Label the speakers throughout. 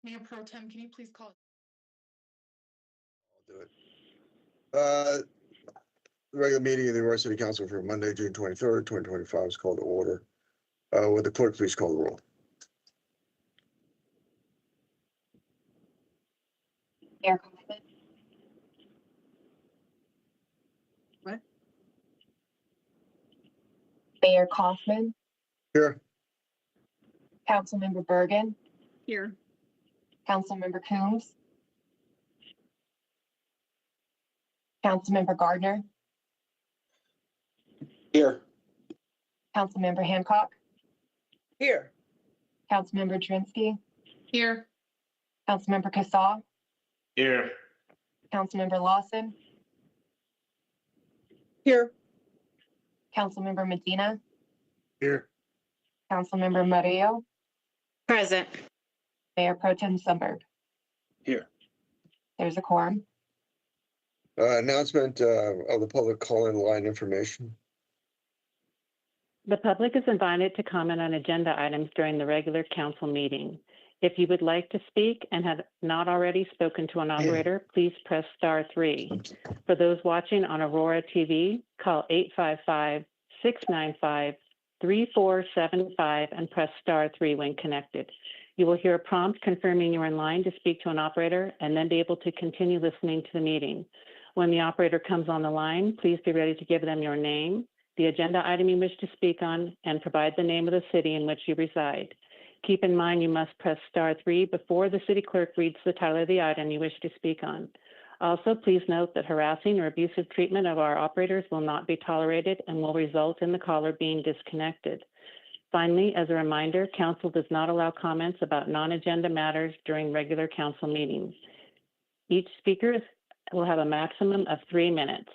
Speaker 1: Mayor Pro Tem, can you please call?
Speaker 2: I'll do it. The regular meeting of the Aurora City Council for Monday, June 23rd, 2025 is called to order. Would the clerk please call the roll?
Speaker 3: Mayor Kaufman.
Speaker 1: What?
Speaker 3: Mayor Kaufman.
Speaker 2: Here.
Speaker 3: Councilmember Bergen.
Speaker 1: Here.
Speaker 3: Councilmember Coombs. Councilmember Gardner.
Speaker 2: Here.
Speaker 3: Councilmember Hancock.
Speaker 1: Here.
Speaker 3: Councilmember Drinsky.
Speaker 1: Here.
Speaker 3: Councilmember Cassaw.
Speaker 4: Here.
Speaker 3: Councilmember Lawson.
Speaker 1: Here.
Speaker 3: Councilmember Medina.
Speaker 2: Here.
Speaker 3: Councilmember Murillo.
Speaker 1: Present.
Speaker 3: Mayor Pro Tem Sundberg.
Speaker 4: Here.
Speaker 3: There's a quorum.
Speaker 2: Announcement of the public call-in line information.
Speaker 5: The public is invited to comment on agenda items during the regular council meeting. If you would like to speak and have not already spoken to an operator, please press *3. For those watching on Aurora TV, call 855-695-3475 and press *3 when connected. You will hear a prompt confirming you're in line to speak to an operator and then be able to continue listening to the meeting. When the operator comes on the line, please be ready to give them your name, the agenda item you wish to speak on, and provide the name of the city in which you reside. Keep in mind you must press *3 before the city clerk reads the title of the item you wish to speak on. Also, please note that harassing or abusive treatment of our operators will not be tolerated and will result in the caller being disconnected. Finally, as a reminder, council does not allow comments about non-agenda matters during regular council meetings. Each speaker will have a maximum of 3 minutes.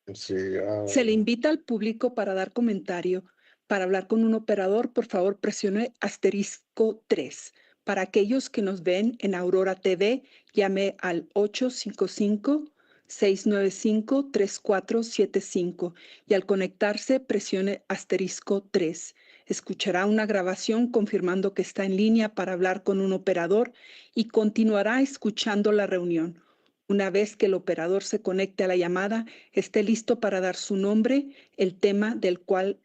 Speaker 2: Let's see.
Speaker 6: Se le invita al público para dar comentario. Para hablar con un operador, por favor, presione *3. Para aquellos que nos ven en Aurora TV, llame al 855-695-3475 y al conectarse, presione *3. Escuchará una grabación confirmando que está en línea para hablar con un operador y continuará escuchando la reunión. Una vez que el operador se conecte a la llamada, esté listo para dar su nombre, el tema del cual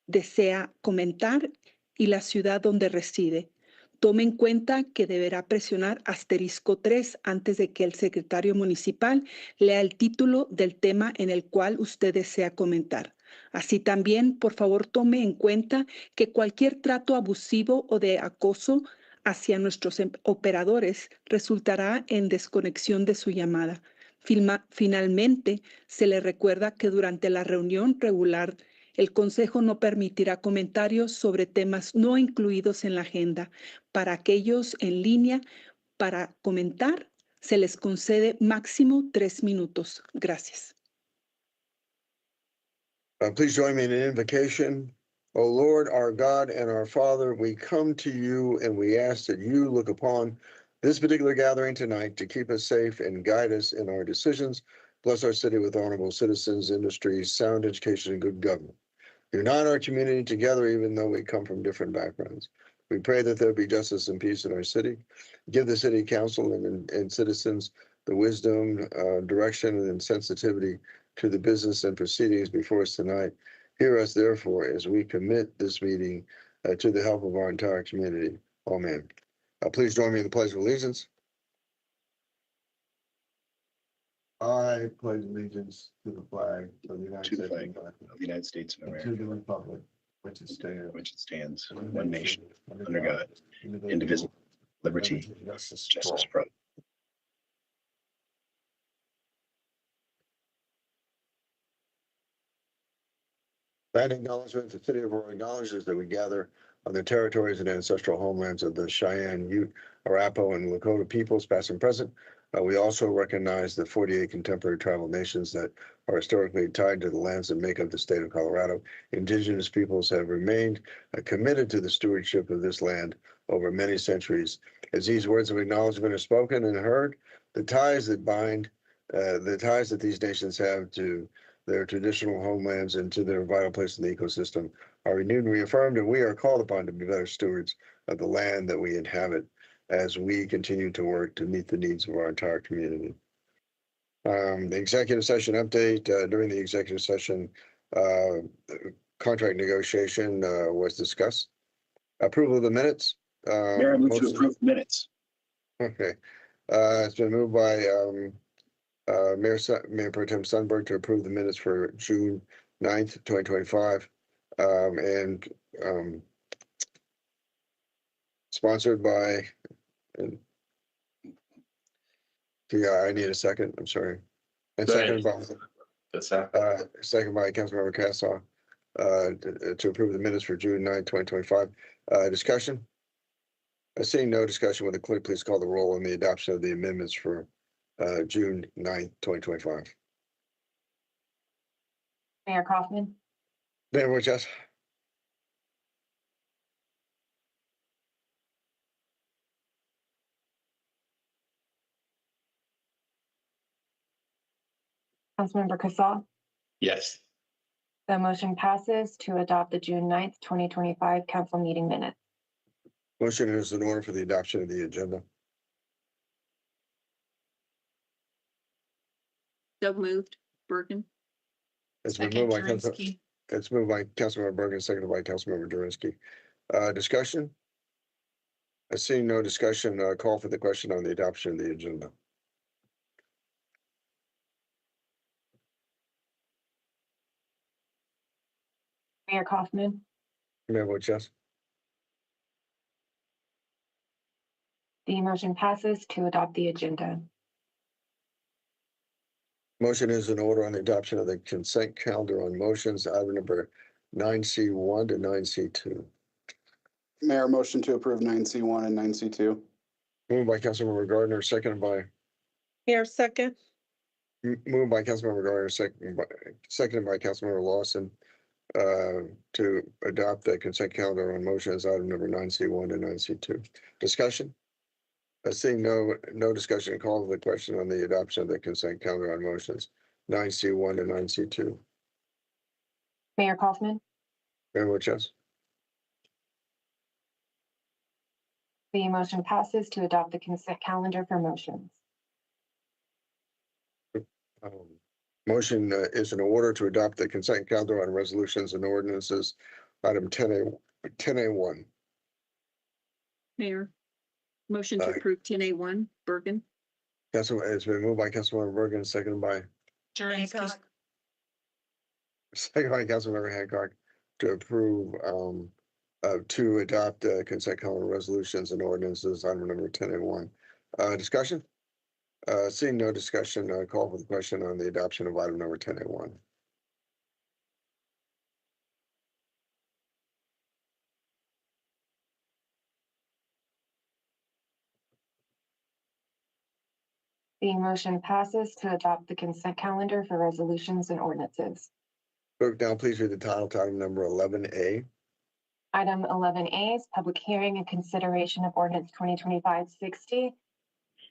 Speaker 6: desea comentar y la ciudad donde reside. Tome en cuenta que deberá presionar *3 antes de que el secretario municipal lea el título del tema en el cual usted desea comentar. Así también, por favor, tome en cuenta que cualquier trato abusivo o de acoso hacia nuestros operadores resultará en desconexión de su llamada. Finalmente, se le recuerda que durante la reunión regular, el Consejo no permitirá comentarios sobre temas no incluidos en la agenda. Para aquellos en línea, para comentar, se les concede máximo 3 minutos. Gracias.
Speaker 2: Please join me in an invocation. O Lord, our God and our Father, we come to you and we ask that you look upon this particular gathering tonight to keep us safe and guide us in our decisions. Bless our city with honorable citizens, industries, sound education, and good government. Unite our community together, even though we come from different backgrounds. We pray that there be justice and peace in our city. Give the city council and citizens the wisdom, direction, and sensitivity to the business and proceedings before us tonight. Hear us, therefore, as we commit this meeting to the help of our entire community. Amen. Please join me in the Pledge of Allegiance. I pledge allegiance to the flag of the United States of America, and to the republic which it stands, one nation, under God, indivisible, liberty, justice for all. That acknowledgement, the city of Aurora acknowledges that we gather on the territories and ancestral homelands of the Cheyenne, Ute, Arapaho, and Lakota peoples, past and present. We also recognize the 48 contemporary tribal nations that are historically tied to the lands that make up the state of Colorado. Indigenous peoples have remained committed to the stewardship of this land over many centuries. As these words of acknowledgement are spoken and heard, the ties that bind, the ties that these nations have to their traditional homelands and to their vital place in the ecosystem are renewed and reaffirmed, and we are called upon to be better stewards of the land that we inhabit as we continue to work to meet the needs of our entire community. The executive session update, during the executive session, contract negotiation was discussed. Approval of the minutes.
Speaker 4: Mayor, I move to
Speaker 2: motion-
Speaker 4: approve minutes.
Speaker 2: Okay, it's been moved by Mayor Pro Tem Sundberg to approve the minutes for June 9th, 2025. And sponsored by, and yeah, I need a second, I'm sorry. And
Speaker 4: Go ahead.
Speaker 2: seconded by,
Speaker 4: That's that.
Speaker 2: second by Councilmember Cassaw, to approve the minutes for June 9th, 2025. Discussion? Seeing no discussion, will the clerk please call the roll on the adoption of the amendments for June 9th, 2025?
Speaker 3: Mayor Kaufman,
Speaker 2: Mayor Wood, yes.
Speaker 3: Councilmember Casal,
Speaker 4: Yes.
Speaker 3: the motion passes to adopt the June 9th, 2025 council meeting minutes.
Speaker 2: Motion is in order for the adoption of the agenda.
Speaker 1: So moved. Bergen.
Speaker 2: It's been
Speaker 1: Second,
Speaker 2: moved by Council,
Speaker 1: Jurenski.
Speaker 2: it's moved by Councilmember Bergen, seconded by Councilmember Jurenski. Discussion? Seeing no discussion, call for the question on the adoption of the agenda.
Speaker 3: Mayor Kaufman,
Speaker 2: Mayor Wood, yes.
Speaker 3: the motion passes to adopt the agenda.
Speaker 2: Motion is in order on the adoption of the consent calendar on motions, item number 9C1 to 9C2.
Speaker 7: Mayor, motion to approve 9C1 and 9C2.
Speaker 2: Moved by Councilmember Gardner, seconded by,
Speaker 1: Here, second.
Speaker 2: moved by Councilmember Gardner, seconded by Councilmember Lawson, to adopt the consent calendar on motions, item number 9C1 to 9C2. Discussion? Seeing no discussion, call for the question on the adoption of the consent calendar on motions, 9C1 to 9C2.
Speaker 3: Mayor Kaufman,
Speaker 2: Mayor Wood, yes.
Speaker 3: the motion passes to adopt the consent calendar for motions.
Speaker 2: Motion is in order to adopt the consent calendar on resolutions and ordinances, item 10A1.
Speaker 1: Mayor. Motion to
Speaker 2: Aye.
Speaker 1: approve 10A1. Bergen.
Speaker 2: Council, it's been moved by Councilmember Bergen, seconded by
Speaker 1: Jurenski.
Speaker 2: Councilmember Hancock to approve, to adopt consent calendar resolutions and ordinances, item number 10A1. Discussion? Seeing no discussion, call for the question on the adoption of item number 10A1.
Speaker 3: The motion passes to adopt the consent calendar for resolutions and ordinances.
Speaker 2: Clerk, now please read the title to item number 11A.
Speaker 3: Item 11A is public hearing and consideration of ordinance 2025-60.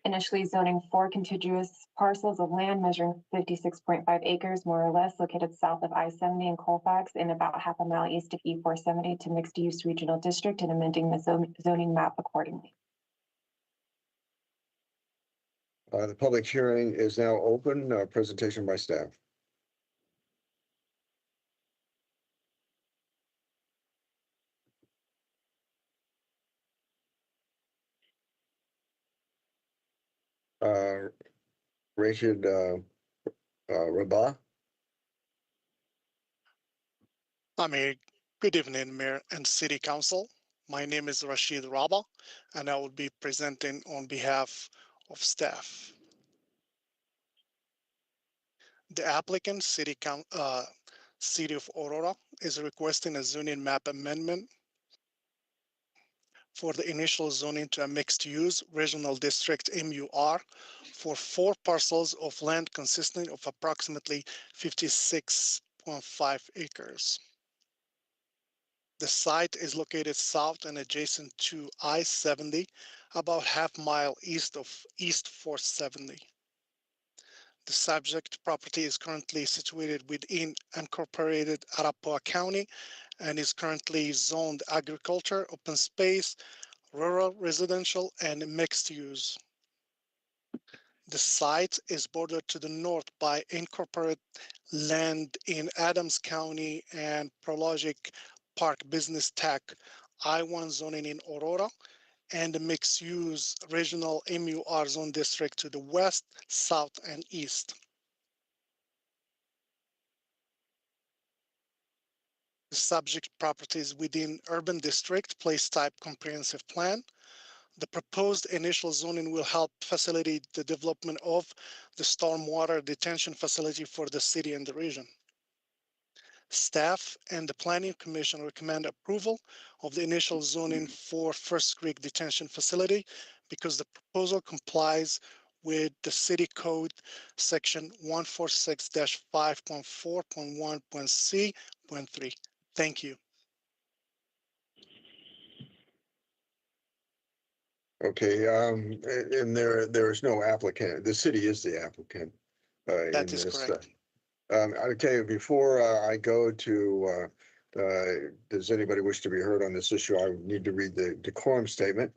Speaker 3: Initially zoning 4 contiguous parcels of land measuring 56.5 acres, more or less, located south of I-70 in Colfax and about half a mile east of E-470 to mixed-use regional district and amending the zoning map accordingly.
Speaker 2: The public hearing is now open. Presentation by staff. Rashid Rabah.
Speaker 8: Good evening, Mayor and City Council. My name is Rashid Rabah, and I will be presenting on behalf of staff. The applicant, City of Aurora, is requesting a zoning map amendment for the initial zoning to a mixed-use regional district MUR for 4 parcels of land consisting of approximately 56.5 acres. The site is located south and adjacent to I-70, about half-mile east of East 470. The subject property is currently situated within unincorporated Arapahoe County and is currently zoned agriculture, open space, rural, residential, and mixed use. The site is bordered to the north by incorporated land in Adams County and Prologic Park Business Tech, I-1 zoning in Aurora, and the mixed-use regional MUR zone district to the west, south, and east. The subject properties within urban district, place type comprehensive plan. The proposed initial zoning will help facilitate the development of the stormwater detention facility for the city and the region. Staff and the Planning Commission recommend approval of the initial zoning for First Creek Detention Facility because the proposal complies with the City Code Section 146-5.4.1.c.3. Thank you.
Speaker 2: Okay, and there is no applicant. The city is the applicant.
Speaker 8: That is correct.
Speaker 2: Okay, before I go to, does anybody wish to be heard on this issue? I need to read the decorum statement.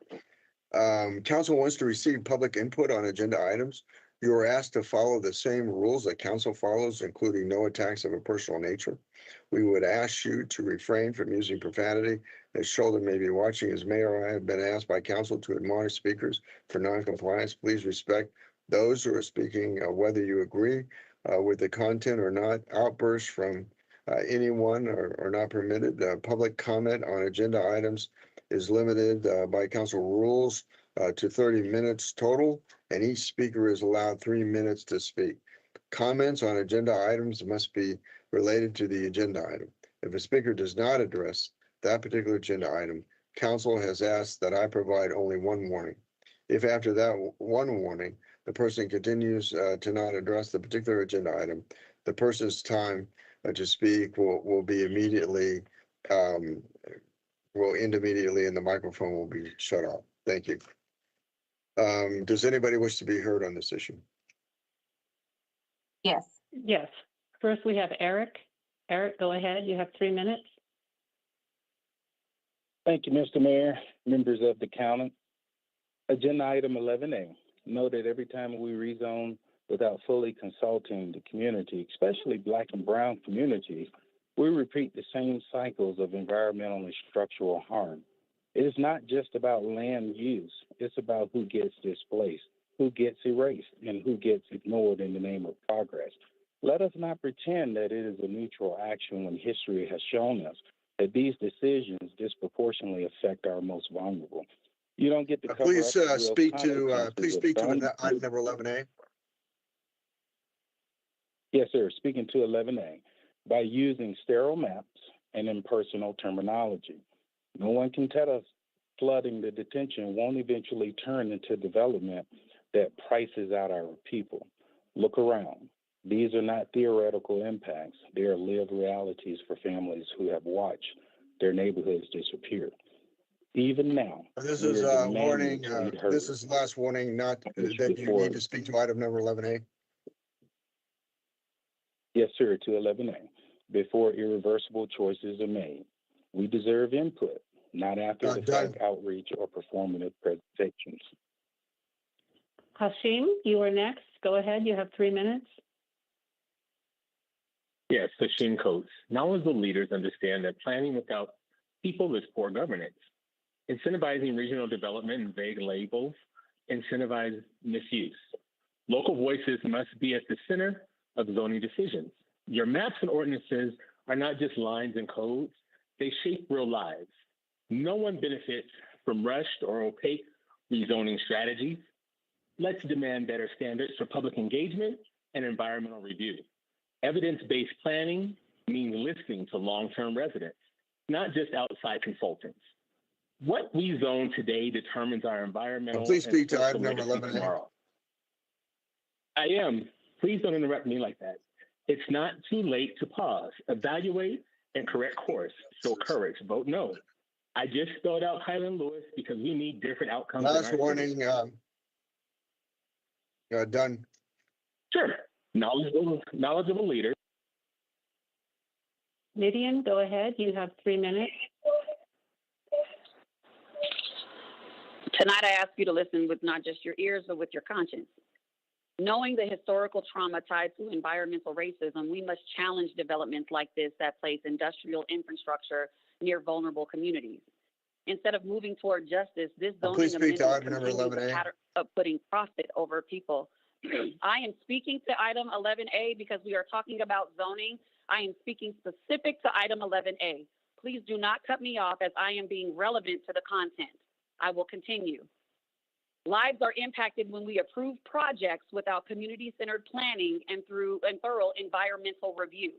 Speaker 2: Council wants to receive public input on agenda items. You are asked to follow the same rules that council follows, including no attacks of a personal nature. We would ask you to refrain from using profanity, as Sheldon may be watching. As mayor, I have been asked by council to admonish speakers for noncompliance. Please respect those who are speaking, whether you agree with the content or not. Outbursts from anyone are not permitted. Public comment on agenda items is limited by council rules to 30 minutes total, and each speaker is allowed 3 minutes to speak. Comments on agenda items must be related to the agenda item. If a speaker does not address that particular agenda item, council has asked that I provide only one warning. If after that one warning, the person continues to not address the particular agenda item, the person's time to speak will be immediately, will end immediately, and the microphone will be shut off. Thank you. Does anybody wish to be heard on this issue?
Speaker 3: Yes.
Speaker 5: Yes. First, we have Eric. Eric, go ahead. You have 3 minutes.
Speaker 9: Thank you, Mr. Mayor, members of the council. Agenda item 11A. Note that every time we rezone without fully consulting the community, especially Black and Brown communities, we repeat the same cycles of environmental and structural harm. It is not just about land use. It's about who gets displaced, who gets erased, and who gets ignored in the name of progress. Let us not pretend that it is a neutral action when history has shown us that these decisions disproportionately affect our most vulnerable. You don't get to cover
Speaker 2: Please
Speaker 9: up the real
Speaker 2: speak to
Speaker 9: consequences of
Speaker 2: item number 11A.
Speaker 9: Yes, sir. Speaking to 11A, by using sterile maps and impersonal terminology. No one can tell us flooding the detention won't eventually turn into development that prices out our people. Look around. These are not theoretical impacts. They are lived realities for families who have watched their neighborhoods disappear. Even now,
Speaker 2: This
Speaker 9: we
Speaker 2: is
Speaker 9: are
Speaker 2: a warning.
Speaker 9: demanding to be heard.
Speaker 2: This is the last warning, not that you
Speaker 9: Before-
Speaker 2: need to speak to item number 11A.
Speaker 9: Yes, sir, to 11A. Before irreversible choices are made, we deserve input, not after the
Speaker 2: Done.
Speaker 9: fact outreach or performative presentations.
Speaker 5: Hashim, you are next. Go ahead. You have 3 minutes.
Speaker 4: Yes, Hashim Coates. Knowledgeable leaders understand that planning without people is poor governance. Incentivizing regional development and vague labels incentivize misuse. Local voices must be at the center of zoning decisions. Your maps and ordinances are not just lines and codes, they shape real lives. No one benefits from rushed or opaque rezoning strategies. Let's demand better standards for public engagement and environmental review. Evidence-based planning means listening to long-term residents, not just outside consultants. What we zone today determines our environmental.
Speaker 2: Please
Speaker 4: and
Speaker 2: speak to
Speaker 4: social
Speaker 2: item number
Speaker 4: legacy
Speaker 2: 11A.
Speaker 4: tomorrow. I am. Please don't interrupt me like that. It's not too late to pause, evaluate, and correct course. Show courage. Vote no. I just spelled out Highland Lewis because we need different outcomes. in
Speaker 2: Last
Speaker 4: our
Speaker 2: warning.
Speaker 4: city.
Speaker 2: Done.
Speaker 4: Sure. Knowledgeable leaders
Speaker 5: Midian, go ahead. You have 3 minutes.
Speaker 10: Tonight, I ask you to listen with not just your ears, but with your conscience. Knowing the historical trauma tied to environmental racism, we must challenge developments like this that place industrial infrastructure near vulnerable communities. Instead of moving toward justice, this
Speaker 2: Please
Speaker 10: zoning
Speaker 2: speak to
Speaker 10: amendment
Speaker 2: item number
Speaker 10: continues a
Speaker 2: 11A.
Speaker 10: pattern of putting profit over people. I am speaking to item 11A because we are talking about zoning. I am speaking specific to item 11A. Please do not cut me off as I am being relevant to the content. I will continue. Lives are impacted when we approve projects without community-centered planning and thorough environmental review.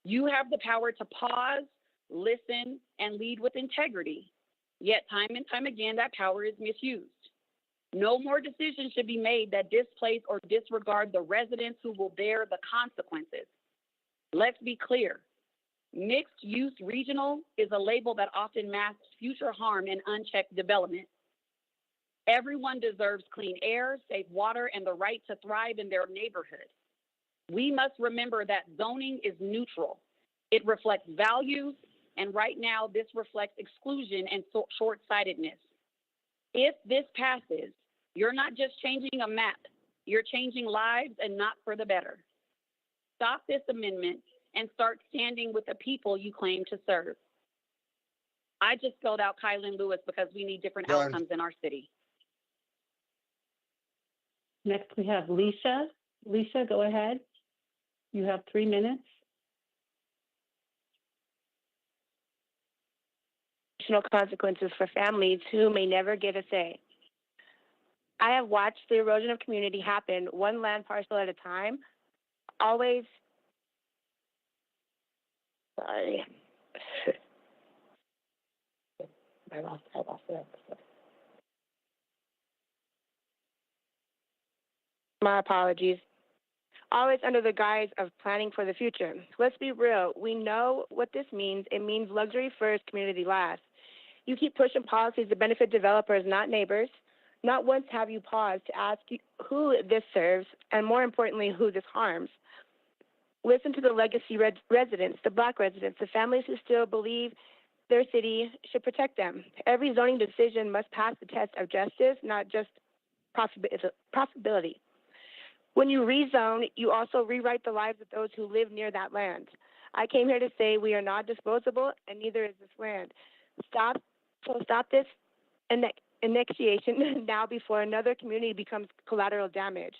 Speaker 10: You have the power to pause, listen, and lead with integrity. Yet time and time again, that power is misused. No more decisions should be made that displace or disregard the residents who will bear the consequences. Let's be clear. Mixed-use regional is a label that often masks future harm and unchecked development. Everyone deserves clean air, safe water, and the right to thrive in their neighborhood. We must remember that zoning is neutral. It reflects values, and right now this reflects exclusion and short-sightedness. If this passes, you're not just changing a map, you're changing lives and not for the better. Stop this amendment and start standing with the people you claim to serve. I just spelled out Kylan Lewis because we need different
Speaker 2: Done.
Speaker 10: outcomes in our city.
Speaker 5: Next, we have Leisha. Leisha, go ahead. You have 3 minutes.
Speaker 11: Consequences for families who may never get a say. I have watched the erosion of community happen one land parcel at a time. Always, sorry. I lost it. My apologies. Always under the guise of planning for the future. Let's be real. We know what this means. It means luxury first, community last. You keep pushing policies that benefit developers, not neighbors. Not once have you paused to ask who this serves, and more importantly, who this harms. Listen to the legacy residents, the Black residents, the families who still believe their city should protect them. Every zoning decision must pass the test of justice, not just profitability. When you rezone, you also rewrite the lives of those who live near that land. I came here to say we are not disposable, and neither is this land. Stop this annexation now before another community becomes collateral damage.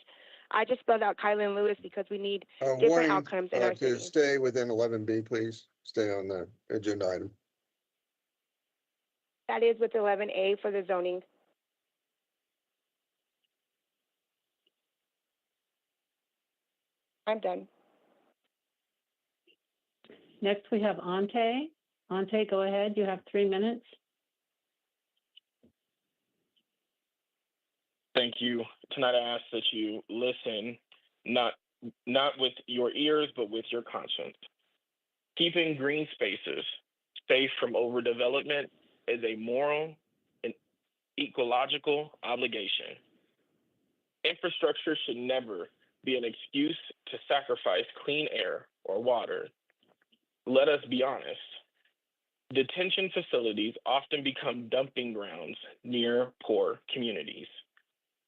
Speaker 11: I just spelled out Kylan Lewis because we need different
Speaker 2: Warning
Speaker 11: outcomes in our
Speaker 2: to
Speaker 11: city.
Speaker 2: stay within 11B, please. Stay on the agenda item.
Speaker 11: That is with 11A for the zoning. I'm done.
Speaker 5: Next, we have Ante. Ante, go ahead. You have 3 minutes.
Speaker 12: Thank you. Tonight I ask that you listen, not with your ears, but with your conscience. Keeping green spaces safe from overdevelopment is a moral and ecological obligation. Infrastructure should never be an excuse to sacrifice clean air or water. Let us be honest. Detention facilities often become dumping grounds near poor communities.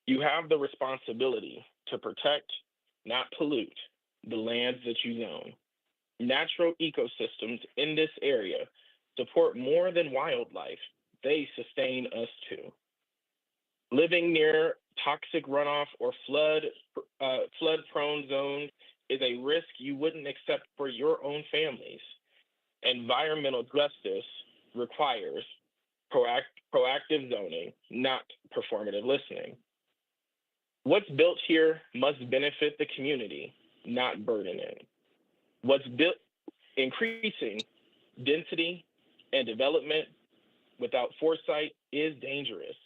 Speaker 12: You have the responsibility to protect, not pollute, the lands that you zone. Natural ecosystems in this area support more than wildlife. They sustain us too. Living near toxic runoff or flood-prone zones is a risk you wouldn't accept for your own families. Environmental justice requires proactive zoning, not performative listening. What's built here must benefit the community, not burden it. What's built, increasing density and development without foresight is dangerous.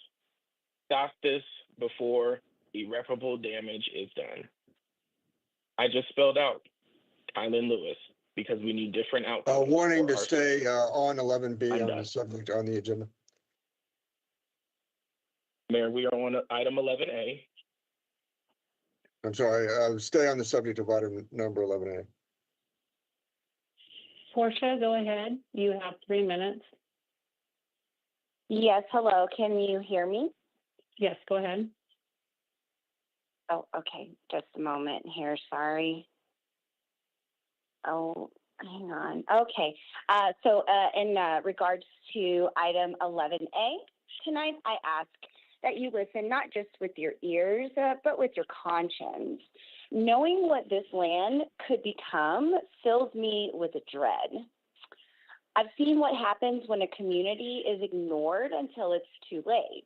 Speaker 12: Stop this before irreparable damage is done. I just spelled out Kylan Lewis because we need different outcomes.
Speaker 2: Warning
Speaker 12: for
Speaker 2: to
Speaker 12: our
Speaker 2: stay
Speaker 12: city.
Speaker 2: on 11B
Speaker 12: I'm
Speaker 2: on
Speaker 12: done.
Speaker 2: the subject on the agenda.
Speaker 12: Mayor, we are on item 11A.
Speaker 2: I'm sorry, stay on the subject of item number 11A.
Speaker 5: Portia, go ahead. You have 3 minutes.
Speaker 13: Yes, hello. Can you hear me?
Speaker 5: Yes, go ahead.
Speaker 13: Oh, okay. Just a moment here. Sorry. Oh, hang on. Okay. In regards to item 11A, tonight I ask that you listen not just with your ears, but with your conscience. Knowing what this land could become fills me with a dread. I've seen what happens when a community is ignored until it's too late.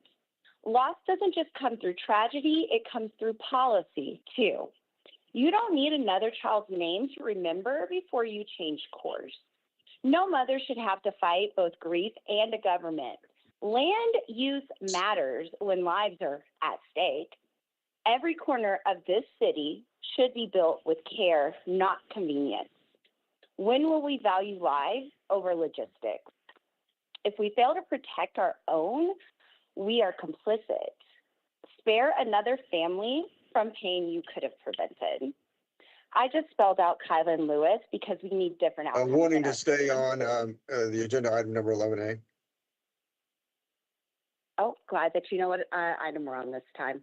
Speaker 13: Loss doesn't just come through tragedy, it comes through policy too. You don't need another child's name to remember before you change course. No mother should have to fight both grief and a government. Land use matters when lives are at stake. Every corner of this city should be built with care, not convenience. When will we value lives over logistics? If we fail to protect our own, we are complicit. Spare another family from pain you could have prevented. I just spelled out Kylan Lewis because we need different outcomes.
Speaker 2: Wanting
Speaker 13: in
Speaker 2: to
Speaker 13: our
Speaker 2: stay
Speaker 13: city.
Speaker 2: on the agenda item number 11A.
Speaker 13: Oh, glad that you know what item we're on this time.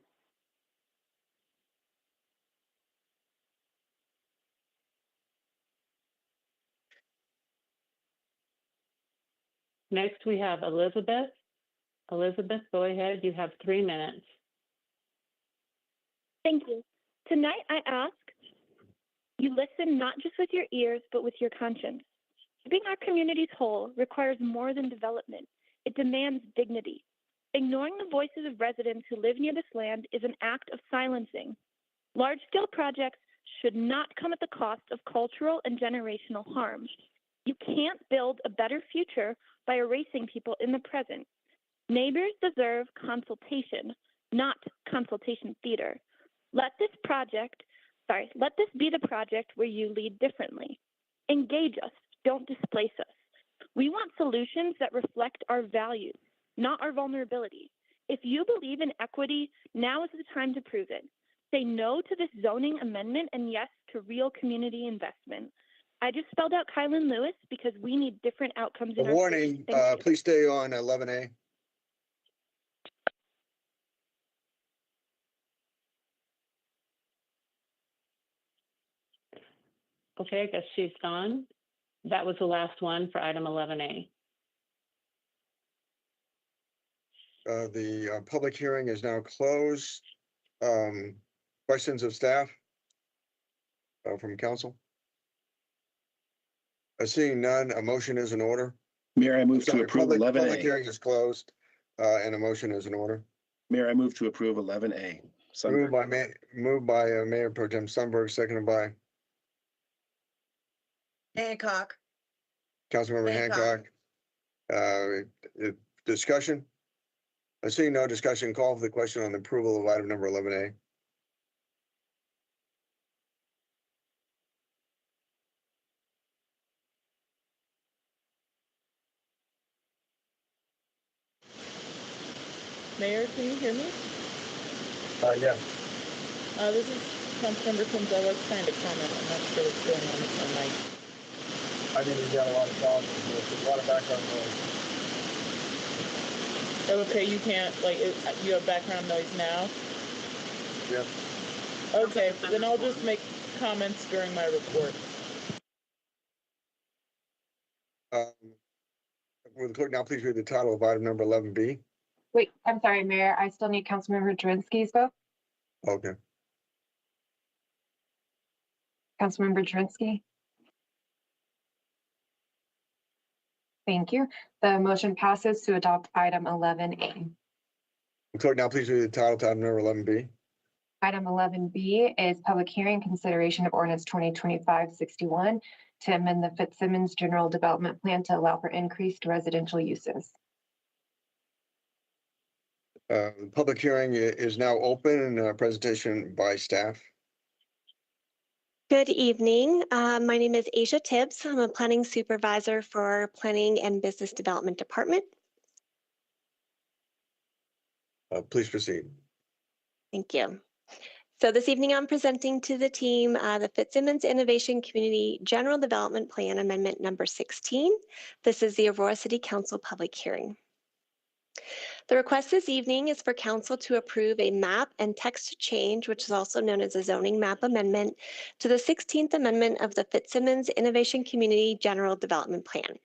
Speaker 5: Next, we have Elizabeth. Elizabeth, go ahead. You have 3 minutes.
Speaker 11: Thank you. Tonight, I ask you listen not just with your ears, but with your conscience. Keeping our communities whole requires more than development. It demands dignity. Ignoring the voices of residents who live near this land is an act of silencing. Large-scale projects should not come at the cost of cultural and generational harm. You can't build a better future by erasing people in the present. Neighbors deserve consultation, not consultation theater. Let this be the project where you lead differently. Engage us, don't displace us. We want solutions that reflect our values, not our vulnerability. If you believe in equity, now is the time to prove it. Say no to this zoning amendment and yes to real community investment. I just spelled out Kylan Lewis because we need different outcomes in our
Speaker 2: Warning,
Speaker 11: city. Thank you.
Speaker 2: please stay on 11A.
Speaker 5: Okay, I guess she's gone. That was the last one for item 11A.
Speaker 2: The public hearing is now closed. Questions of staff? From council? Seeing none, a motion is in order.
Speaker 14: Mayor, I move to
Speaker 2: Sorry,
Speaker 14: approve
Speaker 2: Public
Speaker 14: 11A.
Speaker 2: hearing is closed, and a motion is in order.
Speaker 14: Mayor, I move to approve 11A.
Speaker 2: Moved by Mayor Pro Tem Sunberg, seconded by
Speaker 1: Hancock.
Speaker 2: Councilmember Hancock. Discussion? Seeing no discussion, call for the question on the approval of item number 11A.
Speaker 1: Mayor, can you hear me?
Speaker 2: Yeah.
Speaker 1: This is Councilmember Sims. I was trying to comment. I'm not sure what's going on with my mic.
Speaker 2: I think we've got a lot of problems. There's a lot of background noise.
Speaker 1: Okay, you can't, you have background noise now?
Speaker 2: Yeah.
Speaker 1: Okay, then I'll just make comments during my report.
Speaker 2: Will the clerk now please read the title of item number 11B?
Speaker 3: Wait, I'm sorry, Mayor. I still need Councilmember Drinsky's vote.
Speaker 2: Okay.
Speaker 3: Councilmember Drinsky. Thank you. The motion passes to adopt item 11A.
Speaker 2: The clerk now please read the title to item number 11B.
Speaker 3: Item 11B is public hearing consideration of ordinance 2025-61 to amend the Fitzsimons General Development Plan to allow for increased residential uses.
Speaker 2: The public hearing is now open and presentation by staff.
Speaker 15: Good evening. My name is Asia Tibbs. I'm a planning supervisor for Planning and Business Development Department.
Speaker 2: Please proceed.
Speaker 15: Thank you. So this evening, I'm presenting to the team the Fitzsimons Innovation Community General Development Plan Amendment number 16. This is the Aurora City Council public hearing. The request this evening is for council to approve a map and text change, which is also known as a zoning map amendment, to the 16th Amendment of the Fitzsimons Innovation Community General Development Plan.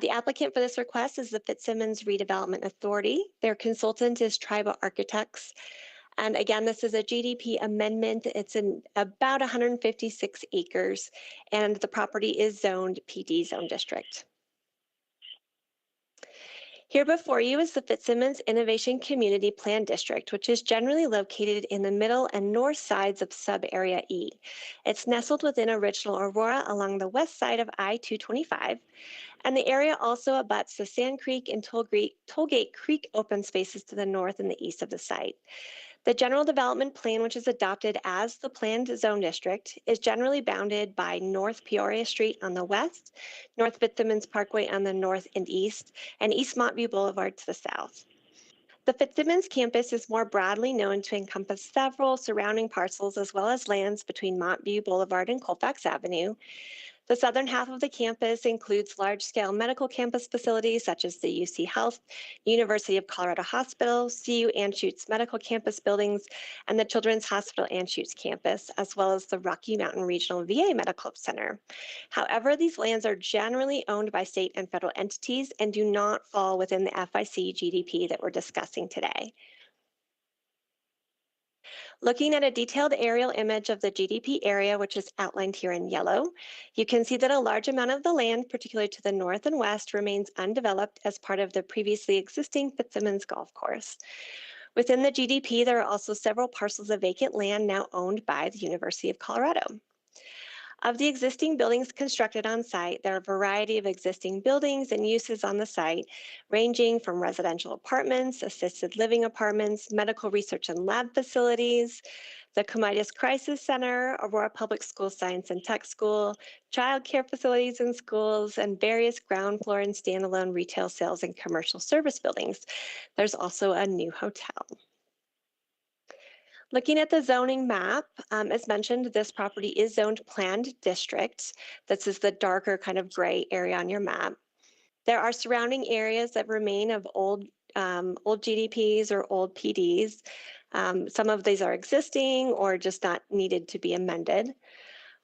Speaker 15: The applicant for this request is the Fitzsimons Redevelopment Authority. Their consultant is Tribal Architects. And again, this is a GDP amendment. It's in about 156 acres, and the property is zoned PD zone district. Here before you is the Fitzsimons Innovation Community Plan District, which is generally located in the middle and north sides of Sub-Area E. It's nestled within original Aurora along the west side of I-225, and the area also abuts the Sand Creek and Tollgate Creek open spaces to the north and the east of the site. The general development plan, which is adopted as the planned zone district, is generally bounded by North Peoria Street on the west, North Fitzsimons Parkway on the north and east, and East Montview Boulevard to the south. The Fitzsimons campus is more broadly known to encompass several surrounding parcels as well as lands between Montview Boulevard and Colfax Avenue. The southern half of the campus includes large-scale medical campus facilities such as the UC Health, University of Colorado Hospital, CU Anschutz Medical Campus buildings, and the Children's Hospital Anschutz campus, as well as the Rocky Mountain Regional VA Medical Center. However, these lands are generally owned by state and federal entities and do not fall within the FIC GDP that we're discussing today. Looking at a detailed aerial image of the GDP area, which is outlined here in yellow, you can see that a large amount of the land, particularly to the north and west, remains undeveloped as part of the previously existing Fitzsimons Golf Course. Within the GDP, there are also several parcels of vacant land now owned by the University of Colorado. Of the existing buildings constructed on site, there are a variety of existing buildings and uses on the site, ranging from residential apartments, assisted living apartments, medical research and lab facilities, the Comitis Crisis Center, Aurora Public School Science and Tech School, child care facilities and schools, and various ground floor and standalone retail sales and commercial service buildings. There's also a new hotel. Looking at the zoning map, as mentioned, this property is zoned planned district. This is the darker kind of gray area on your map. There are surrounding areas that remain of old GDPs or old PDs. Some of these are existing or just not needed to be amended.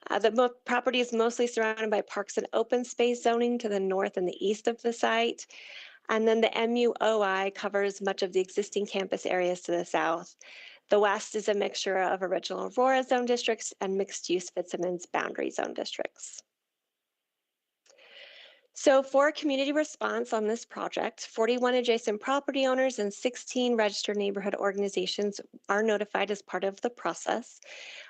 Speaker 15: The property is mostly surrounded by parks and open space zoning to the north and the east of the site. And then the MUOI covers much of the existing campus areas to the south. The west is a mixture of original Aurora zone districts and mixed-use Fitzsimons boundary zone districts. So for community response on this project, 41 adjacent property owners and 16 registered neighborhood organizations are notified as part of the process.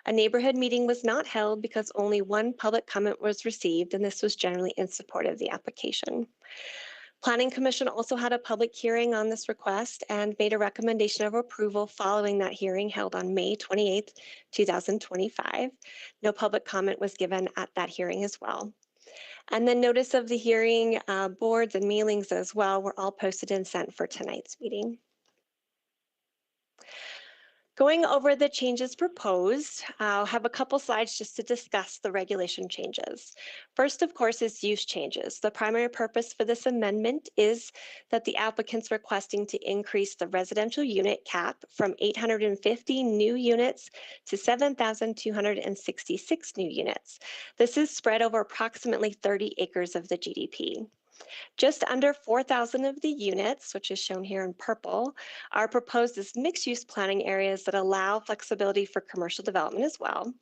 Speaker 15: A neighborhood meeting was not held because only one public comment was received, and this was generally in support of the application. Planning Commission also had a public hearing on this request and made a recommendation of approval following that hearing held on May 28th, 2025. No public comment was given at that hearing as well. And then notice of the hearing, boards and mailings as well were all posted and sent for tonight's meeting. Going over the changes proposed, I'll have a couple slides just to discuss the regulation changes. First, of course, is use changes. The primary purpose for this amendment is that the applicant's requesting to increase the residential unit cap from 850 new units to 7,266 new units. This is spread over approximately 30 acres of the GDP. Just under 4,000 of the units, which is shown here in purple, are proposed as mixed-use planning areas that allow flexibility for commercial development as well,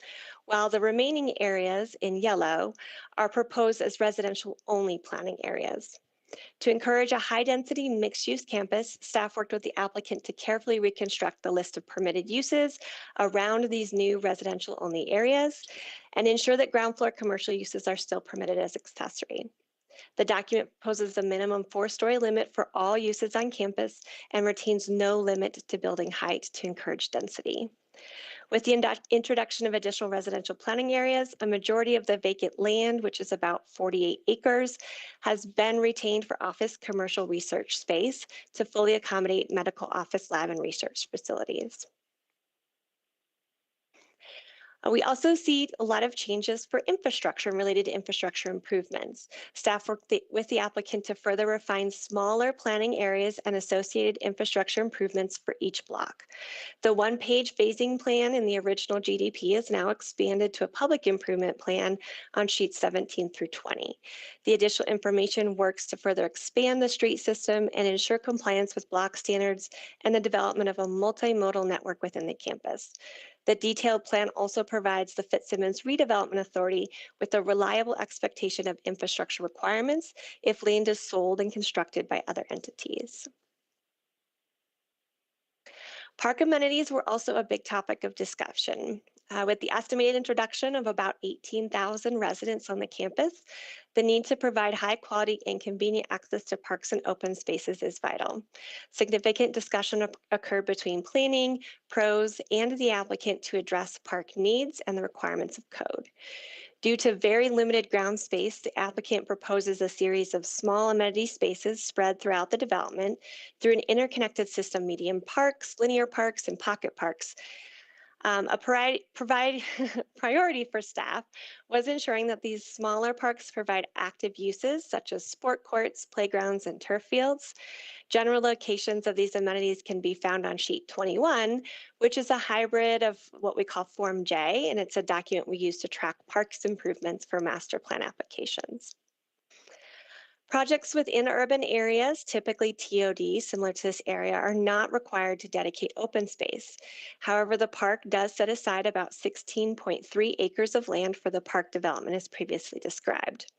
Speaker 15: while the remaining areas in yellow are proposed as residential-only planning areas. To encourage a high-density mixed-use campus, staff worked with the applicant to carefully reconstruct the list of permitted uses around these new residential-only areas and ensure that ground floor commercial uses are still permitted as accessory. The document proposes a minimum 4-story limit for all uses on campus and retains no limit to building height to encourage density. With the introduction of additional residential planning areas, a majority of the vacant land, which is about 48 acres, has been retained for office commercial research space to fully accommodate medical office lab and research facilities. We also see a lot of changes for infrastructure and related to infrastructure improvements. Staff worked with the applicant to further refine smaller planning areas and associated infrastructure improvements for each block. The one-page phasing plan in the original GDP is now expanded to a public improvement plan on sheets 17 through 20. The additional information works to further expand the street system and ensure compliance with block standards and the development of a multimodal network within the campus. The detailed plan also provides the Fitzsimons Redevelopment Authority with a reliable expectation of infrastructure requirements if land is sold and constructed by other entities. Park amenities were also a big topic of discussion. With the estimated introduction of about 18,000 residents on the campus, the need to provide high quality and convenient access to parks and open spaces is vital. Significant discussion occurred between planning, pros, and the applicant to address park needs and the requirements of code. Due to very limited ground space, the applicant proposes a series of small amenity spaces spread throughout the development through an interconnected system, medium parks, linear parks, and pocket parks. A priority for staff was ensuring that these smaller parks provide active uses such as sport courts, playgrounds, and turf fields. General locations of these amenities can be found on sheet 21, which is a hybrid of what we call Form J, and it's a document we use to track parks improvements for master plan applications. Projects within urban areas, typically TOD, similar to this area, are not required to dedicate open space. However, the park does set aside about 16.3 acres of land for the park development as previously described.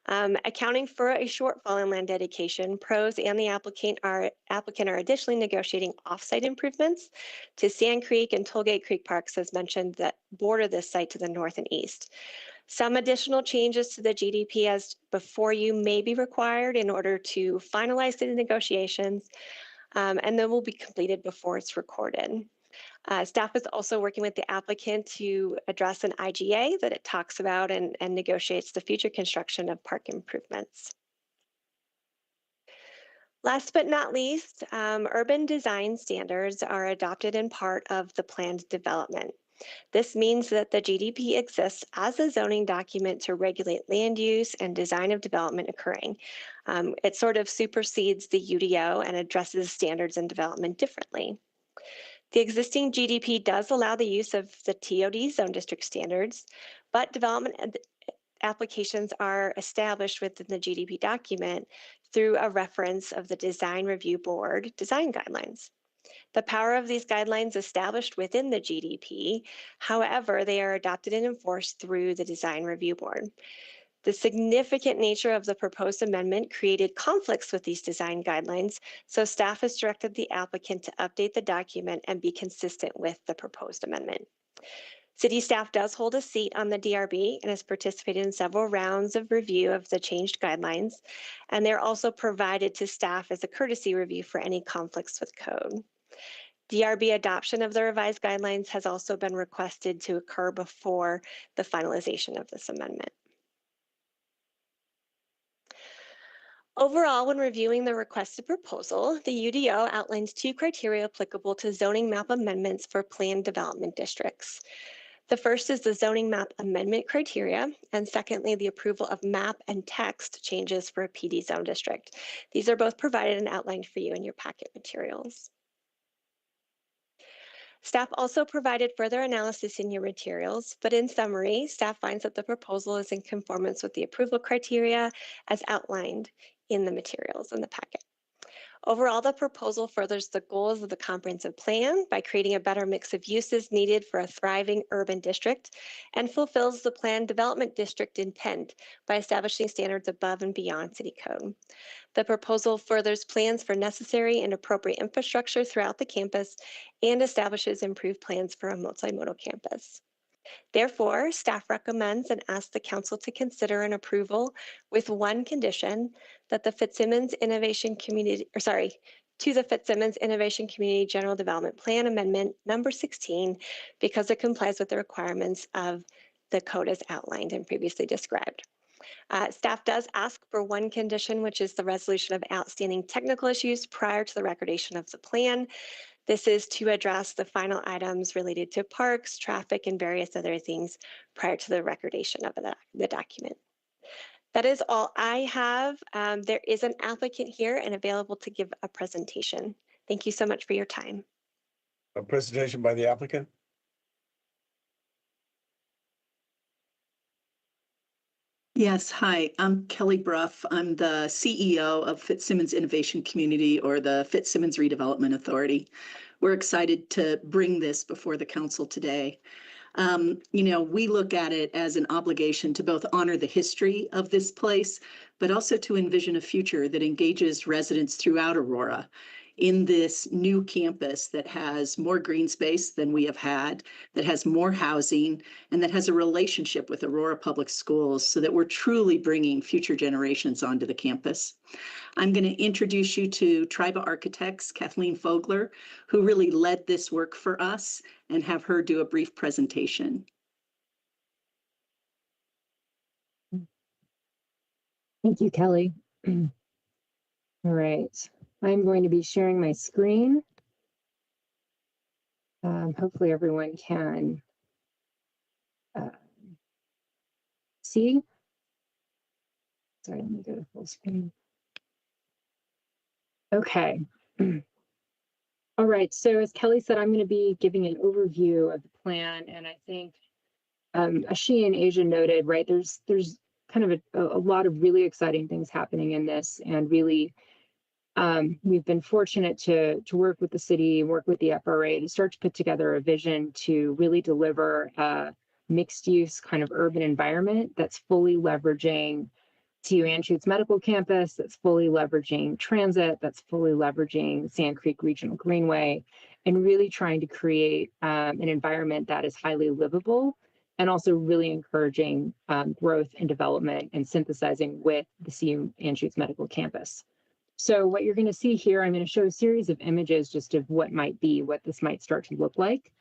Speaker 15: Accounting for a shortfall in land dedication, pros and the applicant are additionally negotiating offsite improvements to Sand Creek and Tollgate Creek parks, as mentioned, that border this site to the north and east. Some additional changes to the GDP as before you may be required in order to finalize the negotiations, and then will be completed before it's recorded. Staff is also working with the applicant to address an IGA that it talks about and negotiates the future construction of park improvements. Last but not least, urban design standards are adopted in part of the planned development. This means that the GDP exists as a zoning document to regulate land use and design of development occurring. It sort of supersedes the UDO and addresses standards and development differently. The existing GDP does allow the use of the TOD zone district standards, but development applications are established within the GDP document through a reference of the Design Review Board design guidelines. The power of these guidelines established within the GDP, however, they are adopted and enforced through the Design Review Board. The significant nature of the proposed amendment created conflicts with these design guidelines, so staff has directed the applicant to update the document and be consistent with the proposed amendment. City staff does hold a seat on the DRB and has participated in several rounds of review of the changed guidelines, and they're also provided to staff as a courtesy review for any conflicts with code. DRB adoption of the revised guidelines has also been requested to occur before the finalization of this amendment. Overall, when reviewing the requested proposal, the UDO outlines two criteria applicable to zoning map amendments for planned development districts. The first is the zoning map amendment criteria, and secondly, the approval of map and text changes for a PD zone district. These are both provided and outlined for you in your packet materials. Staff also provided further analysis in your materials, but in summary, staff finds that the proposal is in conformance with the approval criteria as outlined in the materials in the packet. Overall, the proposal furthers the goals of the comprehensive plan by creating a better mix of uses needed for a thriving urban district and fulfills the planned development district intent by establishing standards above and beyond city code. The proposal furthers plans for necessary and appropriate infrastructure throughout the campus and establishes improved plans for a multimodal campus. Therefore, staff recommends and asks the council to consider an approval with one condition that the Fitzsimons Innovation Community, to the Fitzsimons Innovation Community General Development Plan Amendment number 16, because it complies with the requirements of the code as outlined and previously described. Staff does ask for one condition, which is the resolution of outstanding technical issues prior to the recordation of the plan. This is to address the final items related to parks, traffic, and various other things prior to the recordation of the document. That is all I have. There is an applicant here and available to give a presentation. Thank you so much for your time.
Speaker 2: A presentation by the applicant?
Speaker 16: Yes, hi, I'm Kelly Bruff. I'm the CEO of Fitzsimons Innovation Community, or the Fitzsimons Redevelopment Authority. We're excited to bring this before the council today. We look at it as an obligation to both honor the history of this place, but also to envision a future that engages residents throughout Aurora in this new campus that has more green space than we have had, that has more housing, and that has a relationship with Aurora Public Schools so that we're truly bringing future generations onto the campus. I'm going to introduce you to Triba Architects, Kathleen Fogler, who really led this work for us, and have her do a brief presentation.
Speaker 17: Thank you, Kelly. All right, I'm going to be sharing my screen. Hopefully everyone can see. Sorry, let me go to full screen. Okay. All right, so as Kelly said, I'm going to be giving an overview of the plan, and I think as she and Asia noted, right, there's kind of a lot of really exciting things happening in this, and really we've been fortunate to work with the city, work with the FRA to start to put together a vision to really deliver a mixed use kind of urban environment that's fully leveraging CU Anschutz Medical Campus, that's fully leveraging transit, that's fully leveraging Sand Creek Regional Greenway, and really trying to create an environment that is highly livable and also really encouraging growth and development and synthesizing with the CU Anschutz Medical Campus. So what you're going to see here, I'm going to show a series of images just of what this might start to look like.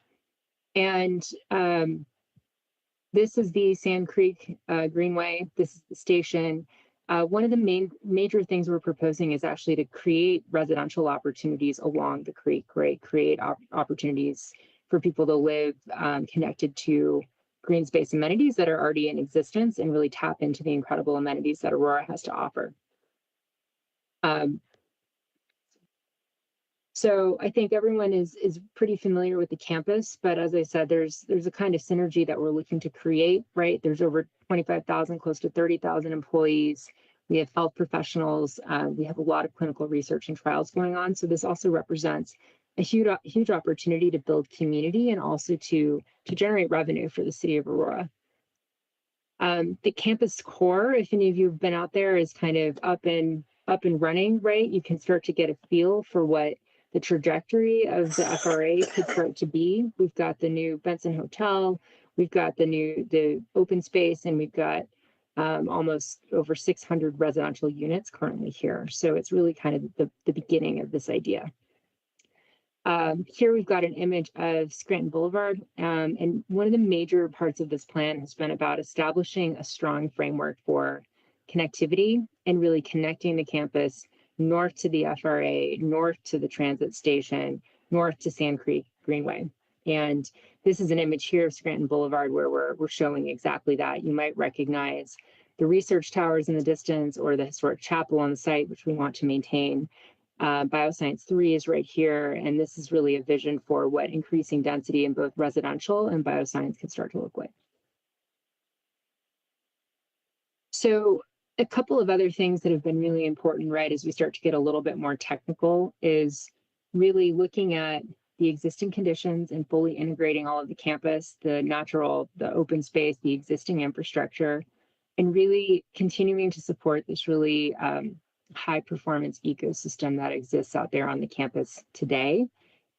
Speaker 17: And this is the Sand Creek Greenway. This is the station. One of the major things we're proposing is actually to create residential opportunities along the creek, right? Create opportunities for people to live connected to green space amenities that are already in existence and really tap into the incredible amenities that Aurora has to offer. So I think everyone is pretty familiar with the campus, but as I said, there's a kind of synergy that we're looking to create, right? There's over 25,000, close to 30,000 employees. We have health professionals. We have a lot of clinical research and trials going on. So this also represents a huge opportunity to build community and also to generate revenue for the city of Aurora. The campus core, if any of you have been out there, is kind of up and running, right? You can start to get a feel for what the trajectory of the FRA could start to be. We've got the new Benson Hotel, we've got the open space, and we've got almost over 600 residential units currently here. So it's really kind of the beginning of this idea. Here we've got an image of Scranton Boulevard, and one of the major parts of this plan has been about establishing a strong framework for connectivity and really connecting the campus north to the FRA, north to the transit station, north to Sand Creek Greenway. And this is an image here of Scranton Boulevard where we're showing exactly that. You might recognize the research towers in the distance or the historic chapel on the site, which we want to maintain. Bioscience 3 is right here, and this is really a vision for what increasing density in both residential and bioscience can start to look like. So a couple of other things that have been really important, right, as we start to get a little bit more technical, is really looking at the existing conditions and fully integrating all of the campus, the open space, the existing infrastructure, and really continuing to support this really high performance ecosystem that exists out there on the campus today.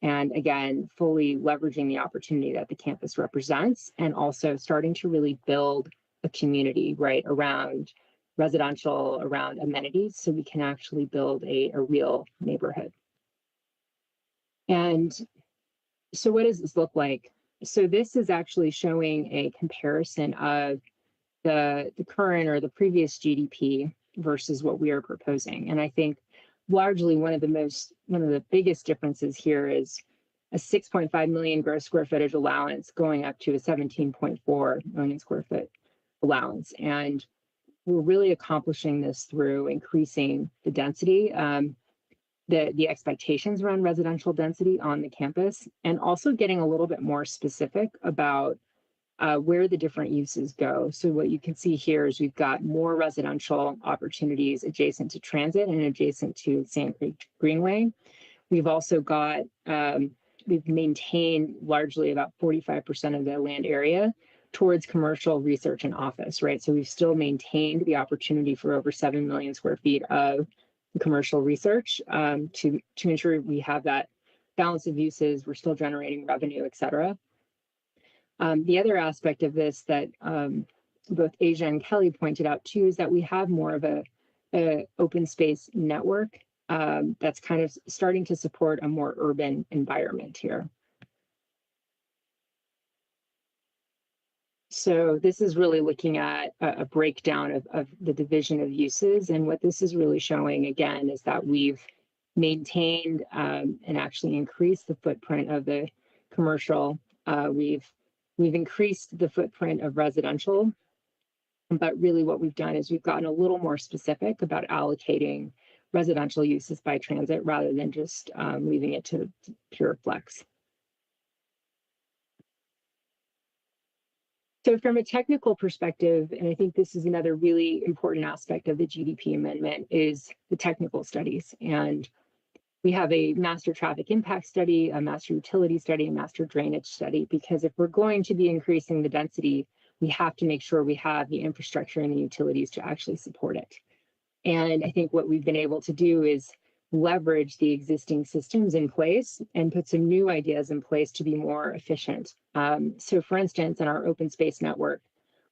Speaker 17: And again, fully leveraging the opportunity that the campus represents, and also starting to really build a community, right, around residential, around amenities, so we can actually build a real neighborhood. And so what does this look like? So this is actually showing a comparison of the current or the previous GDP versus what we are proposing. And I think largely one of the biggest differences here is a 6.5 million gross square footage allowance going up to a 17.4 million square foot allowance. And we're really accomplishing this through increasing the density, the expectations around residential density on the campus, and also getting a little bit more specific about where the different uses go. So what you can see here is we've got more residential opportunities adjacent to transit and adjacent to Sand Creek Greenway. We've also got, we've maintained largely about 45% of the land area towards commercial research and office, right? So we've still maintained the opportunity for over 7 million square feet of commercial research to ensure we have that balance of uses, we're still generating revenue, et cetera. The other aspect of this that both Asia and Kelly pointed out too is that we have more of a open space network that's kind of starting to support a more urban environment here. So this is really looking at a breakdown of the division of uses. And what this is really showing, again, is that we've maintained and actually increased the footprint of the commercial. We've increased the footprint of residential, but really what we've done is we've gotten a little more specific about allocating residential uses by transit rather than just leaving it to pure flex. So from a technical perspective, and I think this is another really important aspect of the GDP amendment, is the technical studies. And we have a master traffic impact study, a master utility study, a master drainage study, because if we're going to be increasing the density, we have to make sure we have the infrastructure and the utilities to actually support it. And I think what we've been able to do is leverage the existing systems in place and put some new ideas in place to be more efficient. So for instance, in our open space network,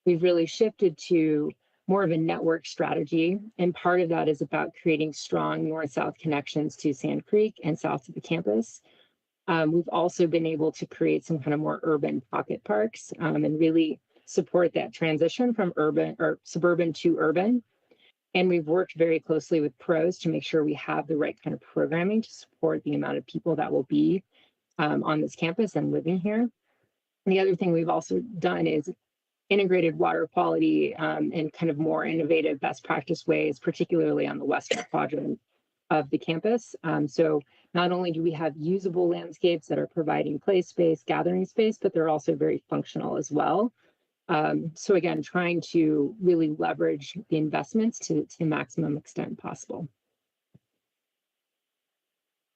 Speaker 17: we've really shifted to more of a network strategy. And part of that is about creating strong north-south connections to Sand Creek and south to the campus. We've also been able to create some kind of more urban pocket parks and really support that transition from urban or suburban to urban. And we've worked very closely with pros to make sure we have the right kind of programming to support the amount of people that will be on this campus and living here. And the other thing we've also done is integrated water quality and kind of more innovative best practice ways, particularly on the western quadrant of the campus. So not only do we have usable landscapes that are providing play space, gathering space, but they're also very functional as well. So again, trying to really leverage the investments to the maximum extent possible.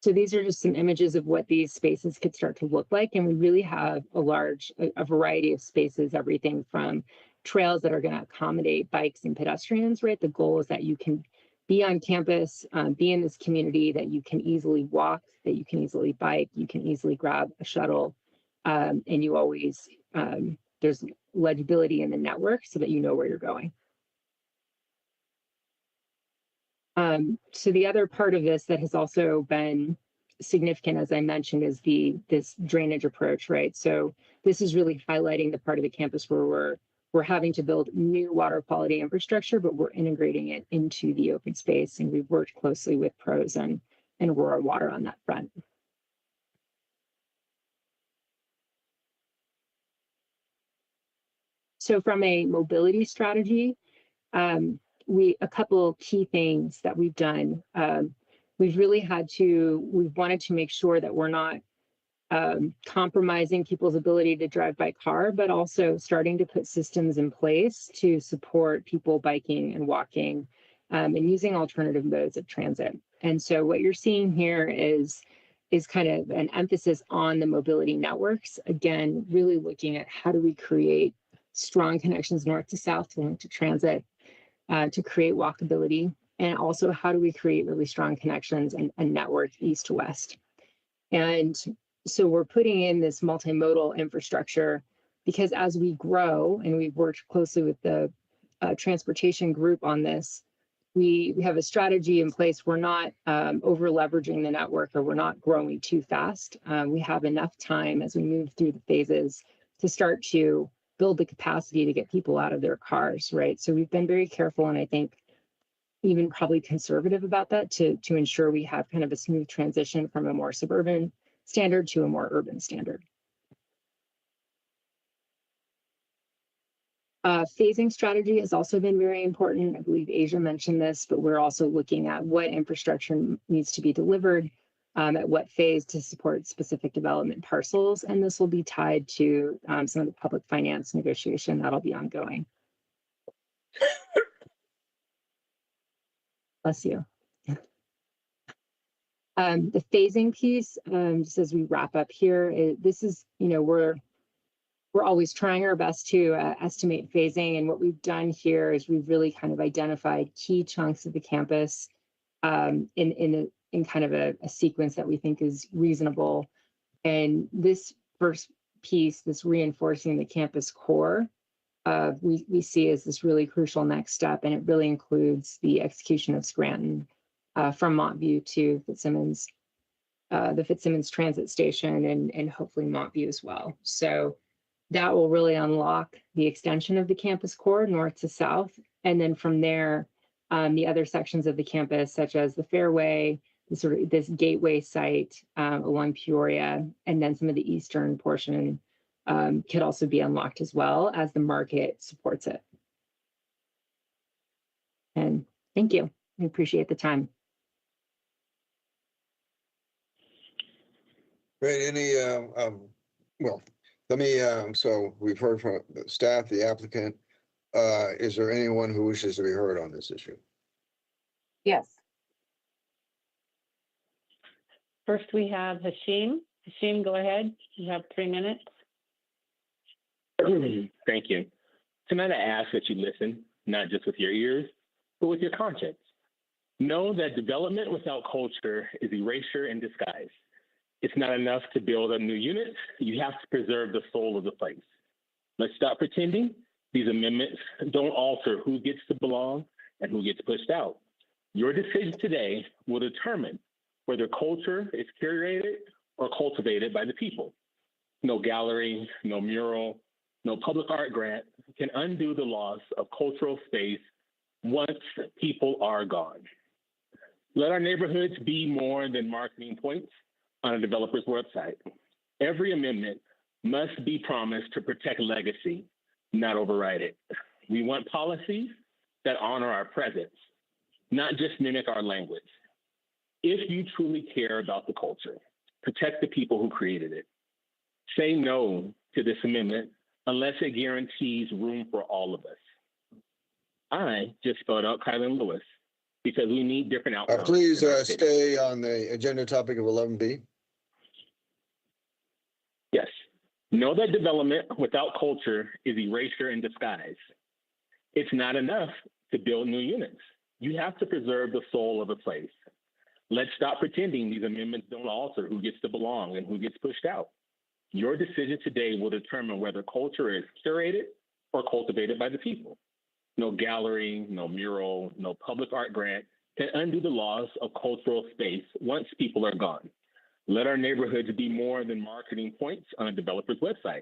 Speaker 17: So these are just some images of what these spaces could start to look like. And we really have a variety of spaces, everything from trails that are going to accommodate bikes and pedestrians, right? The goal is that you can be on campus, be in this community, that you can easily walk, that you can easily bike, you can easily grab a shuttle, and you always, there's legibility in the network so that you know where you're going. So the other part of this that has also been significant, as I mentioned, is this drainage approach, right? So this is really highlighting the part of the campus where we're having to build new water quality infrastructure, but we're integrating it into the open space. And we've worked closely with pros and Aurora Water on that front. So from a mobility strategy, a couple key things that we've done. We've wanted to make sure that we're not compromising people's ability to drive by car, but also starting to put systems in place to support people biking and walking and using alternative modes of transit. And so what you're seeing here is kind of an emphasis on the mobility networks. Again, really looking at how do we create strong connections north to south to link to transit, to create walkability, and also how do we create really strong connections and network east to west. And so we're putting in this multimodal infrastructure because as we grow, and we've worked closely with the transportation group on this, we have a strategy in place. We're not over leveraging the network, or we're not growing too fast. We have enough time as we move through the phases to start to build the capacity to get people out of their cars, right? So we've been very careful, and I think even probably conservative about that to ensure we have kind of a smooth transition from a more suburban standard to a more urban standard. Phasing strategy has also been very important. I believe Asia mentioned this, but we're also looking at what infrastructure needs to be delivered at what phase to support specific development parcels. And this will be tied to some of the public finance negotiation that'll be ongoing. Bless you. The phasing piece, just as we wrap up here, this is, we're always trying our best to estimate phasing. And what we've done here is we've really kind of identified key chunks of the campus in kind of a sequence that we think is reasonable. And this first piece, this reinforcing the campus core, we see as this really crucial next step. And it really includes the execution of Scranton from Montview to Fitzsimons, the Fitzsimons transit station, and hopefully Montview as well. So that will really unlock the extension of the campus core north to south. And then from there, the other sections of the campus, such as the Fairway, this gateway site along Peoria, and then some of the eastern portion could also be unlocked as well as the market supports it. And thank you. I appreciate the time.
Speaker 2: Great. Any, well, let me, so we've heard from the staff, the applicant. Is there anyone who wishes to be heard on this issue?
Speaker 3: Yes.
Speaker 5: First, we have Hashim. Hashim, go ahead. You have 3 minutes.
Speaker 4: Thank you. Tonight, I ask that you listen, not just with your ears, but with your conscience. Know that development without culture is erasure in disguise. It's not enough to build a new unit. You have to preserve the soul of the place. Let's stop pretending. These amendments don't alter who gets to belong and who gets pushed out. Your decision today will determine whether culture is curated or cultivated by the people. No gallery, no mural, no public art grant can undo the loss of cultural space once people are gone. Let our neighborhoods be more than marketing points on a developer's website. Every amendment must be promised to protect legacy, not override it. We want policies that honor our presence, not just mimic our language. If you truly care about the culture, protect the people who created it. Say no to this amendment unless it guarantees room for all of us. I just spelled out Kylan Lewis because we need different outcomes.
Speaker 2: Please stay on the agenda topic of 11B.
Speaker 4: Yes. Know that development without culture is erasure in disguise. It's not enough to build new units. You have to preserve the soul of a place. Let's stop pretending these amendments don't alter who gets to belong and who gets pushed out. Your decision today will determine whether culture is curated or cultivated by the people. No gallery, no mural, no public art grant can undo the loss of cultural space once people are gone. Let our neighborhoods be more than marketing points on a developer's website.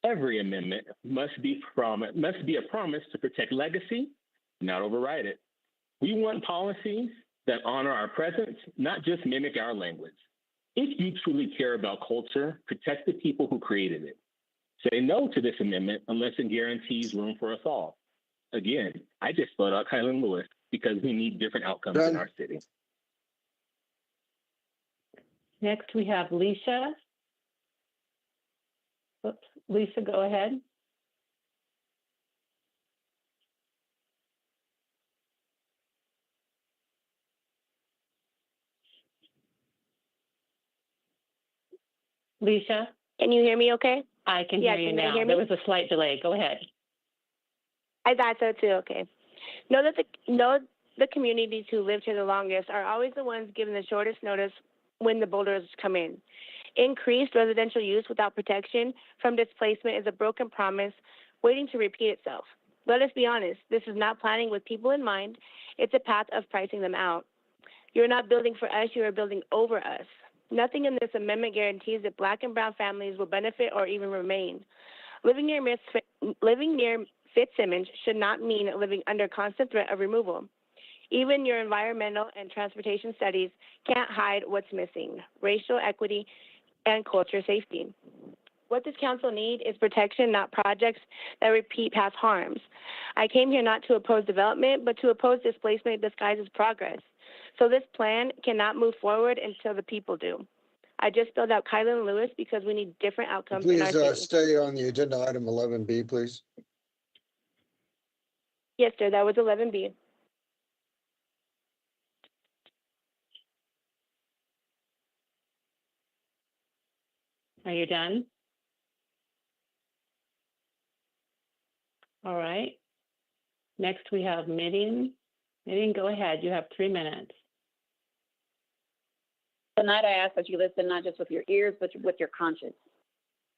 Speaker 4: Every amendment must be a promise to protect legacy, not override it. We want policies that honor our presence, not just mimic our language. If you truly care about culture, protect the people who created it. Say no to this amendment unless it guarantees room for us all. Again, I just spelled out Kylan Lewis because we need different outcomes in our city.
Speaker 5: Next, we have Leisha. Oops. Lisa, go ahead. Leisha?
Speaker 11: Can you hear me okay?
Speaker 5: I can hear you now. There was a slight delay. Go ahead.
Speaker 11: I thought so too. Okay. Know the communities who lived here the longest are always the ones given the shortest notice when the boulders come in. Increased residential use without protection from displacement is a broken promise waiting to repeat itself. Let us be honest, this is not planning with people in mind. It's a path of pricing them out. You're not building for us, you are building over us. Nothing in this amendment guarantees that Black and Brown families will benefit or even remain. Living near Fitzsimons should not mean living under constant threat of removal. Even your environmental and transportation studies can't hide what's missing: racial equity and culture safety. What this council needs is protection, not projects that repeat past harms. I came here not to oppose development, but to oppose displacement disguised as progress. So this plan cannot move forward until the people do. I just filled out Kylan Lewis because we need different outcomes in our
Speaker 2: Please
Speaker 11: city.
Speaker 2: stay on the agenda item 11B, please.
Speaker 11: Yes, sir, that was 11B.
Speaker 5: Are you done? All right. Next, we have Midian. Midian, go ahead. You have 3 minutes.
Speaker 10: Tonight, I ask that you listen not just with your ears, but with your conscience.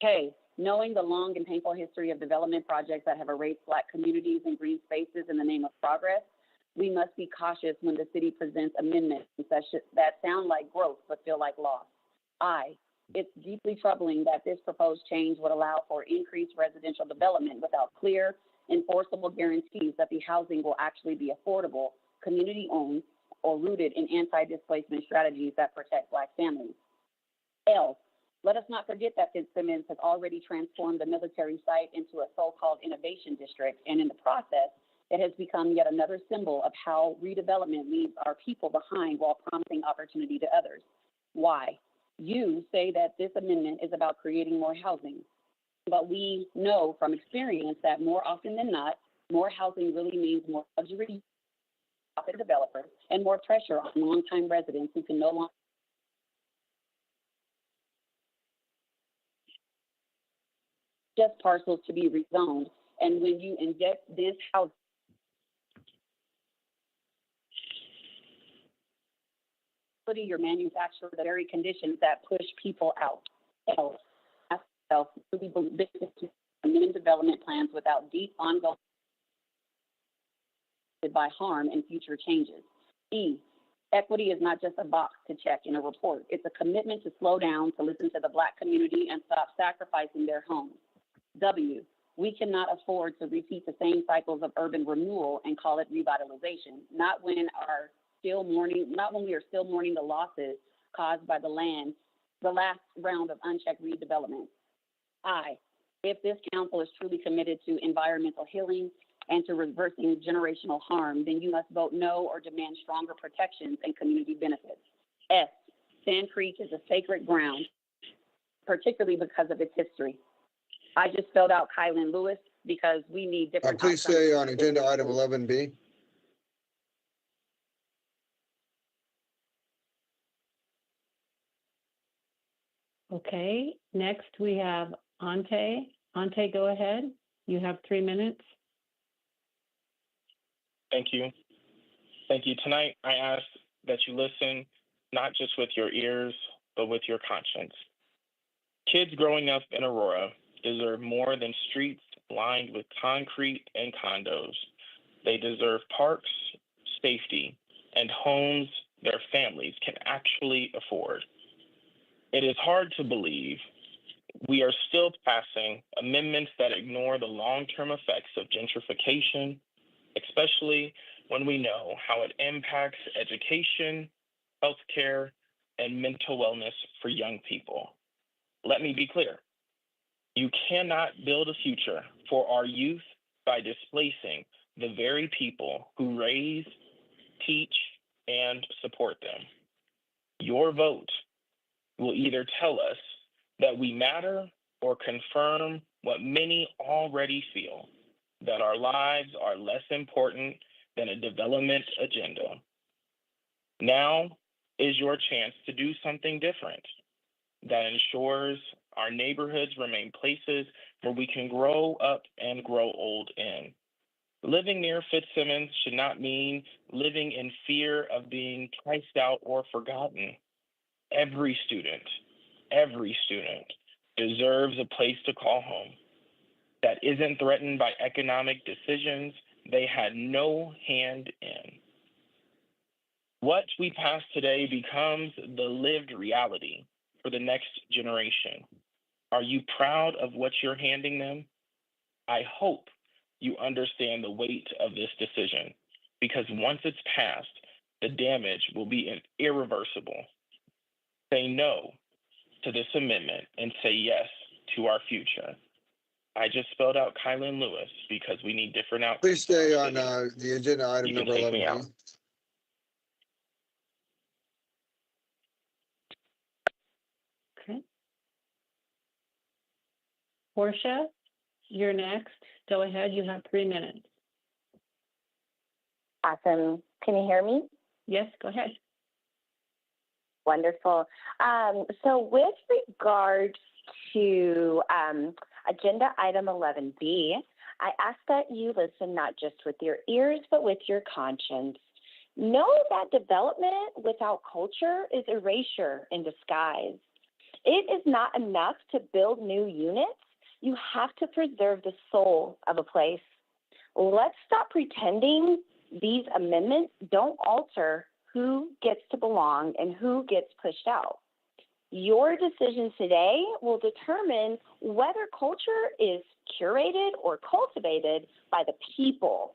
Speaker 10: K, knowing the long and painful history of development projects that have erased Black communities and green spaces in the name of progress, we must be cautious when the city presents amendments that sound like growth but feel like loss. I, it's deeply troubling that this proposed change would allow for increased residential development without clear, enforceable guarantees that the housing will actually be affordable, community-owned, or rooted in anti-displacement strategies that protect Black families. L, let us not forget that Fitzsimons has already transformed the military site into a so-called innovation district, and in the process, it has become yet another symbol of how redevelopment leaves our people behind while promising opportunity to others. Why? You say that this amendment is about creating more housing, but we know from experience that more often than not, more housing really means more luxury profit developers and more pressure on longtime residents who can no longer just parcels to be rezoned. And when you inject this housing, you're manufacturing the very conditions that push people out. Really amend development plans without deep ongoing by harm and future changes. E, equity is not just a box to check in a report. It's a commitment to slow down, to listen to the Black community and stop sacrificing their homes. W, we cannot afford to repeat the same cycles of urban renewal and call it revitalization, not when we are still mourning the losses caused by the last round of unchecked redevelopment. I, if this council is truly committed to environmental healing and to reversing generational harm, then you must vote no or demand stronger protections and community benefits. S, Sand Creek is a sacred ground, particularly because of its history. I just filled out Kylan Lewis because we need different
Speaker 2: Please stay on agenda item 11B.
Speaker 5: Okay, next we have Ante. Ante, go ahead. You have 3 minutes.
Speaker 12: Thank you. Thank you. Tonight, I ask that you listen, not just with your ears, but with your conscience. Kids growing up in Aurora deserve more than streets lined with concrete and condos. They deserve parks, safety, and homes their families can actually afford. It is hard to believe we are still passing amendments that ignore the long-term effects of gentrification, especially when we know how it impacts education, healthcare, and mental wellness for young people. Let me be clear. You cannot build a future for our youth by displacing the very people who raise, teach, and support them. Your vote will either tell us that we matter or confirm what many already feel, that our lives are less important than a development agenda. Now is your chance to do something different that ensures our neighborhoods remain places where we can grow up and grow old in. Living near Fitzsimons should not mean living in fear of being priced out or forgotten. Every student deserves a place to call home that isn't threatened by economic decisions they had no hand in. What we pass today becomes the lived reality for the next generation. Are you proud of what you're handing them? I hope you understand the weight of this decision, because once it's passed, the damage will be irreversible. Say no to this amendment and say yes to our future. I just spelled out Kylan Lewis because we need different outcomes.
Speaker 2: Please stay on the agenda item
Speaker 12: You can
Speaker 2: number
Speaker 12: take me
Speaker 2: 11.
Speaker 12: out.
Speaker 5: Okay. Portia, you're next. Go ahead. You have 3 minutes.
Speaker 13: Awesome. Can you hear me?
Speaker 5: Yes, go ahead.
Speaker 13: Wonderful. So with regards to agenda item 11B, I ask that you listen not just with your ears, but with your conscience. Know that development without culture is erasure in disguise. It is not enough to build new units. You have to preserve the soul of a place. Let's stop pretending these amendments don't alter who gets to belong and who gets pushed out. Your decision today will determine whether culture is curated or cultivated by the people.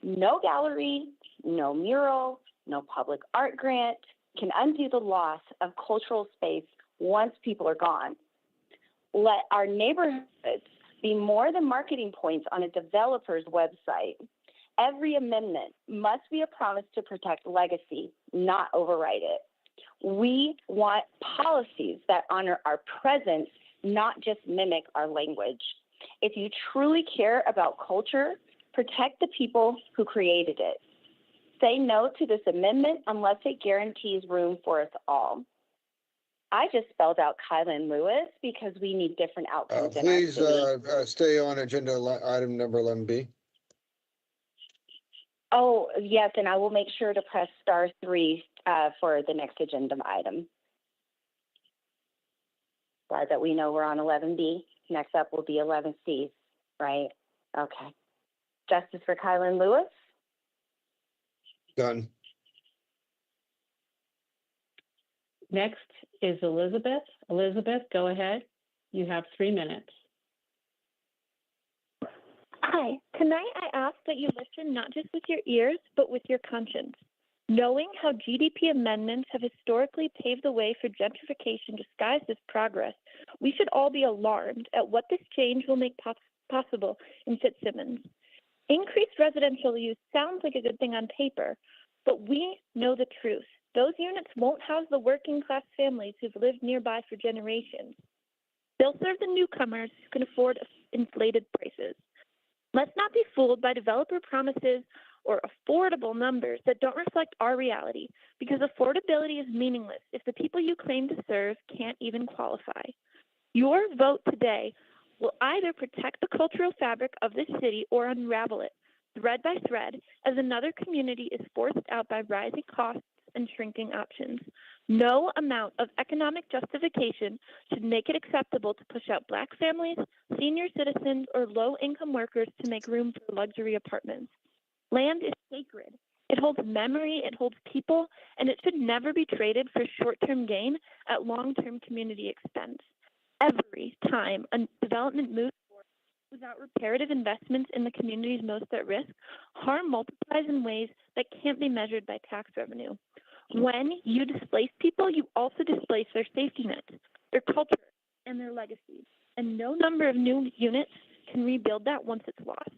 Speaker 13: No gallery, no mural, no public art grant can undo the loss of cultural space once people are gone. Let our neighborhoods be more than marketing points on a developer's website. Every amendment must be a promise to protect legacy, not override it. We want policies that honor our presence, not just mimic our language. If you truly care about culture, protect the people who created it. Say no to this amendment unless it guarantees room for us all. I just spelled out Kylan Lewis because we need different outcomes in our
Speaker 2: Please
Speaker 13: city.
Speaker 2: stay on agenda item number 11B.
Speaker 13: Oh, yes, and I will make sure to press *3 for the next agenda item. Glad that we know we're on 11B. Next up will be 11C, right? Okay. Justice for Kylan Lewis?
Speaker 2: Done.
Speaker 5: Next is Elizabeth. Elizabeth, go ahead. You have 3 minutes.
Speaker 18: Hi. Tonight I ask that you listen not just with your ears, but with your conscience. Knowing how GDP amendments have historically paved the way for gentrification disguised as progress, we should all be alarmed at what this change will make possible in Fitzsimons. Increased residential use sounds like a good thing on paper, but we know the truth. Those units won't house the working class families who've lived nearby for generations. They'll serve the newcomers who can afford inflated prices. Let's not be fooled by developer promises or affordable numbers that don't reflect our reality, because affordability is meaningless if the people you claim to serve can't even qualify. Your vote today will either protect the cultural fabric of this city or unravel it, thread by thread, as another community is forced out by rising costs and shrinking options. No amount of economic justification should make it acceptable to push out Black families, senior citizens, or low-income workers to make room for luxury apartments. Land is sacred. It holds memory, it holds people, and it should never be traded for short-term gain at long-term community expense. Every time a development moves forward without reparative investments in the communities most at risk, harm multiplies in ways that can't be measured by tax revenue. When you displace people, you also displace their safety nets, their culture, and their legacy. And no number of new units can rebuild that once it's lost.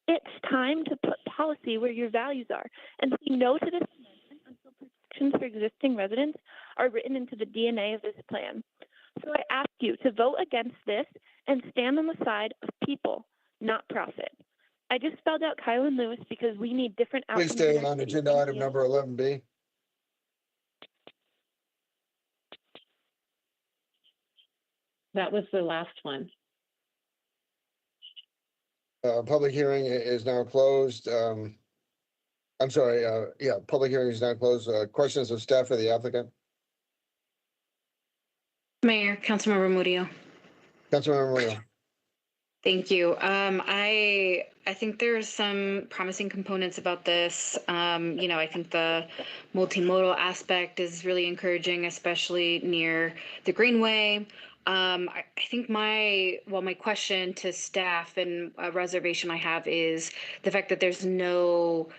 Speaker 18: It's time to put policy where your values are and say no to this amendment until protections for existing residents are written into the DNA of this plan. So I ask you to vote against this and stand on the side of people, not profit. I just spelled out Kylan Lewis because we need different outcomes.
Speaker 2: Please stay on agenda item number 11B.
Speaker 5: That was the last one.
Speaker 2: Public hearing is now closed. I'm sorry, public hearing is now closed. Questions of staff or the applicant?
Speaker 19: Mayor, Councilmember Murillo.
Speaker 2: Councilmember Murillo.
Speaker 19: Thank you. I think there's some promising components about this. I think the multimodal aspect is really encouraging, especially near the Greenway. I think my question to staff and a reservation I have is the fact that there's no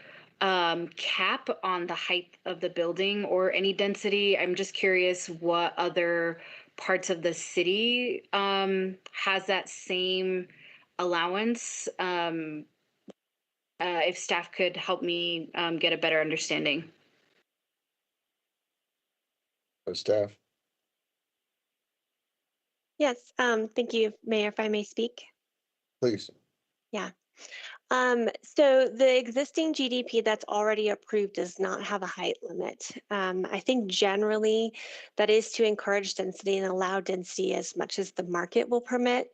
Speaker 19: cap on the height of the building or any density. I'm just curious what other parts of the city has that same allowance. If staff could help me get a better understanding.
Speaker 2: Staff.
Speaker 15: Yes, thank you, Mayor, if I may speak.
Speaker 2: Please.
Speaker 15: Yeah. So the existing GDP that's already approved does not have a height limit. I think generally that is to encourage density and allow density as much as the market will permit.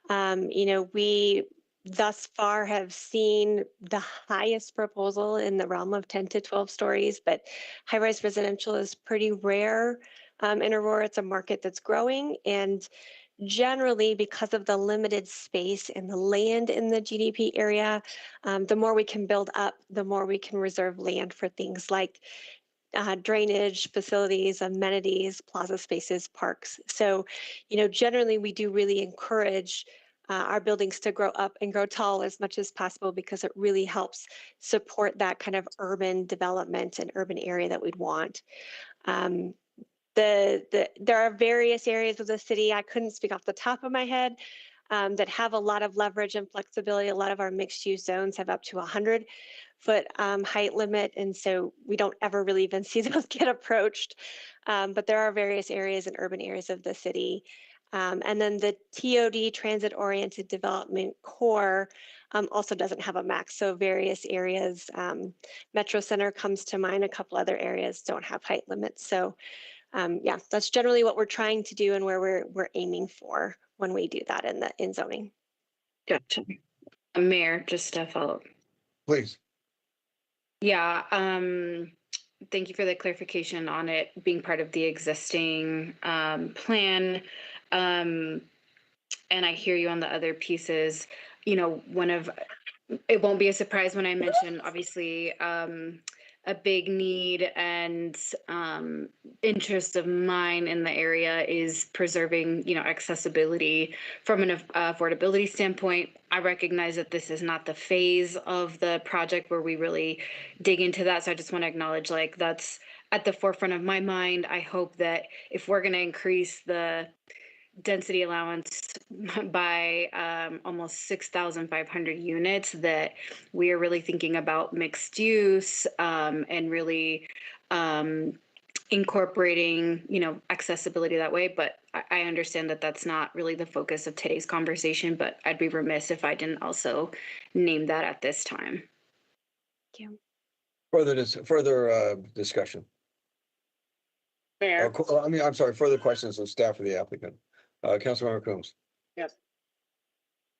Speaker 15: We thus far have seen the highest proposal in the realm of 10 to 12 stories, but high-rise residential is pretty rare. In Aurora, it's a market that's growing, and generally, because of the limited space and the land in the GDP area, the more we can build up, the more we can reserve land for things like drainage, facilities, amenities, plaza spaces, parks. So, generally, we do really encourage our buildings to grow up and grow tall as much as possible because it really helps support that kind of urban development and urban area that we'd want. There are various areas of the city, I couldn't speak off the top of my head, that have a lot of leverage and flexibility. A lot of our mixed use zones have up to 100-foot height limit, and so we don't ever really even see those get approached. But there are various areas and urban areas of the city. And then the TOD, Transit Oriented Development Core, also doesn't have a max. So various areas, Metro Center comes to mind, a couple other areas don't have height limits. So yeah, that's generally what we're trying to do and where we're aiming for when we do that in zoning.
Speaker 19: Gotcha. Mayor, just a follow-up.
Speaker 2: Please.
Speaker 19: Yeah, thank you for the clarification on it being part of the existing plan. And I hear you on the other pieces. It won't be a surprise when I mention, obviously, a big need and interest of mine in the area is preserving, accessibility from an affordability standpoint. I recognize that this is not the phase of the project where we really dig into that. So I just want to acknowledge, that's at the forefront of my mind. I hope that if we're going to increase the density allowance by almost 6,500 units, that we are really thinking about mixed use and really incorporating, accessibility that way. But I understand that that's not really the focus of today's conversation, but I'd be remiss if I didn't also name that at this time.
Speaker 15: Thank you.
Speaker 2: Further discussion.
Speaker 20: Mayor.
Speaker 2: I'm sorry, further questions of staff or the applicant. Councilmember Coombs.
Speaker 20: Yes.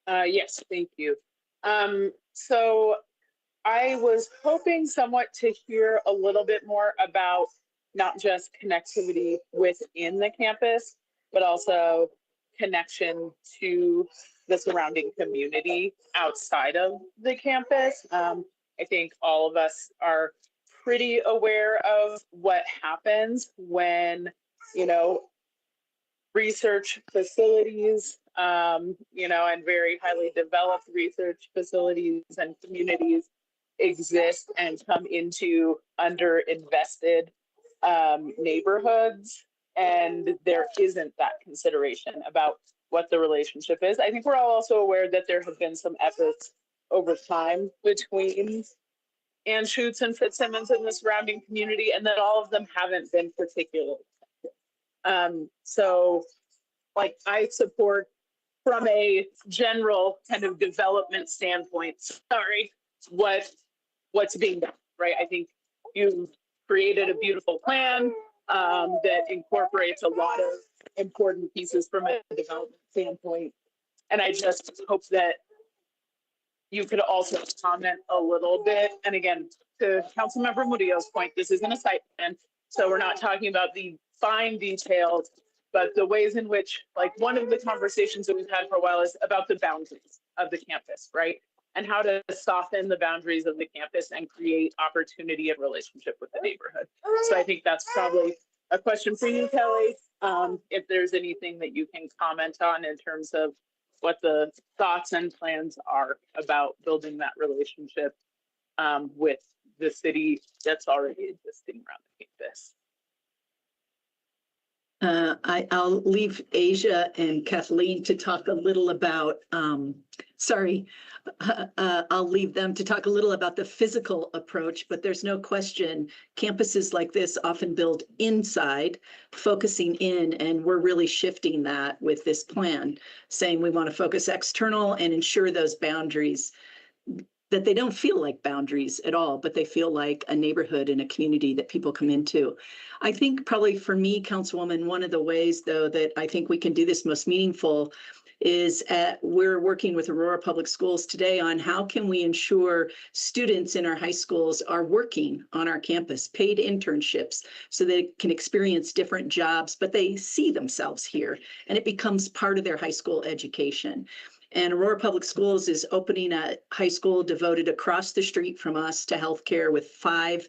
Speaker 20: Yes, thank you. So I was hoping somewhat to hear a little bit more about not just connectivity within the campus, but also connection to the surrounding community outside of the campus. I think all of us are pretty aware of what happens when, research facilities, and very highly developed research facilities and communities exist and come into underinvested neighborhoods, and there isn't that consideration about what the relationship is. I think we're all also aware that there have been some efforts over time between Anschutz and Fitzsimons in the surrounding community, and that all of them haven't been particularly so I support from a general kind of development standpoint, what's being done, right? I think you've created a beautiful plan that incorporates a lot of important pieces from a development standpoint. And I just hope that you could also comment a little bit. And again, to Councilmember Murillo's point, this isn't a site plan, so we're not talking about the fine details, but the ways in which, one of the conversations that we've had for a while is about the boundaries of the campus, right? And how to soften the boundaries of the campus and create opportunity and relationship with the neighborhood. So I think that's probably a question for you, Kelly. If there's anything that you can comment on in terms of what the thoughts and plans are about building that relationship with the city that's already existing around the campus.
Speaker 16: I'll leave Asia and Kathleen to talk a little about, I'll leave them to talk a little about the physical approach, but there's no question campuses like this often build inside, focusing in, and we're really shifting that with this plan, saying we want to focus external and ensure those boundaries, that they don't feel like boundaries at all, but they feel like a neighborhood and a community that people come into. I think probably for me, Councilwoman, one of the ways though that I think we can do this most meaningful is we're working with Aurora Public Schools today on how can we ensure students in our high schools are working on our campus, paid internships, so they can experience different jobs, but they see themselves here and it becomes part of their high school education. And Aurora Public Schools is opening a high school devoted across the street from us to healthcare with 5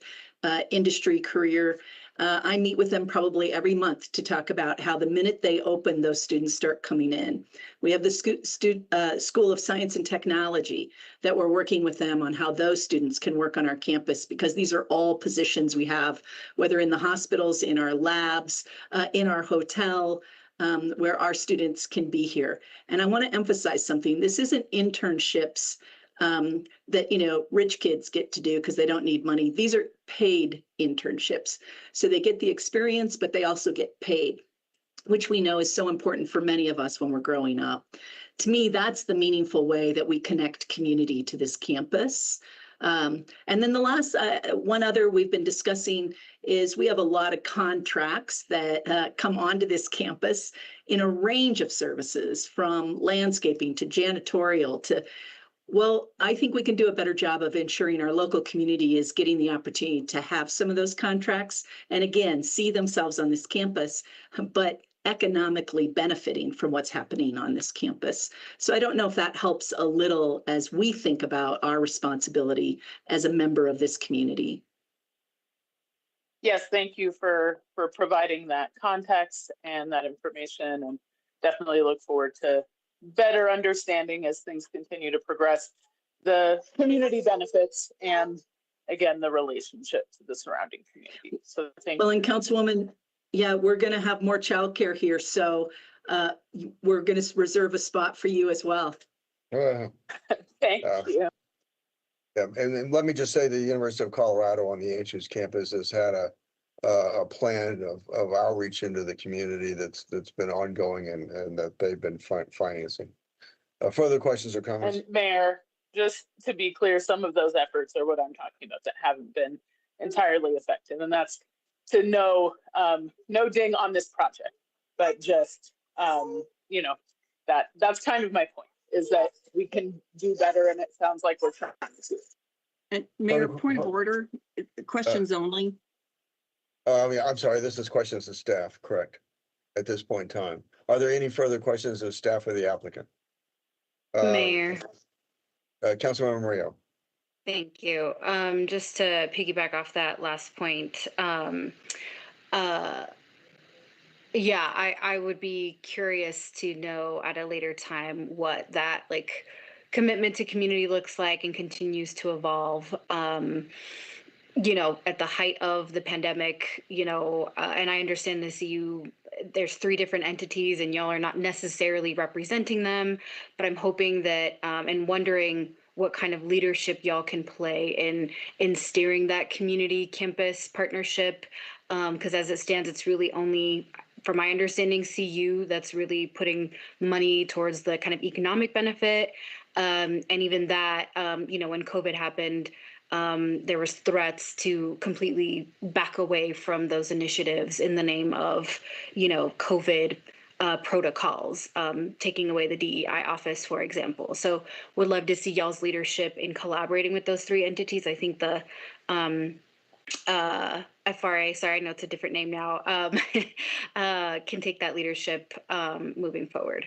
Speaker 16: industry career. I meet with them probably every month to talk about how the minute they open, those students start coming in. We have the School of Science and Technology that we're working with them on how those students can work on our campus, because these are all positions we have, whether in the hospitals, in our labs, in our hotel, where our students can be here. And I want to emphasize something. This isn't internships that, rich kids get to do because they don't need money. These are paid internships. So they get the experience, but they also get paid, which we know is so important for many of us when we're growing up. To me, that's the meaningful way that we connect community to this campus. And then the last one other we've been discussing is we have a lot of contracts that come onto this campus in a range of services, from landscaping to janitorial to, well, I think we can do a better job of ensuring our local community is getting the opportunity to have some of those contracts and again, see themselves on this campus, but economically benefiting from what's happening on this campus. So I don't know if that helps a little as we think about our responsibility as a member of this community.
Speaker 20: Yes, thank you for providing that context and that information, and definitely look forward to better understanding as things continue to progress the community benefits and again the relationship to the surrounding community. So thank you.
Speaker 16: Well, and Councilwoman, yeah, we're going to have more childcare here, so we're going to reserve a spot for you as well.
Speaker 20: Thank you.
Speaker 2: Yeah, and let me just say the University of Colorado on the HU's campus has had a plan of outreach into the community that's been ongoing and that they've been financing. Further questions or comments?
Speaker 20: And Mayor, just to be clear, some of those efforts are what I'm talking about that haven't been entirely effective, and that's to no ding on this project, but just that's kind of my point, is that we can do better, and it sounds like we're trying to.
Speaker 21: And Mayor, point of order, questions only.
Speaker 2: Yeah, I'm sorry, this is questions of staff, correct, at this point in time. Are there any further questions of staff or the applicant?
Speaker 19: Mayor.
Speaker 2: Councilmember Murillo.
Speaker 19: Thank you. Just to piggyback off that last point, yeah, I would be curious to know at a later time what that commitment to community looks like and continues to evolve. At the height of the pandemic, and I understand this, there's 3 different entities and y'all are not necessarily representing them, but I'm hoping that and wondering what kind of leadership y'all can play in steering that community campus partnership, because as it stands, it's really only, from my understanding, CU that's really putting money towards the kind of economic benefit, and even that, when COVID happened, there was threats to completely back away from those initiatives in the name of, COVID protocols, taking away the DEI office, for example. So would love to see y'all's leadership in collaborating with those 3 entities. I think the FRA, sorry, I know it's a different name now, can take that leadership moving forward.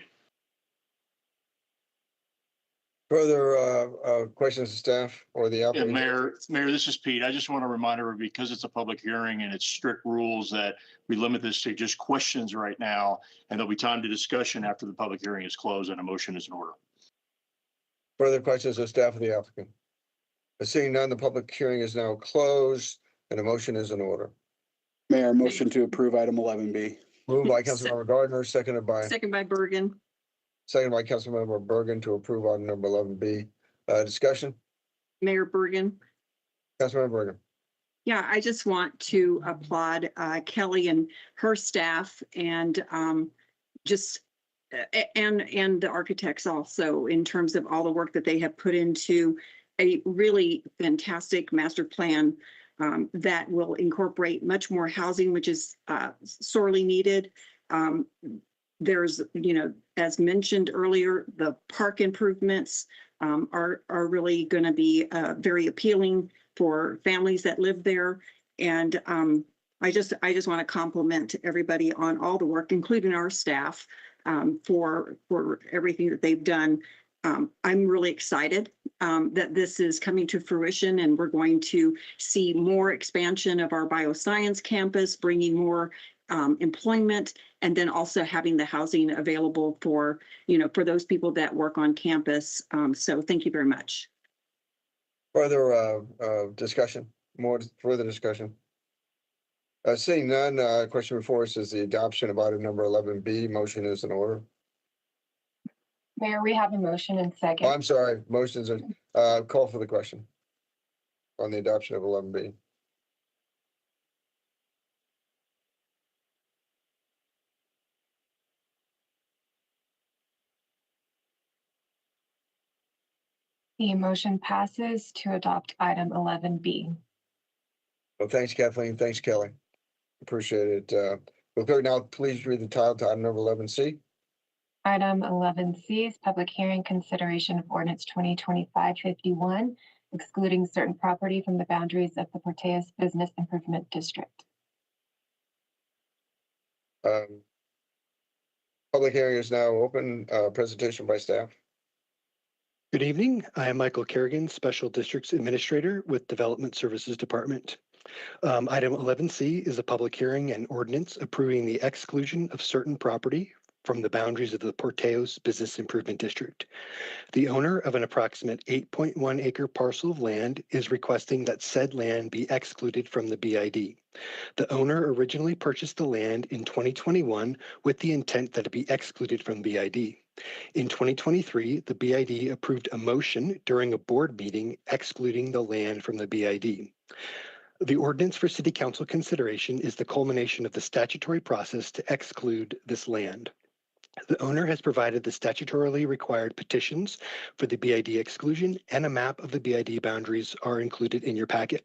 Speaker 2: Further questions of staff or the applicant?
Speaker 22: Yeah, Mayor, this is Pete. I just want to remind everybody, because it's a public hearing and it's strict rules, that we limit this to just questions right now, and there'll be time to discussion after the public hearing is closed and a motion is in order.
Speaker 2: Further questions of staff or the applicant? Seeing none, the public hearing is now closed and a motion is in order.
Speaker 14: Mayor, motion to approve item 11B.
Speaker 2: Moved by Councilmember Gardner, seconded by
Speaker 21: Bergen.
Speaker 2: Councilmember Bergen to approve item number 11B. Discussion,
Speaker 21: Mayor Bergen.
Speaker 2: Councilmember Bergen.
Speaker 21: Yeah, I just want to applaud Kelly and her staff and just and the architects also in terms of all the work that they have put into a really fantastic master plan that will incorporate much more housing, which is sorely needed. There's, as mentioned earlier, the park improvements are really going to be very appealing for families that live there. And I just want to compliment everybody on all the work, including our staff, for everything that they've done. I'm really excited that this is coming to fruition, and we're going to see more expansion of our bioscience campus, bringing more employment, and then also having the housing available for those people that work on campus. So thank you very much.
Speaker 2: Further discussion, further discussion. Seeing none, question before us is the adoption of item number 11B. Motion is in order.
Speaker 3: Mayor, we have a motion and second.
Speaker 2: Oh, I'm sorry, motions are, call for the question on the adoption of 11B.
Speaker 3: The motion passes to adopt item 11B.
Speaker 2: Well, thanks, Kathleen. Thanks, Kelly. Appreciate it. Will clerk now please read the title to item number 11C?
Speaker 3: Item 11C is public hearing consideration of ordinance 2025-51, excluding certain property from the boundaries of the Porteous Business Improvement District.
Speaker 2: Public hearing is now open. Presentation by staff.
Speaker 6: Good evening. I am Michael Kerrigan, Special Districts Administrator with Development Services Department. Item 11C is a public hearing and ordinance approving the exclusion of certain property from the boundaries of the Porteos Business Improvement District. The owner of an approximate 8.1 acre parcel of land is requesting that said land be excluded from the BID. The owner originally purchased the land in 2021 with the intent that it be excluded from BID. In 2023, the BID approved a motion during a board meeting excluding the land from the BID. The ordinance for City Council consideration is the culmination of the statutory process to exclude this land. The owner has provided the statutorily required petitions for the BID exclusion, and a map of the BID boundaries are included in your packet.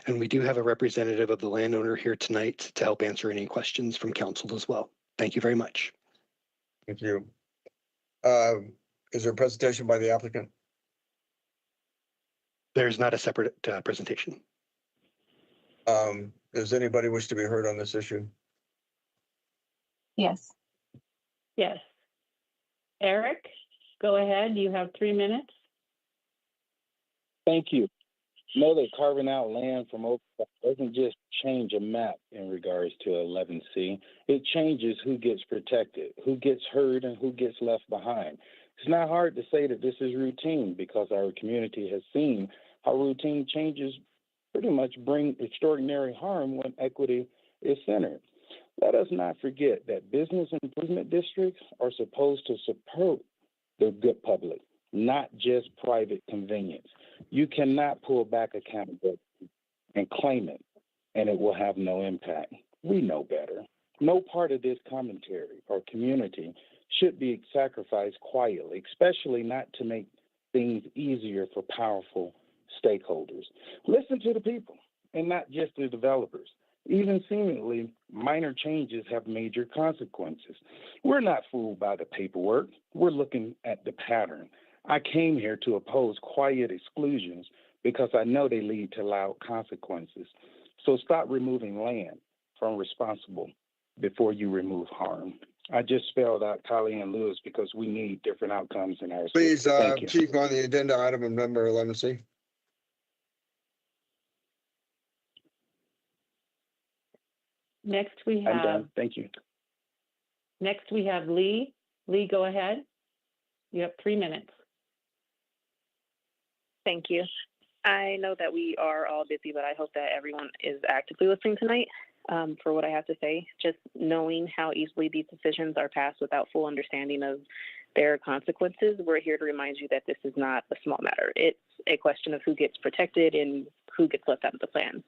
Speaker 6: And we do have a representative of the landowner here tonight to help answer any questions from council as well. Thank you very much.
Speaker 2: Thank you. Is there a presentation by the applicant?
Speaker 6: There's not a separate presentation.
Speaker 2: Does anybody wish to be heard on this issue?
Speaker 3: Yes.
Speaker 5: Yes. Eric, go ahead. You have 3 minutes.
Speaker 9: Thank you. Know that carving out land from open doesn't just change a map in regards to 11C. It changes who gets protected, who gets heard, and who gets left behind. It's not hard to say that this is routine because our community has seen how routine changes pretty much bring extraordinary harm when equity is centered. Let us not forget that business improvement districts are supposed to support the good public, not just private convenience. You cannot pull back accountability and claim it, and it will have no impact. We know better. No part of this commentary or community should be sacrificed quietly, especially not to make things easier for powerful stakeholders. Listen to the people and not just the developers. Even seemingly minor changes have major consequences. We're not fooled by the paperwork. We're looking at the pattern. I came here to oppose quiet exclusions because I know they lead to loud consequences. So stop removing land from responsible before you remove harm. I just spelled out Collie and Lewis because we need different outcomes in our city.
Speaker 2: Please, Chief, on the agenda item of number 11C.
Speaker 5: Next we
Speaker 9: I'm
Speaker 5: have.
Speaker 9: done. Thank you.
Speaker 5: Next we have Lee. Lee, go ahead. You have 3 minutes.
Speaker 18: Thank you.
Speaker 7: I know that we are all busy, but I hope that everyone is actively listening tonight for what I have to say. Just knowing how easily these decisions are passed without full understanding of their consequences, we're here to remind you that this is not a small matter. It's a question of who gets protected and who gets left out of the plan.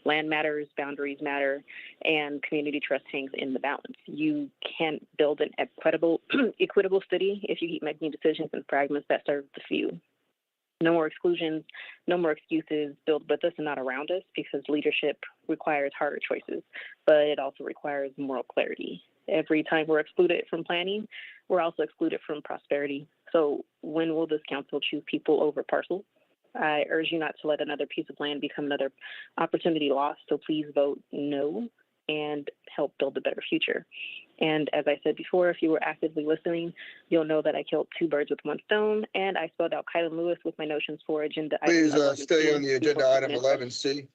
Speaker 7: Land matters, boundaries matter, and community trust hangs in the balance. You can't build an equitable city if you keep making decisions and fragments that serve the few. No more exclusions, no more excuses. Build with us and not around us, because leadership requires harder choices, but it also requires moral clarity. Every time we're excluded from planning, we're also excluded from prosperity. So when will this council choose people over parcels? I urge you not to let another piece of land become another opportunity lost. So please vote no and help build a better future. And as I said before, if you were actively listening, you'll know that I killed two birds with one stone, and I spelled out Kylan Lewis with my notions for agenda
Speaker 2: Please
Speaker 7: item 11C.
Speaker 2: stay on the agenda item 11C.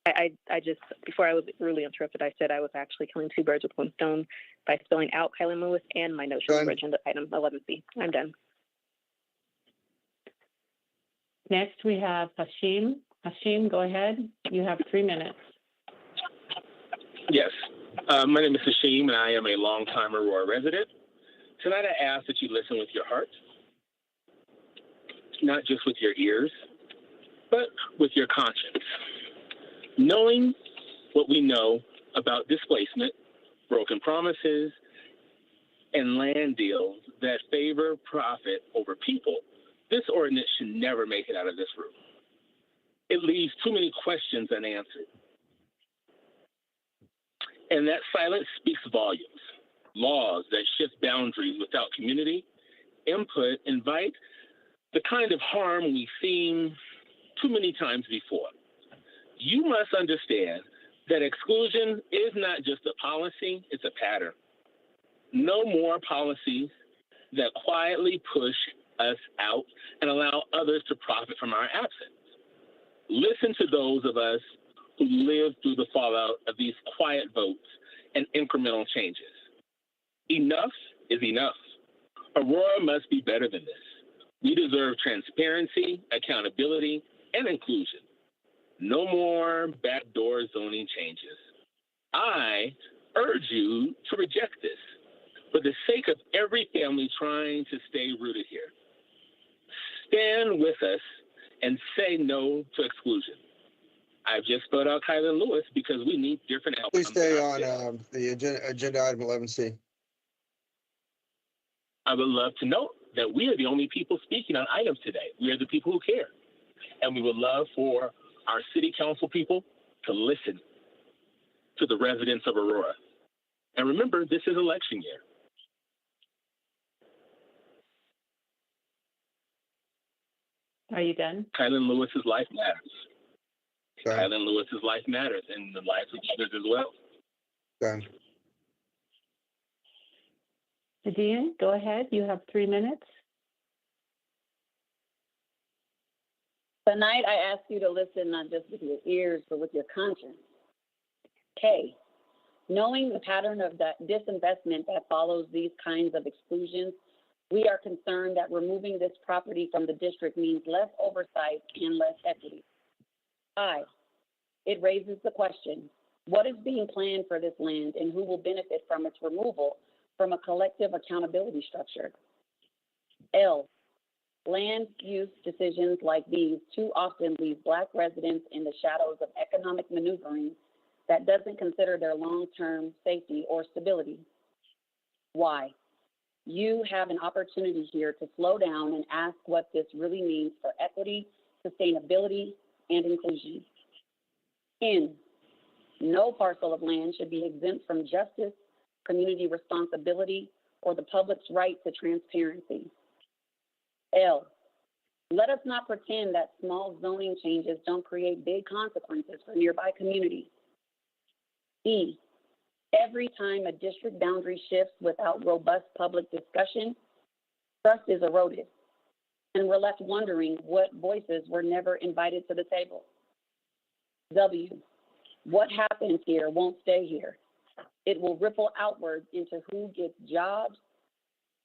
Speaker 7: I just, before I was really interrupted, I said I was actually killing two birds with one stone by spelling out Kylan Lewis and my notions for agenda item 11C. I'm done.
Speaker 5: Next, we have Hashim. Hashim, go ahead. You have 3 minutes.
Speaker 4: Yes. My name is Hashim, and I am a longtime Aurora resident. Tonight, I ask that you listen with your heart, not just with your ears, but with your conscience. Knowing what we know about displacement, broken promises, and land deals that favor profit over people, this ordinance should never make it out of this room. It leaves too many questions unanswered. And that silence speaks volumes. Laws that shift boundaries without community input invite the kind of harm we've seen too many times before. You must understand that exclusion is not just a policy, it's a pattern. No more policies that quietly push us out and allow others to profit from our absence. Listen to those of us who lived through the fallout of these quiet votes and incremental changes. Enough is enough. Aurora must be better than this. We deserve transparency, accountability, and inclusion. No more backdoor zoning changes. I urge you to reject this for the sake of every family trying to stay rooted here. Stand with us and say no to exclusion. I've just spelled out Kylan Lewis because we need different outcomes.
Speaker 2: Please stay on the agenda item 11C.
Speaker 4: I would love to note that we are the only people speaking on items today. We are the people who care. And we would love for our city council people to listen to the residents of Aurora. And remember, this is election year.
Speaker 5: Are you done?
Speaker 4: Kylan Lewis's life matters. Kylan Lewis's life matters, and the lives of others as well.
Speaker 2: Done.
Speaker 5: Nadine, go ahead. You have 3 minutes.
Speaker 10: Tonight, I ask you to listen not just with your ears, but with your conscience. K, knowing the pattern of that disinvestment that follows these kinds of exclusions, we are concerned that removing this property from the district means less oversight and less equity. I, it raises the question, what is being planned for this land and who will benefit from its removal from a collective accountability structure? L, land use decisions like these too often leave Black residents in the shadows of economic maneuvering that doesn't consider their long-term safety or stability. Why? You have an opportunity here to slow down and ask what this really means for equity, sustainability, and inclusion. N, no parcel of land should be exempt from justice, community responsibility, or the public's right to transparency. L, let us not pretend that small zoning changes don't create big consequences for nearby communities. E, every time a district boundary shifts without robust public discussion, trust is eroded, and we're left wondering what voices were never invited to the table. W, what happens here won't stay here. It will ripple outwards into who gets jobs,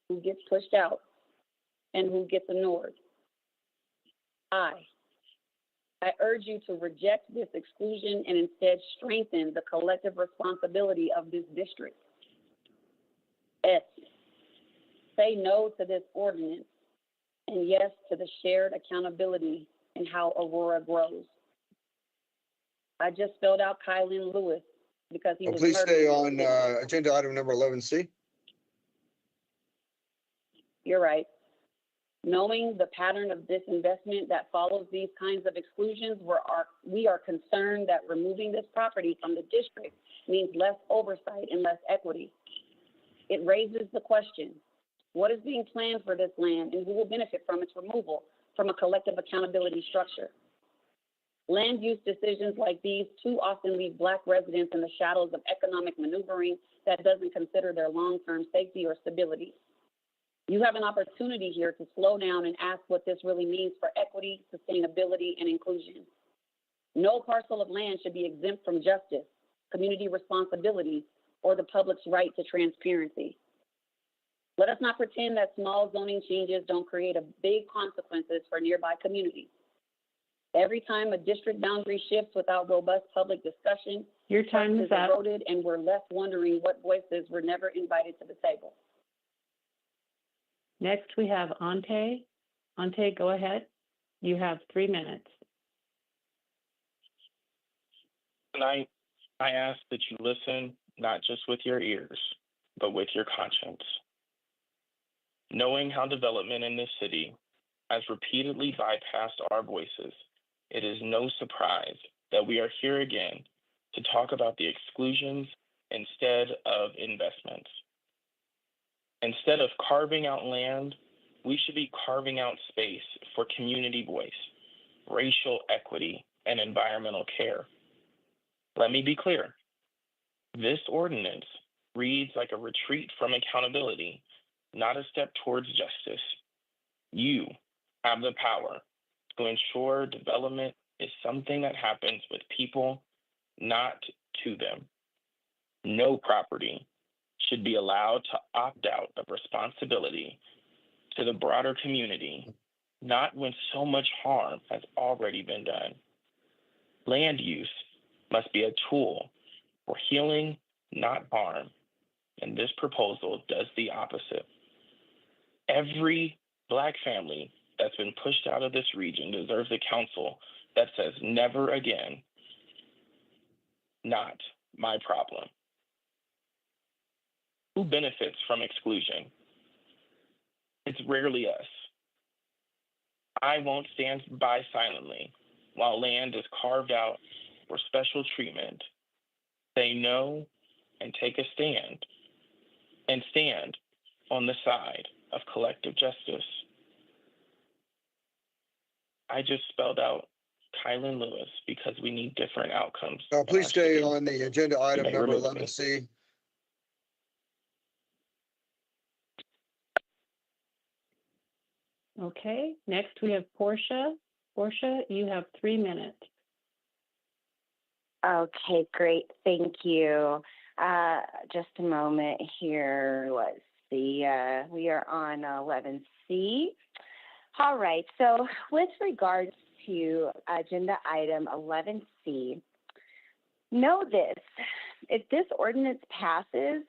Speaker 10: who gets pushed out, and who gets ignored. I urge you to reject this exclusion and instead strengthen the collective responsibility of this district. S, say no to this ordinance and yes to the shared accountability in how Aurora grows. I just spelled out Kylan Lewis because he was
Speaker 2: Please stay
Speaker 10: murdered.
Speaker 2: on agenda item number 11C.
Speaker 10: You're right. Knowing the pattern of disinvestment that follows these kinds of exclusions, we are concerned that removing this property from the district means less oversight and less equity. It raises the question, what is being planned for this land and who will benefit from its removal from a collective accountability structure? Land use decisions like these too often leave Black residents in the shadows of economic maneuvering that doesn't consider their long-term safety or stability. You have an opportunity here to slow down and ask what this really means for equity, sustainability, and inclusion. No parcel of land should be exempt from justice, community responsibility, or the public's right to transparency. Let us not pretend that small zoning changes don't create big consequences for nearby communities. Every time a district boundary shifts without robust public discussion,
Speaker 5: your time is up.
Speaker 10: Eroded, and we're left wondering what voices were never invited to the table.
Speaker 5: Next, we have Ante. Ante, go ahead. You have 3 minutes.
Speaker 12: Tonight, I ask that you listen not just with your ears, but with your conscience. Knowing how development in this city has repeatedly bypassed our voices, it is no surprise that we are here again to talk about the exclusions instead of investments. Instead of carving out land, we should be carving out space for community voice, racial equity, and environmental care. Let me be clear. This ordinance reads like a retreat from accountability, not a step towards justice. You have the power to ensure development is something that happens with people, not to them. No property should be allowed to opt out of responsibility to the broader community, not when so much harm has already been done. Land use must be a tool for healing, not harm, and this proposal does the opposite. Every Black family that's been pushed out of this region deserves a council that says never again, not my problem. Who benefits from exclusion? It's rarely us. I won't stand by silently while land is carved out for special treatment. Say no and take a stand, and stand on the side of collective justice. I just spelled out Kylan Lewis because we need different outcomes.
Speaker 2: Please stay on the agenda item number 11C.
Speaker 5: Okay, next we have Portia. Portia, you have 3 minutes.
Speaker 13: Okay, great. Thank you. Just a moment here. Let's see. We are on 11C. All right. So with regards to agenda item 11C, know this. If this ordinance passes,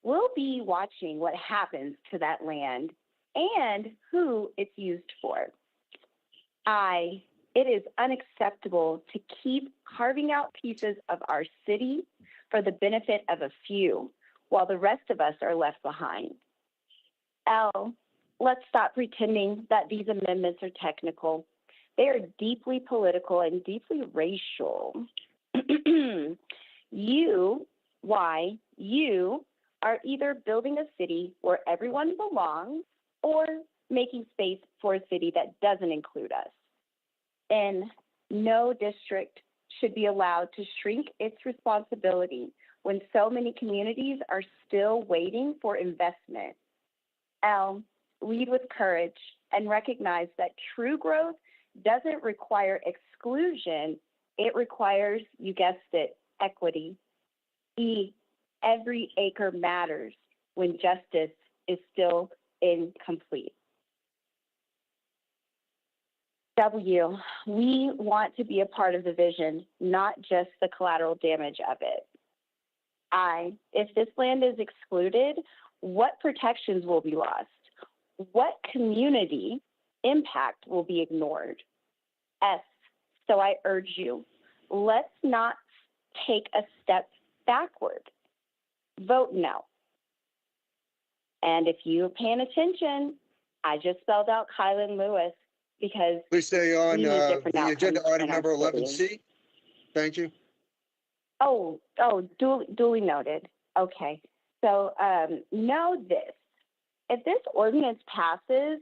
Speaker 13: we'll be watching what happens to that land and who it's used for. It is unacceptable to keep carving out pieces of our city for the benefit of a few while the rest of us are left behind. L, let's stop pretending that these amendments are technical. They are deeply political and deeply racial. You are either building a city where everyone belongs or making space for a city that doesn't include us. And no district should be allowed to shrink its responsibility when so many communities are still waiting for investment. L, lead with courage and recognize that true growth doesn't require exclusion. It requires, you guessed it, equity. E, every acre matters when justice is still incomplete. W, we want to be a part of the vision, not just the collateral damage of it. I, if this land is excluded, what protections will be lost? What community impact will be ignored? S, so I urge you, let's not take a step backward. Vote no. And if you're paying attention, I just spelled out Kylan Lewis because
Speaker 2: Please stay on
Speaker 13: we need different
Speaker 2: the agenda
Speaker 13: outcomes
Speaker 2: item
Speaker 13: in our
Speaker 2: number
Speaker 13: city.
Speaker 2: 11C. Thank you.
Speaker 13: Duly noted. Okay. So know this. If this ordinance passes,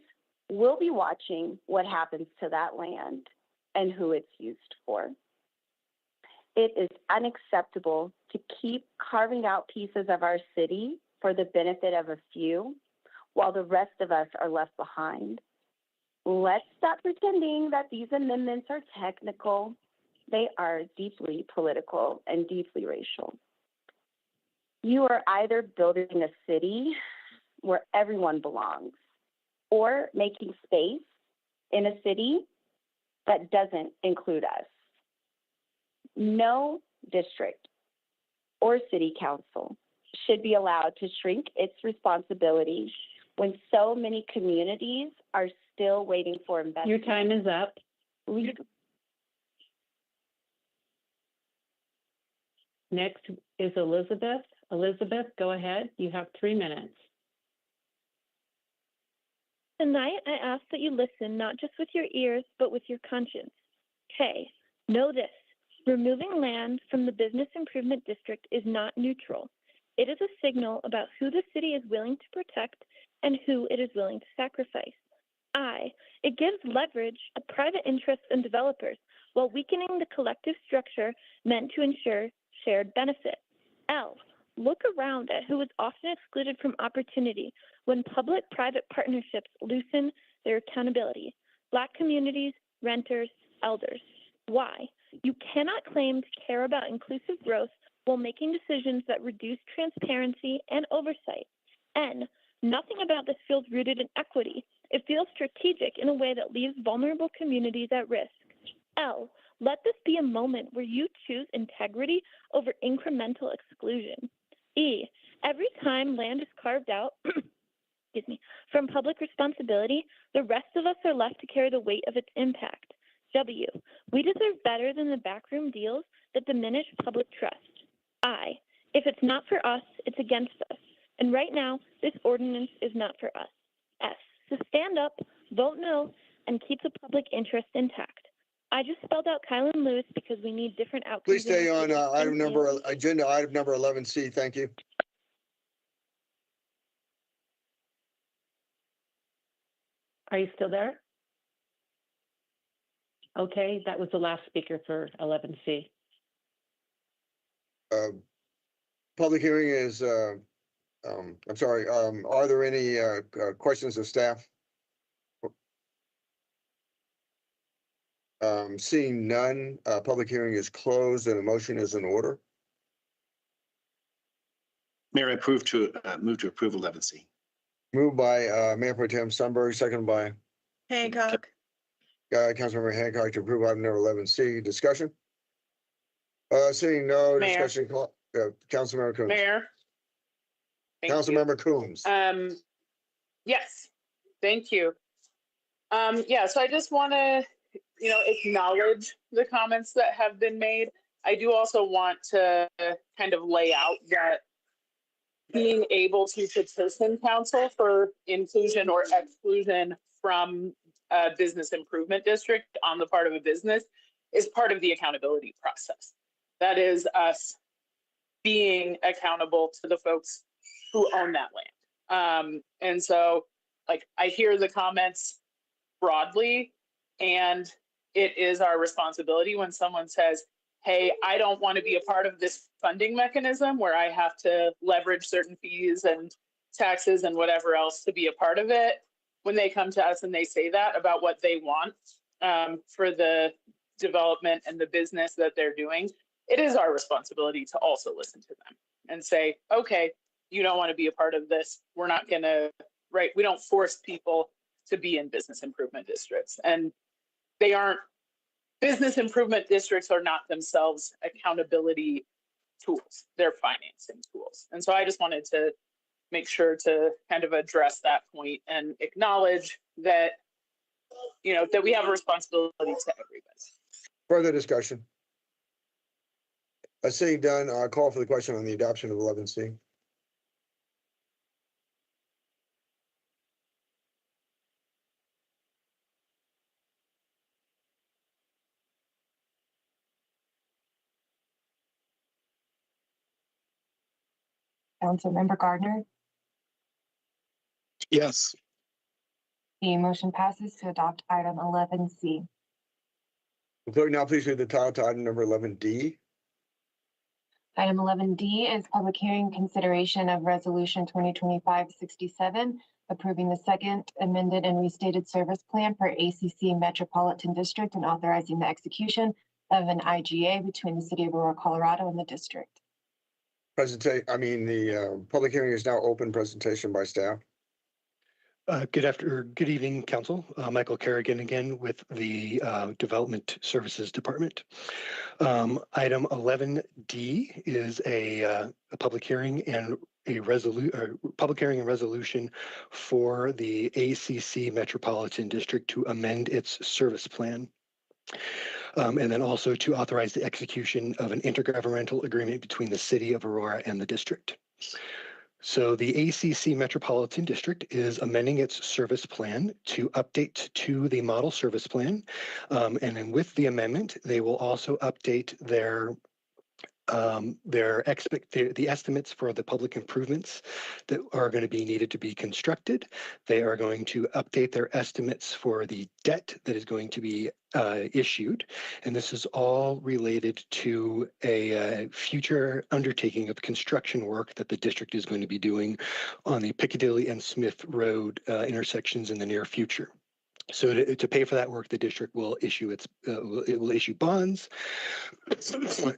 Speaker 13: we'll be watching what happens to that land and who it's used for. It is unacceptable to keep carving out pieces of our city for the benefit of a few while the rest of us are left behind. Let's stop pretending that these amendments are technical. They are deeply political and deeply racial. You are either building a city where everyone belongs or making space in a city that doesn't include us. No district or city council should be allowed to shrink its responsibilities when so many communities are still waiting for investment.
Speaker 5: Your time is up. Next is Elizabeth. Elizabeth, go ahead. You have 3 minutes.
Speaker 18: Tonight, I ask that you listen not just with your ears, but with your conscience. K, know this. Removing land from the Business Improvement District is not neutral. It is a signal about who the city is willing to protect and who it is willing to sacrifice. I, it gives leverage to private interests and developers while weakening the collective structure meant to ensure shared benefit. L, look around at who is often excluded from opportunity when public-private partnerships loosen their accountability. Black communities, renters, elders. Y, you cannot claim to care about inclusive growth while making decisions that reduce transparency and oversight. N, nothing about this feels rooted in equity. It feels strategic in a way that leaves vulnerable communities at risk. L, let this be a moment where you choose integrity over incremental exclusion. E, every time land is carved out from public responsibility, the rest of us are left to carry the weight of its impact. W, we deserve better than the backroom deals that diminish public trust. I, if it's not for us, it's against us. And right now, this ordinance is not for us. S, so stand up, vote no, and keep the public interest intact. I just spelled out Kylan Lewis because we need different outcomes.
Speaker 2: Please stay on agenda item number 11C. Thank you.
Speaker 5: Are you still there? Okay, that was the last speaker for 11C.
Speaker 2: Public hearing is, I'm sorry, are there any questions of staff? Seeing none, public hearing is closed and a motion is in order.
Speaker 1: Mayor, I move to approve 11C.
Speaker 2: Moved by Mayor Pro Tem Sunbury, seconded by
Speaker 8: Hancock.
Speaker 2: Councilmember Hancock to approve item number 11C. Discussion? Seeing no
Speaker 20: Mayor.
Speaker 2: discussion, Councilmember Coombs.
Speaker 20: Mayor. Thank you.
Speaker 2: Councilmember Coombs.
Speaker 20: Yes, thank you. Yeah, so I just want to, acknowledge the comments that have been made. I do also want to kind of lay out that being able to petition council for inclusion or exclusion from a business improvement district on the part of a business is part of the accountability process. That is us being accountable to the folks who own that land. And so, I hear the comments broadly, and it is our responsibility when someone says, hey, I don't want to be a part of this funding mechanism where I have to leverage certain fees and taxes and whatever else to be a part of it. When they come to us and they say that about what they want for the development and the business that they're doing, it is our responsibility to also listen to them and say, okay, you don't want to be a part of this. We're not going to, right? We don't force people to be in business improvement districts. And they aren't, business improvement districts are not themselves accountability tools, they're financing tools. And so I just wanted to make sure to kind of address that point and acknowledge that, you know, that we have a responsibility to everybody.
Speaker 2: Further discussion? Seeing done, call for the question on the adoption of 11C.
Speaker 3: Councilmember Gardner,
Speaker 14: Yes.
Speaker 3: the motion passes to adopt item 11C.
Speaker 2: Clerk, now please read the title to item number 11D.
Speaker 3: Item 11D is public hearing consideration of resolution 2025-67, approving the second amended and restated service plan for ACC Metropolitan District and authorizing the execution of an IGA between the city of Aurora, Colorado and the district.
Speaker 2: The public hearing is now open. Presentation by staff.
Speaker 6: Good evening, Council. Michael Kerrigan again with the Development Services Department. Item 11D is a public hearing and resolution for the ACC Metropolitan District to amend its service plan. And then also to authorize the execution of an intergovernmental agreement between the city of Aurora and the district. So the ACC Metropolitan District is amending its service plan to update to the model service plan. And then with the amendment, they will also update the estimates for the public improvements that are going to be needed to be constructed. They are going to update their estimates for the debt that is going to be issued. And this is all related to a future undertaking of construction work that the district is going to be doing on the Piccadilly and Smith Road intersections in the near future. So to pay for that work, the district will issue it will issue bonds,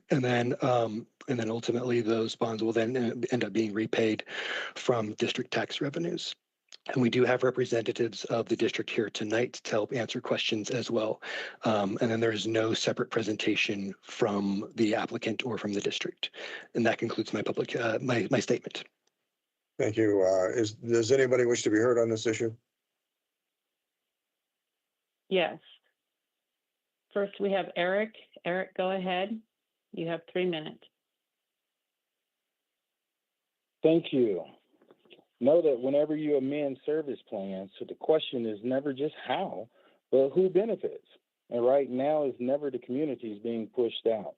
Speaker 6: and then ultimately those bonds will then end up being repaid from district tax revenues. And we do have representatives of the district here tonight to help answer questions as well. And then there is no separate presentation from the applicant or from the district. And that concludes my my statement.
Speaker 2: Thank you. Does anybody wish to be heard on this issue?
Speaker 5: Yes. First, we have Eric. Eric, go ahead. You have 3 minutes.
Speaker 9: Thank you. Know that whenever you amend service plans, so the question is never just how, but who benefits. And right now is never the communities being pushed out.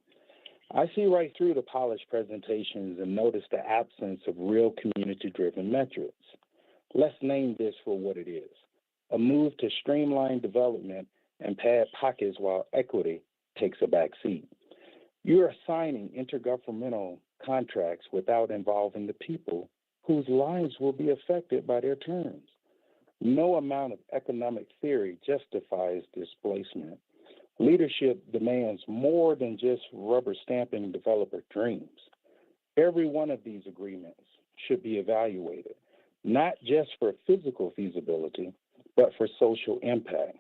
Speaker 9: I see right through the polished presentations and notice the absence of real community-driven metrics. Let's name this for what it is. A move to streamline development and pad pockets while equity takes a back seat. You're assigning intergovernmental contracts without involving the people whose lives will be affected by their terms. No amount of economic theory justifies displacement. Leadership demands more than just rubber stamping developer dreams. Every one of these agreements should be evaluated, not just for physical feasibility, but for social impact.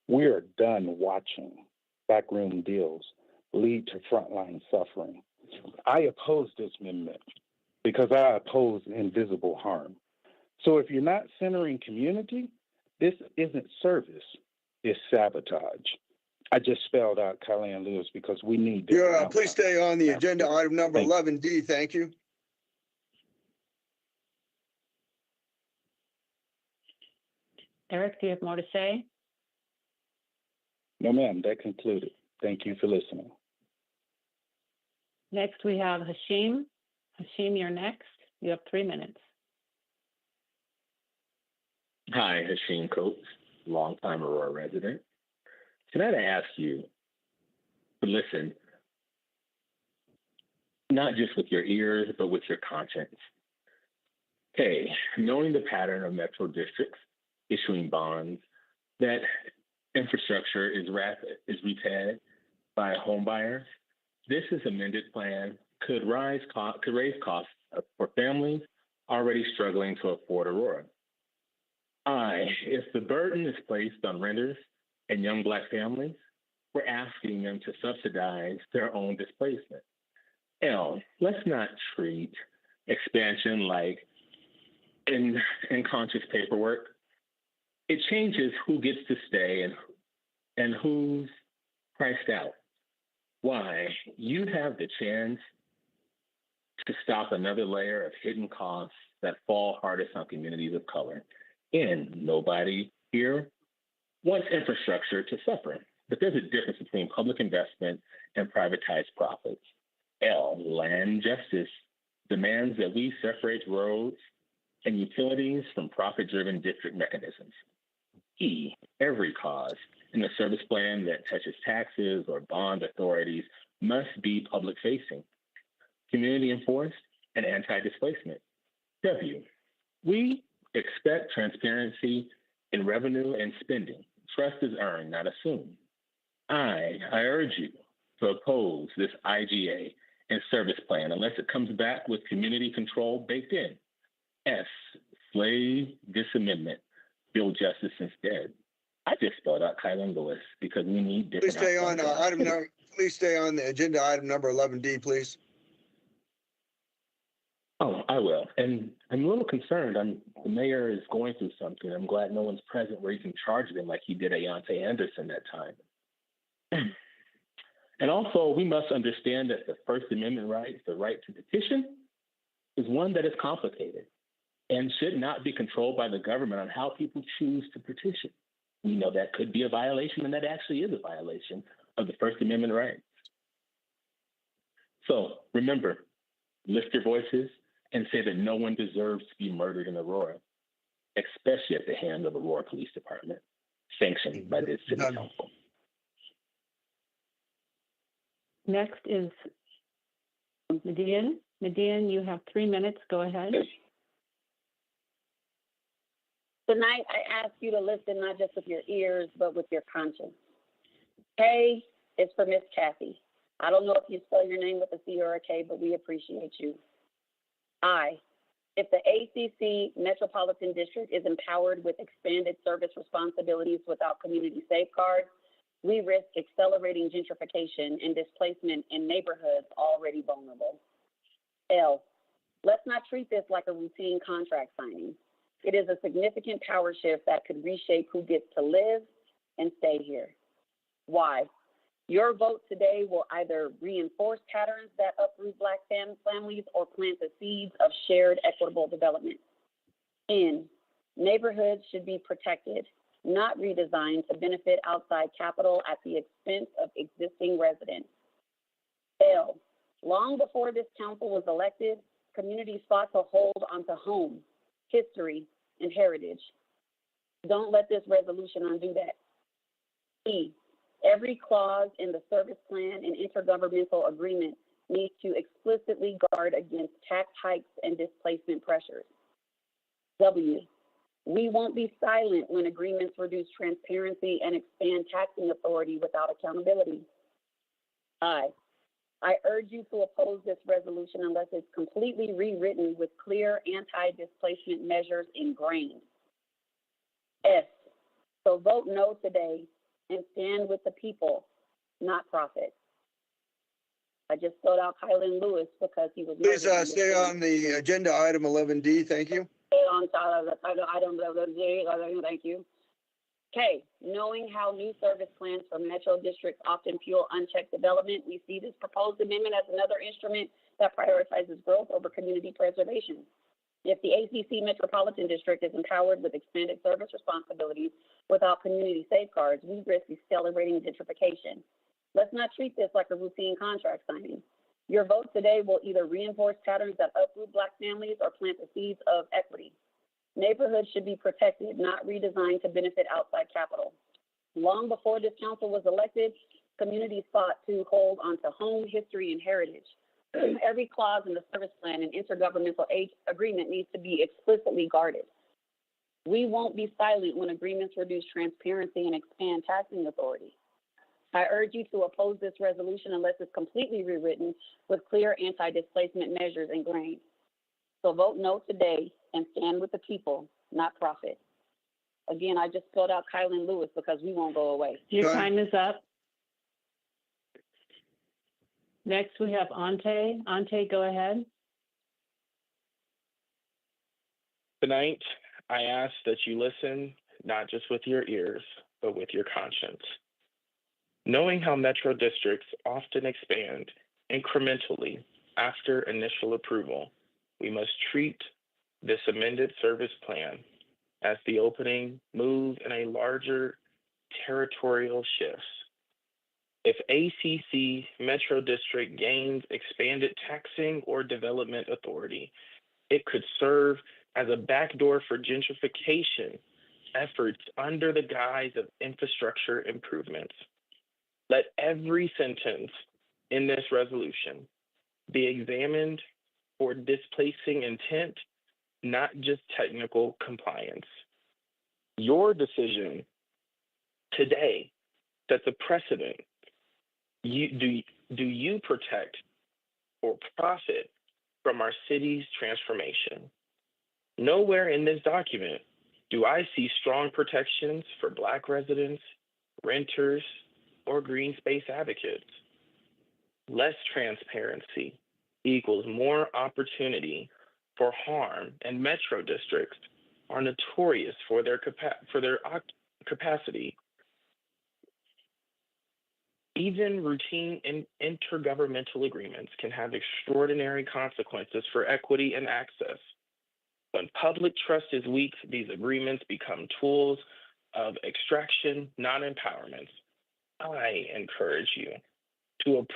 Speaker 9: We are done watching backroom deals lead to frontline suffering. I oppose this amendment because I oppose invisible harm. So if you're not centering community, this isn't service, it's sabotage. I just spelled out Kylan Lewis because we need this.
Speaker 2: Yeah, please stay on the agenda. Item number 11D. Thank you.
Speaker 5: Eric, do you have more to say?
Speaker 9: No, ma'am, that concluded. Thank you for listening.
Speaker 5: Next, we have Hashim. Hashim, you're next. You have 3 minutes.
Speaker 4: Hi, Hashim Coates, longtime Aurora resident. Tonight I ask you to listen, not just with your ears, but with your conscience. Okay, knowing the pattern of metro districts issuing bonds, that infrastructure is repaid by home buyers, this amended plan could raise costs for families already struggling to afford Aurora. If the burden is placed on renters and young Black families, we're asking them to subsidize their own displacement. L, let's not treat expansion like unconscious paperwork. It changes who gets to stay and who's priced out. Why? You have the chance to stop another layer of hidden costs that fall hardest on communities of color. And nobody here wants infrastructure to suffer, but there's a difference between public investment and privatized profits. L, land justice demands that we separate roads and utilities from profit-driven district mechanisms. E, every cause in the service plan that touches taxes or bond authorities must be public-facing, community enforced, and anti-displacement. W, we expect transparency in revenue and spending. Trust is earned, not assumed. I urge you to oppose this IGA and service plan unless it comes back with community control baked in. S, slay this amendment, build justice instead. I just spelled out Kylan Lewis because we need different.
Speaker 2: Please stay on the agenda item number 11D, please.
Speaker 4: Oh, I will. And I'm a little concerned. The mayor is going through something. I'm glad no one's present where he can charge them like he did Ayante Anderson that time. And also, we must understand that the First Amendment right, the right to petition, is one that is complicated and should not be controlled by the government on how people choose to petition. We know that could be a violation, and that actually is a violation of the First Amendment rights. So remember, lift your voices and say that no one deserves to be murdered in Aurora, especially at the hands of Aurora Police Department, sanctioned by this city council.
Speaker 5: Next is Median. Median, you have 3 minutes. Go ahead.
Speaker 10: Tonight, I ask you to listen not just with your ears, but with your conscience. K is for Miss Kathy. I don't know if you spell your name with a C or a K, but we appreciate you. I, if the ACC Metropolitan District is empowered with expanded service responsibilities without community safeguards, we risk accelerating gentrification and displacement in neighborhoods already vulnerable. L, let's not treat this like a routine contract signing. It is a significant power shift that could reshape who gets to live and stay here. Why? Your vote today will either reinforce patterns that uproot Black families or plant the seeds of shared equitable development. N, neighborhoods should be protected, not redesigned to benefit outside capital at the expense of existing residents. L, long before this council was elected, communities fought to hold onto home, history, and heritage. Don't let this resolution undo that. E, every clause in the service plan and intergovernmental agreement needs to explicitly guard against tax hikes and displacement pressures. W, we won't be silent when agreements reduce transparency and expand taxing authority without accountability. I urge you to oppose this resolution unless it's completely rewritten with clear anti-displacement measures ingrained. S, so vote no today and stand with the people, not profit. I just spelled out Kylan Lewis because he was.
Speaker 2: Please stay on the agenda item 11D. Thank you.
Speaker 10: Stay on item 11D. Thank you. K, knowing how new service plans for metro districts often fuel unchecked development, we see this proposed amendment as another instrument that prioritizes growth over community preservation. If the ACC Metropolitan District is empowered with expanded service responsibilities without community safeguards, we risk accelerating gentrification. Let's not treat this like a routine contract signing. Your vote today will either reinforce patterns that uproot Black families or plant the seeds of equity. Neighborhoods should be protected, not redesigned to benefit outside capital. Long before this council was elected, communities fought to hold onto home, history, and heritage. Every clause in the service plan and intergovernmental agreement needs to be explicitly guarded. We won't be silent when agreements reduce transparency and expand taxing authority. I urge you to oppose this resolution unless it's completely rewritten with clear anti-displacement measures ingrained. So vote no today and stand with the people, not profit. Again, I just spelled out Kylan Lewis because we won't go away.
Speaker 5: Your
Speaker 2: Done.
Speaker 5: time is up. Next, we have Ante. Ante, go ahead.
Speaker 12: Tonight, I ask that you listen, not just with your ears, but with your conscience. Knowing how metro districts often expand incrementally after initial approval, we must treat this amended service plan as the opening move in a larger territorial shifts. If ACC Metro District gains expanded taxing or development authority, it could serve as a backdoor for gentrification efforts under the guise of infrastructure improvements. Let every sentence in this resolution be examined for displacing intent, not just technical compliance. Your decision today sets a precedent. Do you protect or profit from our city's transformation? Nowhere in this document do I see strong protections for Black residents, renters, or green space advocates. Less transparency equals more opportunity for harm, and metro districts are notorious for their capacity. Even routine intergovernmental agreements can have extraordinary consequences for equity and access. When public trust is weak, these agreements become tools of extraction, not empowerment. I encourage you to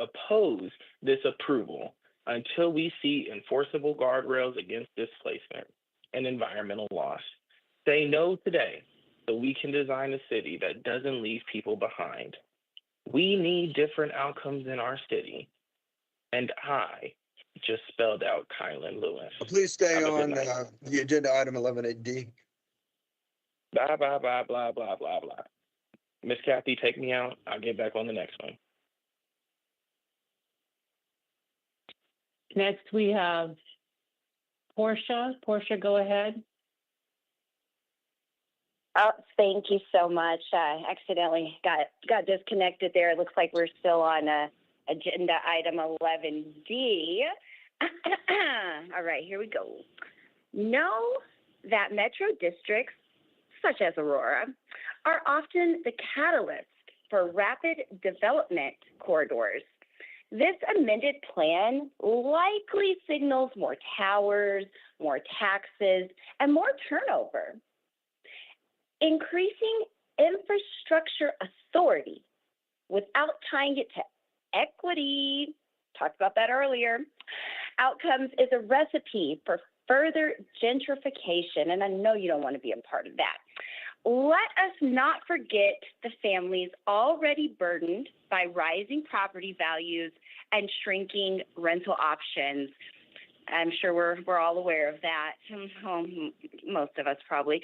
Speaker 12: oppose this approval until we see enforceable guardrails against displacement and environmental loss. Say no today so we can design a city that doesn't leave people behind. We need different outcomes in our city. And I just spelled out Kylan Lewis.
Speaker 2: Please stay
Speaker 12: Have a good
Speaker 2: on
Speaker 12: night.
Speaker 2: the agenda item 11D.
Speaker 12: Blah, blah, blah, blah, blah, blah, blah. Miss Kathy, take me out. I'll get back on the next one.
Speaker 5: Next, we have Portia. Portia, go ahead.
Speaker 13: Oh, thank you so much. I accidentally got disconnected there. It looks like we're still on agenda item 11D. All right, here we go. Know that metro districts, such as Aurora, are often the catalyst for rapid development corridors. This amended plan likely signals more towers, more taxes, and more turnover. Increasing infrastructure authority without tying it to equity, talked about that earlier, outcomes is a recipe for further gentrification, and I know you don't want to be a part of that. Let us not forget the families already burdened by rising property values and shrinking rental options. I'm sure we're all aware of that. Most of us probably.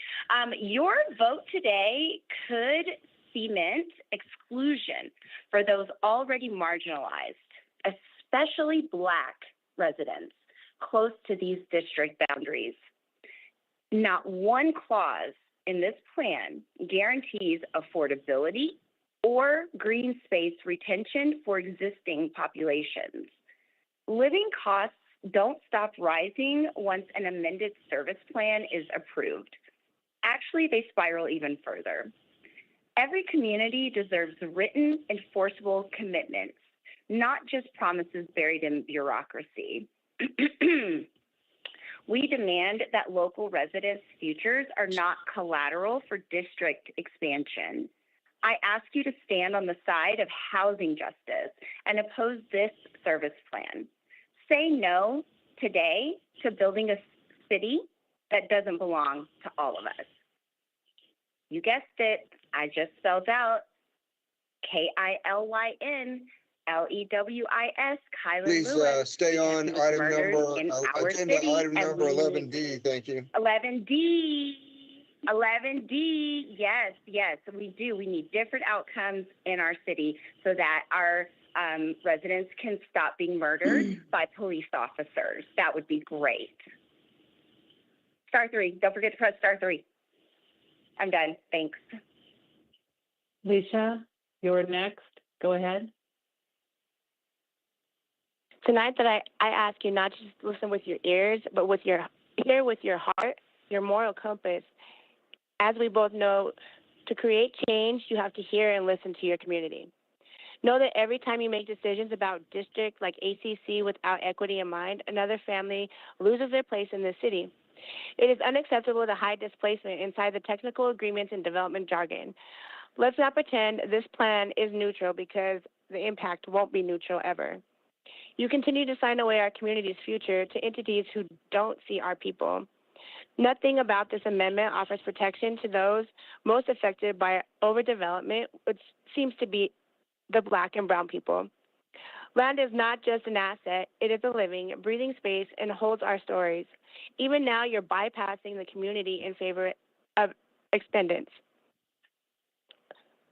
Speaker 13: Your vote today could cement exclusion for those already marginalized, especially Black residents close to these district boundaries. Not one clause in this plan guarantees affordability or green space retention for existing populations. Living costs don't stop rising once an amended service plan is approved. Actually, they spiral even further. Every community deserves written, enforceable commitments, not just promises buried in bureaucracy. We demand that local residents' futures are not collateral for district expansion. I ask you to stand on the side of housing justice and oppose this service plan. Say no today to building a city that doesn't belong to all of us. You guessed it, I just spelled out KILYN LEWIS, Kylan
Speaker 2: Please
Speaker 13: Lewis.
Speaker 2: stay on item number,
Speaker 13: in our
Speaker 2: agenda
Speaker 13: city,
Speaker 2: item
Speaker 13: and
Speaker 2: number
Speaker 13: we
Speaker 2: 11D, thank you.
Speaker 13: 11D. 11D, yes, we do. We need different outcomes in our city so that our residents can stop being murdered by police officers. That would be great. Star 3, don't forget to press star 3. I'm done. Thanks.
Speaker 5: Leisha, you're next. Go ahead.
Speaker 11: Tonight that I ask you not to just listen with your ears, but hear with your heart, your moral compass. As we both know, to create change, you have to hear and listen to your community. Know that every time you make decisions about districts like ACC without equity in mind, another family loses their place in this city. It is unacceptable to hide displacement inside the technical agreements and development jargon. Let's not pretend this plan is neutral, because the impact won't be neutral ever. You continue to sign away our community's future to entities who don't see our people. Nothing about this amendment offers protection to those most affected by overdevelopment, which seems to be the Black and brown people. Land is not just an asset, it is a living, breathing space and holds our stories. Even now, you're bypassing the community in favor of expendence.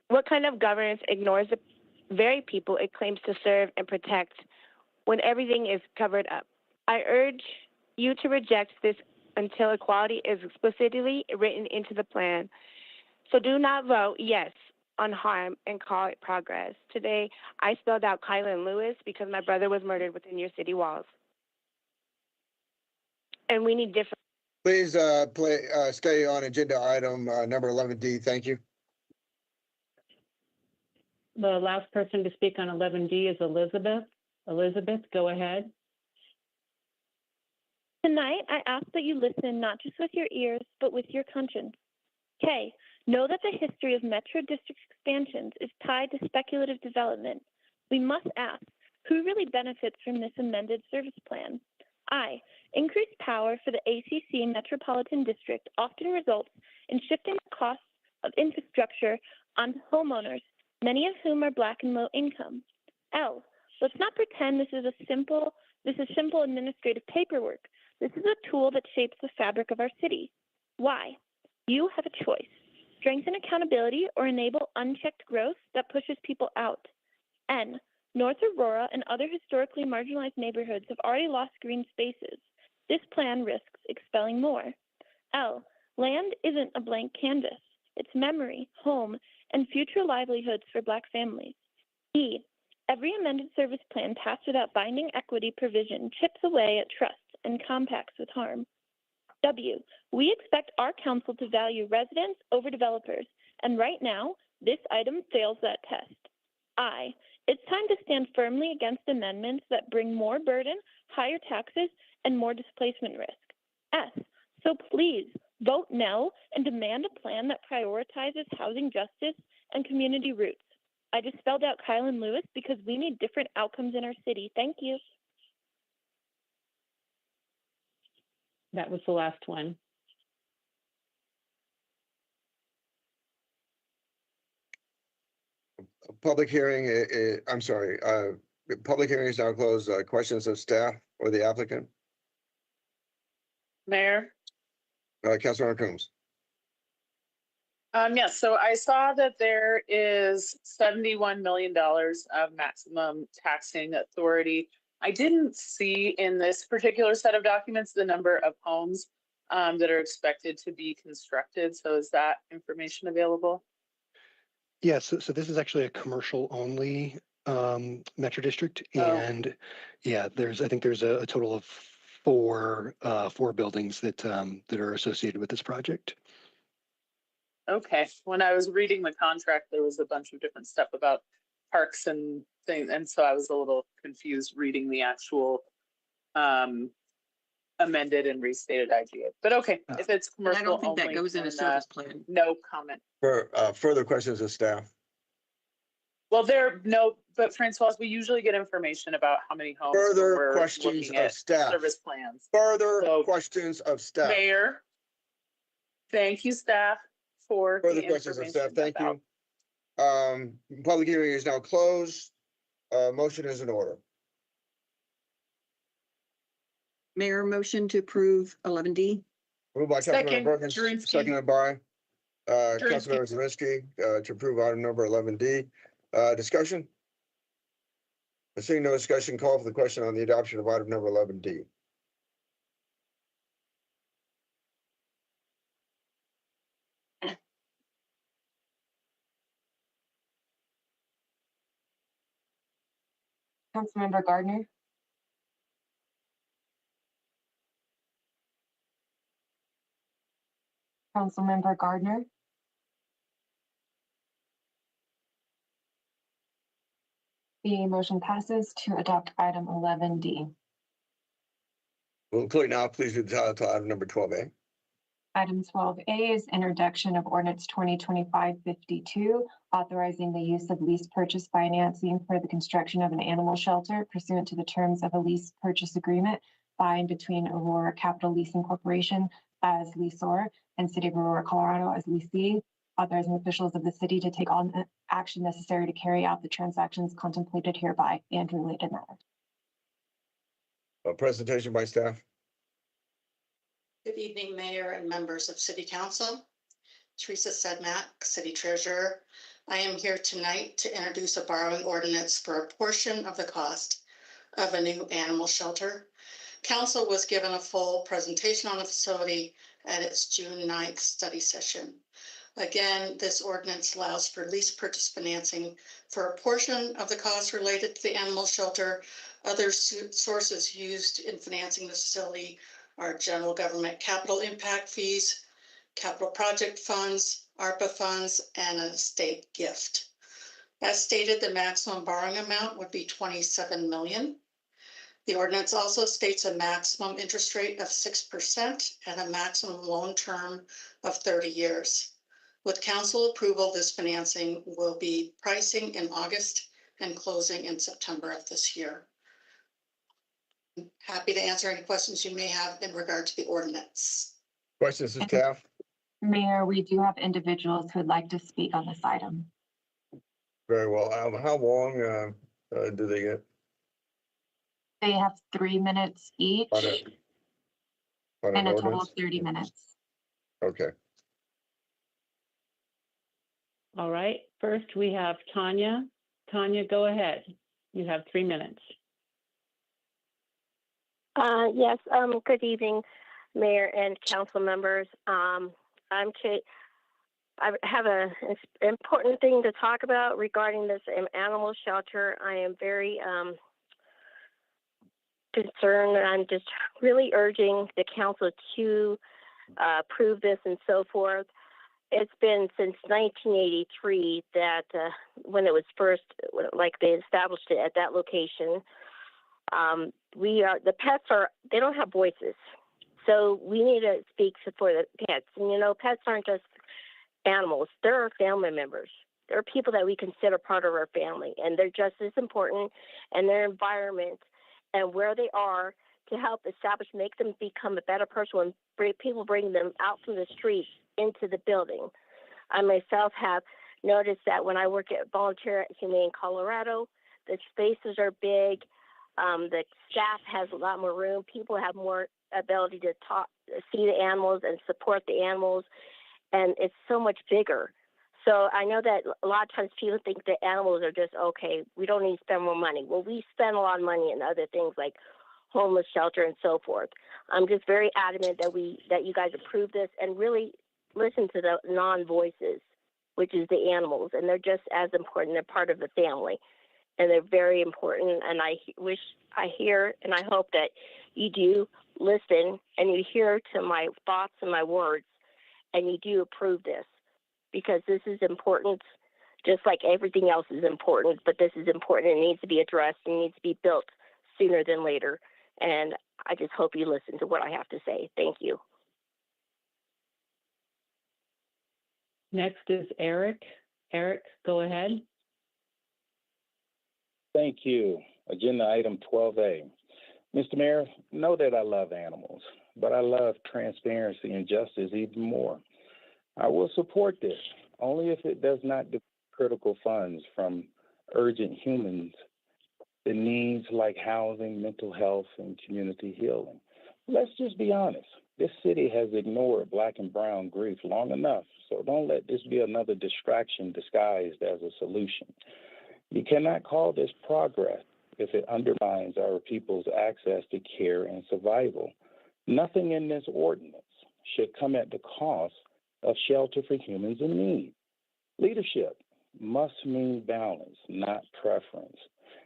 Speaker 11: What kind of governance ignores the very people it claims to serve and protect when everything is covered up? I urge you to reject this until equality is explicitly written into the plan. So do not vote yes on harm and call it progress. Today, I spelled out Kylan Lewis because my brother was murdered within your city walls. And we need different.
Speaker 2: Please stay on agenda item number 11D. Thank you.
Speaker 5: The last person to speak on 11D is Elizabeth. Elizabeth, go ahead.
Speaker 18: Tonight, I ask that you listen not just with your ears, but with your conscience. K, know that the history of Metro District expansions is tied to speculative development. We must ask, who really benefits from this amended service plan? I, increased power for the ACC Metropolitan District often results in shifting the costs of infrastructure on homeowners, many of whom are Black and low income. L, let's not pretend this is simple administrative paperwork. This is a tool that shapes the fabric of our city. Y, you have a choice. Strengthen accountability or enable unchecked growth that pushes people out. N, North Aurora and other historically marginalized neighborhoods have already lost green spaces. This plan risks expelling more. L, land isn't a blank canvas. It's memory, home, and future livelihoods for Black families. E, every amended service plan passed without binding equity provision chips away at trust and compacts with harm. W, we expect our council to value residents over developers, and right now, this item fails that test. I, it's time to stand firmly against amendments that bring more burden, higher taxes, and more displacement risk. S, so please vote no and demand a plan that prioritizes housing justice and community roots. I just spelled out Kylan Lewis because we need different outcomes in our city. Thank you.
Speaker 5: That was the last one.
Speaker 2: Public hearing, I'm sorry, public hearing is now closed. Questions of staff or the applicant?
Speaker 20: Mayor?
Speaker 2: Councilmember Coombs.
Speaker 20: Yes, so I saw that there is $71 million of maximum taxing authority. I didn't see in this particular set of documents the number of homes that are expected to be constructed. So is that information available?
Speaker 6: Yes, so this is actually a commercial only metro district, and yeah, I think there's a total of four buildings that are associated with this project.
Speaker 20: Okay, when I was reading the contract, there was a bunch of different stuff about parks and things, and so I was a little confused reading the actual amended and restated IGA. But okay, if it's commercial
Speaker 21: I don't think
Speaker 20: only,
Speaker 21: that goes in a service plan.
Speaker 20: no comment.
Speaker 2: For further questions of staff.
Speaker 20: Well, but Francois, we usually get information about how many homes.
Speaker 2: Further questions of staff.
Speaker 20: Service plans.
Speaker 2: Further questions of staff.
Speaker 20: Mayor, thank you, staff, for
Speaker 2: further questions of staff. Thank you. Public hearing is now closed. Motion is in order.
Speaker 21: Mayor, motion to approve 11D.
Speaker 2: Moved by Councilmember Perkins, seconded by Councilmember Zelinski to approve item number 11D. Discussion? Seeing no discussion, call for the question on the adoption of item number 11D.
Speaker 3: Councilmember Gardner. Councilmember Gardner. The motion passes to adopt item 11D.
Speaker 2: Will the clerk now please read the title to item number 12A?
Speaker 3: Item 12A is introduction of ordinance 2025-52, authorizing the use of lease purchase financing for the construction of an animal shelter pursuant to the terms of a lease purchase agreement by and between Aurora Capital Leasing Corporation as lessor and City of Aurora, Colorado as lessee, authorizing officials of the city to take all action necessary to carry out the transactions contemplated hereby and related matters.
Speaker 2: A presentation by staff.
Speaker 8: Good evening, Mayor and members of City Council. Teresa Sedmak, City Treasurer. I am here tonight to introduce a borrowing ordinance for a portion of the cost of a new animal shelter. Council was given a full presentation on the facility at its June 9th study session. Again, this ordinance allows for lease purchase financing for a portion of the costs related to the animal shelter. Other sources used in financing the facility are general government capital impact fees, capital project funds, ARPA funds, and an estate gift. As stated, the maximum borrowing amount would be $27 million. The ordinance also states a maximum interest rate of 6% and a maximum loan term of 30 years. With council approval, this financing will be pricing in August and closing in September of this year. I'm happy to answer any questions you may have in regard to the ordinance.
Speaker 2: Questions of staff?
Speaker 3: Mayor, we do have individuals who would like to speak on this item.
Speaker 2: Very well. How long do they get?
Speaker 3: They have 3 minutes each
Speaker 2: On
Speaker 3: and
Speaker 2: an
Speaker 3: a total
Speaker 2: ordinance?
Speaker 3: of 30 minutes.
Speaker 2: Okay.
Speaker 5: All right, first we have Tanya. Tanya, go ahead. You have 3 minutes.
Speaker 17: Yes, good evening, Mayor and council members. I have an important thing to talk about regarding this animal shelter. I am very concerned, and I'm just really urging the council to approve this and so forth. It's been since 1983 that when it was first, like they established it at that location. The pets they don't have voices. So we need to speak for the pets. And you know, pets aren't just animals. They're our family members. They're people that we consider part of our family, and they're just as important, and their environment and where they are to help establish, make them become a better person when people bring them out from the streets into the building. I myself have noticed that when I work at volunteer at Humane Colorado, the spaces are big. The staff has a lot more room. People have more ability to see the animals and support the animals, and it's so much bigger. So I know that a lot of times people think that animals are just, okay, we don't need to spend more money. Well, we spend a lot of money in other things like homeless shelter and so forth. I'm just very adamant that you guys approve this and really listen to the non-voices, which is the animals, and they're just as important. They're part of the family, and they're very important. And I hear, and I hope that you do listen and you hear to my thoughts and my words, and you do approve this, because this is important, just like everything else is important, but this is important. It needs to be addressed and needs to be built sooner than later. And I just hope you listen to what I have to say. Thank you.
Speaker 5: Next is Eric. Eric, go ahead.
Speaker 9: Thank you. Agenda item 12A. Mr. Mayor, know that I love animals, but I love transparency and justice even more. I will support this only if it does not divert critical funds from urgent humans, the needs like housing, mental health, and community healing. Let's just be honest. This city has ignored Black and brown grief long enough, so don't let this be another distraction disguised as a solution. You cannot call this progress if it undermines our people's access to care and survival. Nothing in this ordinance should come at the cost of shelter for humans in need. Leadership must mean balance, not preference.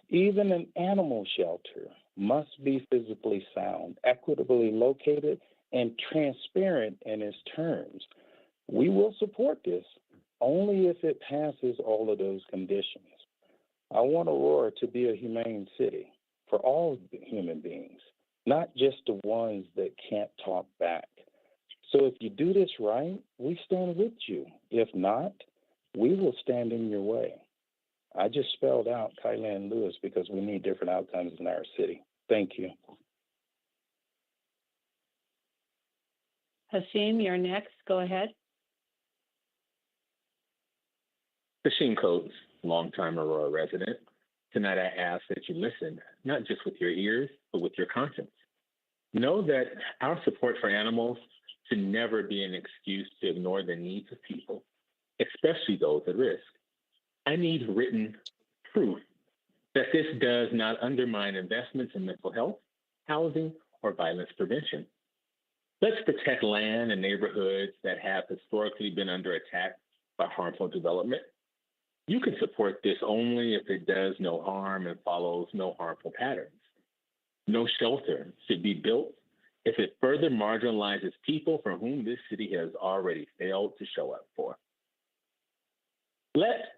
Speaker 9: Even an animal shelter must be physically sound, equitably located, and transparent in its terms. We will support this only if it passes all of those conditions. I want Aurora to be a humane city for all human beings, not just the ones that can't talk back. So if you do this right, we stand with you. If not, we will stand in your way. I just spelled out Kylan Lewis because we need different outcomes in our city. Thank you.
Speaker 5: Hashim, you're next. Go ahead.
Speaker 4: Hashim Coates, longtime Aurora resident. Tonight I ask that you listen, not just with your ears, but with your conscience. Know that our support for animals should never be an excuse to ignore the needs of people, especially those at risk. I need written proof that this does not undermine investments in mental health, housing, or violence prevention. Let's protect land and neighborhoods that have historically been under attack by harmful development. You can support this only if it does no harm and follows no harmful patterns. No shelter should be built if it further marginalizes people for whom this city has already failed to show up for. Let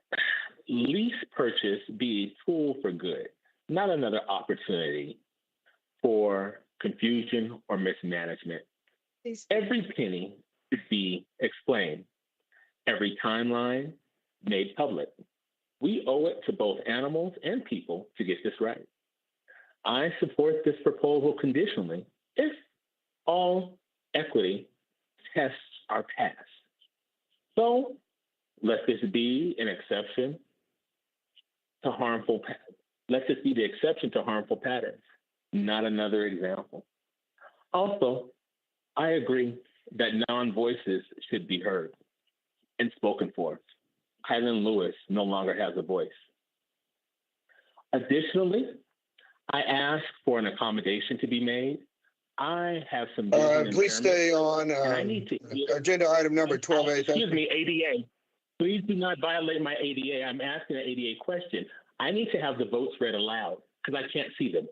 Speaker 4: lease purchase be a tool for good, not another opportunity for confusion or mismanagement. Every penny should be explained, every timeline made public. We owe it to both animals and people to get this right. I support this proposal conditionally if all equity tests are passed. So let this be an exception to harmful patterns. Let this be the exception to harmful patterns, not another example. Also, I agree that non-voices should be heard and spoken for. Kylan Lewis no longer has a voice. Additionally, I ask for an accommodation to be made. I have some
Speaker 2: Please stay on agenda item number 12A.
Speaker 4: Excuse me, ADA. Please do not violate my ADA. I'm asking an ADA question. I need to have the votes read aloud because I can't see them.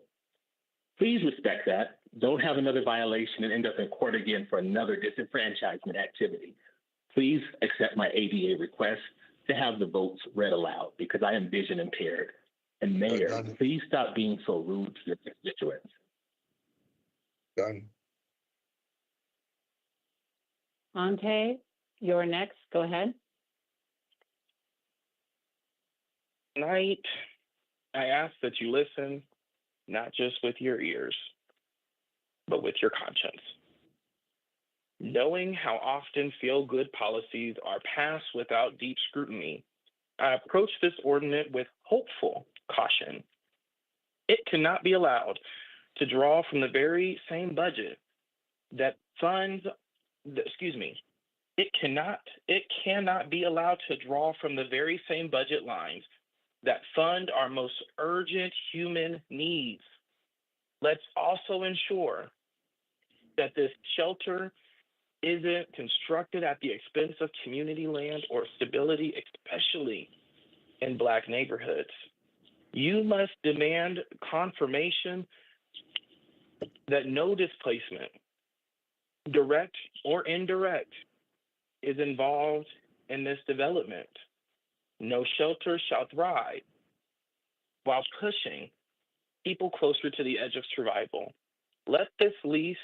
Speaker 4: Please respect that. Don't have another violation and end up in court again for another disenfranchisement activity. Please accept my ADA request to have the votes read aloud because I am vision impaired. And Mayor, please stop being so rude to your constituents.
Speaker 2: Done.
Speaker 5: Ante, you're next. Go ahead.
Speaker 12: Tonight, I ask that you listen, not just with your ears, but with your conscience. Knowing how often feel-good policies are passed without deep scrutiny, I approach this ordinance with hopeful caution. It cannot be allowed to draw from the very same budget that funds, it cannot be allowed to draw from the very same budget lines that fund our most urgent human needs. Let's also ensure that this shelter isn't constructed at the expense of community land or stability, especially in Black neighborhoods. You must demand confirmation that no displacement, direct or indirect, is involved in this development. No shelter shall thrive while pushing people closer to the edge of survival. Let this lease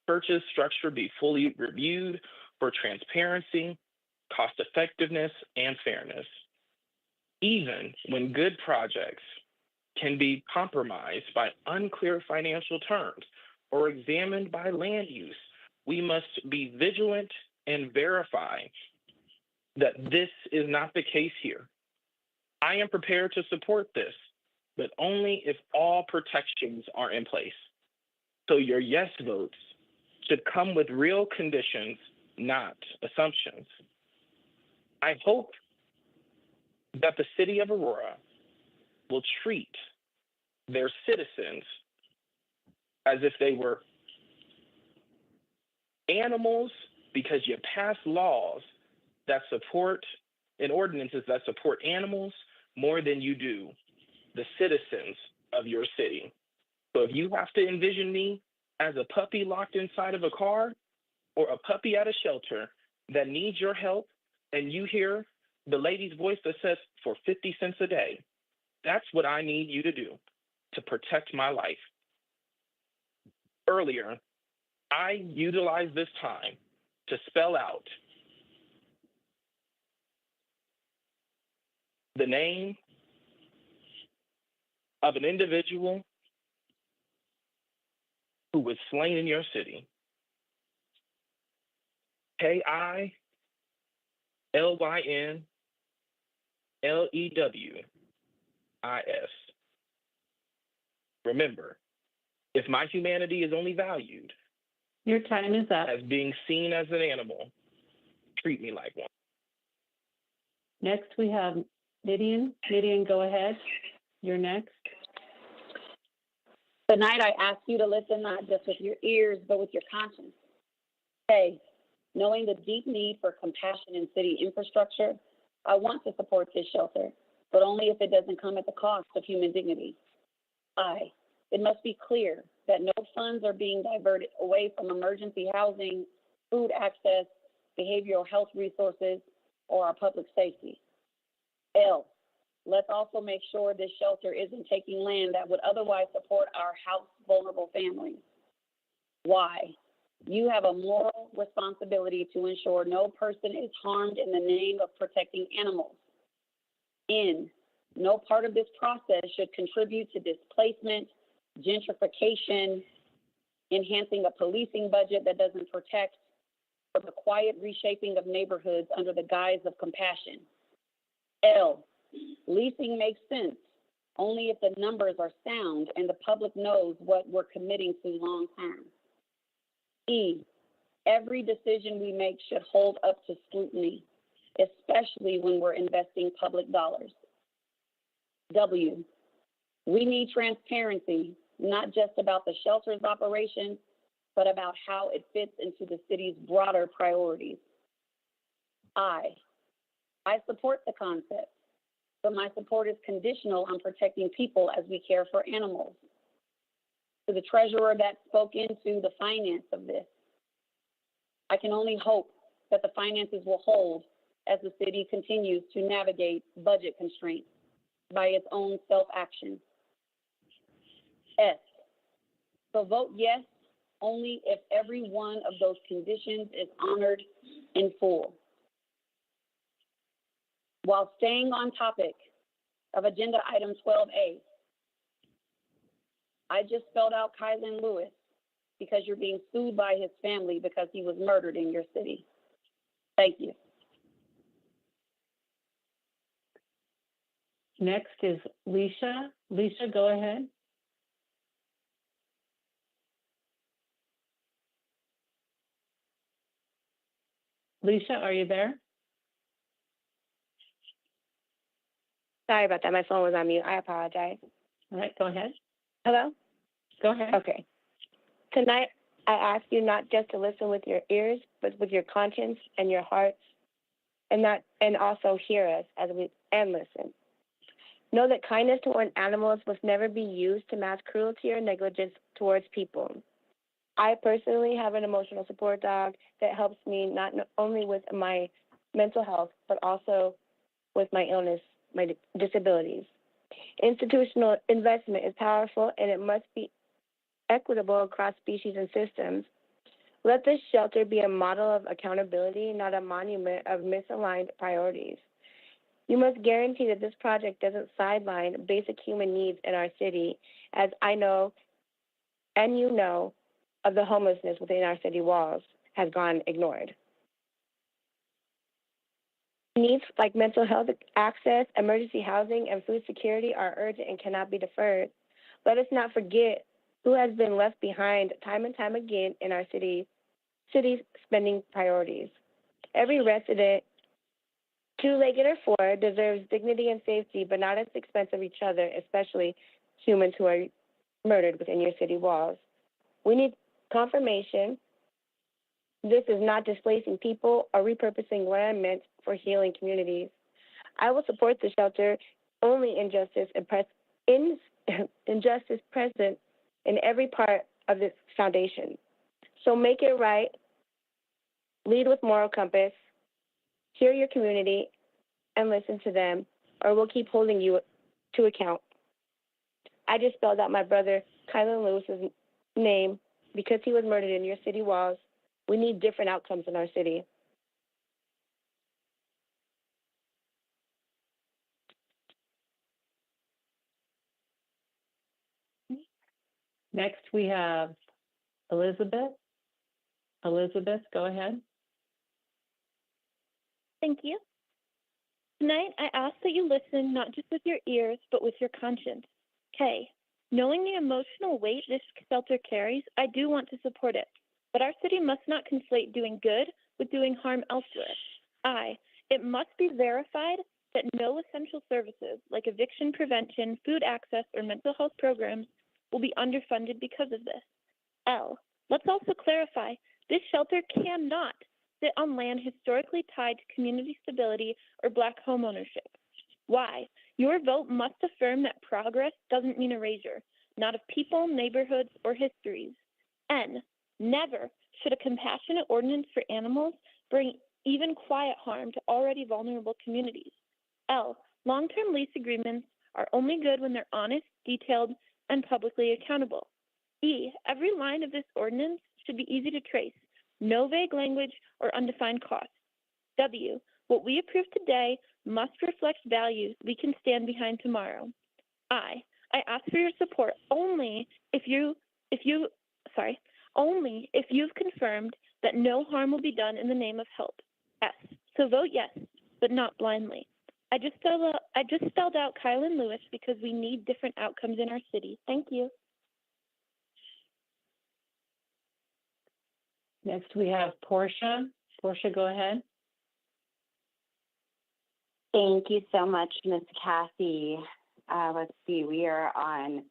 Speaker 12: purchase structure be fully reviewed for transparency, cost effectiveness, and fairness. Even when good projects can be compromised by unclear financial terms or examined by land use, we must be vigilant and verify that this is not the case here. I am prepared to support this, but only if all protections are in place. So your yes votes should come with real conditions, not assumptions. I hope that the city of Aurora will treat their citizens as if they were animals, because you pass laws that support and ordinances that support animals more than you do the citizens of your city. So if you have to envision me as a puppy locked inside of a car or a puppy at a shelter that needs your help, and you hear the lady's voice that says for 50 cents a day, that's what I need you to do to protect my life. Earlier, I utilized this time to spell out the name of an individual who was slain in your city. KILYNLEWIS. Remember, if my humanity is only valued
Speaker 5: Your time is up.
Speaker 12: as being seen as an animal, treat me like one.
Speaker 5: Next, we have Midian. Midian, go ahead. You're next.
Speaker 10: Tonight, I ask you to listen not just with your ears, but with your conscience. Hey, knowing the deep need for compassion in city infrastructure, I want to support this shelter, but only if it doesn't come at the cost of human dignity. It must be clear that no funds are being diverted away from emergency housing, food access, behavioral health resources, or our public safety. L, let's also make sure this shelter isn't taking land that would otherwise support our house vulnerable families. Y, you have a moral responsibility to ensure no person is harmed in the name of protecting animals. N, no part of this process should contribute to displacement, gentrification, enhancing a policing budget that doesn't protect, or the quiet reshaping of neighborhoods under the guise of compassion. L, leasing makes sense only if the numbers are sound and the public knows what we're committing to long term. E, every decision we make should hold up to scrutiny, especially when we're investing public dollars. W, we need transparency, not just about the shelter's operations, but about how it fits into the city's broader priorities. I support the concept, but my support is conditional on protecting people as we care for animals. To the treasurer that spoke into the finance of this, I can only hope that the finances will hold as the city continues to navigate budget constraints by its own self-action. S, so vote yes only if every one of those conditions is honored in full. While staying on topic of agenda item 12A, I just spelled out Kylan Lewis because you're being sued by his family because he was murdered in your city. Thank you.
Speaker 5: Next is Leisha. Leisha, go ahead. Leisha, are you there?
Speaker 11: Sorry about that. My phone was on mute. I apologize.
Speaker 5: All right, go ahead.
Speaker 11: Hello?
Speaker 5: Go ahead.
Speaker 11: Okay. Tonight, I ask you not just to listen with your ears, but with your conscience and your hearts, and also hear us and listen. Know that kindness toward animals must never be used to mask cruelty or negligence towards people. I personally have an emotional support dog that helps me not only with my mental health, but also with my illness, my disabilities. Institutional investment is powerful and it must be equitable across species and systems. Let this shelter be a model of accountability, not a monument of misaligned priorities. You must guarantee that this project doesn't sideline basic human needs in our city, as I know, and you know, of the homelessness within our city walls has gone ignored. Needs like mental health access, emergency housing, and food security are urgent and cannot be deferred. Let us not forget who has been left behind time and time again in our city's spending priorities. Every resident, two-legged or four, deserves dignity and safety, but not at the expense of each other, especially humans who are murdered within your city walls. We need confirmation this is not displacing people or repurposing land meant for healing communities. I will support the shelter only in justice and injustice present in every part of this foundation. So make it right, lead with moral compass, hear your community, and listen to them, or we'll keep holding you to account. I just spelled out my brother Kylan Lewis's name because he was murdered in your city walls. We need different outcomes in our city.
Speaker 5: Next, we have Elizabeth. Elizabeth, go ahead.
Speaker 18: Thank you. Tonight, I ask that you listen not just with your ears, but with your conscience. K. Knowing the emotional weight this shelter carries, I do want to support it. But our city must not conflate doing good with doing harm elsewhere. I. It must be verified that no essential services like eviction prevention, food access, or mental health programs will be underfunded because of this. L. Let's also clarify, this shelter cannot sit on land historically tied to community stability or Black homeownership. Why? Your vote must affirm that progress doesn't mean erasure, not of people, neighborhoods, or histories. N. Never should a compassionate ordinance for animals bring even quiet harm to already vulnerable communities. L. Long-term lease agreements are only good when they're honest, detailed, and publicly accountable. E. Every line of this ordinance should be easy to trace, no vague language or undefined costs. W. What we approve today must reflect values we can stand behind tomorrow. I ask for your support only if you've confirmed that no harm will be done in the name of help. S. So vote yes, but not blindly. I just spelled out Kylan Lewis because we need different outcomes in our city. Thank you.
Speaker 5: Next, we have Portia. Portia, go ahead.
Speaker 13: Thank you so much, Ms. Kathy. Let's see, we are on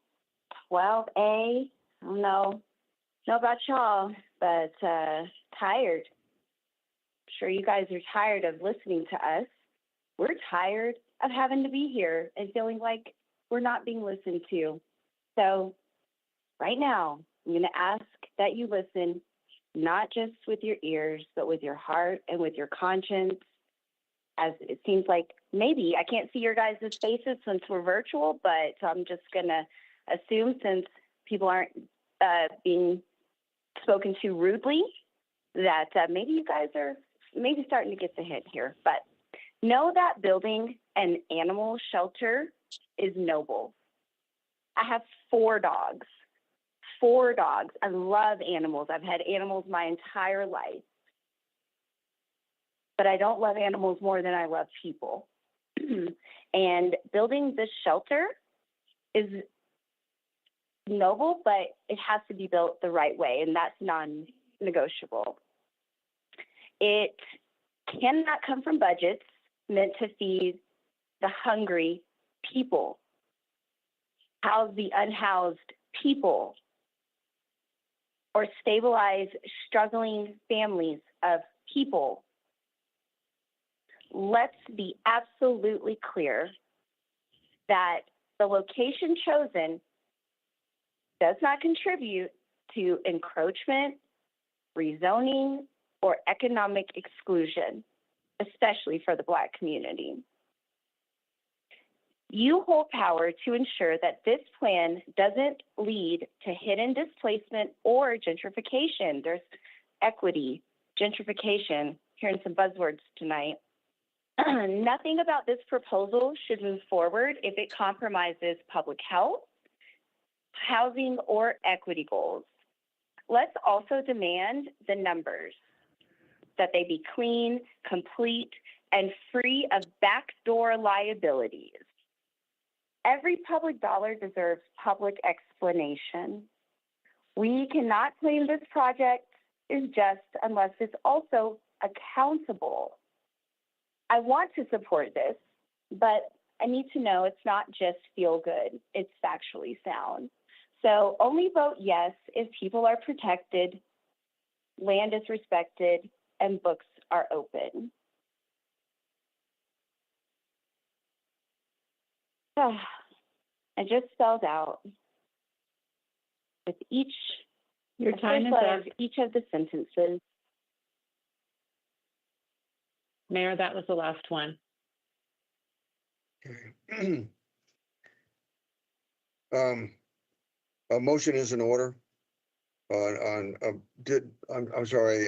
Speaker 13: 12A. I don't know about y'all, but tired. I'm sure you guys are tired of listening to us. We're tired of having to be here and feeling like we're not being listened to. So right now, I'm going to ask that you listen, not just with your ears, but with your heart and with your conscience. As it seems like maybe, I can't see your guys' faces since we're virtual, but I'm just going to assume since people aren't being spoken to rudely, that maybe you guys are maybe starting to get the hint here. But know that building an animal shelter is noble. I have 4 dogs. 4 dogs. I love animals. I've had animals my entire life. But I don't love animals more than I love people. And building this shelter is noble, but it has to be built the right way, and that's non-negotiable. It cannot come from budgets meant to feed the hungry people, house the unhoused people, or stabilize struggling families of people. Let's be absolutely clear that the location chosen does not contribute to encroachment, rezoning, or economic exclusion, especially for the Black community. You hold power to ensure that this plan doesn't lead to hidden displacement or gentrification. There's equity, gentrification, hearing some buzzwords tonight. Nothing about this proposal should move forward if it compromises public health, housing, or equity goals. Let's also demand the numbers, that they be clean, complete, and free of backdoor liabilities. Every public dollar deserves public explanation. We cannot claim this project is just unless it's also accountable. I want to support this, but I need to know it's not just feel good, it's factually sound. So only vote yes if people are protected, land is respected, and books are open. and just spells out with each
Speaker 5: Your
Speaker 13: the
Speaker 5: time
Speaker 13: first
Speaker 5: is
Speaker 13: letter
Speaker 5: up.
Speaker 13: of each of the sentences.
Speaker 5: Mayor, that was the last one.
Speaker 2: A motion is in order I'm sorry,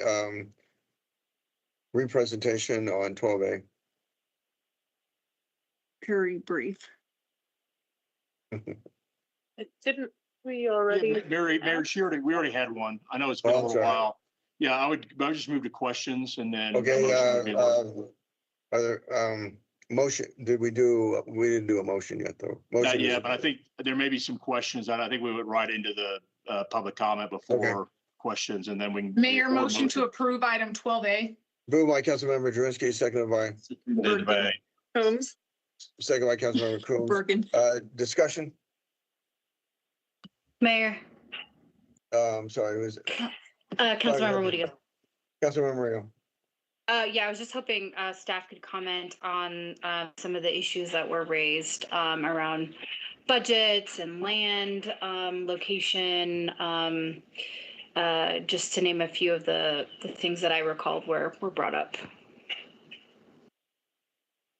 Speaker 2: representation on 12A.
Speaker 21: Very brief.
Speaker 20: Didn't we already?
Speaker 22: Mary, we already had one. I know it's been
Speaker 2: Oh,
Speaker 22: a
Speaker 2: I'm
Speaker 22: little
Speaker 2: sorry.
Speaker 22: while. Yeah, I would just move to questions and then. a
Speaker 2: Okay,
Speaker 22: motion would be in order.
Speaker 2: are there, motion, we didn't do a motion yet, though.
Speaker 22: Not
Speaker 2: Motion is-
Speaker 22: yet, but I think there may be some questions, and I think we went right into the public comment before questions, and then we can.
Speaker 15: Mayor, motion to approve item 12A.
Speaker 2: Moved by Councilmember Drinsky, seconded by
Speaker 20: Coombs.
Speaker 2: Second by Councilmember Coombs.
Speaker 21: Bergen.
Speaker 2: Discussion?
Speaker 19: Mayor,
Speaker 2: Sorry, was
Speaker 19: Councilmember Murillo.
Speaker 2: Councilmember Murillo.
Speaker 19: Yeah, I was just hoping staff could comment on some of the issues that were raised around budgets and land location, just to name a few of the things that I recalled were brought up.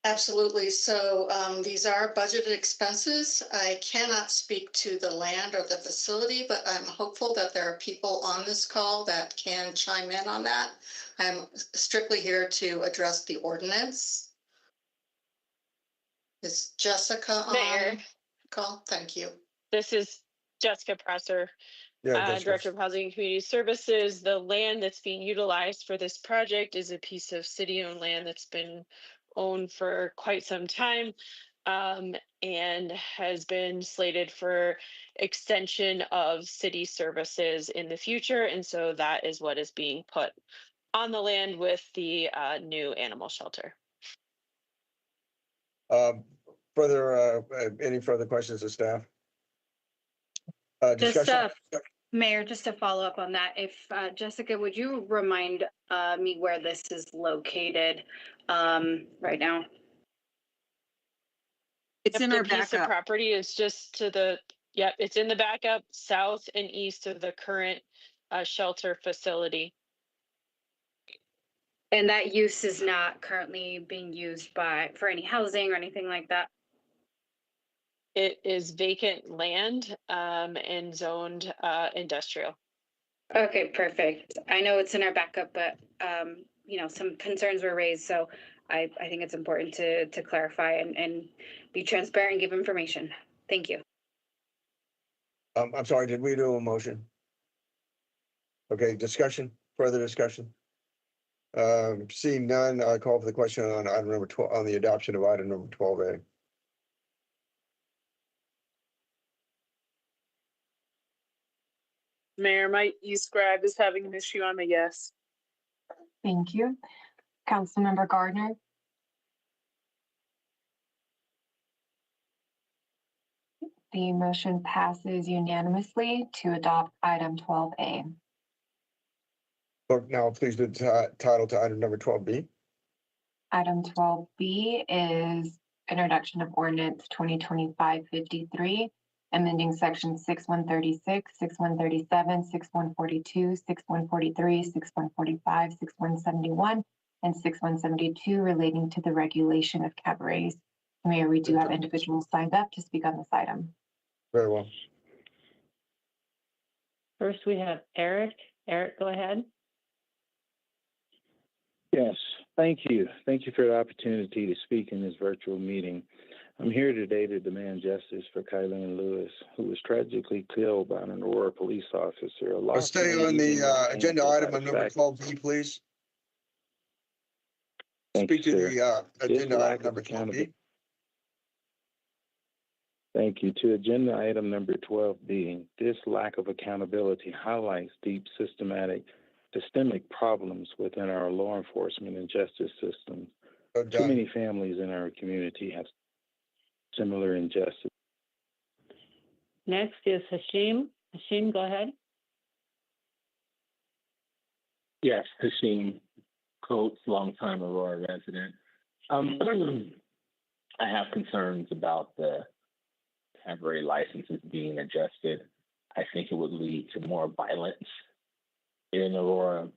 Speaker 8: Absolutely. So these are budgeted expenses. I cannot speak to the land or the facility, but I'm hopeful that there are people on this call that can chime in on that. I'm strictly here to address the ordinance. Is Jessica on
Speaker 16: Mayor.
Speaker 8: call? Thank you.
Speaker 16: This is Jessica Presser, Director of Housing and Community Services. The land that's being utilized for this project is a piece of city-owned land that's been owned for quite some time and has been slated for extension of city services in the future. And so that is what is being put on the land with the new animal shelter.
Speaker 2: Any further questions of staff?
Speaker 19: Just
Speaker 2: Discussion?
Speaker 19: Mayor, just to follow up on that, if Jessica, would you remind me where this is located right now?
Speaker 21: It's in
Speaker 16: The
Speaker 21: our
Speaker 16: piece of
Speaker 21: backup.
Speaker 16: property is just to the, yep, it's in the backup south and east of the current shelter facility.
Speaker 19: And that use is not currently being used for any housing or anything like that?
Speaker 16: It is vacant land and zoned industrial.
Speaker 19: Okay, perfect. I know it's in our backup, but some concerns were raised, so I think it's important to clarify and be transparent and give information. Thank you.
Speaker 2: I'm sorry, did we do a motion? Okay, discussion, further discussion? Seeing none, I call for the question on item number 12, on the adoption of item number 12A.
Speaker 20: Mayor, my e-scribe is having an issue. I'm a yes.
Speaker 3: Thank you. Councilmember Gardner. The motion passes unanimously to adopt item 12A.
Speaker 2: Clerk, now please do the title to item number 12B.
Speaker 3: Item 12B is introduction of ordinance 2025-53, amending section 6136, 6137, 6142, 6143, 6145, 6171, and 6172 relating to the regulation of cabarets. Mayor, we do have individuals signed up to speak on this item.
Speaker 2: Very well.
Speaker 5: First, we have Eric. Eric, go ahead.
Speaker 9: Yes, thank you. Thank you for the opportunity to speak in this virtual meeting. I'm here today to demand justice for Kylene Lewis, who was tragically killed by an Aurora police officer.
Speaker 2: Stay on the agenda item on number 12B, please. Speak to the agenda item number 12B.
Speaker 9: Thank you. To agenda item number 12B, this lack of accountability highlights deep systemic problems within our law enforcement and justice systems. Too many families in our community have similar injustice.
Speaker 5: Next is Hashim. Hashim, go ahead.
Speaker 4: Yes, Hashim Coates, longtime Aurora resident. I have concerns about the cabaret licenses being adjusted. I think it would lead to more violence in Aurora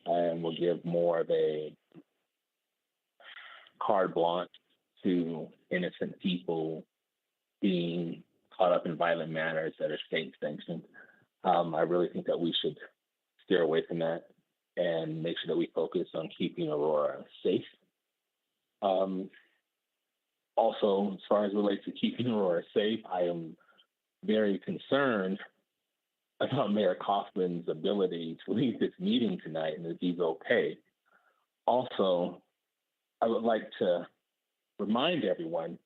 Speaker 4: and will give more of a carte blanche to innocent people being caught up in violent matters that are state sanctioned. I really think that we should steer away from that and make sure that we focus on keeping Aurora safe. Also, as far as relates to keeping Aurora safe, I am very concerned about Mayor Kaufman's ability to lead this meeting tonight and if he's okay. Also, I would like to remind everyone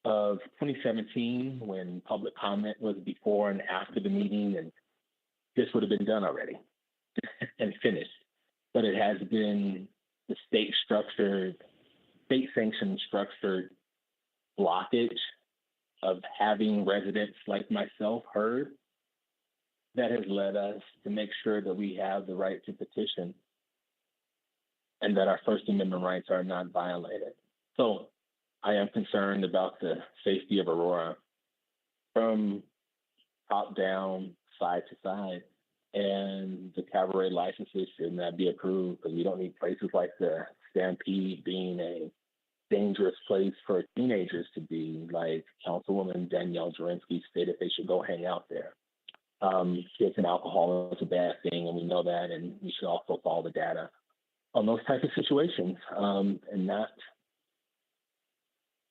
Speaker 4: of 2017 when public comment was before and after the meeting, and this would have been done already and finished. But it has been the state sanctioned structured blockage of having residents like myself heard that has led us to make sure that we have the right to petition and that our First Amendment rights are not violated. So I am concerned about the safety of Aurora from top down, side to side, and the cabaret licenses should not be approved because we don't need places like the Stampede being a dangerous place for teenagers to be, like Councilwoman Danielle Jurinsky stated they should go hang out there. Kids and alcohol is a bad thing, and we know that, and we should also follow the data on those types of situations and not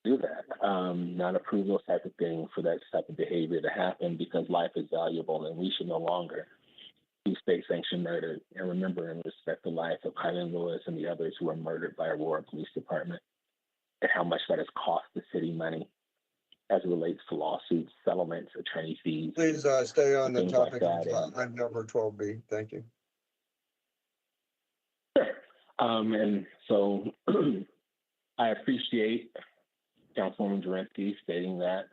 Speaker 4: do that, not approve those type of things for that type of behavior to happen because life is valuable and we should no longer do state-sanctioned murder and remember and respect the life of Kylan Lewis and the others who were murdered by Aurora Police Department and how much that has cost the city money as it relates to lawsuits, settlements, attorney fees.
Speaker 2: Please stay on the
Speaker 4: things like
Speaker 2: topic
Speaker 4: that.
Speaker 2: of item number 12B. Thank you.
Speaker 4: Sure. And so I appreciate Councilwoman Jurinsky stating that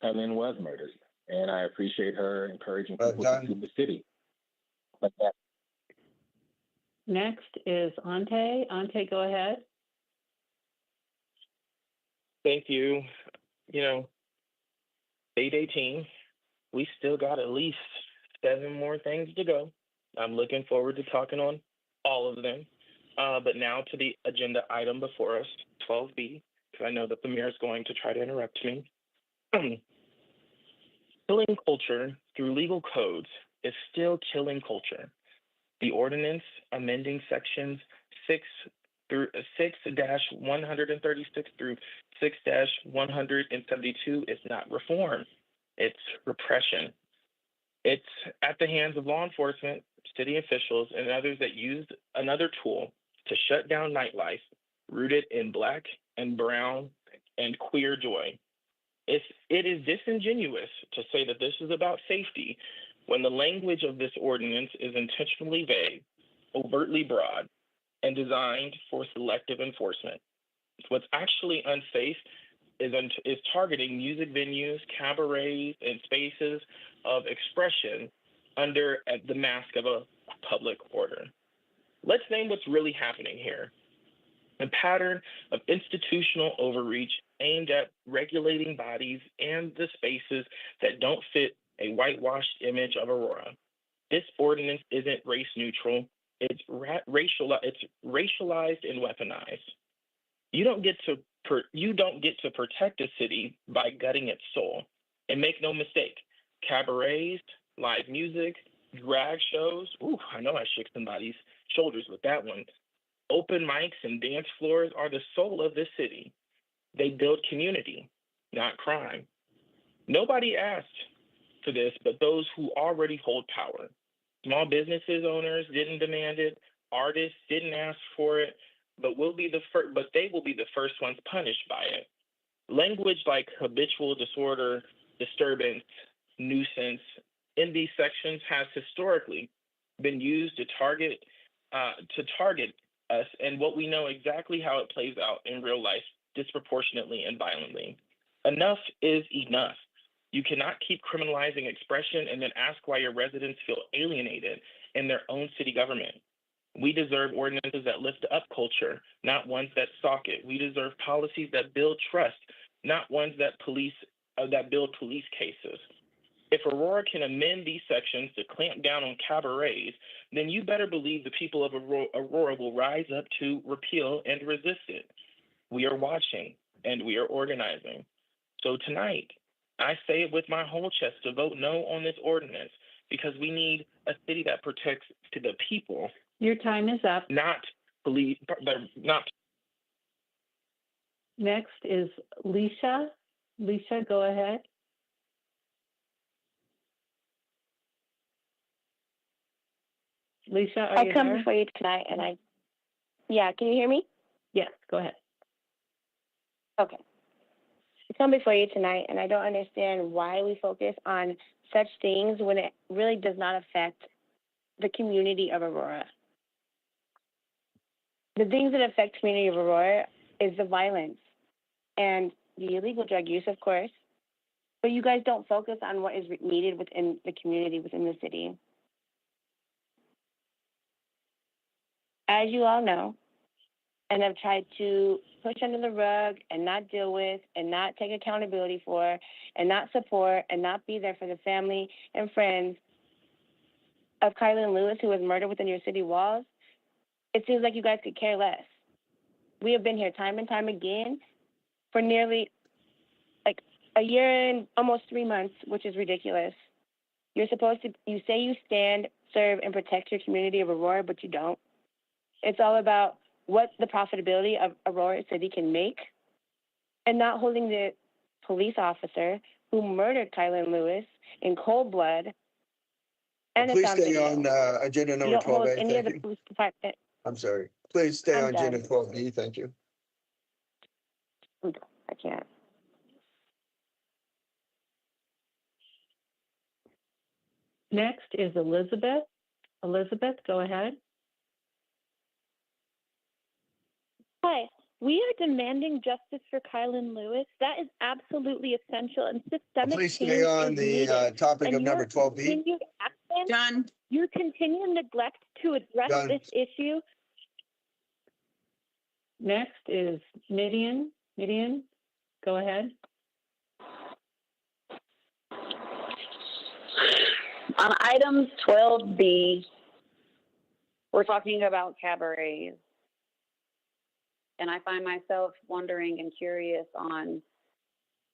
Speaker 4: Kylan was murdered, and I appreciate her encouraging people to sue the city. But that.
Speaker 5: Next is Ante. Ante, go ahead.
Speaker 1: Thank you. You know, 8/18, we still got at least 7 more things to go. I'm looking forward to talking on all of them. But now to the agenda item before us, 12B, because I know that the mayor is going to try to interrupt me. Killing culture through legal codes is still killing culture. The ordinance amending sections 6-136 through 6-172 is not reform. It's repression. It's at the hands of law enforcement, city officials, and others that use another tool to shut down nightlife rooted in Black and brown and queer joy. It is disingenuous to say that this is about safety when the language of this ordinance is intentionally vague, overtly broad, and designed for selective enforcement. What's actually unsafe is targeting music venues, cabarets, and spaces of expression under the mask of a public order. Let's name what's really happening here. A pattern of institutional overreach aimed at regulating bodies and the spaces that don't fit a whitewashed image of Aurora. This ordinance isn't race neutral. It's racialized and weaponized. You don't get to protect a city by gutting its soul. And make no mistake, cabarets, live music, drag shows. Ooh, I know I shook somebody's shoulders with that one. Open mics and dance floors are the soul of this city. They build community, not crime. Nobody asked for this, but those who already hold power. Small businesses owners didn't demand it. Artists didn't ask for it, but they will be the first ones punished by it. Language like habitual disorder, disturbance, nuisance in these sections has historically been used to target us, and what we know exactly how it plays out in real life disproportionately and violently. Enough is enough. You cannot keep criminalizing expression and then ask why your residents feel alienated in their own city government. We deserve ordinances that lift up culture, not ones that stalk it. We deserve policies that build trust, not ones that police that build police cases. If Aurora can amend these sections to clamp down on cabarets, then you better believe the people of Aurora will rise up to repeal and resist it. We are watching and we are organizing. So tonight, I say it with my whole chest to vote no on this ordinance because we need a city that protects to the people.
Speaker 5: Your time is up.
Speaker 1: Not police, not.
Speaker 5: Next is Leisha. Leisha, go ahead. Leisha, are you
Speaker 17: I come
Speaker 5: there?
Speaker 17: before you tonight and can you hear me?
Speaker 5: Yes, go ahead.
Speaker 17: Okay. I come before you tonight and I don't understand why we focus on such things when it really does not affect the community of Aurora. The things that affect the community of Aurora is the violence and the illegal drug use, of course, but you guys don't focus on what is needed within the community, within the city. As you all know, and have tried to push under the rug and not deal with and not take accountability for and not support and not be there for the family and friends of Kylan Lewis, who was murdered within your city walls, it seems like you guys could care less. We have been here time and time again for nearly like a year and almost 3 months, which is ridiculous. You say you stand, serve, and protect your community of Aurora, but you don't. It's all about what the profitability of Aurora City can make and not holding the police officer who murdered Kylan Lewis in cold blood. And
Speaker 2: Please stay on agenda number 12A.
Speaker 17: Any of
Speaker 2: Thank
Speaker 17: the
Speaker 2: you.
Speaker 17: police department.
Speaker 2: I'm sorry. Please stay
Speaker 17: I'm
Speaker 2: on agenda
Speaker 17: done.
Speaker 2: 12B. Thank you.
Speaker 17: I can't.
Speaker 5: Next is Elizabeth. Elizabeth, go ahead.
Speaker 18: Hi. We are demanding justice for Kylan Lewis. That is absolutely essential, and systemic
Speaker 2: Please stay
Speaker 18: change
Speaker 2: on
Speaker 18: is
Speaker 2: the
Speaker 18: needed.
Speaker 2: topic
Speaker 18: And
Speaker 2: of number
Speaker 18: your
Speaker 2: 12B.
Speaker 18: continued action,
Speaker 21: Done.
Speaker 18: your continued neglect to address
Speaker 2: Done.
Speaker 18: this issue.
Speaker 5: Next is Midian. Midian, go ahead.
Speaker 10: On item 12B, we're talking about cabarets. And I find myself wondering and curious on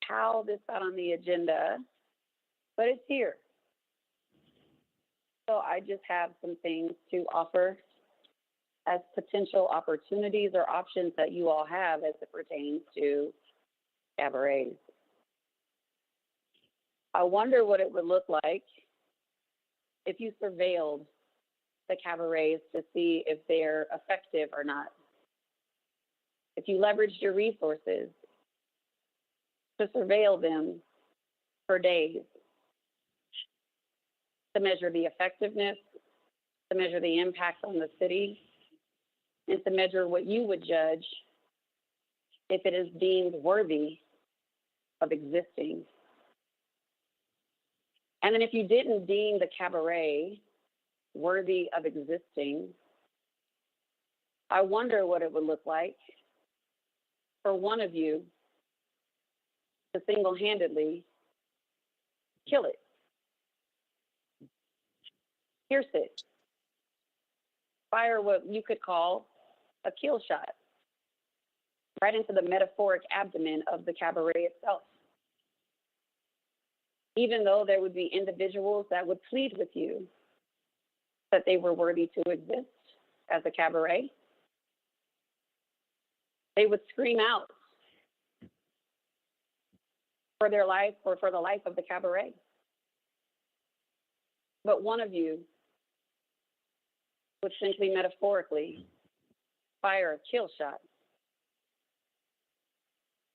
Speaker 10: how this got on the agenda, but it's here. So I just have some things to offer as potential opportunities or options that you all have as it pertains to cabarets. I wonder what it would look like if you surveilled the cabarets to see if they're effective or not. If you leveraged your resources to surveil them for days, to measure the effectiveness, to measure the impact on the city, and to measure what you would judge if it is deemed worthy of existing. And then if you didn't deem the cabaret worthy of existing, I wonder what it would look like for one of you to single-handedly kill it, pierce it, fire what you could call a kill shot right into the metaphoric abdomen of the cabaret itself. Even though there would be individuals that would plead with you that they were worthy to exist as a cabaret, they would scream out for their life or for the life of the cabaret. But one of you would simply metaphorically fire a kill shot.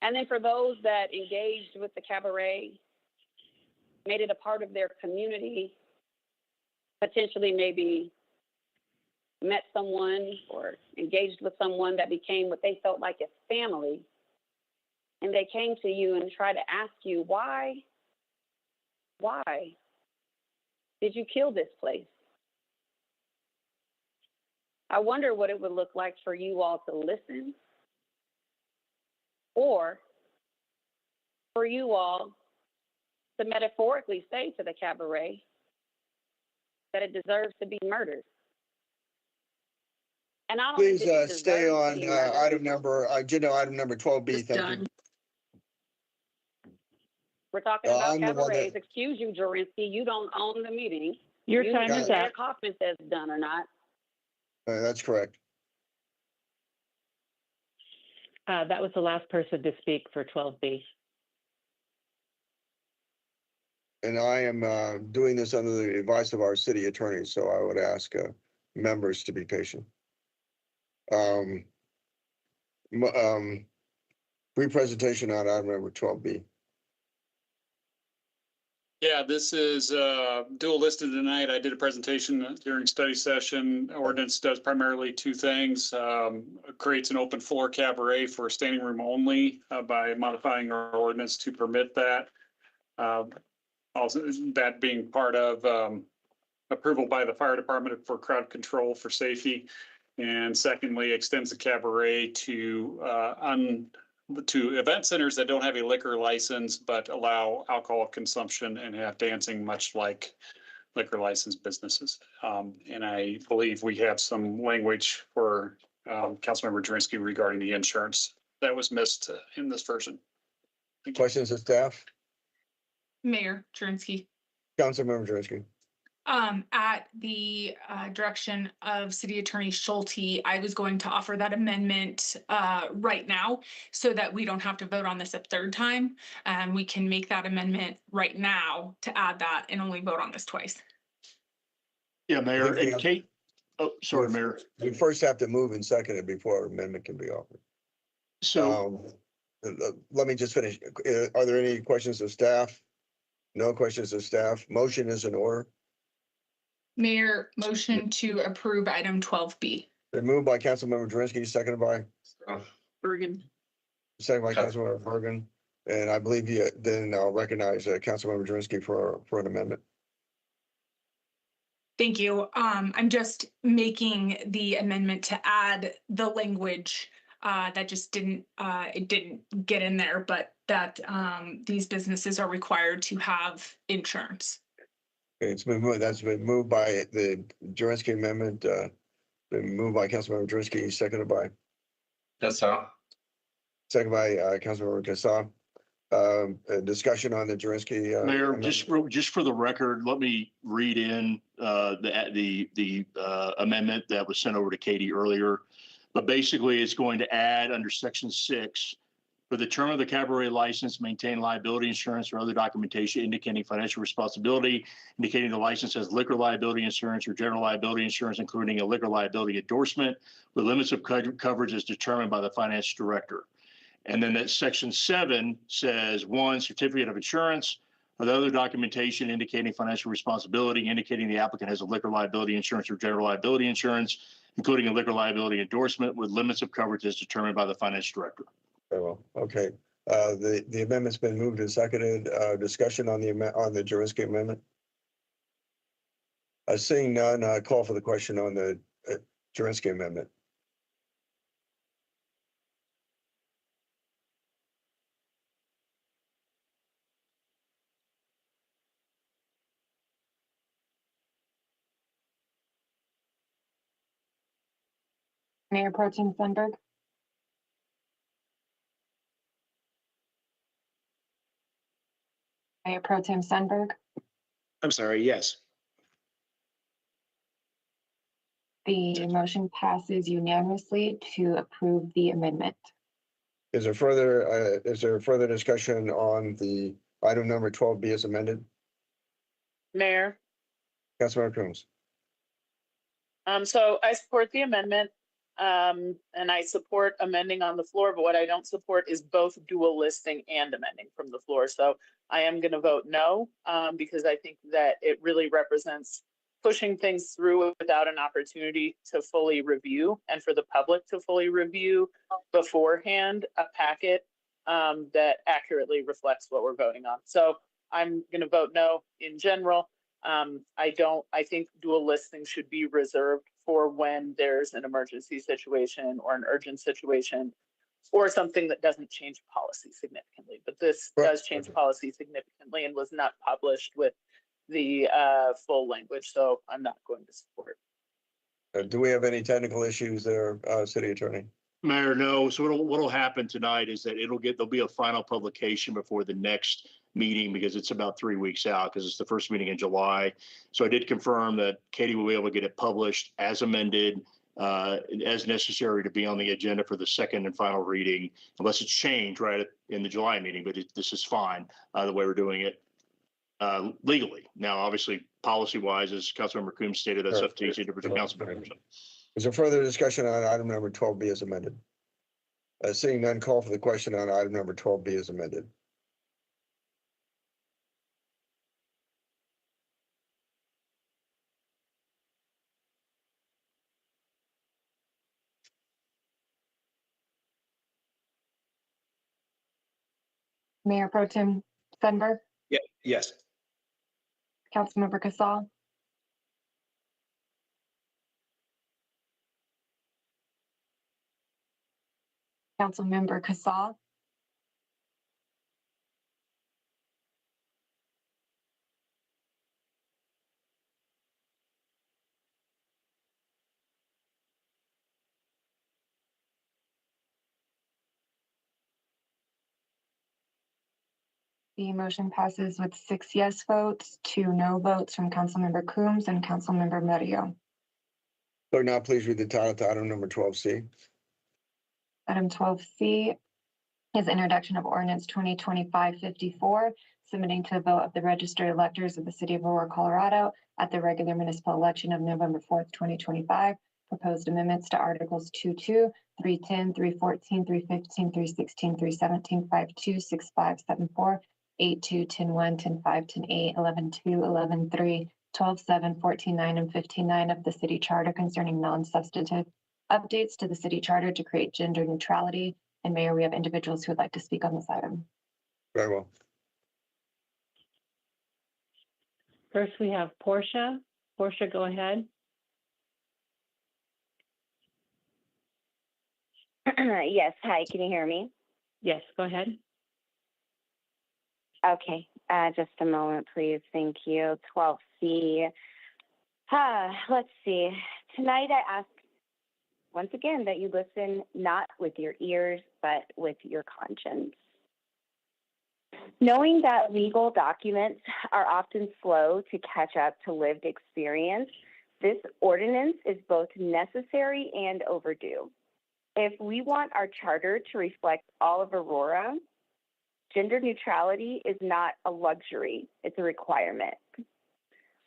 Speaker 10: And then for those that engaged with the cabaret, made it a part of their community, potentially maybe met someone or engaged with someone that became what they felt like a family, and they came to you and tried to ask you, why did you kill this place? I wonder what it would look like for you all to listen, or for you all to metaphorically say to the cabaret that it deserves to be murdered. And I don't
Speaker 2: Please
Speaker 10: think it
Speaker 2: stay
Speaker 10: deserves to
Speaker 2: on
Speaker 10: be murdered.
Speaker 2: agenda item number 12B. Thank you.
Speaker 10: We're talking about
Speaker 2: I'm the one
Speaker 10: cabarets.
Speaker 2: that-
Speaker 10: Excuse you, Jorinsky. You don't own the meeting.
Speaker 5: Your
Speaker 10: You
Speaker 5: time
Speaker 10: know
Speaker 5: is
Speaker 10: Mayor
Speaker 5: up.
Speaker 10: Kaufman says it's done or not.
Speaker 2: That's correct.
Speaker 5: That was the last person to speak for 12B.
Speaker 2: And I am doing this under the advice of our city attorney, so I would ask members to be patient. Pre-presentation on item number 12B.
Speaker 7: Yeah, this is dual listed tonight. I did a presentation during study session. Ordinance does primarily two things. Creates an open floor cabaret for standing room only by modifying our ordinance to permit that. Also, that being part of approval by the fire department for crowd control for safety. And secondly, extends the cabaret to event centers that don't have a liquor license, but allow alcohol consumption and have dancing, much like liquor license businesses. And I believe we have some language for Councilmember Drinsky regarding the insurance that was missed in this version.
Speaker 2: Questions of staff?
Speaker 15: Mayor Drinsky.
Speaker 2: Councilmember Drinsky.
Speaker 15: At the direction of City Attorney Schulte, I was going to offer that amendment right now so that we don't have to vote on this a third time. We can make that amendment right now to add that and only vote on this twice.
Speaker 22: Yeah, Mayor, and Kate, oh, sorry, Mayor.
Speaker 2: We first have to move and second it before amendment can be offered.
Speaker 22: So
Speaker 2: let me just finish. Are there any questions of staff? No questions of staff. Motion is in order.
Speaker 15: Mayor, motion to approve item 12B.
Speaker 2: Been moved by Councilmember Drinsky, seconded by
Speaker 21: Bergen.
Speaker 2: Councilmember Bergen. And I believe then I'll recognize Councilmember Drinsky for an amendment.
Speaker 15: Thank you. I'm just making the amendment to add the language that just didn't get in there, but that these businesses are required to have insurance.
Speaker 2: It's been moved. That's been moved by the Drinsky amendment. Been moved by Councilmember Drinsky, seconded by.
Speaker 14: Cassell.
Speaker 2: Seconded by Councilmember Cassell. Discussion on the Drinsky.
Speaker 22: Mayor, just for the record, let me read in the amendment that was sent over to Katie earlier. But basically, it's going to add under section 6, for the term of the cabaret license, maintain liability insurance or other documentation indicating financial responsibility, indicating the license has liquor liability insurance or general liability insurance, including a liquor liability endorsement, with limits of coverage as determined by the finance director. And then that section 7 says 1, certificate of insurance or the other documentation indicating financial responsibility, indicating the applicant has a liquor liability insurance or general liability insurance, including a liquor liability endorsement with limits of coverage as determined by the finance director.
Speaker 2: Very well. Okay. The amendment's been moved and seconded. Discussion on the Drinsky amendment. Seeing none, call for the question on the Drinsky amendment.
Speaker 3: Mayor Pro Tem Sundberg. Mayor Pro Tem Sundberg.
Speaker 14: I'm sorry, yes.
Speaker 3: The motion passes unanimously to approve the amendment.
Speaker 2: Is there further discussion on the item number 12B as amended?
Speaker 20: Mayor,
Speaker 2: Councilmember Coombs.
Speaker 20: so I support the amendment. And I support amending on the floor, but what I don't support is both dual listing and amending from the floor. So I am going to vote no, because I think that it really represents pushing things through without an opportunity to fully review and for the public to fully review beforehand a packet that accurately reflects what we're voting on. So I'm going to vote no in general. I think dual listing should be reserved for when there's an emergency situation or an urgent situation or something that doesn't change policy significantly. But this does change policy significantly and was not published with the full language, so I'm not going to support.
Speaker 2: Do we have any technical issues there, City Attorney?
Speaker 22: Mayor, no. So what'll happen tonight is that there'll be a final publication before the next meeting because it's about 3 weeks out because it's the first meeting in July. So I did confirm that Katie will be able to get it published as amended, as necessary to be on the agenda for the second and final reading, unless it's changed right in the July meeting. But this is fine the way we're doing it legally. Now, obviously, policy-wise, as Councilmember Coombs stated, that's up to each individual council member.
Speaker 2: Is there further discussion on item number 12B as amended? Seeing none, call for the question on item number 12B as amended.
Speaker 3: Mayor Pro Tem Svenberg,
Speaker 14: Yeah, yes.
Speaker 3: Councilmember Casal, Councilmember Casal, the motion passes with 6 yes votes, 2 no votes from Councilmember Coombs and Councilmember Murillo.
Speaker 2: Clerk, now please read the title to item number 12C.
Speaker 3: Item 12C is introduction of ordinance 2025-54, submitting to the vote of the registered electors of the city of Aurora, Colorado at the regular municipal election of November 4th, 2025. Proposed amendments to articles 2.2, 3.10, 3.14, 3.15, 3.16, 3.17, 5.2, 6.5, 7.4, 8.2, 10.1, 10.5, 10.8, 11.2, 11.3, 12.7, 14.9, and 15.9 of the city charter concerning non-substantive updates to the city charter to create gender neutrality. And Mayor, we have individuals who would like to speak on this item.
Speaker 2: Very well.
Speaker 5: First, we have Portia. Portia, go ahead.
Speaker 13: Yes, hi, can you hear me?
Speaker 5: Yes, go ahead.
Speaker 13: Okay, just a moment, please. Thank you. 12C. Let's see. Tonight I ask once again that you listen not with your ears, but with your conscience. Knowing that legal documents are often slow to catch up to lived experience, this ordinance is both necessary and overdue. If we want our charter to reflect all of Aurora, gender neutrality is not a luxury, it's a requirement.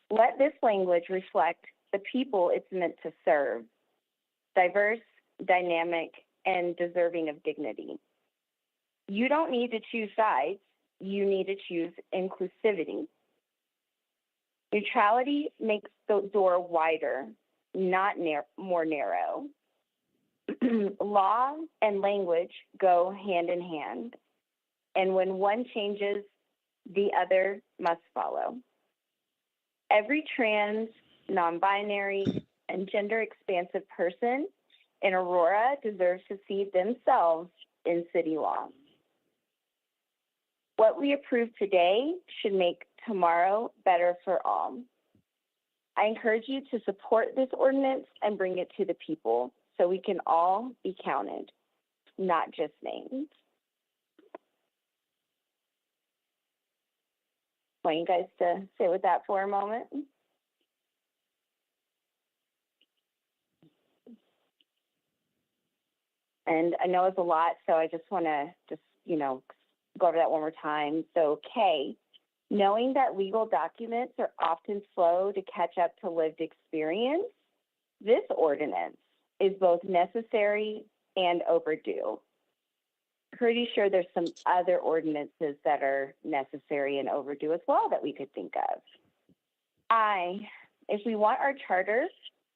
Speaker 13: Let this language reflect the people it's meant to serve: diverse, dynamic, and deserving of dignity. You don't need to choose sides, you need to choose inclusivity. Neutrality makes the door wider, not more narrow. Law and language go hand in hand, and when one changes, the other must follow. Every trans, non-binary, and gender-expansive person in Aurora deserves to see themselves in city law. What we approve today should make tomorrow better for all. I encourage you to support this ordinance and bring it to the people so we can all be counted, not just named. Want you guys to sit with that for a moment? And I know it's a lot, so I just want to go over that one more time. So K, knowing that legal documents are often slow to catch up to lived experience, this ordinance is both necessary and overdue. Pretty sure there's some other ordinances that are necessary and overdue as well that we could think of. If we want our charter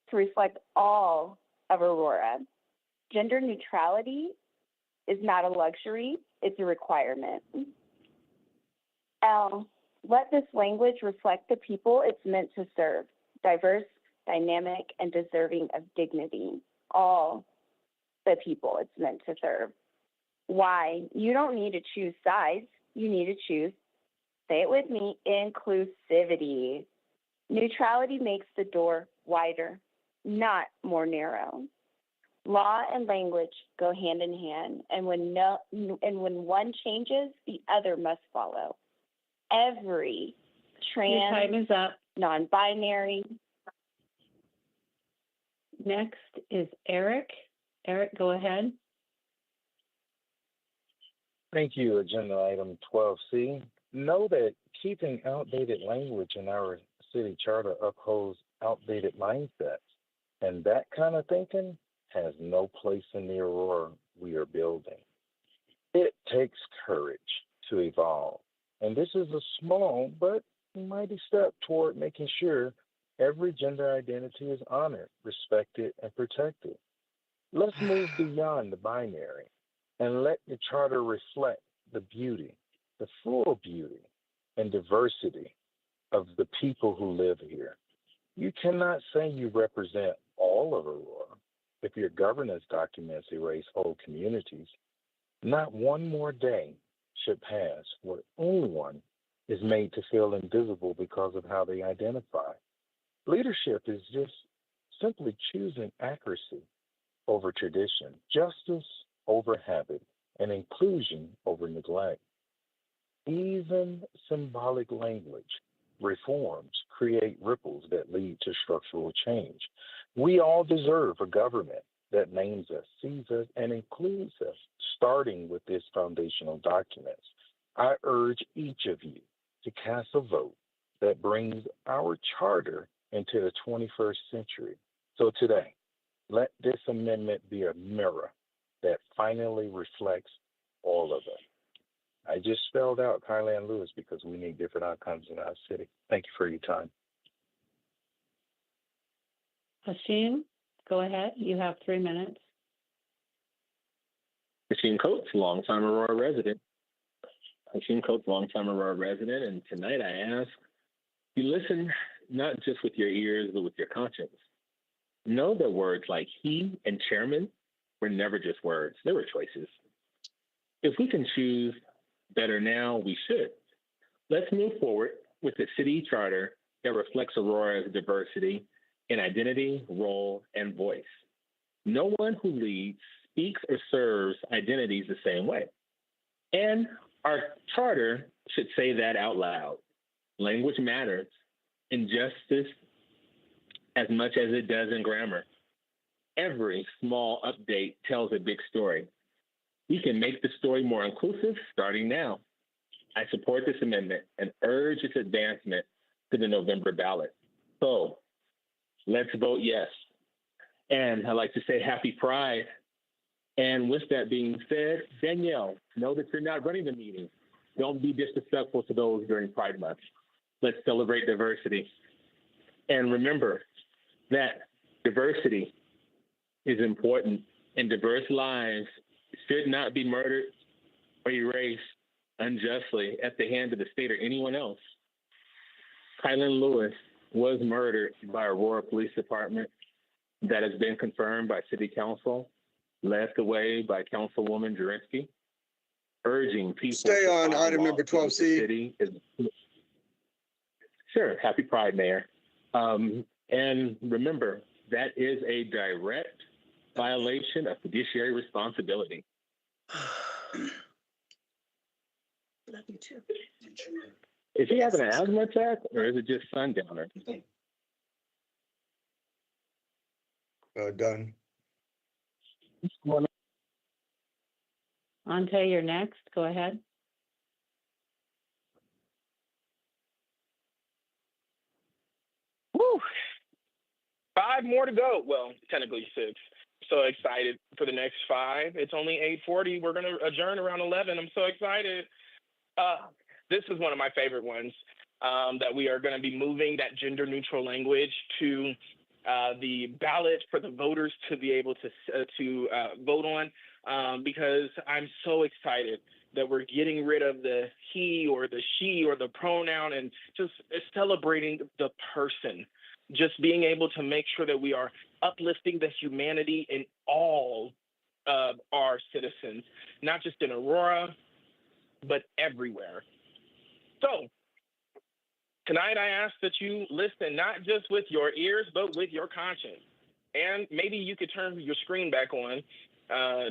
Speaker 13: to reflect all of Aurora, gender neutrality is not a luxury, it's a requirement. L, let this language reflect the people it's meant to serve: diverse, dynamic, and deserving of dignity. All the people it's meant to serve. Why? You don't need to choose sides. You need to choose, say it with me, inclusivity. Neutrality makes the door wider, not more narrow. Law and language go hand in hand, and when one changes, the other must follow. Every
Speaker 5: Your time
Speaker 13: trans,
Speaker 5: is up.
Speaker 13: non-binary.
Speaker 5: Next is Eric. Eric, go ahead.
Speaker 9: Thank you. Agenda item 12C. Know that keeping outdated language in our city charter upholds outdated mindsets, and that kind of thinking has no place in the Aurora we are building. It takes courage to evolve, and this is a small but mighty step toward making sure every gender identity is honored, respected, and protected. Let's move beyond the binary and let the charter reflect the beauty, the full beauty and diversity of the people who live here. You cannot say you represent all of Aurora if your governance documents erase whole communities. Not one more day should pass where anyone is made to feel invisible because of how they identify. Leadership is just simply choosing accuracy over tradition, justice over habit, and inclusion over neglect. Even symbolic language reforms create ripples that lead to structural change. We all deserve a government that names us, sees us, and includes us, starting with this foundational document. I urge each of you to cast a vote that brings our charter into the 21st century. So today, let this amendment be a mirror that finally reflects all of us. I just spelled out Kylie and Lewis because we need different outcomes in our city. Thank you for your time.
Speaker 5: Hashim, go ahead. You have 3 minutes.
Speaker 4: Hashim Coates, longtime Aurora resident. Hashim Coates, longtime Aurora resident, and tonight I ask you listen not just with your ears, but with your conscience. Know that words like he and chairman were never just words, they were choices. If we can choose better now, we should. Let's move forward with a city charter that reflects Aurora's diversity in identity, role, and voice. No one who leads, speaks, or serves identities the same way. And our charter should say that out loud. Language matters in justice as much as it does in grammar. Every small update tells a big story. We can make the story more inclusive starting now. I support this amendment and urge its advancement to the November ballot. So let's vote yes. And I'd like to say happy Pride. And with that being said, Danielle, know that you're not running the meeting. Don't be disrespectful to those during Pride Month. Let's celebrate diversity. And remember that diversity is important, and diverse lives should not be murdered or erased unjustly at the hand of the state or anyone else. Kylan Lewis was murdered by Aurora Police Department. That has been confirmed by City Council, led the way by Councilwoman Jurinski, urging people
Speaker 2: Stay on item number 12C.
Speaker 4: Sure. Happy Pride, Mayor. And remember, that is a direct violation of fiduciary responsibility.
Speaker 14: Love you too.
Speaker 4: Is he having an asthma attack or is it just sundowner?
Speaker 2: Done.
Speaker 5: Ante, you're next. Go ahead.
Speaker 1: Woo! 5 more to go. Well, technically 6. So excited for the next 5. It's only 8:40. We're going to adjourn around 11. I'm so excited. This is one of my favorite ones, that we are going to be moving that gender neutral language to the ballot for the voters to be able to vote on, because I'm so excited that we're getting rid of the he or the she or the pronoun and just celebrating the person. Just being able to make sure that we are uplifting the humanity in all of our citizens, not just in Aurora, but everywhere. So tonight, I ask that you listen not just with your ears, but with your conscience. And maybe you could turn your screen back on,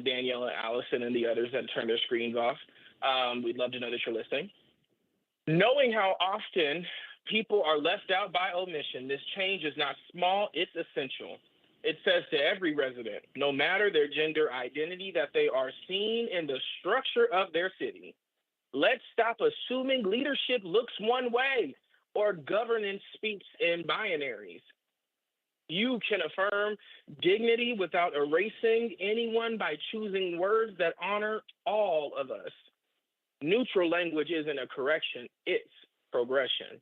Speaker 1: Danielle and Allison and the others that turn their screens off. We'd love to know that you're listening. Knowing how often people are left out by omission, this change is not small, it's essential. It says to every resident, no matter their gender identity, that they are seen in the structure of their city. Let's stop assuming leadership looks one way or governance speaks in binaries. You can affirm dignity without erasing anyone by choosing words that honor all of us. Neutral language isn't a correction, it's progression.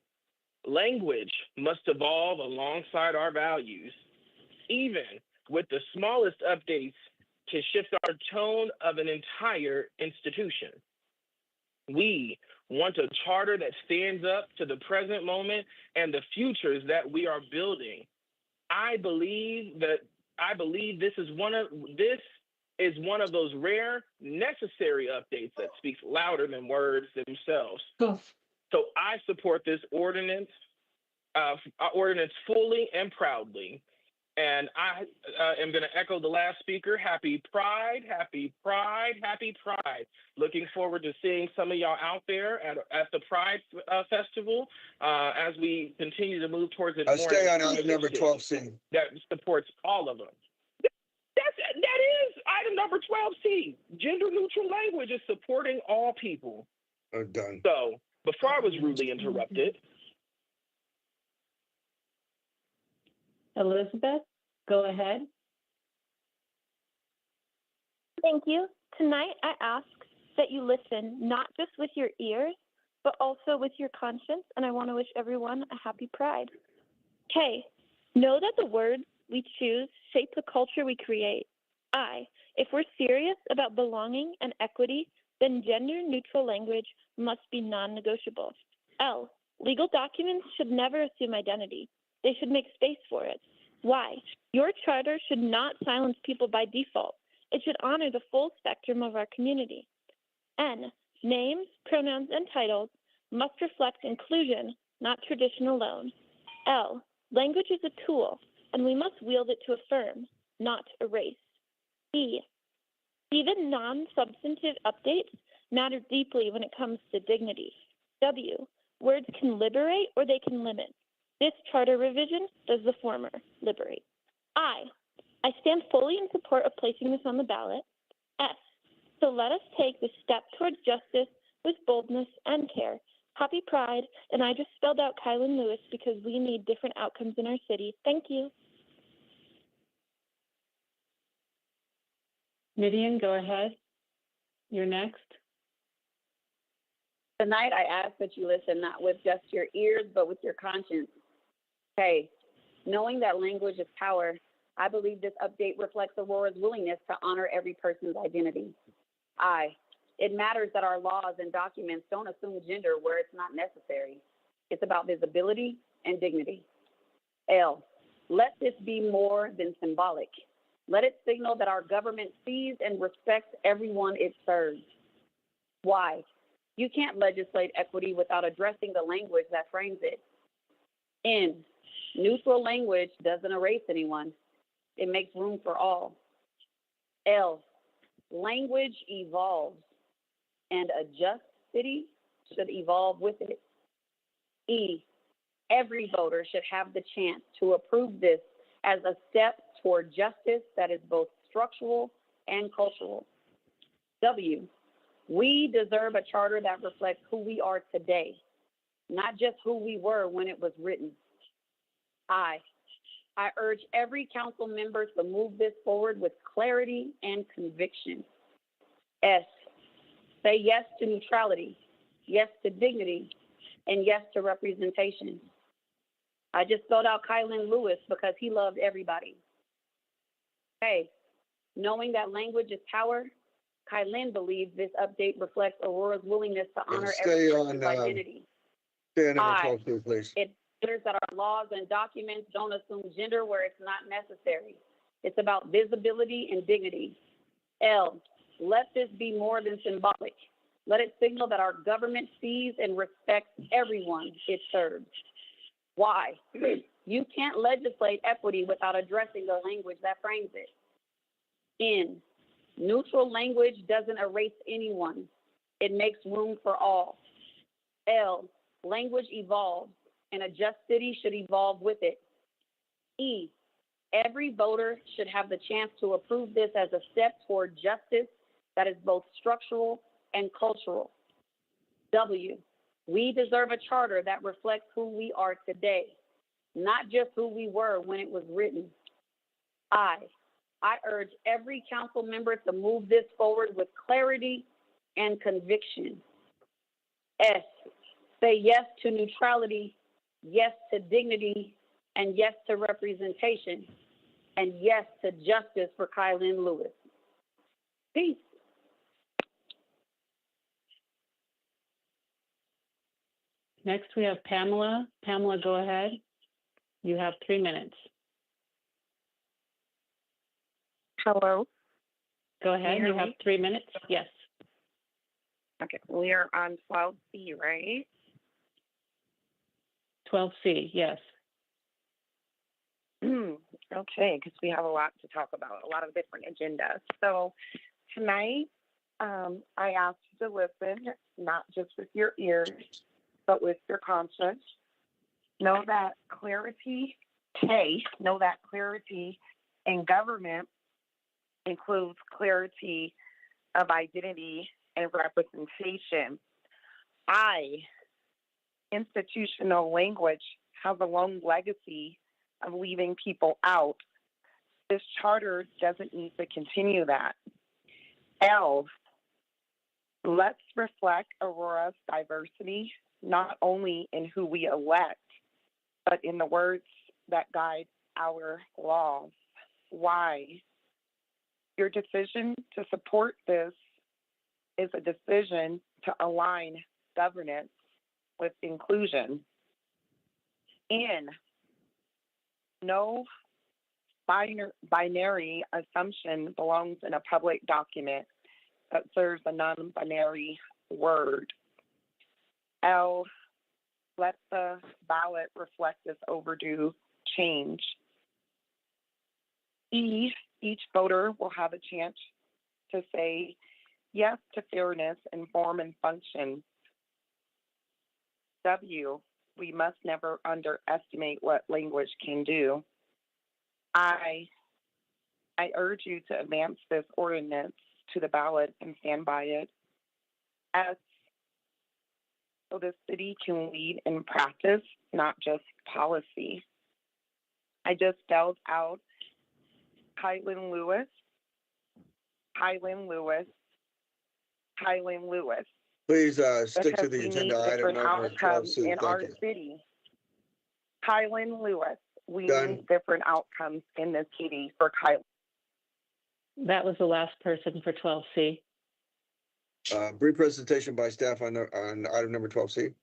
Speaker 1: Language must evolve alongside our values, even with the smallest updates to shift our tone of an entire institution. We want a charter that stands up to the present moment and the futures that we are building. I believe this is one of those rare, necessary updates that speaks louder than words themselves. So I support this ordinance fully and proudly. And I am going to echo the last speaker. Happy Pride, happy Pride, happy Pride. Looking forward to seeing some of y'all out there at the Pride Festival as we continue to move towards it.
Speaker 2: Stay on item number 12C.
Speaker 1: That supports all of them. That is item number 12C. Gender neutral language is supporting all people.
Speaker 2: Done.
Speaker 1: So before I was rudely interrupted.
Speaker 5: Elizabeth, go ahead.
Speaker 18: Thank you. Tonight, I ask that you listen not just with your ears, but also with your conscience, and I want to wish everyone a happy Pride. K, know that the words we choose shape the culture we create. I, if we're serious about belonging and equity, then gender-neutral language must be non-negotiable. L, legal documents should never assume identity. They should make space for it. Why? Your charter should not silence people by default. It should honor the full spectrum of our community. N, names, pronouns, and titles must reflect inclusion, not tradition alone. L, language is a tool, and we must wield it to affirm, not erase. E, even non-substantive updates matter deeply when it comes to dignity. W, words can liberate or they can limit. This charter revision does the former, liberate. I stand fully in support of placing this on the ballot. S, so let us take the step towards justice with boldness and care. Happy Pride, and I just spelled out Kylan Lewis because we need different outcomes in our city. Thank you.
Speaker 5: Midian, go ahead. You're next.
Speaker 10: Tonight, I ask that you listen not with just your ears, but with your conscience. Okay, knowing that language is power, I believe this update reflects Aurora's willingness to honor every person's identity. It matters that our laws and documents don't assume gender where it's not necessary. It's about visibility and dignity. L, let this be more than symbolic. Let it signal that our government sees and respects everyone it serves. Why? You can't legislate equity without addressing the language that frames it. N, neutral language doesn't erase anyone. It makes room for all. L, language evolves, and a just city should evolve with it. E, every voter should have the chance to approve this as a step toward justice that is both structural and cultural. W, we deserve a charter that reflects who we are today, not just who we were when it was written. I urge every council member to move this forward with clarity and conviction. S, say yes to neutrality, yes to dignity, and yes to representation. I just spelled out Kylan Lewis because he loved everybody. Hey, knowing that language is power, Kylan believes this update reflects Aurora's willingness to honor every person's identity.
Speaker 2: Stay on number 12, please.
Speaker 10: It matters that our laws and documents don't assume gender where it's not necessary. It's about visibility and dignity. L, let this be more than symbolic. Let it signal that our government sees and respects everyone it serves. Y, you can't legislate equity without addressing the language that frames it. N, neutral language doesn't erase anyone. It makes room for all. L, language evolves, and a just city should evolve with it. E, every voter should have the chance to approve this as a step toward justice that is both structural and cultural. W, we deserve a charter that reflects who we are today, not just who we were when it was written. I urge every council member to move this forward with clarity and conviction. S, say yes to neutrality, yes to dignity, and yes to representation, and yes to justice for Kylan Lewis. Peace.
Speaker 5: Next, we have Pamela. Pamela, go ahead. You have 3 minutes.
Speaker 6: Hello.
Speaker 5: Go ahead. You have 3 minutes. Yes.
Speaker 6: Okay, we are on 12C, right?
Speaker 5: 12C, yes.
Speaker 6: Okay, because we have a lot to talk about, a lot of different agendas. So tonight, I asked you to listen, not just with your ears, but with your conscience. Know that clarity in government includes clarity of identity and representation. Institutional language has a long legacy of leaving people out. This charter doesn't need to continue that. L, let's reflect Aurora's diversity, not only in who we elect, but in the words that guide our laws. Y, your decision to support this is a decision to align governance with inclusion. N, no binary assumption belongs in a public document that serves a non-binary word. L, let the ballot reflect this overdue change. E, each voter will have a chance to say yes to fairness in form and function. W, we must never underestimate what language can do. I urge you to advance this ordinance to the ballot and stand by it. S, so the city can lead in practice, not just policy. I just spelled out Kylan Lewis.
Speaker 2: Please stick to
Speaker 6: Because
Speaker 2: the
Speaker 6: we
Speaker 2: agenda
Speaker 6: need
Speaker 2: item
Speaker 6: different
Speaker 2: number
Speaker 6: outcomes
Speaker 2: 12C.
Speaker 6: in our
Speaker 2: Thank you.
Speaker 6: city. Kylan Lewis, we
Speaker 2: Done.
Speaker 6: need different outcomes in this city for Kylan.
Speaker 5: That was the last person for 12C.
Speaker 2: Brief presentation by staff on item number 12C.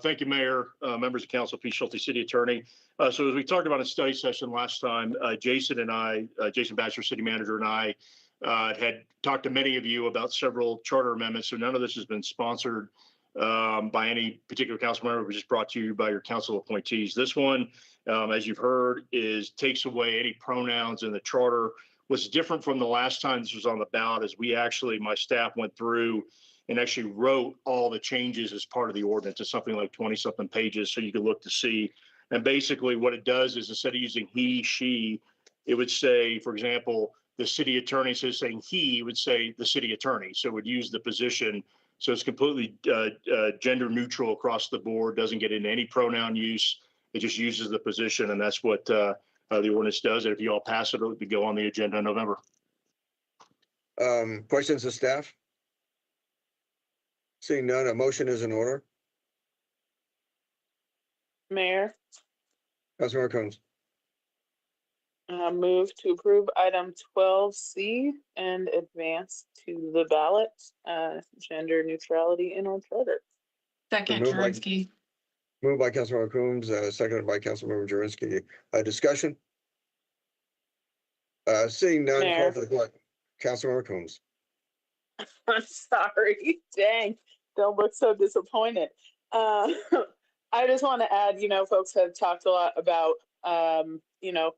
Speaker 22: Thank you, Mayor, members of council, Pete Schulte, City Attorney. So as we talked about in study session last time, Jason Batcher, City Manager, and I had talked to many of you about several charter amendments. So none of this has been sponsored by any particular council member. It was just brought to you by your council appointees. This one, as you've heard, takes away any pronouns in the charter. What's different from the last time this was on the ballot is my staff went through and actually wrote all the changes as part of the ordinance. It's something like 20-something pages, so you can look to see. And basically what it does is instead of using he, she, it would say, for example, the city attorney, instead of saying he, would say the city attorney. So it would use the position. So it's completely gender neutral across the board, doesn't get into any pronoun use. It just uses the position, and that's what the ordinance does. And if you all pass it, it would go on the agenda in November.
Speaker 2: Questions of staff? Seeing none, a motion is in order.
Speaker 12: Mayor,
Speaker 2: Councilmember Combs.
Speaker 12: move to approve item 12C and advance to the ballot, gender neutrality in our charter.
Speaker 15: Second, Jurenski.
Speaker 2: Moved by Councilmember Combs, seconded by Councilmember Jurenski. Discussion? Seeing none, call for the question. Councilmember Coombs.
Speaker 12: I'm sorry. Dang, don't look so disappointed. I just want to add, folks have talked a lot about,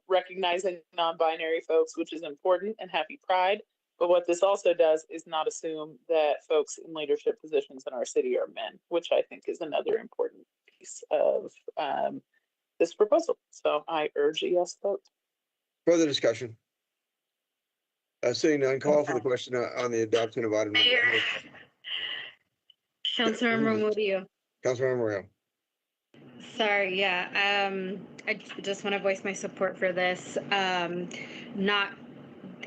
Speaker 12: recognizing non-binary folks, which is important, and happy Pride. But what this also does is not assume that folks in leadership positions in our city are men, which I think is another important piece of this proposal. So I urge a yes vote.
Speaker 2: Further discussion? Seeing none, call for the question on the adoption of item number.
Speaker 19: Councilmember Murillo.
Speaker 2: Councilmember Moreno.
Speaker 19: Sorry, yeah. I just want to voice my support for this. Not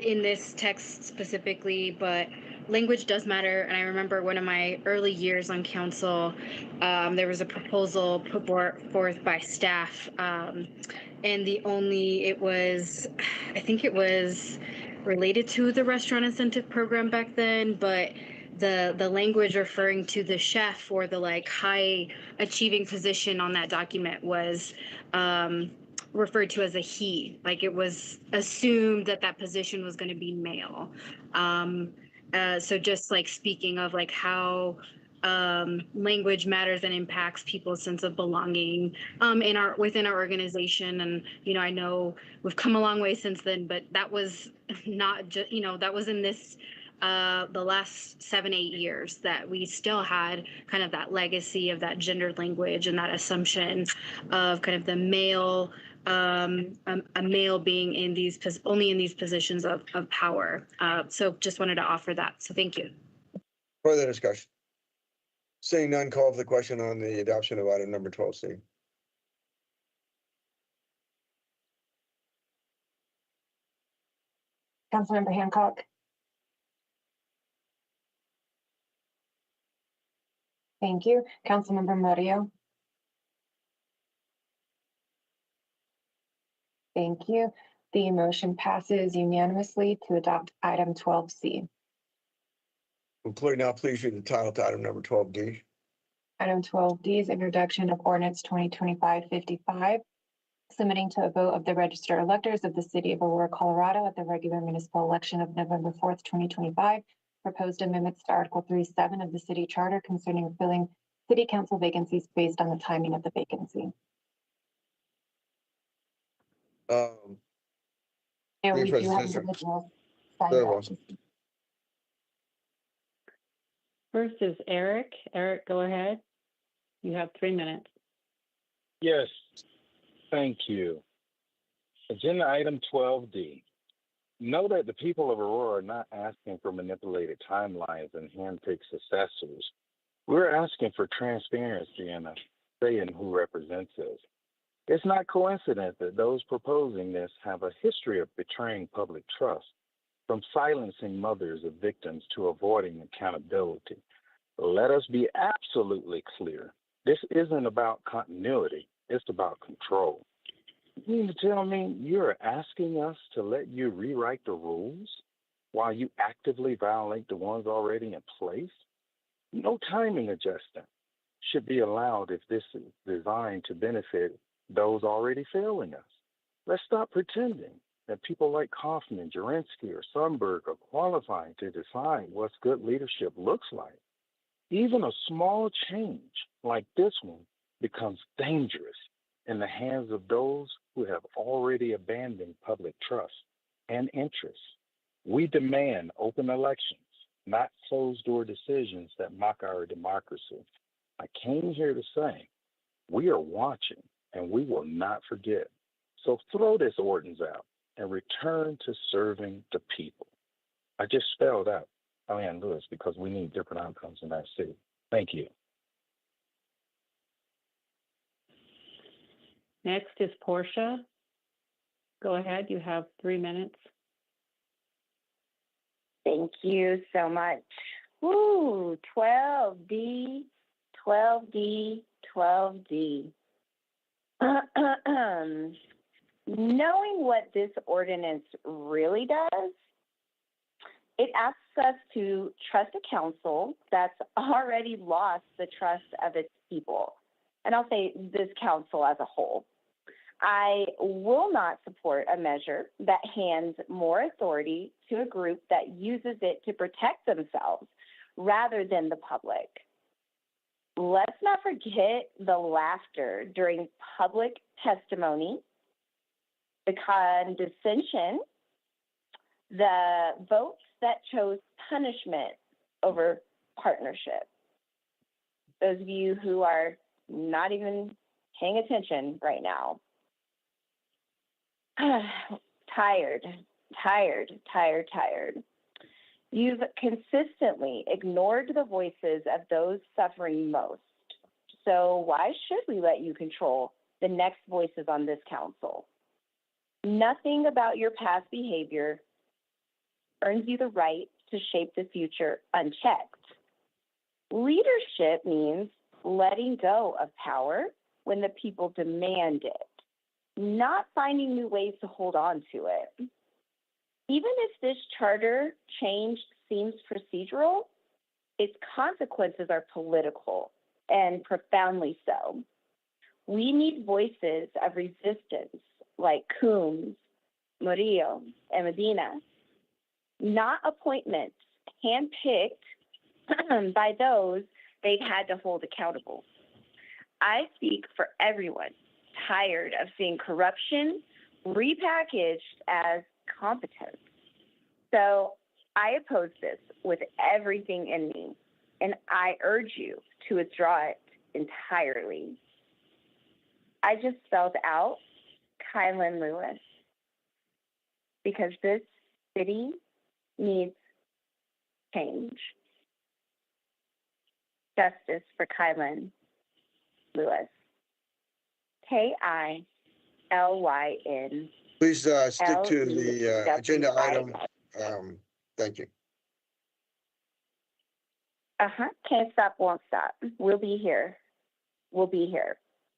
Speaker 19: in this text specifically, but language does matter. And I remember one of my early years on council, there was a proposal put forth by staff. And I think it was related to the restaurant incentive program back then, but the language referring to the chef or the like high achieving position on that document was referred to as a he. Like it was assumed that position was going to be male. So just like speaking of like how language matters and impacts people's sense of belonging within our organization. And I know we've come a long way since then, but that was not just that was in this the last 7-8 years that we still had kind of that legacy of that gendered language and that assumption of kind of the male a male being only in these positions of power. So just wanted to offer that. So thank you.
Speaker 2: Further discussion? Seeing none, call for the question on the adoption of item number 12C.
Speaker 3: Councilmember Hancock. Thank you. Councilmember Murillo. Thank you. The motion passes unanimously to adopt item 12C.
Speaker 2: Clerk, now please read the title to item number 12D.
Speaker 3: Item 12D is introduction of ordinance 2025-55, submitting to a vote of the registered electors of the city of Aurora, Colorado at the regular municipal election of November 4th, 2025, proposed amendments to Article 3.7 of the city charter concerning filling city council vacancies based on the timing of the vacancy. And we do have individuals signed up.
Speaker 5: First is Eric. Eric, go ahead. You have 3 minutes.
Speaker 9: Yes, thank you. Agenda item 12D. Know that the people of Aurora are not asking for manipulated timelines and handpicked successors. We're asking for transparency and a say in who represents us. It's not coincidence that those proposing this have a history of betraying public trust, from silencing mothers of victims to avoiding accountability. Let us be absolutely clear. This isn't about continuity. It's about control. You mean to tell me you're asking us to let you rewrite the rules while you actively violate the ones already in place? No timing adjustment should be allowed if this is designed to benefit those already failing us. Let's stop pretending that people like Kaufman, Jurinsky, or Sundberg are qualified to decide what good leadership looks like. Even a small change like this one becomes dangerous in the hands of those who have already abandoned public trust and interest. We demand open elections, not closed-door decisions that mock our democracy. I came here to say we are watching and we will not forget. So throw this ordinance out and return to serving the people. I just spelled out Diane Lewis because we need different outcomes in that city. Thank you.
Speaker 5: Next is Portia. Go ahead, you have 3 minutes.
Speaker 13: Thank you so much. Woo, 12D, 12D, 12D. Knowing what this ordinance really does, it asks us to trust a council that's already lost the trust of its people. And I'll say this council as a whole. I will not support a measure that hands more authority to a group that uses it to protect themselves rather than the public. Let's not forget the laughter during public testimony, the condescension, the votes that chose punishment over partnership. Those of you who are not even paying attention right now. Tired. You've consistently ignored the voices of those suffering most. So why should we let you control the next voices on this council? Nothing about your past behavior earns you the right to shape the future unchecked. Leadership means letting go of power when the people demand it, not finding new ways to hold on to it. Even if this charter change seems procedural, its consequences are political and profoundly so. We need voices of resistance like Coombs, Murillo, and Medina, not appointments handpicked by those they've had to hold accountable. I speak for everyone tired of seeing corruption repackaged as competence. So I oppose this with everything in me, and I urge you to withdraw it entirely. I just spelled out Kylan Lewis because this city needs change. Justice for Kylan Lewis. K-I-L-Y-N.
Speaker 2: Please stick to the agenda item. Thank you.
Speaker 13: Can't stop, won't stop. We'll be here.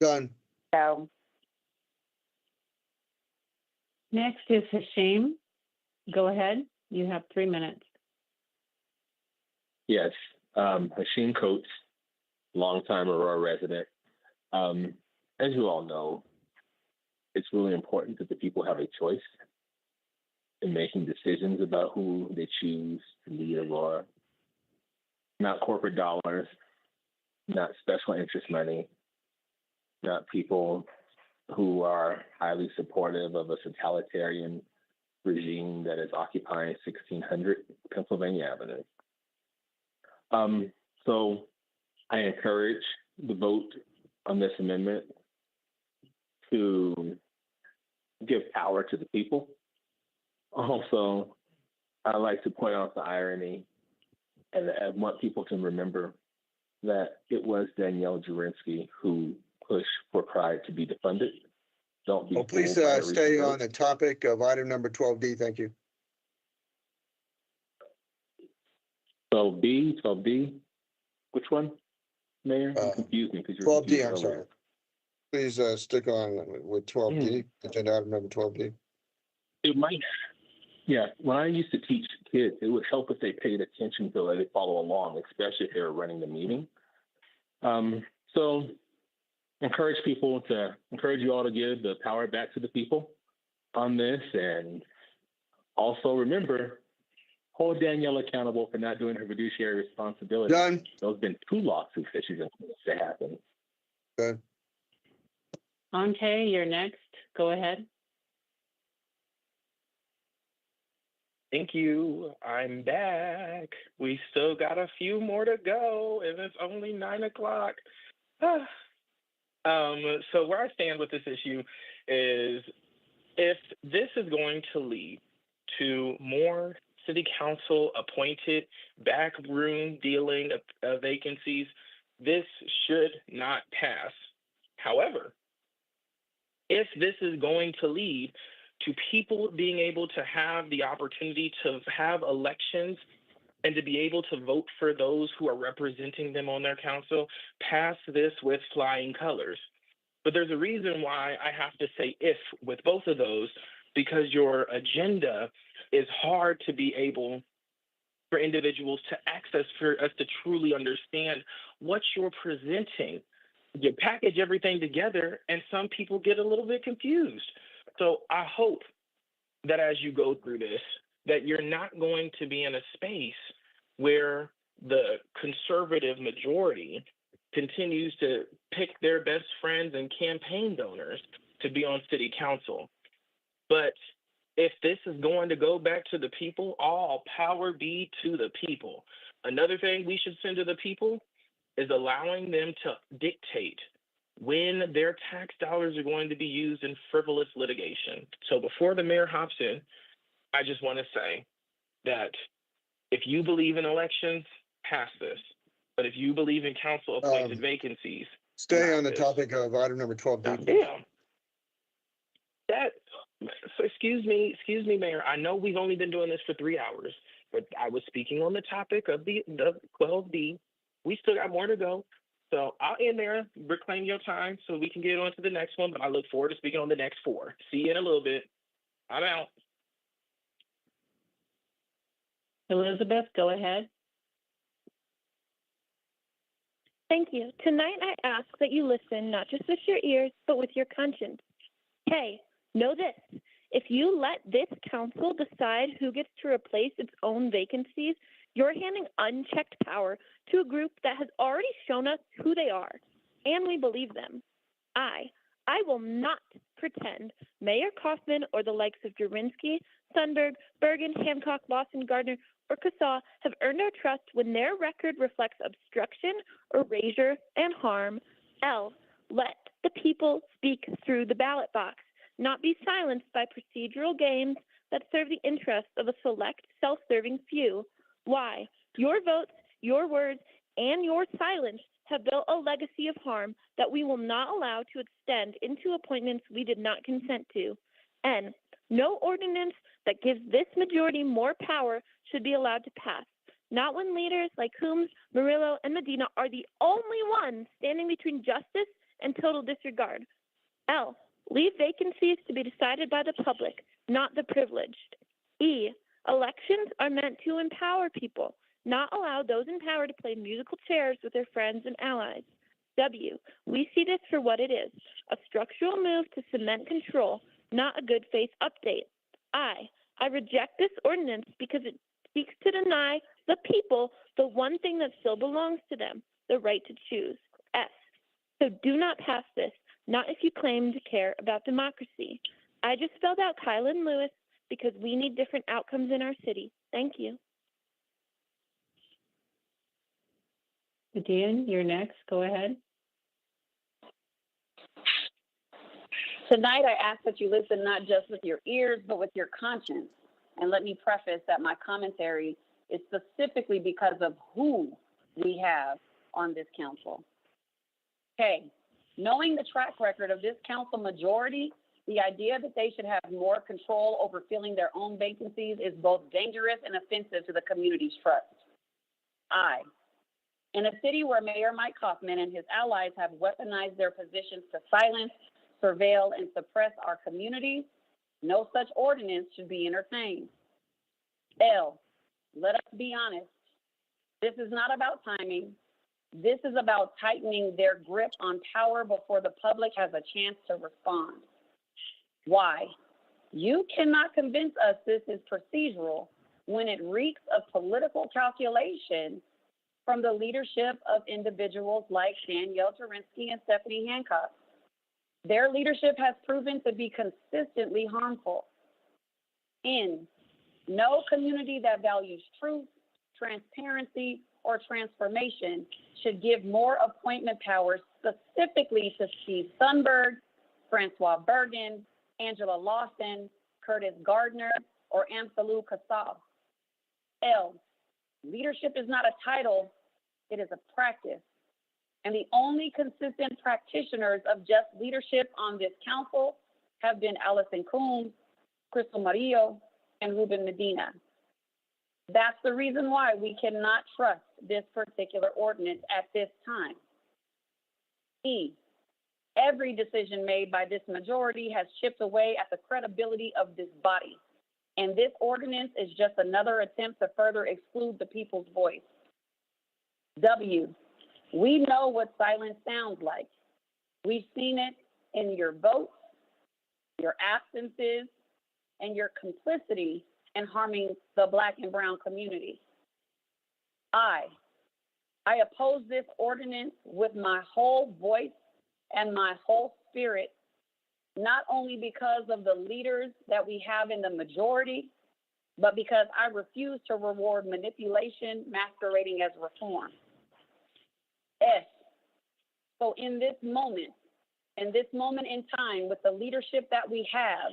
Speaker 2: Done.
Speaker 13: So.
Speaker 5: Next is Hashim. Go ahead. You have 3 minutes.
Speaker 4: Yes, Hashim Coates, longtime Aurora resident. As you all know, it's really important that the people have a choice in making decisions about who they choose to lead Aurora. Not corporate dollars, not special interest money, not people who are highly supportive of a totalitarian regime that is occupying 1600 Pennsylvania Avenue. So I encourage the vote on this amendment to give power to the people. Also, I like to point out the irony, and I want people to remember that it was Danielle Jurinsky who pushed for Pride to be defunded. Don't be
Speaker 2: please stay on the topic of item number 12D. Thank you.
Speaker 4: 12D. Which one, Mayor? You confused me because you're
Speaker 2: 12D. I'm sorry. Please stick on with 12D. Agenda item number 12D.
Speaker 4: It might. Yeah, when I used to teach kids, it would help if they paid attention so that they follow along, especially if they were running the meeting. So encourage you all to give the power back to the people on this. And also remember, hold Danielle accountable for not doing her fiduciary responsibility.
Speaker 2: Done.
Speaker 4: There's been 2 lawsuits that she's going to happen.
Speaker 2: Done.
Speaker 5: Ante, you're next. Go ahead.
Speaker 1: Thank you. I'm back. We still got a few more to go, and it's only 9 o'clock. So where I stand with this issue is if this is going to lead to more city council appointed backroom dealing of vacancies, this should not pass. However, if this is going to lead to people being able to have the opportunity to have elections and to be able to vote for those who are representing them on their council, pass this with flying colors. But there's a reason why I have to say if with both of those, because your agenda is hard to be able for individuals to access, for us to truly understand what you're presenting. you package everything together and some people get a little bit confused. So I hope that as you go through this, that you're not going to be in a space where the conservative majority continues to pick their best friends and campaign donors to be on city council. But if this is going to go back to the people, all power be to the people. Another thing we should send to the people is allowing them to dictate when their tax dollars are going to be used in frivolous litigation. So before the mayor hops in, I just want to say that if you believe in elections, pass this. But if you believe in council appointed vacancies,
Speaker 2: Stay on the topic of item number 12D.
Speaker 1: Damn. That, so excuse me, Mayor. I know we've only been doing this for 3 hours, but I was speaking on the topic of the 12D. We still got more to go. So I'll end there, reclaim your time so we can get on to the next one, but I look forward to speaking on the next 4. See you in a little bit. I'm out.
Speaker 5: Elizabeth, go ahead.
Speaker 18: Thank you. Tonight I ask that you listen not just with your ears, but with your conscience. Hey, know this. If you let this council decide who gets to replace its own vacancies, you're handing unchecked power to a group that has already shown us who they are, and we believe them. I will not pretend Mayor Kaufman or the likes of Jurinsky, Thunberg, Bergen, Hancock, Lawson, Gardner, or Cassaw have earned our trust when their record reflects obstruction, erasure, and harm. Let the people speak through the ballot box, not be silenced by procedural games that serve the interests of a select self-serving few. Why? Your votes, your words, and your silence have built a legacy of harm that we will not allow to extend into appointments we did not consent to. N. No ordinance that gives this majority more power should be allowed to pass, not when leaders like Coombs, Murillo, and Medina are the only ones standing between justice and total disregard. L. Leave vacancies to be decided by the public, not the privileged. E. Elections are meant to empower people, not allow those in power to play musical chairs with their friends and allies. W. We see this for what it is, a structural move to cement control, not a good faith update. I reject this ordinance because it seeks to deny the people the one thing that still belongs to them, the right to choose. S. So do not pass this, not if you claim to care about democracy. I just spelled out Kylan Lewis because we need different outcomes in our city. Thank you.
Speaker 5: Dean, you're next. Go ahead.
Speaker 10: Tonight, I ask that you listen not just with your ears, but with your conscience. And let me preface that my commentary is specifically because of who we have on this council. Okay, knowing the track record of this council majority, the idea that they should have more control over filling their own vacancies is both dangerous and offensive to the community's trust. In a city where Mayor Mike Kaufman and his allies have weaponized their positions to silence, surveil, and suppress our communities, no such ordinance should be entertained. L, let us be honest. This is not about timing. This is about tightening their grip on power before the public has a chance to respond. Why? You cannot convince us this is procedural when it reeks of political calculation from the leadership of individuals like Danielle Jurinsky and Stephanie Hancock. Their leadership has proven to be consistently harmful. No community that values truth, transparency, or transformation should give more appointment powers specifically to Steve Thunberg, Francois Bergen, Angela Lawson, Curtis Gardner, or Amsalu Cassav. L, leadership is not a title, it is a practice. And the only consistent practitioners of just leadership on this council have been Allison Coombs, Crystal Murillo, and Ruben Medina. That's the reason why we cannot trust this particular ordinance at this time. E, every decision made by this majority has chipped away at the credibility of this body. And this ordinance is just another attempt to further exclude the people's voice. W, we know what silence sounds like. We've seen it in your votes, your absences, and your complicity in harming the Black and brown community. I oppose this ordinance with my whole voice and my whole spirit, not only because of the leaders that we have in the majority, but because I refuse to reward manipulation masquerading as reform. So in this moment in time, with the leadership that we have,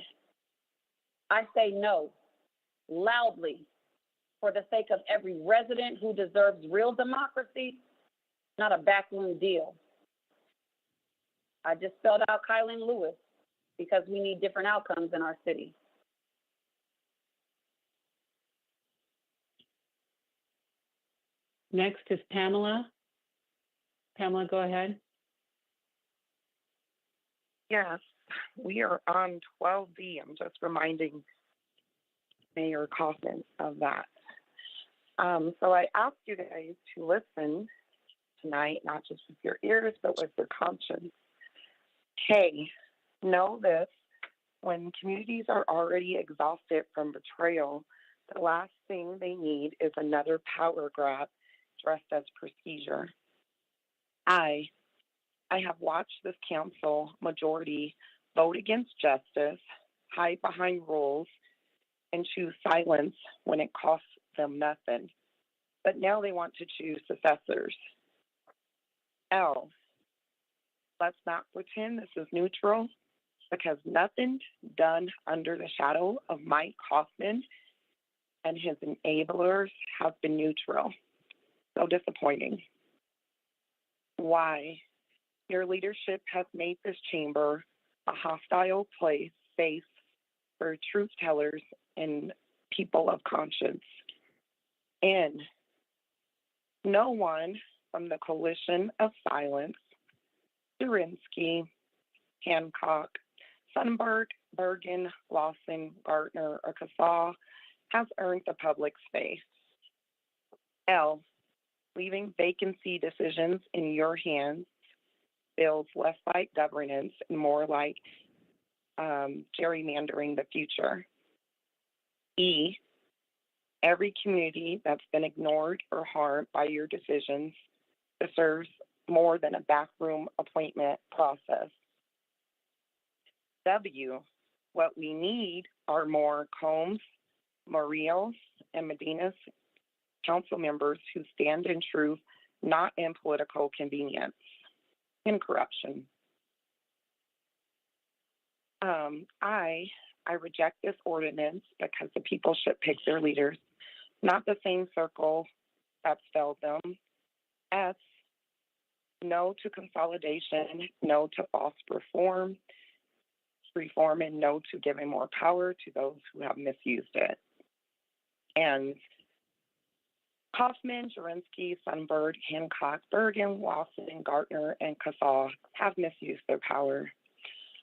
Speaker 10: I say no, loudly, for the sake of every resident who deserves real democracy, not a backroom deal. I just spelled out Kylan Lewis because we need different outcomes in our city.
Speaker 5: Next is Pamela. Pamela, go ahead.
Speaker 6: Yes, we are on 12D. I'm just reminding Mayor Kaufman of that. So I ask you guys to listen tonight, not just with your ears, but with your conscience. Hey, know this, when communities are already exhausted from betrayal, the last thing they need is another power grab dressed as procedure. I have watched this council majority vote against justice, hide behind rules, and choose silence when it costs them nothing. But now they want to choose successors. L, let's not pretend this is neutral, because nothing done under the shadow of Mike Kaufman and his enablers has been neutral. So disappointing. Why? Your leadership has made this chamber a hostile space for truth tellers and people of conscience. And no one from the coalition of silence, Zurinsky, Hancock, Sundberg, Bergen, Lawson, Gartner, or Cassaw has earned the public space. L, leaving vacancy decisions in your hands feels less like governance and more like gerrymandering the future. E, every community that's been ignored or harmed by your decisions deserves more than a backroom appointment process. W, what we need are more Combs, Muriel's, and Medina's council members who stand in truth, not in political convenience and corruption. I reject this ordinance because the people should pick their leaders, not the same circle that failed them. S, no to consolidation, no to false reform, and no to giving more power to those who have misused it. And Kaufman, Zurinsky, Sundberg, Hancock, Bergen, Lawson, Gartner, and Cassaw have misused their power.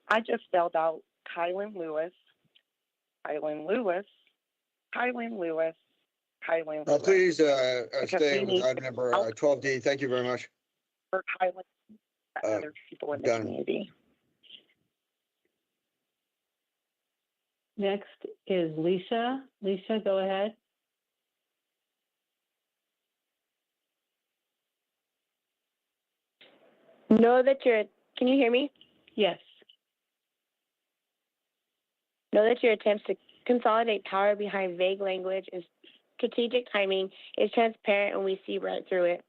Speaker 6: I just spelled out Kylan Lewis.
Speaker 2: Please stay with item number 12D. Thank you very much.
Speaker 6: For Kylan and other people in the community.
Speaker 5: Next is Lisa. Lisa, go ahead.
Speaker 17: Can you hear me?
Speaker 5: Yes.
Speaker 17: Know that your attempts to consolidate power behind vague language and strategic timing is transparent and we see right through it.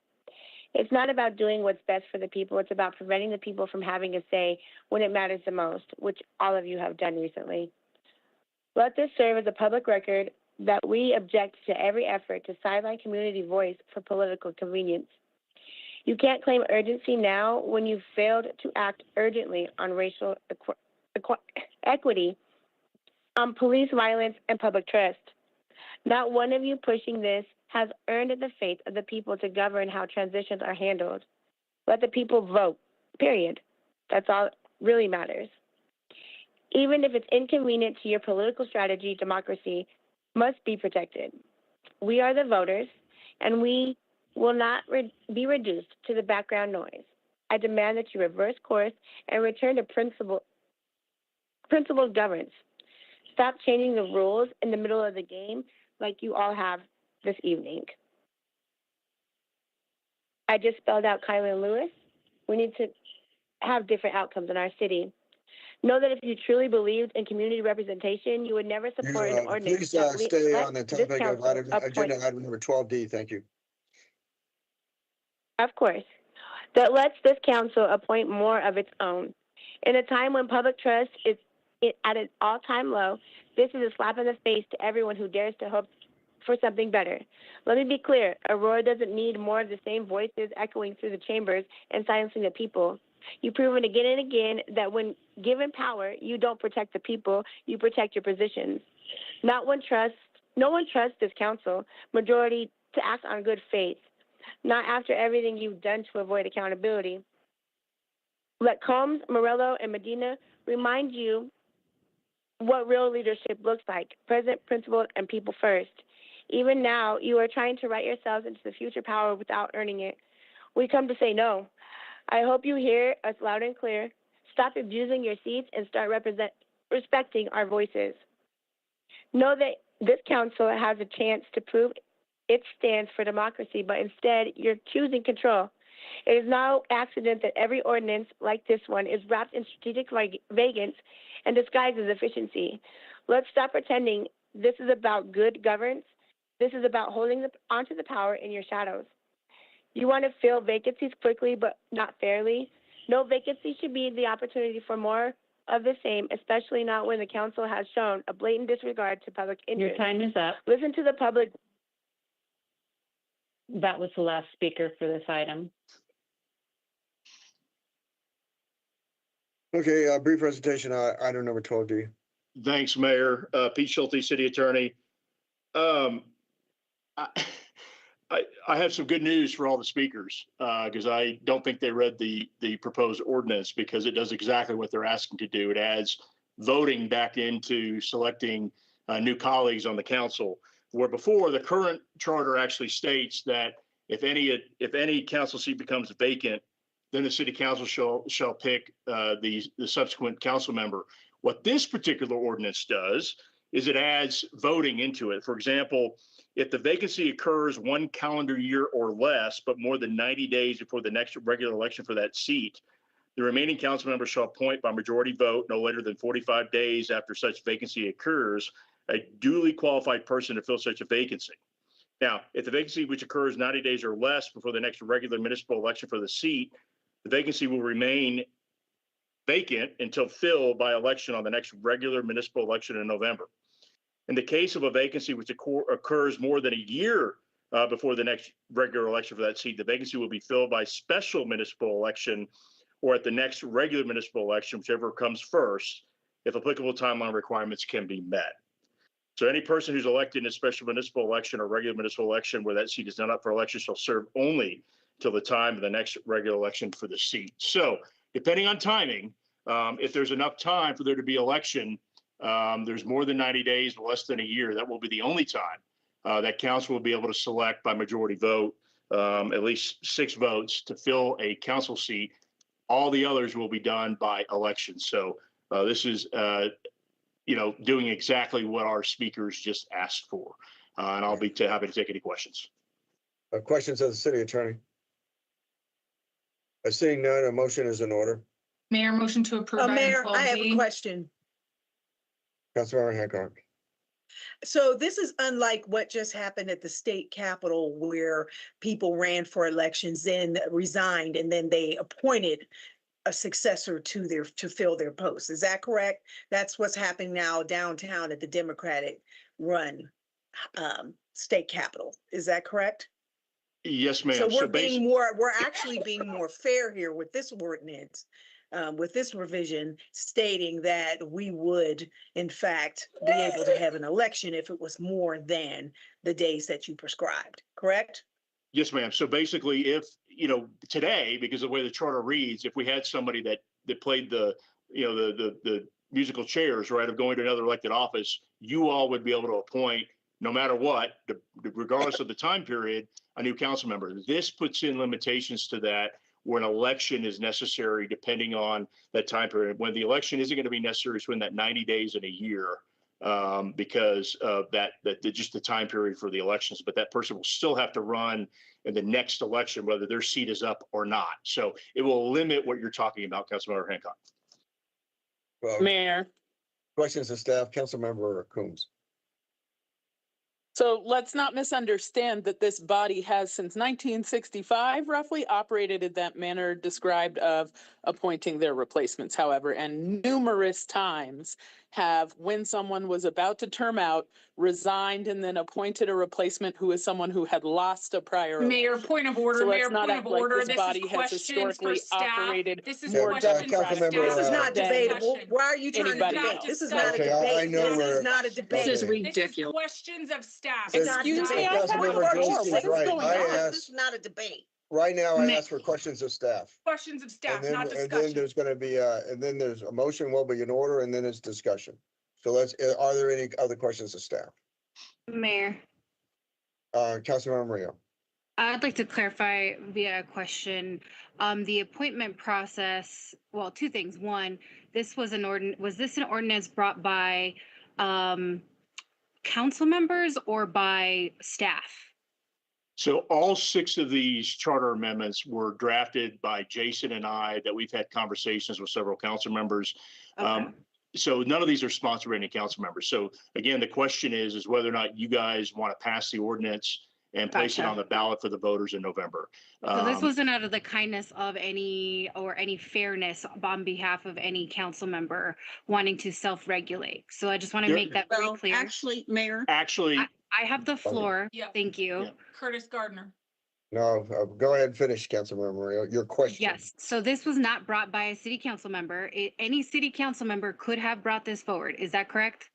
Speaker 17: It's not about doing what's best for the people. It's about preventing the people from having a say when it matters the most, which all of you have done recently. Let this serve as a public record that we object to every effort to sideline community voice for political convenience. You can't claim urgency now when you failed to act urgently on racial equity, on police violence, and public trust. Not one of you pushing this has earned the faith of the people to govern how transitions are handled. Let the people vote, period. That's all that really matters. Even if it's inconvenient to your political strategy, democracy must be protected. We are the voters, and we will not be reduced to the background noise. I demand that you reverse course and return to principled governance. Stop changing the rules in the middle of the game like you all have this evening. I just spelled out Kylan Lewis. We need to have different outcomes in our city. Know that if you truly believed in community representation, you would never support an ordinance.
Speaker 2: Please stay on the topic of agenda item number 12D. Thank you.
Speaker 17: Of course. That lets this council appoint more of its own. In a time when public trust is at an all-time low, this is a slap in the face to everyone who dares to hope for something better. Let me be clear. Aurora doesn't need more of the same voices echoing through the chambers and silencing the people. You've proven again and again that when given power, you don't protect the people, you protect your positions. No one trusts this council majority to act on good faith, not after everything you've done to avoid accountability. Let Combs, Morello, and Medina remind you what real leadership looks like, present, principled, and people first. Even now, you are trying to write yourselves into the future power without earning it. We come to say no. I hope you hear us loud and clear. Stop abusing your seats and start respecting our voices. Know that this council has a chance to prove it stands for democracy, but instead you're choosing control. It is no accident that every ordinance like this one is wrapped in strategic vagance and disguised as efficiency. Let's stop pretending this is about good governance. This is about holding onto the power in your shadows. You want to fill vacancies quickly, but not fairly. No vacancy should be the opportunity for more of the same, especially not when the council has shown a blatant disregard to public interest.
Speaker 5: Your time is up.
Speaker 17: Listen to the public.
Speaker 5: That was the last speaker for this item.
Speaker 2: Okay, brief presentation, item number 12D.
Speaker 22: Thanks, Mayor. Pete Schulte, City Attorney. I have some good news for all the speakers because I don't think they read the proposed ordinance because it does exactly what they're asking to do. It adds voting back into selecting new colleagues on the council, where before the current charter actually states that if any council seat becomes vacant, then the city council shall pick the subsequent council member. What this particular ordinance does is it adds voting into it. For example, if the vacancy occurs 1 calendar year or less, but more than 90 days before the next regular election for that seat, the remaining council members shall appoint by majority vote no later than 45 days after such vacancy occurs, a duly qualified person to fill such a vacancy. Now, if the vacancy which occurs 90 days or less before the next regular municipal election for the seat, the vacancy will remain vacant until filled by election on the next regular municipal election in November. In the case of a vacancy which occurs more than a year before the next regular election for that seat, the vacancy will be filled by special municipal election or at the next regular municipal election, whichever comes first, if applicable timeline requirements can be met. So any person who's elected in a special municipal election or regular municipal election where that seat is not up for election shall serve only till the time of the next regular election for the seat. So depending on timing, if there's enough time for there to be election, there's more than 90 days, less than a year, that will be the only time that council will be able to select by majority vote at least 6 votes to fill a council seat. All the others will be done by election. So this is, doing exactly what our speakers just asked for. And I'll be happy to take any questions.
Speaker 2: Questions of the city attorney? Seeing none, a motion is in order.
Speaker 15: Mayor, motion to approve.
Speaker 14: Mayor, I have a question.
Speaker 2: Councilmember Hancock.
Speaker 14: So this is unlike what just happened at the state capitol where people ran for elections, then resigned, and then they appointed a successor to fill their posts. Is that correct? That's what's happening now downtown at the Democratic run state capitol. Is that correct?
Speaker 22: Yes, ma'am.
Speaker 14: So we're actually being more fair here with this ordinance, with this revision stating that we would, in fact, be able to have an election if it was more than the days that you prescribed, correct?
Speaker 22: Yes, ma'am. So basically, if, today, because of the way the charter reads, if we had somebody that played the musical chairs, right, of going to another elected office, you all would be able to appoint, no matter what, regardless of the time period, a new council member. This puts in limitations to that, where an election is necessary, depending on that time period. When the election isn't going to be necessary, it's within that 90 days in a year, because of just the time period for the elections. But that person will still have to run in the next election, whether their seat is up or not. So it will limit what you're talking about, Councilmember Hancock.
Speaker 2: Well,
Speaker 20: Mayor.
Speaker 2: questions of staff, Councilmember Coombs.
Speaker 20: So let's not misunderstand that this body has since 1965 roughly operated in that manner described of appointing their replacements, however, and numerous times have, when someone was about to term out, resigned and then appointed a replacement who is someone who had lost a prior
Speaker 15: Mayor,
Speaker 20: election.
Speaker 15: point of order,
Speaker 20: So
Speaker 15: Mayor,
Speaker 20: let's not
Speaker 15: point
Speaker 20: act
Speaker 15: of
Speaker 20: like
Speaker 15: order.
Speaker 20: this
Speaker 15: This is
Speaker 20: body has
Speaker 15: questions for
Speaker 20: historically
Speaker 15: staff.
Speaker 20: operated
Speaker 15: This is
Speaker 20: more
Speaker 15: questions for
Speaker 20: democratically.
Speaker 15: staff.
Speaker 14: This is not
Speaker 20: than
Speaker 14: debatable. Why are you trying to
Speaker 20: anybody
Speaker 14: debate?
Speaker 20: else.
Speaker 14: This is not a
Speaker 2: Okay, I
Speaker 14: debate.
Speaker 2: know
Speaker 14: This
Speaker 2: we're-
Speaker 14: is not a debate.
Speaker 20: This is
Speaker 2: Okay.
Speaker 15: This is questions of staff.
Speaker 2: So-
Speaker 20: Excuse me, I
Speaker 2: Councilmember
Speaker 20: have a
Speaker 2: Jones
Speaker 20: floor.
Speaker 2: is right. I
Speaker 14: This
Speaker 2: asked,
Speaker 14: is not a debate.
Speaker 2: right now, I asked for questions of staff.
Speaker 15: Questions of staff, not
Speaker 2: And then
Speaker 15: discussion.
Speaker 2: there's going to be, and then there's a motion will be in order, and then it's discussion. So are there any other questions of staff?
Speaker 19: Mayor,
Speaker 2: Councilmember Mario.
Speaker 19: I'd like to clarify via a question. The appointment process, well, two things. One, this was was this an ordinance brought by council members or by staff?
Speaker 22: So all 6 of these charter amendments were drafted by Jason and I, that we've had conversations with several council members.
Speaker 19: Okay.
Speaker 22: So none of these are sponsored by any council members. So again, the question is whether or not you guys want to pass the ordinance and place it
Speaker 19: Gotcha.
Speaker 22: on the ballot for the voters in November.
Speaker 19: So this wasn't out of the kindness of any fairness on behalf of any council member wanting to self-regulate. So I just want to
Speaker 22: There-
Speaker 19: make that very
Speaker 21: Well,
Speaker 19: clear.
Speaker 21: actually, Mayor,
Speaker 22: Actually,
Speaker 19: I have the floor.
Speaker 15: Yeah.
Speaker 19: Thank you.
Speaker 22: Yeah.
Speaker 15: Curtis Gardner.
Speaker 2: No, go ahead and finish, Councilmember Mario. Your question.
Speaker 19: Yes, so this was not brought by a city council member. Any city council member could have brought this forward. Is that correct?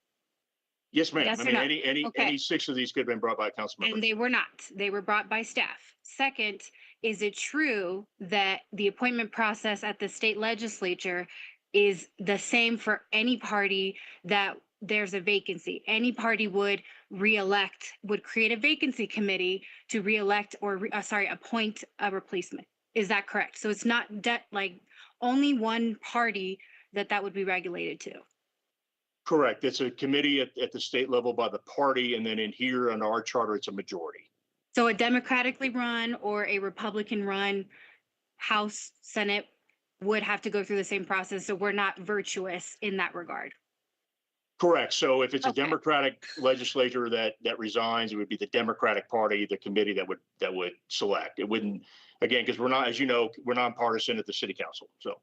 Speaker 22: yes, ma'am.
Speaker 19: Yes
Speaker 22: I
Speaker 19: or
Speaker 22: mean,
Speaker 19: no?
Speaker 22: any
Speaker 19: Okay.
Speaker 22: 6 of these could have been brought by a council member.
Speaker 19: And they were not. They were brought by staff. Second, is it true that the appointment process at the state legislature is the same for any party that there's a vacancy? Any party would create a vacancy committee to reelect or appoint a replacement. Is that correct? So it's not like only one party that would be regulated to.
Speaker 22: Correct. It's a committee at the state level by the party, and then in here on our charter, it's a majority.
Speaker 19: So a democratically run or a Republican run House, Senate would have to go through the same process. So we're not virtuous in that regard.
Speaker 22: Correct. So if it's a
Speaker 19: Okay.
Speaker 22: Democratic legislature that resigns, it would be the Democratic Party, the committee that would select. It wouldn't, again, because we're not, as you know, we're nonpartisan at the city council. So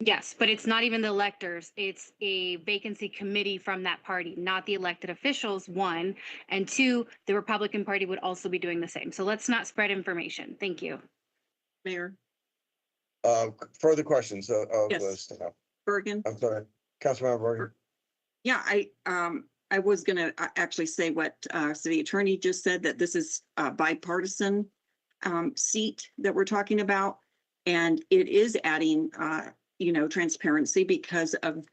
Speaker 19: Yes, but it's not even the electors. It's a vacancy committee from that party, not the elected officials, one. And two, the Republican Party would also be doing the same. So let's not spread information. Thank you.
Speaker 21: Mayor
Speaker 2: Further questions of
Speaker 21: Yes.
Speaker 2: the staff?
Speaker 21: Bergen.
Speaker 2: I'm sorry, Councilmember Bergen.
Speaker 21: Yeah, I was gonna actually say what city attorney just said, that this is a bipartisan seat that we're talking about. And it is adding, transparency because of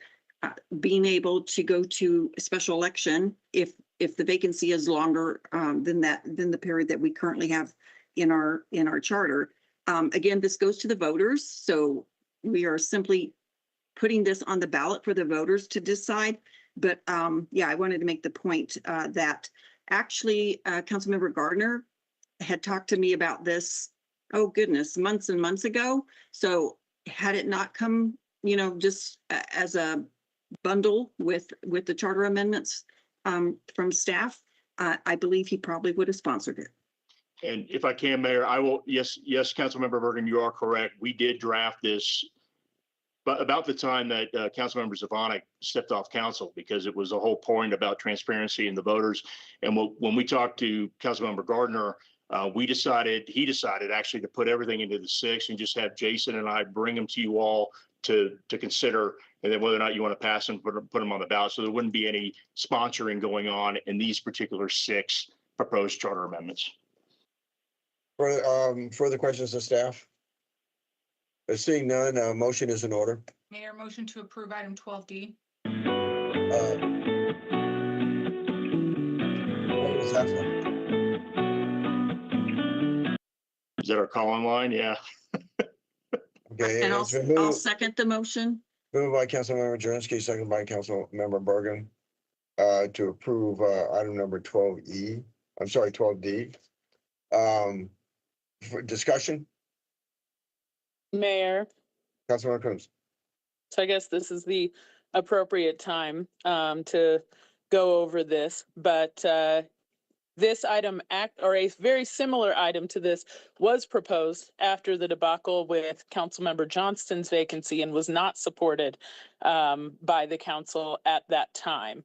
Speaker 21: being able to go to a special election if the vacancy is longer than the period that we currently have in our charter. Again, this goes to the voters, so we are simply putting this on the ballot for the voters to decide. But I wanted to make the point that actually Councilmember Gardner had talked to me about this, oh goodness, months and months ago. So had it not come, just as a bundle with the charter amendments from staff, I believe he probably would have sponsored it.
Speaker 22: And if I can, Mayor, I will, yes, Councilmember Bergen, you are correct. We did draft this but about the time that Councilmember Zavonic stepped off council, because it was a whole point about transparency in the voters. And when we talked to Councilmember Gardner, he decided actually to put everything into the 6 and just have Jason and I bring them to you all to consider, and then whether or not you want to pass them, put them on the ballot. So there wouldn't be any sponsoring going on in these particular 6 proposed charter amendments.
Speaker 2: Further questions of staff? Seeing none, motion is in order.
Speaker 15: Mayor, motion to approve item 12D.
Speaker 2: What was that for?
Speaker 22: Is that our call-in line? Yeah.
Speaker 2: Okay,
Speaker 21: And
Speaker 2: it's been
Speaker 21: I'll
Speaker 2: moved,
Speaker 21: second the motion.
Speaker 2: moved by Councilmember Jernsky, second by Councilmember Bergen, to approve, item number 12E, I'm sorry, 12D. For discussion,
Speaker 12: Mayor,
Speaker 2: Councilmember Coons.
Speaker 12: so I guess this is the appropriate time to go over this, but this item or a very similar item to this was proposed after the debacle with Councilmember Johnston's vacancy and was not supported by the council at that time.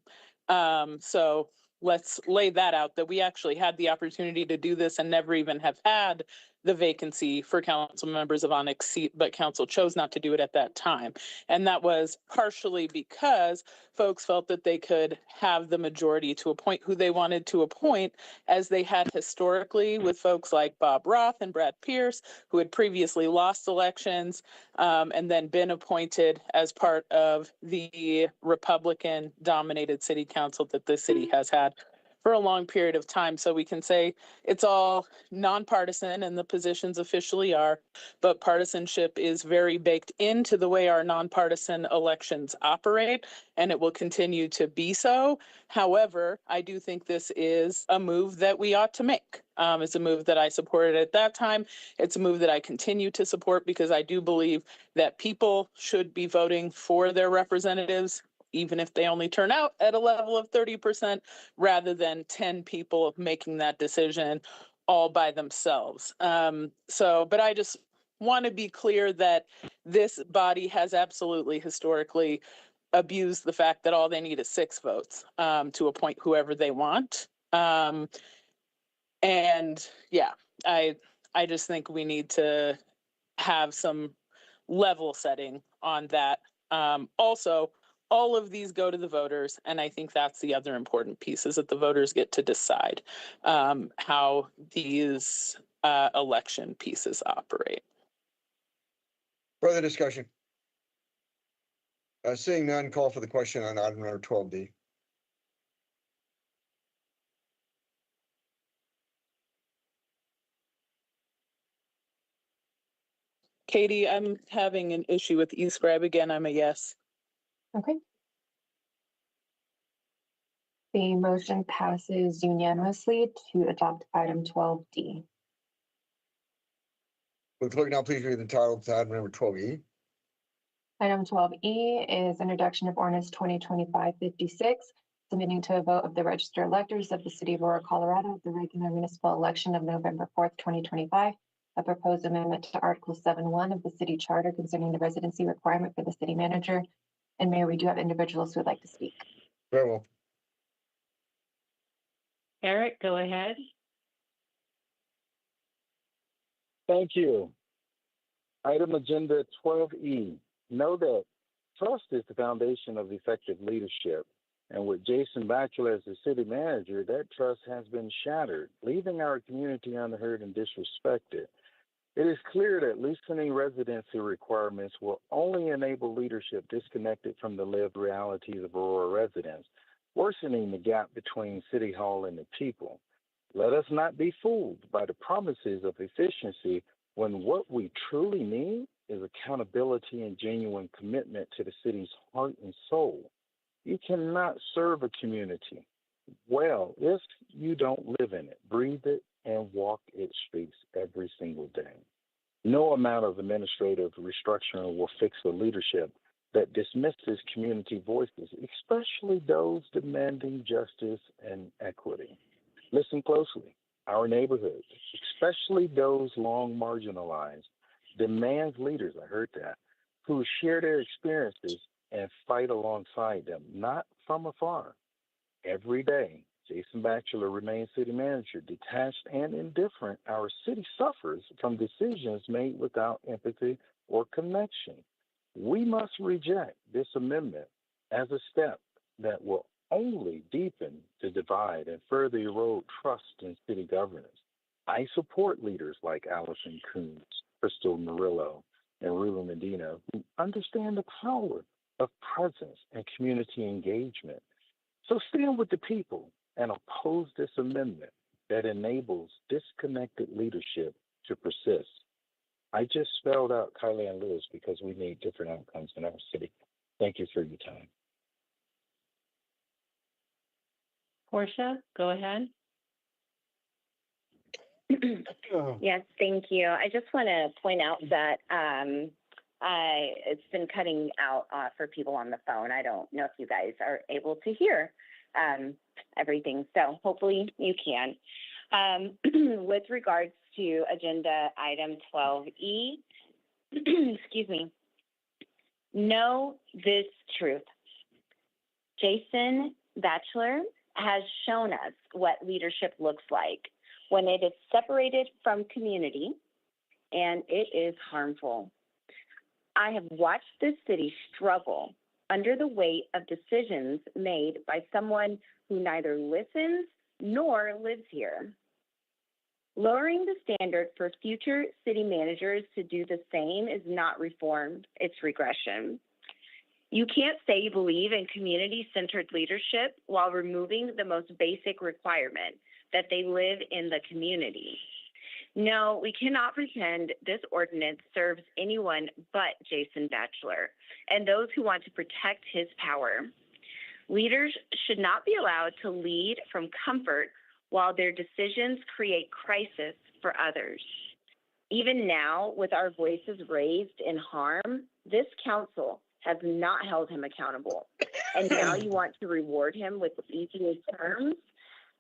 Speaker 12: So let's lay that out, that we actually had the opportunity to do this and never even have had the vacancy for council members of Onyx seat, but council chose not to do it at that time. And that was partially because folks felt that they could have the majority to appoint who they wanted to appoint, as they had historically with folks like Bob Roth and Brad Pierce, who had previously lost elections and then been appointed as part of the Republican-dominated city council that the city has had for a long period of time. So we can say it's all nonpartisan, and the positions officially are, but partisanship is very baked into the way our nonpartisan elections operate, and it will continue to be so. However, I do think this is a move that we ought to make. It's a move that I supported at that time. It's a move that I continue to support, because I do believe that people should be voting for their representatives, even if they only turn out at a level of 30%, rather than 10 people making that decision all by themselves. But I just want to be clear that this body has absolutely historically abused the fact that all they need is 6 votes to appoint whoever they want. And yeah, I just think we need to have some level setting on that. Also, all of these go to the voters, and I think that's the other important piece, is that the voters get to decide how these election pieces operate.
Speaker 2: Further discussion? Seeing none, call for the question on item number 12D.
Speaker 12: Katie, I'm having an issue with eScribe again. I'm a yes.
Speaker 3: Okay. The motion passes unanimously to adopt item 12D.
Speaker 2: Will the clerk now please read the title of item number 12E?
Speaker 3: Item 12E is introduction of ordinance 2025-56, submitting to a vote of the registered electors of the city of Aurora, Colorado, the regular municipal election of November 4th, 2025, a proposed amendment to Article 7.1 of the city charter concerning the residency requirement for the city manager. And Mayor, we do have individuals who would like to speak.
Speaker 2: Very well.
Speaker 5: Eric, go ahead.
Speaker 9: Thank you. Item agenda 12E. Know that trust is the foundation of effective leadership. And with Jason Batchelor as the city manager, that trust has been shattered, leaving our community unheard and disrespected. It is clear that loosening residency requirements will only enable leadership disconnected from the lived realities of Aurora residents, worsening the gap between City Hall and the people. Let us not be fooled by the promises of efficiency when what we truly need is accountability and genuine commitment to the city's heart and soul. You cannot serve a community well if you don't live in it, breathe it, and walk its streets every single day. No amount of administrative restructuring will fix the leadership that dismisses community voices, especially those demanding justice and equity. Listen closely. Our neighborhoods, especially those long marginalized, demands leaders, I heard that, who share their experiences and fight alongside them, not from afar. Every day, Jason Batchelor remains city manager, detached and indifferent. Our city suffers from decisions made without empathy or connection. We must reject this amendment as a step that will only deepen the divide and further erode trust in city governance. I support leaders like Allison Coons, Crystal Murillo, and Ruben Medina, who understand the power of presence and community engagement. So stand with the people and oppose this amendment that enables disconnected leadership to persist. I just spelled out Kylie and Lewis because we need different outcomes in our city. Thank you for your time.
Speaker 5: Portia, go ahead.
Speaker 13: Yes, thank you. I just want to point out that it's been cutting out for people on the phone. I don't know if you guys are able to hear everything, so hopefully you can. With regards to agenda item 12E, excuse me, know this truth. Jason Batchelor has shown us what leadership looks like when it is separated from community, and it is harmful. I have watched this city struggle under the weight of decisions made by someone who neither listens nor lives here. Lowering the standard for future city managers to do the same is not reform, it's regression. You can't say you believe in community-centered leadership while removing the most basic requirement, that they live in the community. No, we cannot pretend this ordinance serves anyone but Jason Batchelor and those who want to protect his power. Leaders should not be allowed to lead from comfort while their decisions create crisis for others. Even now, with our voices raised in harm, this council has not held him accountable. And now you want to reward him with easier terms?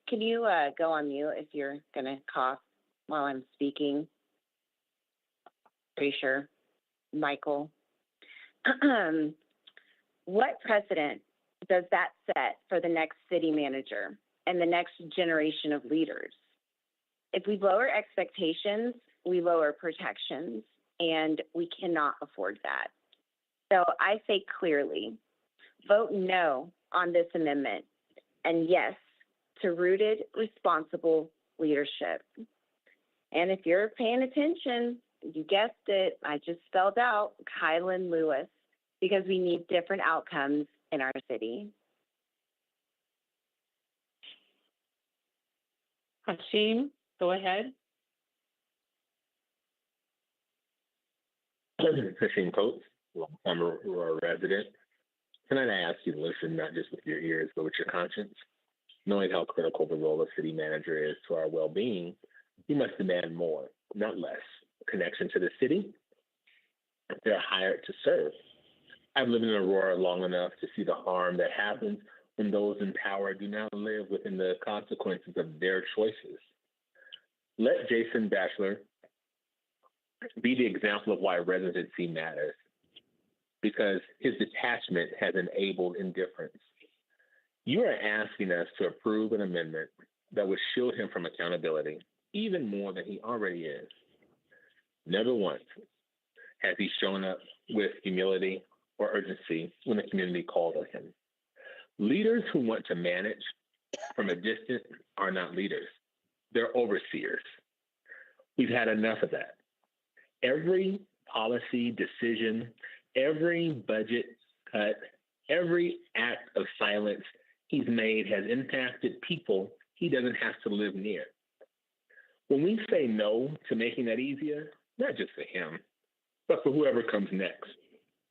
Speaker 13: Can you go on mute if you're going to cough while I'm speaking? Pretty sure. Michael. What precedent does that set for the next city manager and the next generation of leaders? If we lower expectations, we lower protections, and we cannot afford that. So I say clearly, vote no on this amendment, and yes to rooted, responsible leadership. And if you're paying attention, you guessed it, I just spelled out Kylan Lewis, because we need different outcomes in our city.
Speaker 5: Hashim, go ahead.
Speaker 4: Hashim Coates, I'm a Aurora resident. Tonight I ask you to listen not just with your ears, but with your conscience. Knowing how critical the role of city manager is to our well-being, you must demand more, not less. Connection to the city. They're hired to serve. I've lived in Aurora long enough to see the harm that happens when those in power do not live within the consequences of their choices. Let Jason Batchelor be the example of why residency matters, because his detachment has enabled indifference. You are asking us to approve an amendment that would shield him from accountability, even more than he already is. Never once has he shown up with humility or urgency when the community called on him. Leaders who want to manage from a distance are not leaders. They're overseers. We've had enough of that. Every policy decision, every budget cut, every act of silence he's made has impacted people he doesn't have to live near. When we say no to making that easier, not just for him, but for whoever comes next,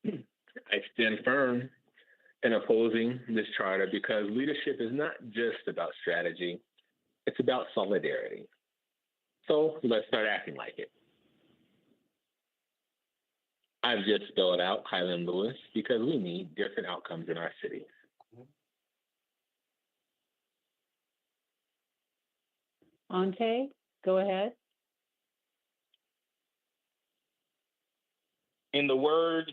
Speaker 4: I stand firm in opposing this charter because leadership is not just about strategy, it's about solidarity. So let's start acting like it. I've just spelled out Kylan Lewis because we need different outcomes in our cities.
Speaker 5: Ante, go ahead.
Speaker 1: In the words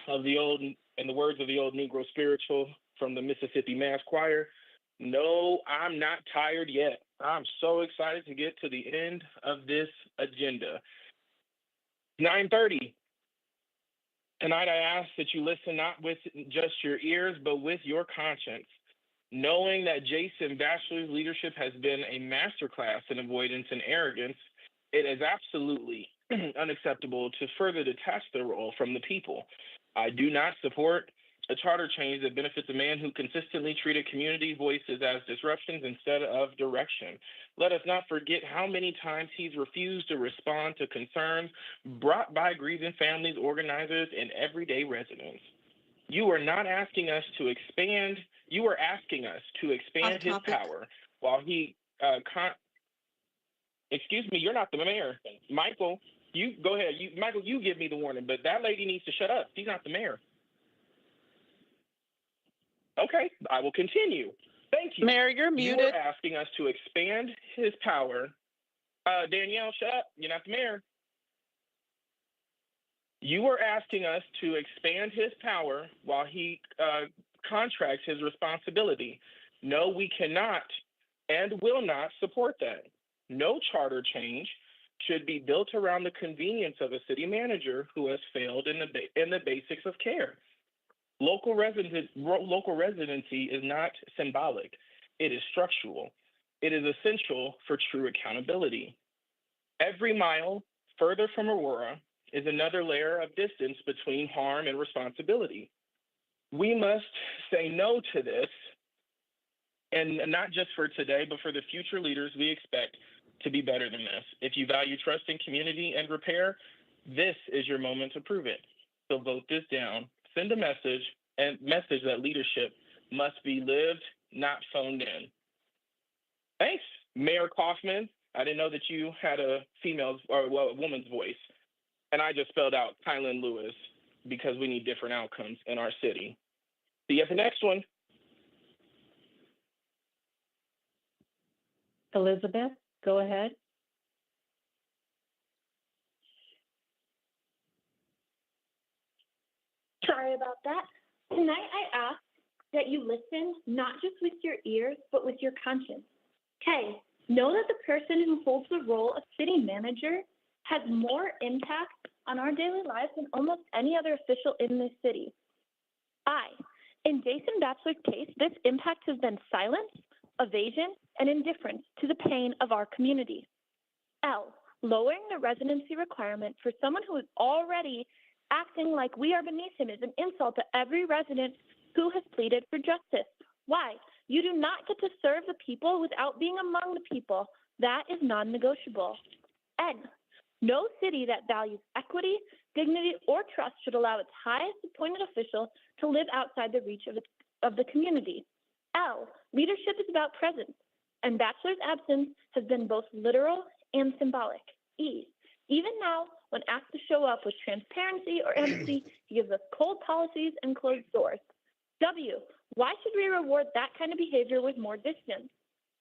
Speaker 1: of the old Negro spiritual from the Mississippi Mass Choir, no, I'm not tired yet. I'm so excited to get to the end of this agenda. 9:30. Tonight I ask that you listen not with just your ears, but with your conscience. Knowing that Jason Batchelor's leadership has been a masterclass in avoidance and arrogance, it is absolutely unacceptable to further detach the role from the people. I do not support a charter change that benefits a man who consistently treated community voices as disruptions instead of direction. Let us not forget how many times he's refused to respond to concerns brought by grieving families, organizers, and everyday residents. You are not asking us to expand, you are asking us to expand his power while he, excuse me, you're not the mayor. Michael, you go ahead. Michael, you give me the warning, but that lady needs to shut up. She's not the mayor. Okay, I will continue. Thank you.
Speaker 12: Mayor, you're muted.
Speaker 1: You are asking us to expand his power. Danielle, shut up. You're not the mayor. You are asking us to expand his power while he contracts his responsibility. No, we cannot and will not support that. No charter change should be built around the convenience of a city manager who has failed in the basics of care. Local residency is not symbolic. It is structural. It is essential for true accountability. Every mile further from Aurora is another layer of distance between harm and responsibility. We must say no to this, and not just for today, but for the future leaders we expect to be better than this. If you value trust in community and repair, this is your moment to prove it. So vote this down. Send a message that leadership must be lived, not phoned in. Thanks, Mayor Kaufman. I didn't know that you had a woman's voice. And I just spelled out Kylan Lewis because we need different outcomes in our city. See you at the next one.
Speaker 5: Elizabeth, go ahead.
Speaker 18: Sorry about that. Tonight I ask that you listen not just with your ears, but with your conscience. Okay, know that the person who holds the role of city manager has more impact on our daily lives than almost any other official in this city. In Jason Batchelor's case, this impact has been silence, evasion, and indifference to the pain of our community. L, lowering the residency requirement for someone who is already acting like we are beneath him is an insult to every resident who has pleaded for justice. Why? You do not get to serve the people without being among the people. That is non-negotiable. N, no city that values equity, dignity, or trust should allow its highest appointed official to live outside the reach of the community. L, leadership is about presence, and Batchelor's absence has been both literal and symbolic. E, even now, when asked to show up with transparency or empathy, he gives us cold policies and closed doors. W, why should we reward that kind of behavior with more distance?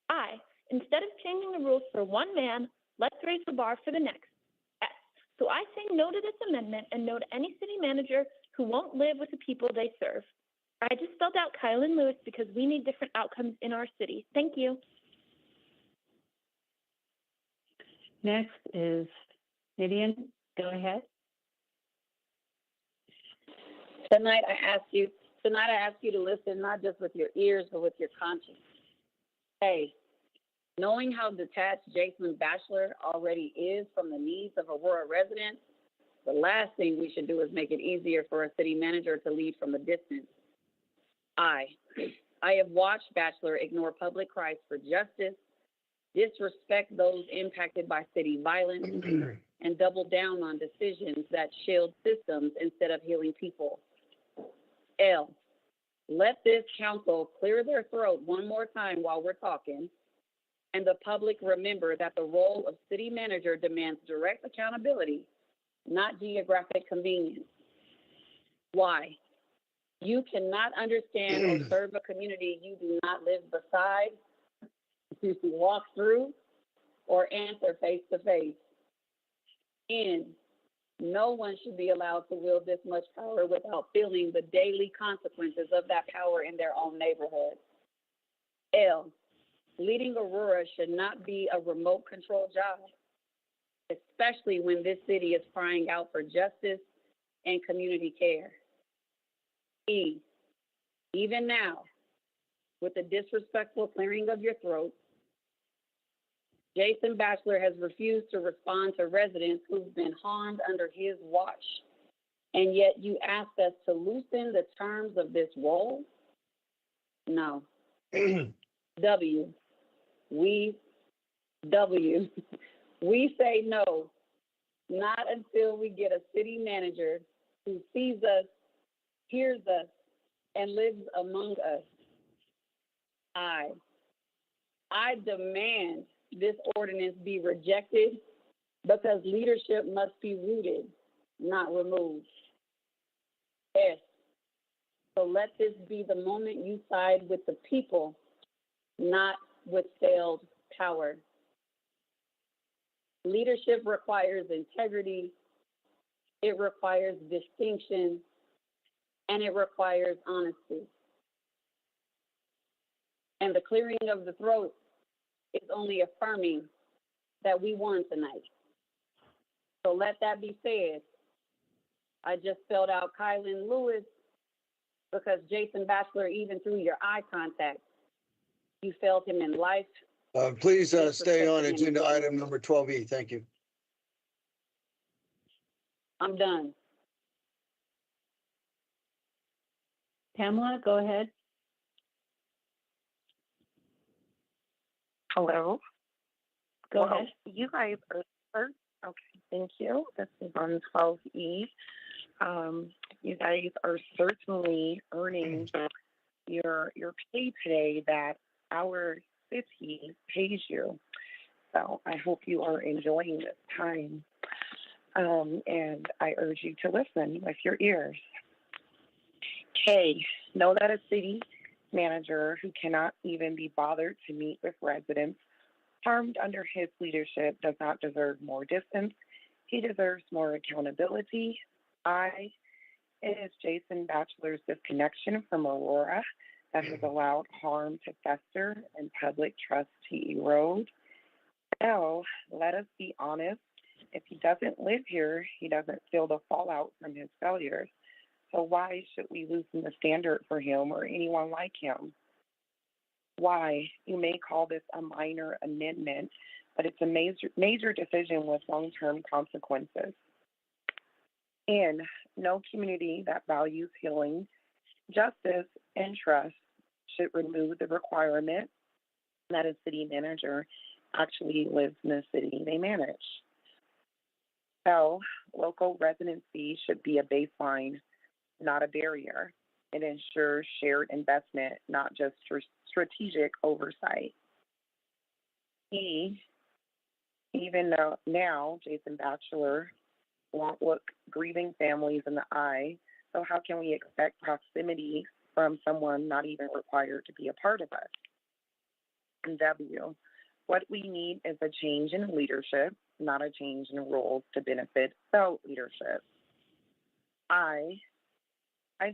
Speaker 18: I, instead of changing the rules for one man, let's raise the bar for the next. S, so I say no to this amendment and no to any city manager who won't live with the people they serve. I just spelled out Kylan Lewis because we need different outcomes in our city. Thank you.
Speaker 5: Next is Nidian. Go ahead.
Speaker 10: Tonight I ask you to listen not just with your ears, but with your conscience. Hey, knowing how detached Jason Batchelor already is from the needs of Aurora residents, the last thing we should do is make it easier for a city manager to lead from a distance. I have watched Batchelor ignore public cries for justice, disrespect those impacted by city violence, and double down on decisions that shield systems instead of healing people. L, let this council clear their throat one more time while we're talking, and the public remember that the role of city manager demands direct accountability, not geographic convenience. Why? You cannot understand or serve a community you do not live beside, choose to walk through, or answer face to face. And no one should be allowed to wield this much power without feeling the daily consequences of that power in their own neighborhood. L, leading Aurora should not be a remote control job, especially when this city is crying out for justice and community care. E, even now, with the disrespectful clearing of your throat, Jason Batchelor has refused to respond to residents who've been harmed under his watch. And yet you ask us to loosen the terms of this role? No. W. We say no. Not until we get a city manager who sees us, hears us, and lives among us. I demand this ordinance be rejected because leadership must be rooted, not removed. S. So let this be the moment you side with the people, not with failed power. Leadership requires integrity, it requires distinction, and it requires honesty. And the clearing of the throat is only affirming that we won tonight. So let that be said. I just spelled out Kylan Lewis because Jason Batchelor, even through your eye contact, you failed him in life.
Speaker 2: Please stay on agenda item number 12E. Thank you.
Speaker 10: I'm done.
Speaker 5: Pamela, go ahead.
Speaker 6: Hello.
Speaker 5: Go ahead.
Speaker 6: You guys are first. Okay, thank you. This is on 12E. You guys are certainly earning your pay today that our city pays you. So I hope you are enjoying this time. And I urge you to listen with your ears. K, know that a city manager who cannot even be bothered to meet with residents harmed under his leadership does not deserve more distance. He deserves more accountability. It is Jason Batchelor's disconnection from Aurora that has allowed harm to fester and public trust to erode. L, let us be honest. If he doesn't live here, he doesn't feel the fallout from his failures. So why should we loosen the standard for him or anyone like him? Why? You may call this a minor amendment, but it's a major decision with long-term consequences. And no community that values healing, justice, and trust should remove the requirement that a city manager actually lives in the city they manage. So, local residency should be a baseline, not a barrier. It ensures shared investment, not just for strategic oversight. Even though now Jason Batchelor won't look grieving families in the eye, so how can we expect proximity from someone not even required to be a part of us? And W, what we need is a change in leadership, not a change in roles to benefit cell leadership. I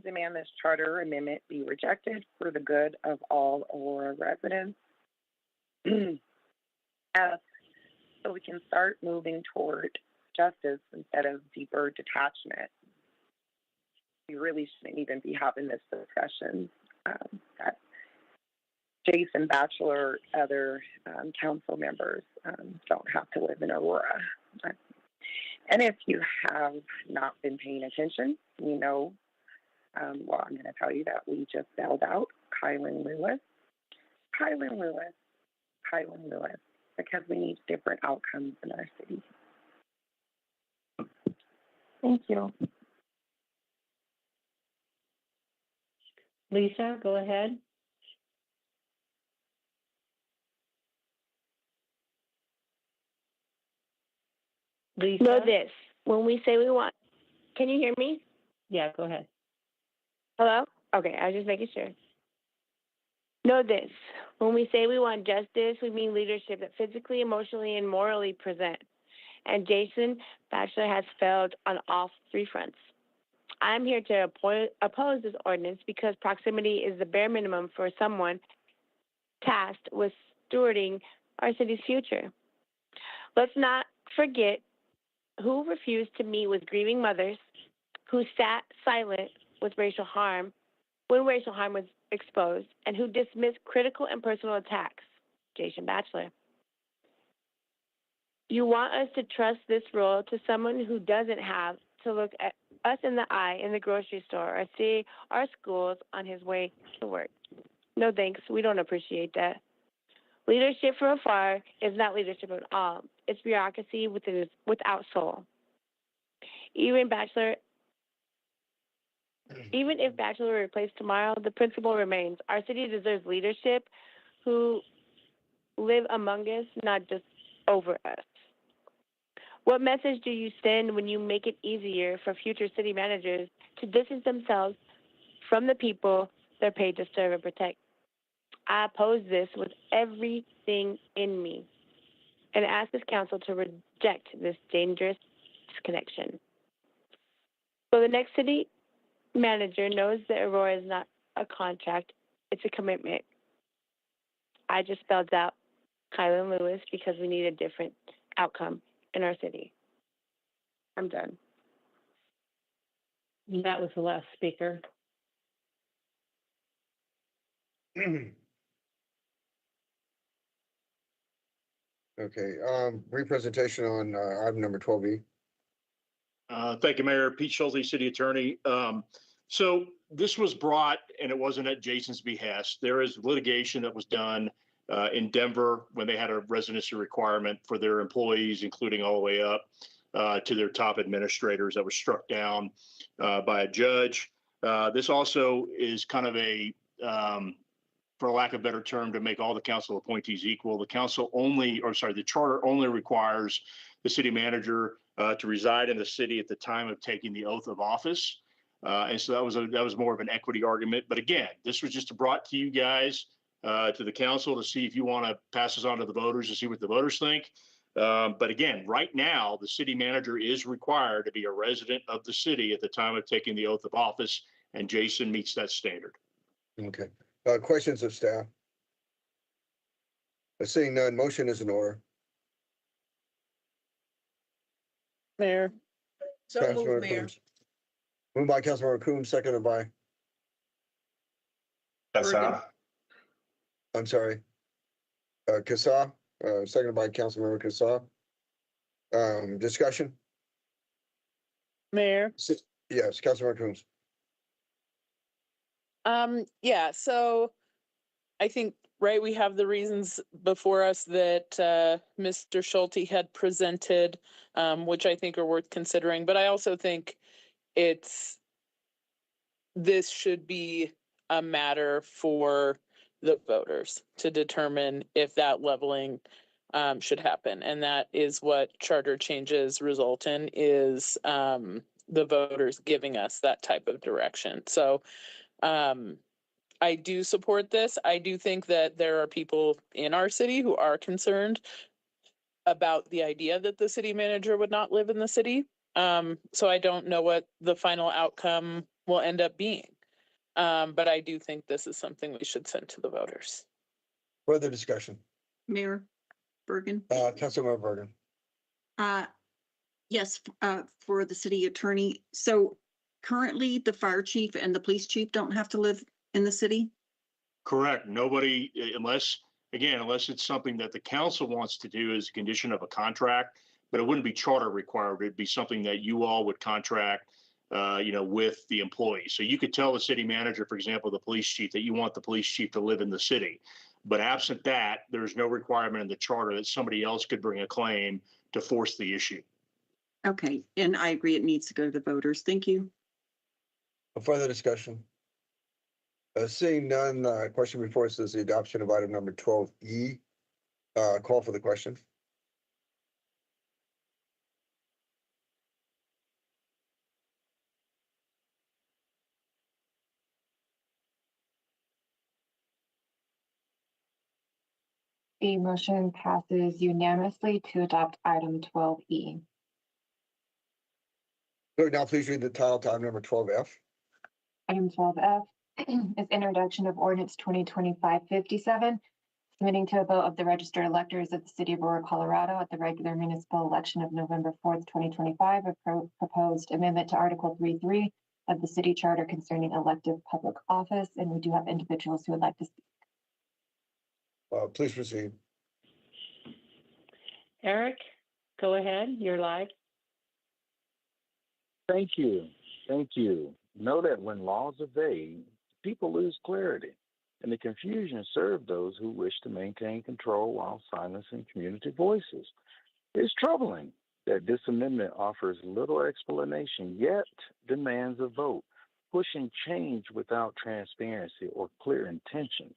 Speaker 6: demand this charter amendment be rejected for the good of all Aurora residents. So we can start moving toward justice instead of deeper detachment. We really shouldn't even be having this discussion. That Jason Batchelor, other council members don't have to live in Aurora. And if you have not been paying attention, you know, well, I'm going to tell you that we just bailed out Kylan Lewis, because we need different outcomes in our city. Thank you.
Speaker 5: Lisa, go ahead. Lisa?
Speaker 17: Know this, when we say we want, can you hear me?
Speaker 5: Yeah, go ahead.
Speaker 17: Hello? Okay, I was just making sure. Know this, when we say we want justice, we mean leadership that physically, emotionally, and morally present. And Jason Batchelor has failed on all three fronts. I'm here to oppose this ordinance because proximity is the bare minimum for someone tasked with stewarding our city's future. Let's not forget who refused to meet with grieving mothers, who sat silent with racial harm when racial harm was exposed, and who dismissed critical and personal attacks. Jason Batchelor. You want us to trust this role to someone who doesn't have to look
Speaker 8: us in the eye in the grocery store or see our schools on his way to work. No thanks, we don't appreciate that. Leadership from afar is not leadership at all. It's bureaucracy without soul. Even if Bachelor were replaced tomorrow, the principle remains. Our city deserves leadership who live among us, not just over us. What message do you send when you make it easier for future city managers to distance themselves from the people they're paid to serve and protect? I oppose this with everything in me and ask this council to reject this dangerous disconnection. So the next city manager knows that Aurora is not a contract, it's a commitment. I just spelled out Kylan Lewis because we need a different outcome in our city. I'm done.
Speaker 5: That was the last speaker.
Speaker 2: Okay, representation on item number 12E.
Speaker 22: Thank you, Mayor. Pete Schulte, City Attorney. So this was brought, and it wasn't at Jason's behest. There is litigation that was done in Denver when they had a residency requirement for their employees, including all the way up to their top administrators, that was struck down by a judge. This also is kind of a, for lack of a better term, to make all the council appointees equal. The charter only requires the city manager to reside in the city at the time of taking the oath of office. And so that was more of an equity argument. But again, this was just brought to you guys, to the council, to see if you want to pass this on to the voters to see what the voters think. But again, right now, the city manager is required to be a resident of the city at the time of taking the oath of office, and Jason meets that standard.
Speaker 2: Okay. Questions of staff? Seeing none, motion is in order.
Speaker 12: Mayor.
Speaker 14: So
Speaker 2: Councilmember
Speaker 14: moved, Mayor.
Speaker 2: Coombs. Moved by Councilmember Coombs, seconded by,
Speaker 14: Bergen.
Speaker 2: I'm sorry, Kassah, seconded by Councilmember Kassah. Discussion?
Speaker 12: Mayor.
Speaker 2: Yes, Councilmember Coombs.
Speaker 12: Yeah, so I think, right, we have the reasons before us that Mr. Schulte had presented, which I think are worth considering, but I also think this should be a matter for the voters to determine if that leveling should happen. And that is what charter changes result in, is the voters giving us that type of direction. So I do support this. I do think that there are people in our city who are concerned about the idea that the city manager would not live in the city. So I don't know what the final outcome will end up being. But I do think this is something we should send to the voters.
Speaker 2: Further discussion?
Speaker 21: Mayor Bergen.
Speaker 2: Councilmember Bergen.
Speaker 21: Yes, for the city attorney. So currently the fire chief and the police chief don't have to live in the city?
Speaker 22: Correct. Nobody, unless it's something that the council wants to do as a condition of a contract, but it wouldn't be charter required. It'd be something that you all would contract, with the employees. So you could tell the city manager, for example, the police chief, that you want the police chief to live in the city. But absent that, there's no requirement in the charter that somebody else could bring a claim to force the issue.
Speaker 21: Okay, and I agree it needs to go to the voters. Thank you.
Speaker 2: Further discussion? Seeing none, question before us is the adoption of item number 12E. Call for the question.
Speaker 3: The motion passes unanimously to adopt item 12E.
Speaker 2: Clerk, now please read the title to item number 12F.
Speaker 3: Item 12F is introduction of ordinance 2025-57, submitting to a vote of the registered electors of the city of Aurora, Colorado at the regular municipal election of November 4th, 2025, a proposed amendment to Article 3.3 of the city charter concerning elective public office. And we do have individuals who would like to speak.
Speaker 2: Please proceed.
Speaker 5: Eric, go ahead. You're live.
Speaker 9: Thank you. Thank you. Know that when laws are vague, people lose clarity, and the confusion serves those who wish to maintain control while silencing community voices. It's troubling that this amendment offers little explanation, yet demands a vote, pushing change without transparency or clear intention.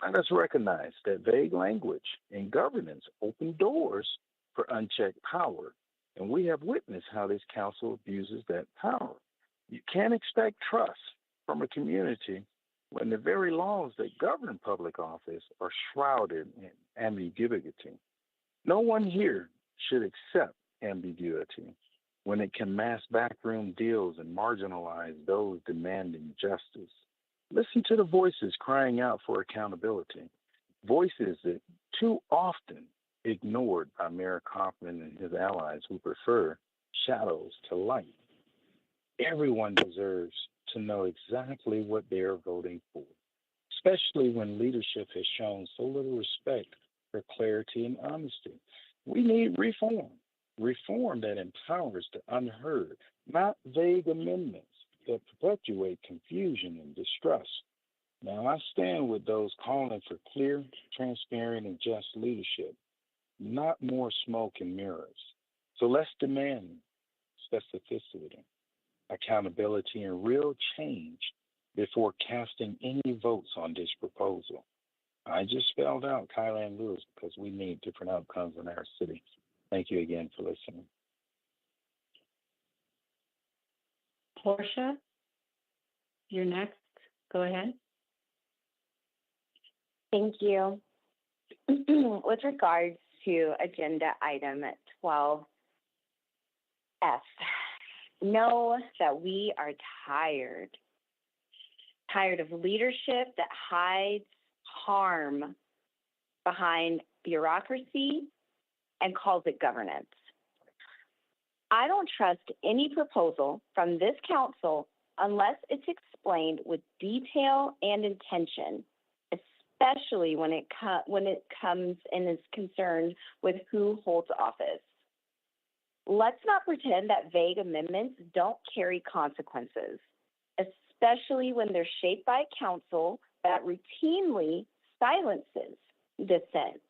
Speaker 9: Let us recognize that vague language in governance open doors for unchecked power, and we have witnessed how this council abuses that power. You can't expect trust from a community when the very laws that govern public office are shrouded in ambiguity. No one here should accept ambiguity when it can mask backroom deals and marginalize those demanding justice. Listen to the voices crying out for accountability, voices that too often ignored by Mayor Kaufman and his allies who prefer shadows to light. Everyone deserves to know exactly what they are voting for, especially when leadership has shown so little respect for clarity and honesty. We need reform that empowers the unheard, not vague amendments that perpetuate confusion and distrust. Now, I stand with those calling for clear, transparent, and just leadership, not more smoke and mirrors. So let's demand specificity, accountability, and real change before casting any votes on this proposal. I just spelled out Kylan Lewis because we need different outcomes in our city. Thank you again for listening.
Speaker 5: Portia, you're next. Go ahead.
Speaker 13: Thank you. With regards to agenda item 12F, know that we are tired of leadership that hides harm behind bureaucracy and calls it governance. I don't trust any proposal from this council unless it's explained with detail and intention, especially when it comes and is concerned with who holds office. Let's not pretend that vague amendments don't carry consequences, especially when they're shaped by a council that routinely silences dissent.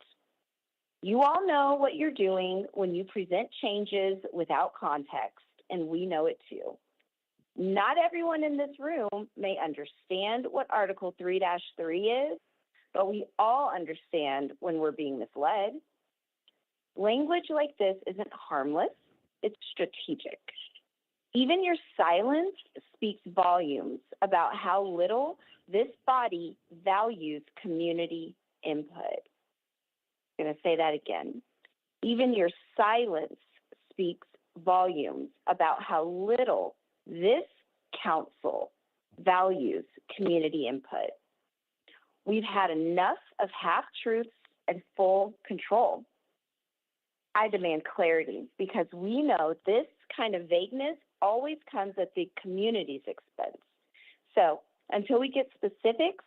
Speaker 13: You all know what you're doing when you present changes without context, and we know it too. Not everyone in this room may understand what Article 3-3 is, but we all understand when we're being misled. Language like this isn't harmless, it's strategic. Even your silence speaks volumes about how little this body values community input. I'm going to say that again. Even your silence speaks volumes about how little this council values community input. We've had enough of half-truths and full control. I demand clarity because we know this kind of vagueness always comes at the community's expense. So until we get specifics,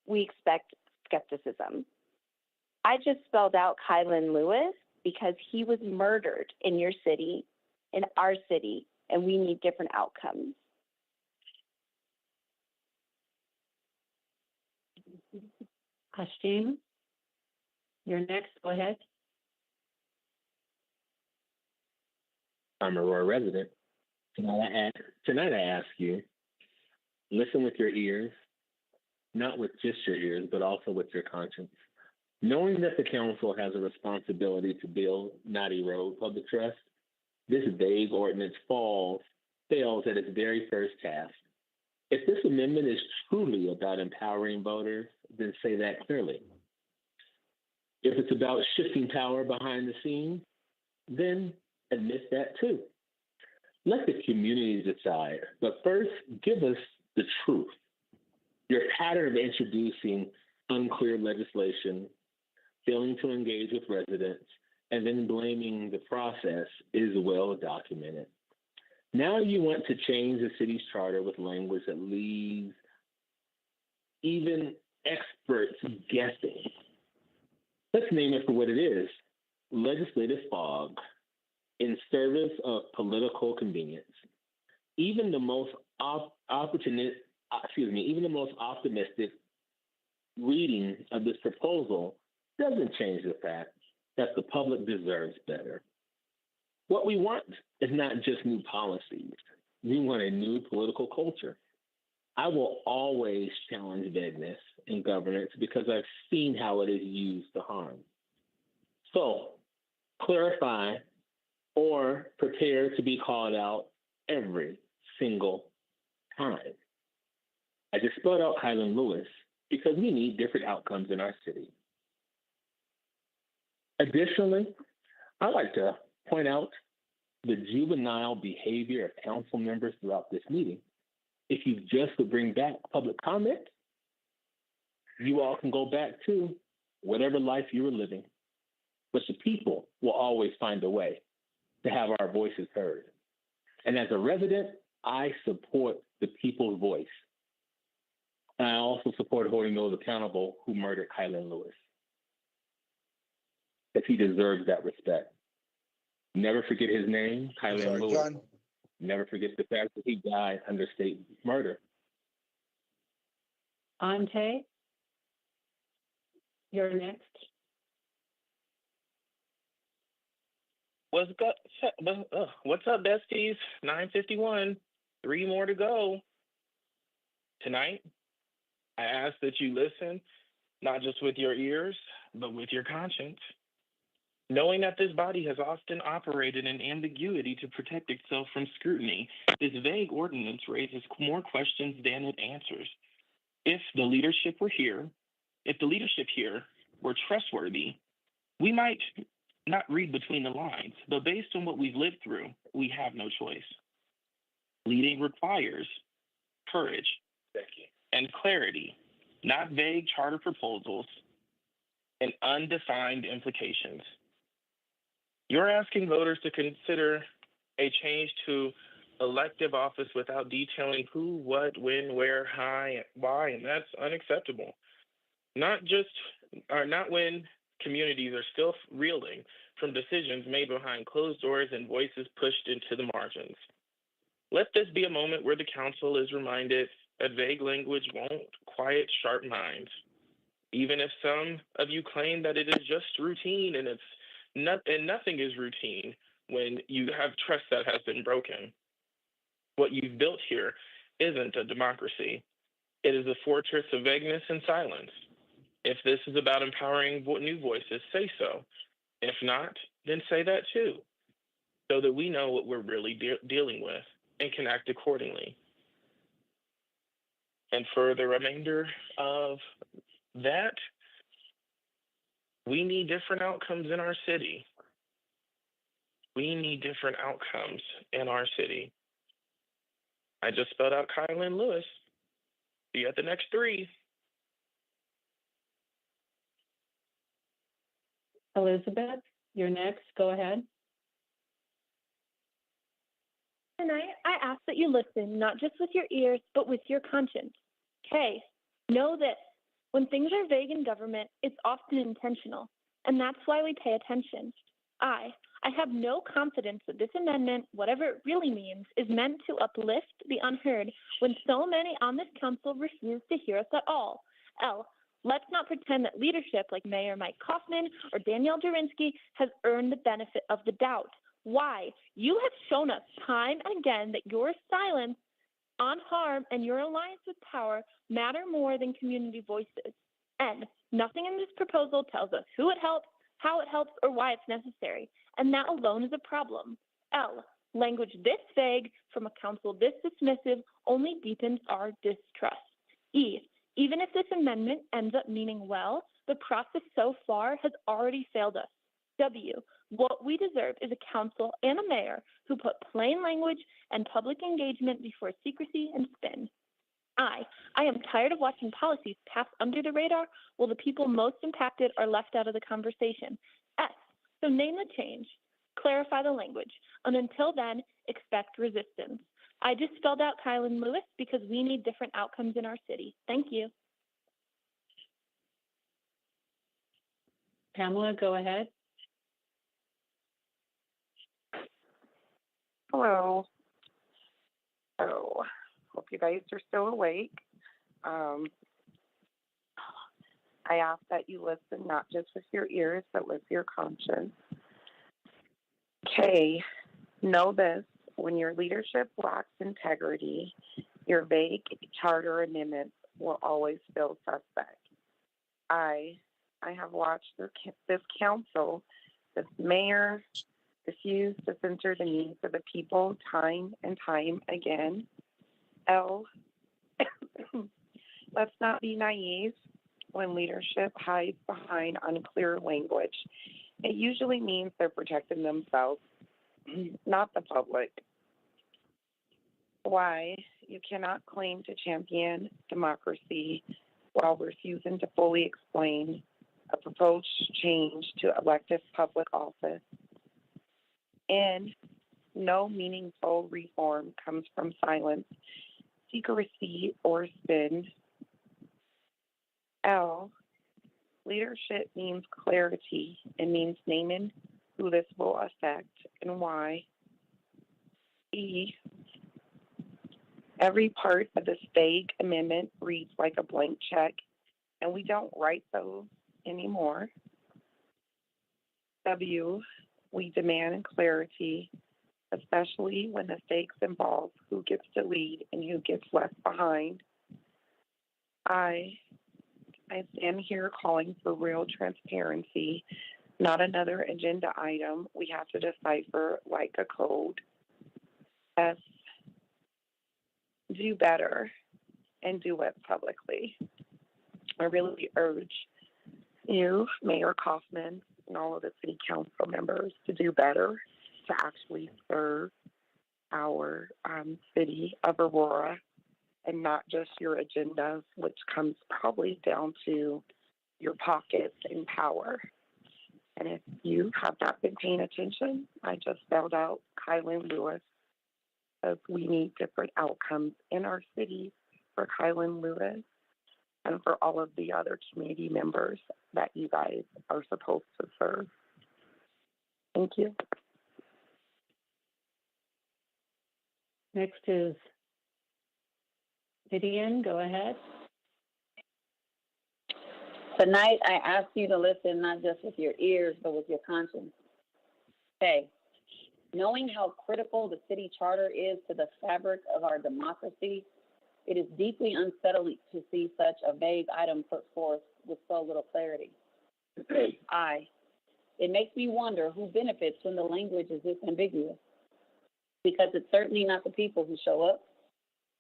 Speaker 13: we expect skepticism. I just spelled out Kylan Lewis because he was murdered in your city, in our city, and we need different outcomes.
Speaker 5: Ashim, you're next. Go ahead.
Speaker 4: I'm Aurora resident. Tonight I ask you, listen with your ears, not with just your ears, but also with your conscience. Knowing that the council has a responsibility to build, not erode public trust, this vague ordinance fails at its very first task. If this amendment is truly about empowering voters, then say that clearly. If it's about shifting power behind the scenes, then admit that too. Let the community decide, but first give us the truth. Your pattern of introducing unclear legislation, failing to engage with residents, and then blaming the process is well documented. Now you want to change the city's charter with language that leaves even experts guessing. Let's name it for what it is: legislative fog in service of political convenience. Even the most even the most optimistic reading of this proposal doesn't change the fact that the public deserves better. What we want is not just new policies. We want a new political culture. I will always challenge vagueness in governance because I've seen how it is used to harm. So, clarify or prepare to be called out every single time. I just spelled out Highland Lewis because we need different outcomes in our city. Additionally, I'd like to point out the juvenile behavior of council members throughout this meeting. If you just would bring back public comment, you all can go back to whatever life you were living. But the people will always find a way to have our voices heard. And as a resident, I support the people's voice. And I also support holding those accountable who murdered Highland Lewis, because he deserves that respect. Never forget his name, Highland Lewis.
Speaker 2: John?
Speaker 4: Never forget the fact that he died under state murder.
Speaker 5: Ante, you're next.
Speaker 1: What's up, besties? 9:51. 3 more to go. Tonight, I ask that you listen, not just with your ears, but with your conscience. Knowing that this body has often operated in ambiguity to protect itself from scrutiny, this vague ordinance raises more questions than it answers. If the leadership here were trustworthy, we might not read between the lines, but based on what we've lived through, we have no choice. Leading requires courage and clarity, not vague charter proposals and undefined implications. You're asking voters to consider a change to elective office without detailing who, what, when, where, how, why, and that's unacceptable. Not when communities are still reeling from decisions made behind closed doors and voices pushed into the margins. Let this be a moment where the council is reminded that vague language won't quiet sharp minds. Even if some of you claim that it is just routine and nothing is routine when you have trust that has been broken. What you've built here isn't a democracy. It is a fortress of vagueness and silence. If this is about empowering new voices, say so. If not, then say that too, so that we know what we're really dealing with and can act accordingly. And for the remainder of that, we need different outcomes in our city. We need different outcomes in our city. I just spelled out Kylan Lewis. See you at the next 3.
Speaker 5: Elizabeth, you're next. Go ahead.
Speaker 18: Tonight, I ask that you listen, not just with your ears, but with your conscience. K, know this. When things are vague in government, it's often intentional, and that's why we pay attention. I have no confidence that this amendment, whatever it really means, is meant to uplift the unheard when so many on this council refuse to hear us at all. L, let's not pretend that leadership like Mayor Mike Kaufman or Danielle Durinsky has earned the benefit of the doubt. Why? You have shown us time and again that your silence on harm and your alliance with power matter more than community voices. And nothing in this proposal tells us who it helps, how it helps, or why it's necessary. And that alone is a problem. L, language this vague from a council this dismissive only deepens our distrust. E, even if this amendment ends up meaning well, the process so far has already failed us. W, what we deserve is a council and a mayor who put plain language and public engagement before secrecy and spin. I am tired of watching policies pass under the radar while the people most impacted are left out of the conversation. S, so name the change, clarify the language, and until then, expect resistance. I just spelled out Kylan Lewis because we need different outcomes in our city. Thank you.
Speaker 5: Pamela, go ahead.
Speaker 6: Hello. you guys are still awake. I ask that you listen not just with your ears, but with your conscience. K, know this, when your leadership lacks integrity, your vague charter amendments will always feel suspect. I have watched this council, this mayor, refuse to censor the needs of the people time and time again. L, let's not be naive. When leadership hides behind unclear language, it usually means they're protecting themselves, not the public. Why? You cannot claim to champion democracy while refusing to fully explain a proposed change to elective public office. And no meaningful reform comes from silence, secrecy, or spin. L, leadership means clarity. It means naming who this will affect and why. E, every part of this vague amendment reads like a blank check, and we don't write those anymore. W, we demand clarity, especially when the stakes involve who gets to lead and who gets left behind. I stand here calling for real transparency, not another agenda item we have to decipher like a code. S, do better and do it publicly. I really urge you, Mayor Kaufman, and all of the city council members to do better, to actually serve our city of Aurora, and not just your agendas, which comes probably down to your pockets and power. And if you have not been paying attention, I just spelled out Kylan Lewis, as we need different outcomes in our city for Kylan Lewis and for all of the other community members that you guys are supposed to serve. Thank you.
Speaker 5: Next is Vivian, go ahead.
Speaker 10: Tonight, I ask you to listen not just with your ears, but with your conscience. Hey, knowing how critical the city charter is to the fabric of our democracy, it is deeply unsettling to see such a vague item put forth with so little clarity. It makes me wonder who benefits when the language is this ambiguous, because it's certainly not the people who show up,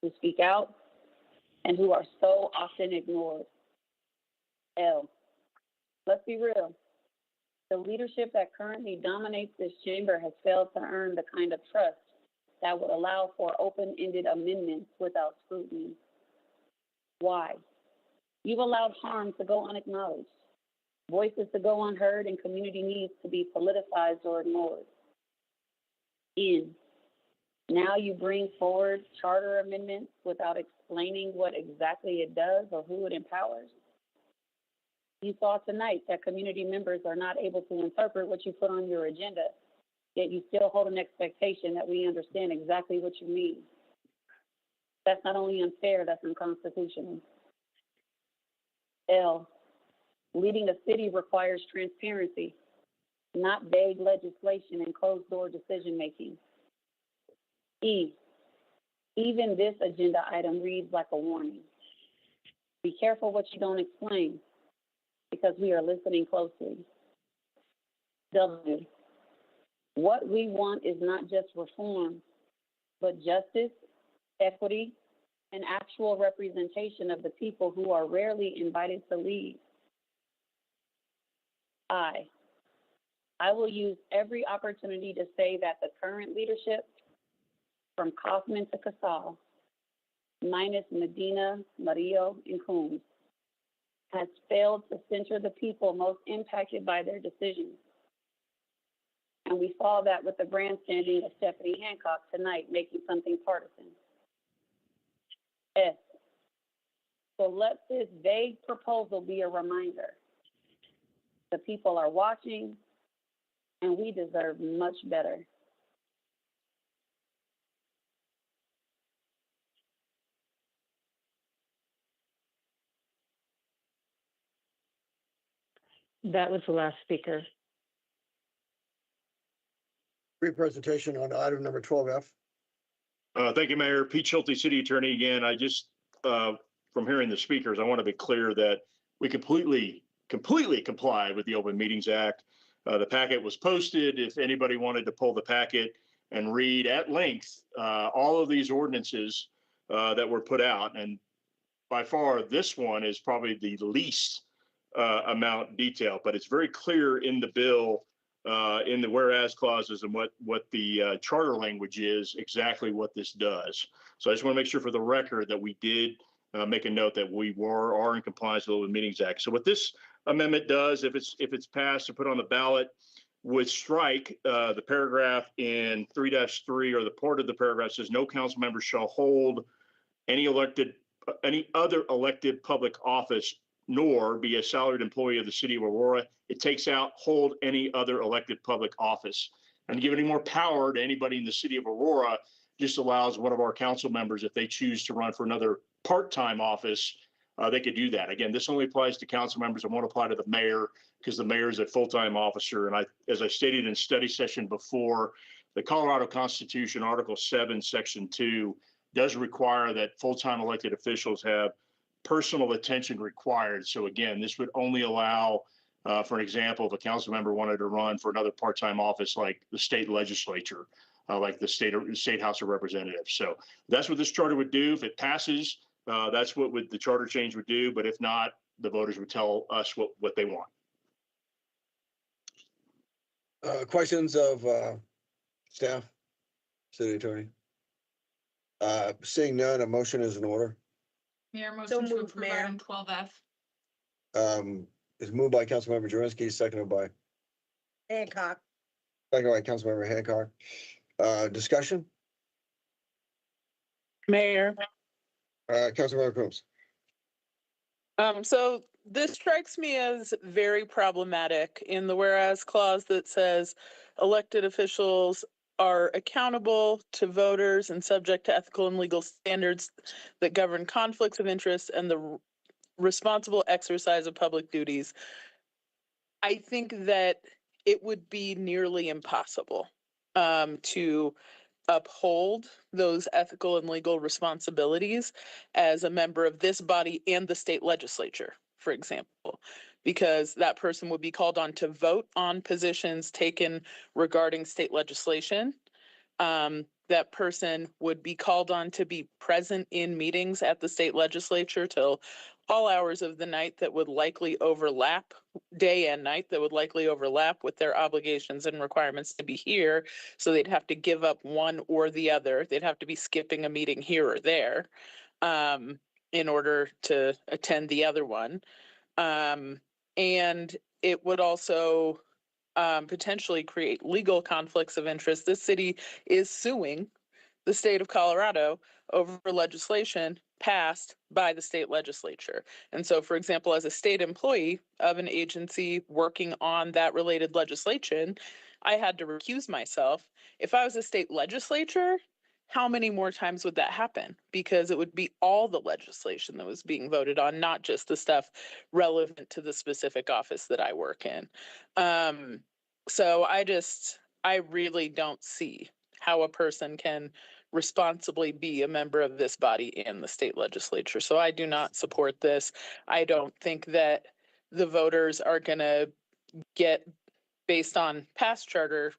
Speaker 10: who speak out, and who are so often ignored. L, let's be real. The leadership that currently dominates this chamber has failed to earn the kind of trust that would allow for open-ended amendments without scrutiny. Why? You've allowed harm to go unacknowledged, voices to go unheard, and community needs to be politicized or ignored. N, now you bring forward charter amendments without explaining what exactly it does or who it empowers. You saw tonight that community members are not able to interpret what you put on your agenda, yet you still hold an expectation that we understand exactly what you mean. That's not only unfair, that's unconstitutional. L, leading a city requires transparency, not vague legislation and closed-door decision-making. E, even this agenda item reads like a warning. Be careful what you don't explain, because we are listening closely. W, what we want is not just reform, but justice, equity, and actual representation of the people who are rarely invited to lead. I will use every opportunity to say that the current leadership, from Kaufman to Casal, minus Medina, Murillo, and Coombs, has failed to center the people most impacted by their decisions. And we saw that with the grandstanding of Stephanie Hancock tonight, making something partisan. S, so let this vague proposal be a reminder. The people are watching, and we deserve much better.
Speaker 5: That was the last speaker.
Speaker 2: Brief presentation on item number 12F.
Speaker 22: Thank you, Mayor. Pete Schulte, City Attorney. Again, I just, from hearing the speakers, I want to be clear that we completely comply with the Open Meetings Act. The packet was posted. If anybody wanted to pull the packet and read at length all of these ordinances that were put out, and by far this one is probably the least amount detail, but it's very clear in the bill, in the whereas clauses and what the charter language is, exactly what this does. So I just want to make sure for the record that we did make a note that we are in compliance with the Open Meetings Act. So what this amendment does, if it's passed and put on the ballot, would strike the paragraph in 3-3, or the part of the paragraph says no council member shall hold any other elected public office, nor be a salaried employee of the city of Aurora. It takes out hold any other elected public office. And to give any more power to anybody in the city of Aurora, just allows one of our council members, if they choose to run for another part-time office, they could do that. Again, this only applies to council members. It won't apply to the mayor, because the mayor is a full-time officer. And as I stated in study session before, the Colorado Constitution, Article 7, Section 2, does require that full-time elected officials have personal attention required. So again, this would only allow, for an example, if a council member wanted to run for another part-time office like the state legislature, like the state House of Representatives. So that's what this charter would do. If it passes, that's what the charter change would do. But if not, the voters would tell us what they want.
Speaker 2: Questions of staff, city attorney? Seeing none, a motion is in order.
Speaker 15: Mayor,
Speaker 14: So
Speaker 15: motion to
Speaker 14: moved,
Speaker 15: approve
Speaker 14: Mayor.
Speaker 15: item 12F.
Speaker 2: Is moved by Councilmember Jurenski, seconded by
Speaker 14: Hancock.
Speaker 2: Councilmember Hancock. Discussion?
Speaker 12: Mayor.
Speaker 2: Councilmember Coombs.
Speaker 12: So this strikes me as very problematic in the whereas clause that says elected officials are accountable to voters and subject to ethical and legal standards that govern conflicts of interest and the responsible exercise of public duties. I think that it would be nearly impossible to uphold those ethical and legal responsibilities as a member of this body and the state legislature, for example, because that person would be called on to vote on positions taken regarding state legislation. That person would be called on to be present in meetings at the state legislature till all hours of the night that would likely overlap, day and night, that would likely overlap with their obligations and requirements to be here. So they'd have to give up one or the other. They'd have to be skipping a meeting here or there in order to attend the other one. And it would also potentially create legal conflicts of interest. This city is suing the state of Colorado over legislation passed by the state legislature. And so, for example, as a state employee of an agency working on that related legislation, I had to recuse myself. If I was a state legislature, how many more times would that happen? Because it would be all the legislation that was being voted on, not just the stuff relevant to the specific office that I work in. So I really don't see how a person can responsibly be a member of this body and the state legislature. So I do not support this. I don't think that the voters are going to get, based on past charter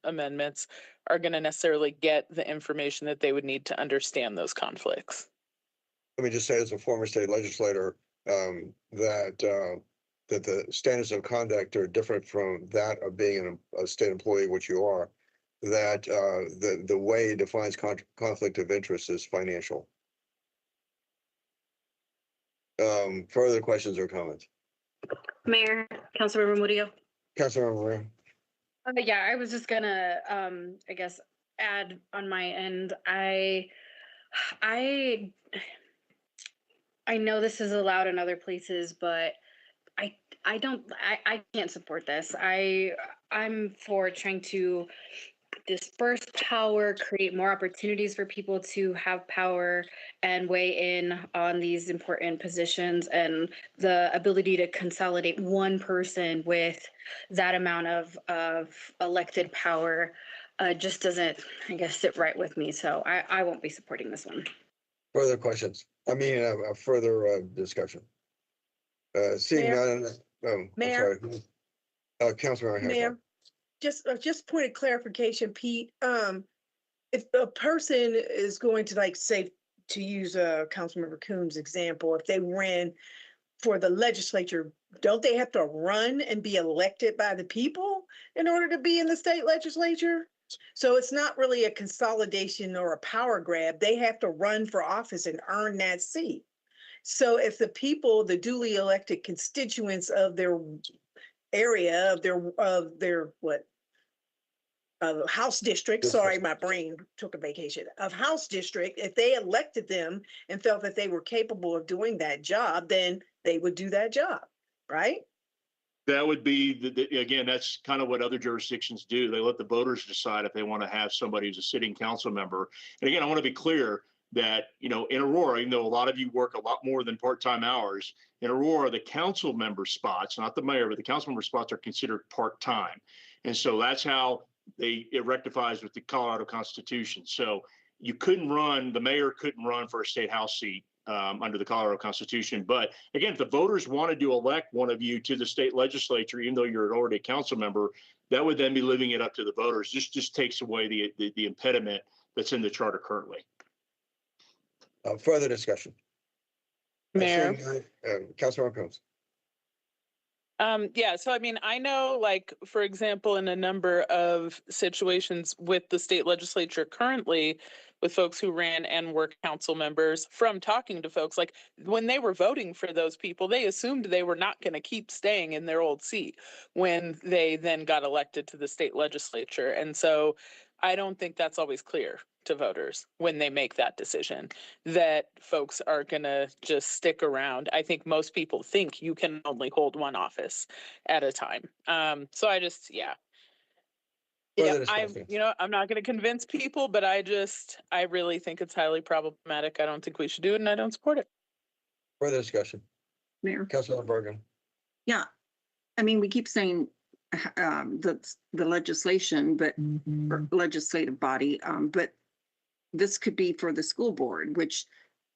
Speaker 12: amendments, are going to necessarily get the information that they would need to understand those conflicts.
Speaker 2: Let me just say, as a former state legislator, that the standards of conduct are different from that of being a state employee, which you are. That the way it defines conflict of interest is financial. Further questions or comments?
Speaker 19: Mayor, Councilmember Murillo.
Speaker 2: Councilmember Moran.
Speaker 19: Yeah, I was just gonna, I guess, add on my end. I know this is allowed in other places, but I can't support this. I'm for trying to disperse power, create more opportunities for people to have power and weigh in on these important positions, and the ability to consolidate one person with that amount of elected power just doesn't, I guess, sit right with me. So I won't be supporting this one.
Speaker 2: Further questions? I mean, a further discussion. Seeing
Speaker 14: Mayor?
Speaker 2: none, I'm
Speaker 14: Mayor?
Speaker 2: sorry. Councilmember Hancock.
Speaker 14: Mayor, just point of clarification, Pete. If a person is going to, like, say, to use Councilmember Coombs' example, if they ran for the legislature, don't they have to run and be elected by the people in order to be in the state legislature? So it's not really a consolidation or a power grab. They have to run for office and earn that seat. So if the people, the duly elected constituents of their area, of their what? House district, sorry, my brain took a vacation, of House district, if they elected them and felt that they were capable of doing that job, then they would do that job, right?
Speaker 22: That would be, again, that's kind of what other jurisdictions do. They let the voters decide if they want to have somebody who's a sitting council member. And again, I want to be clear that, in Aurora, even though a lot of you work a lot more than part-time hours, in Aurora, the council member spots, not the mayor, but the council member spots are considered part-time. And so that's how it rectifies with the Colorado Constitution. So you couldn't run, the mayor couldn't run for a state house seat under the Colorado Constitution. But again, if the voters wanted to elect one of you to the state legislature, even though you're already a council member, that would then be leaving it up to the voters. Just takes away the impediment that's in the charter currently.
Speaker 2: Further discussion.
Speaker 12: Mayor.
Speaker 2: Councilmember Combs.
Speaker 12: Yeah, so I mean, I know, like, for example, in a number of situations with the state legislature currently, with folks who ran and were council members, from talking to folks, like, when they were voting for those people, they assumed they were not going to keep staying in their old seat when they then got elected to the state legislature. And so I don't think that's always clear to voters when they make that decision, that folks are going to just stick around. I think most people think you can only hold one office at a time. So I just, yeah, I'm not going to convince people, but I really think it's highly problematic. I don't think we should do it, and I don't support it.
Speaker 2: Further discussion.
Speaker 21: Mayor.
Speaker 2: Councilmember Bergen.
Speaker 21: Yeah, I mean, we keep saying the legislation, but or legislative body, but this could be for the school board, which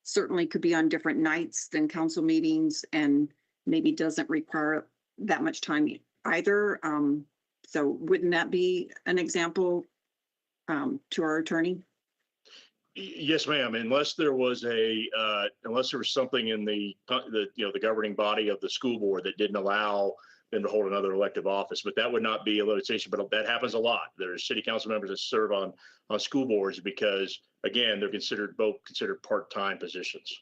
Speaker 21: certainly could be on different nights than council meetings and maybe doesn't require that much time either. So wouldn't that be an example to our attorney?
Speaker 22: Yes, ma'am. Unless there was something in the governing body of the school board that didn't allow them to hold another elective office, but that would not be a limitation. But that happens a lot. There's city council members that serve on school boards because, again, they're considered part-time positions.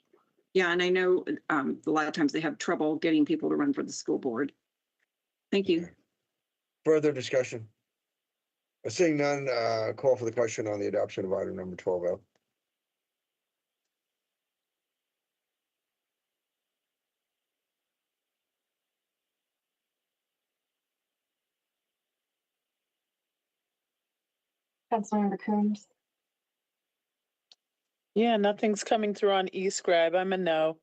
Speaker 21: Yeah, and I know a lot of times they have trouble getting people to run for the school board. Thank you.
Speaker 2: Further discussion. Seeing none, call for the question on the adoption of item number 12L.
Speaker 3: Councilmember Coombs.
Speaker 12: Yeah, nothing's coming through on eScribe. I'm a no.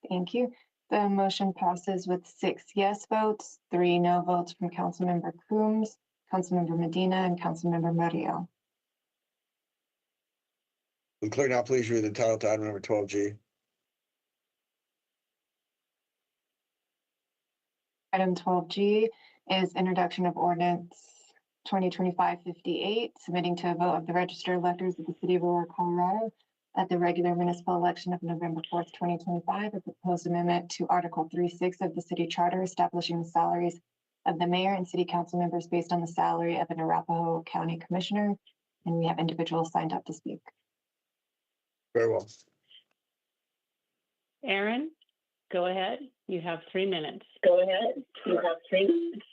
Speaker 3: Thank you. The motion passes with 6 yes votes, 3 no votes from Councilmember Coombs, Councilmember Medina, and Councilmember Murillo.
Speaker 2: Will clerk now please read the title to item number 12G.
Speaker 3: Item 12G is introduction of ordinance 2025-58, submitting to a vote of the registered electors of the city of Aurora, Colorado at the regular municipal election of November 4th, 2025, a proposed amendment to Article 3.6 of the city charter establishing the salaries of the mayor and city council members based on the salary of an Arapahoe County commissioner. And we have individuals signed up to speak.
Speaker 2: Very well.
Speaker 5: Aaron, go ahead. You have 3 minutes.
Speaker 11: Go ahead. You have 3 minutes.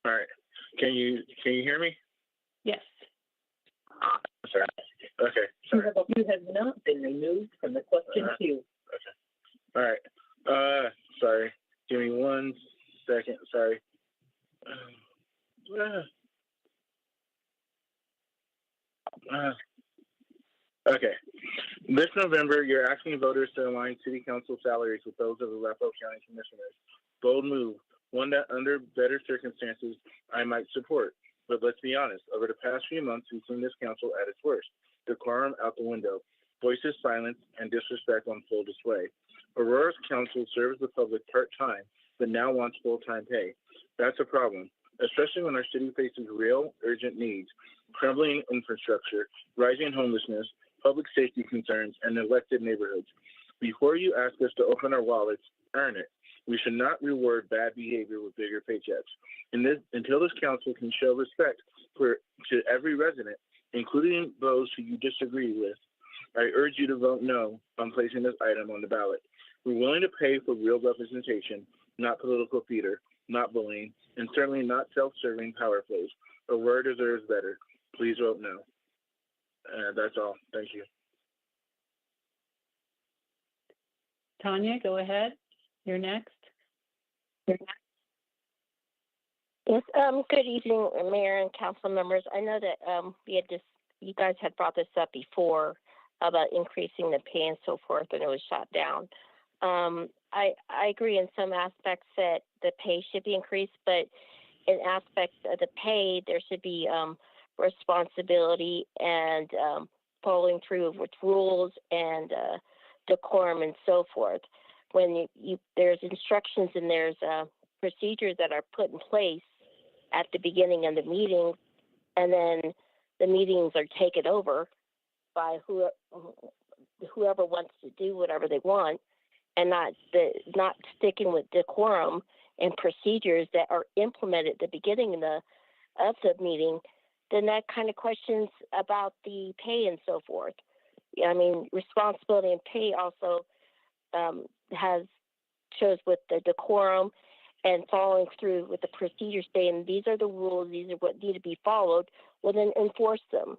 Speaker 16: All right. Can you hear me?
Speaker 5: Yes.
Speaker 16: Sorry. Okay. Sorry.
Speaker 11: You have not been removed from the question queue.
Speaker 16: Okay. All right. Sorry. Give me 1 second. Sorry. Okay. This November, you're asking voters to align city council salaries with those of the Arapahoe County Commissioners. Bold move, one that under better circumstances I might support. But let's be honest, over the past few months, we've seen this council at its worst. Decorum out the window, voices silenced, and disrespect on full display. Aurora's council serves the public part-time, but now wants full-time pay. That's a problem, especially when our city faces real, urgent needs, crumbling infrastructure, rising homelessness, public safety concerns, and neglected neighborhoods. Before you ask us to open our wallets, earn it. We should not reward bad behavior with bigger paychecks. Until this council can show respect to every resident, including those who you disagree with, I urge you to vote no on placing this item on the ballot. We're willing to pay for real representation, not political theater, not bullying, and certainly not self-serving power plays. Aurora deserves better. Please vote no. That's all. Thank you.
Speaker 5: Tanya, go ahead. You're next.
Speaker 17: Yes, good evening, Mayor and council members. I know that you guys had brought this up before about increasing the pay and so forth, and it was shot down. I agree in some aspects that the pay should be increased, but in aspects of the pay, there should be responsibility and following through with rules and decorum and so forth. When there's instructions and there's procedures that are put in place at the beginning of the meeting, and then the meetings are taken over by whoever wants to do whatever they want, and not sticking with decorum and procedures that are implemented at the beginning of the meeting, then that kind of questions about the pay and so forth. I mean, responsibility and pay also shows with the decorum and following through with the procedures saying these are the rules, these are what need to be followed. Well, then enforce them.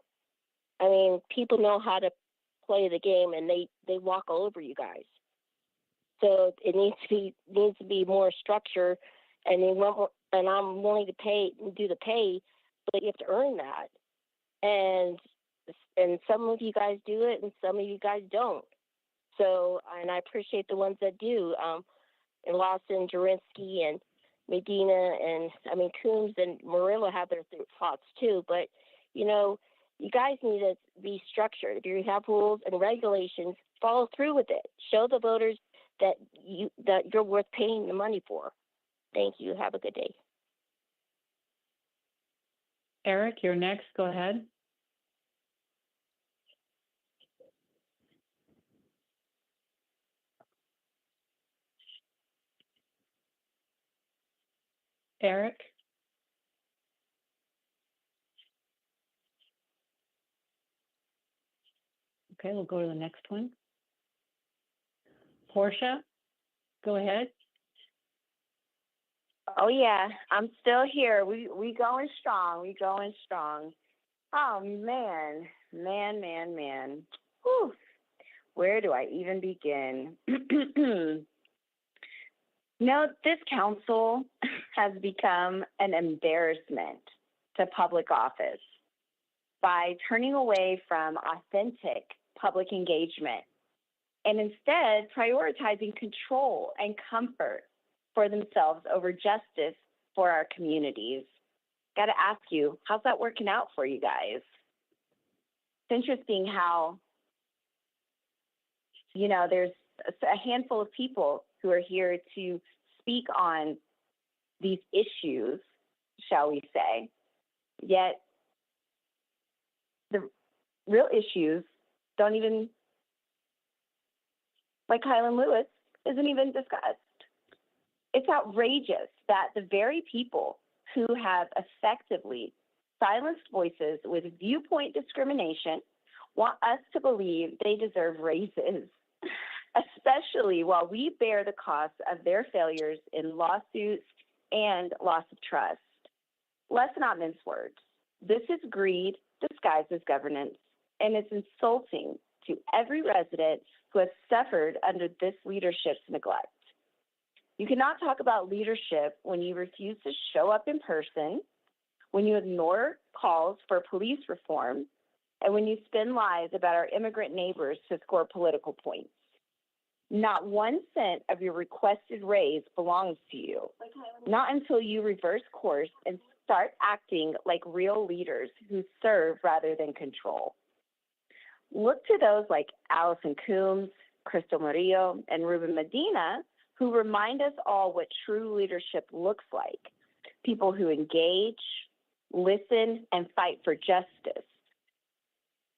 Speaker 17: I mean, people know how to play the game, and they walk all over you guys. So it needs to be more structure, and I'm willing to do the pay, but you have to earn that. And some of you guys do it, and some of you guys don't. So, and I appreciate the ones that do. And Lawson, Jurinsky, and Medina, and Coombs and Murillo have their thoughts too. But you guys need to be structured. If you have rules and regulations, follow through with it. Show the voters that you're worth paying the money for. Thank you. Have a good day.
Speaker 5: Eric, you're next. Go ahead. Eric? Okay, we'll go to the next one. Portia, go ahead.
Speaker 13: Oh yeah, I'm still here. We going strong. We going strong. Oh man. Whew. Where do I even begin? This council has become an embarrassment to public office by turning away from authentic public engagement and instead prioritizing control and comfort for themselves over justice for our communities. Got to ask you, how's that working out for you guys? It's interesting how, there's a handful of people who are here to speak on these issues, shall we say, yet the real issues don't even, like Highland Lewis, isn't even discussed. It's outrageous that the very people who have effectively silenced voices with viewpoint discrimination want us to believe they deserve raises, especially while we bear the cost of their failures in lawsuits and loss of trust. Let's not mince words. This is greed disguised as governance, and it's insulting to every resident who has suffered under this leadership's neglect. You cannot talk about leadership when you refuse to show up in person, when you ignore calls for police reform, and when you spin lies about our immigrant neighbors to score political points. Not 1 cent of your requested raise belongs to you, not until you reverse course and start acting like real leaders who serve rather than control. Look to those like Allison Coombs, Crystal Murillo, and Ruben Medina, who remind us all what true leadership looks like. People who engage, listen, and fight for justice.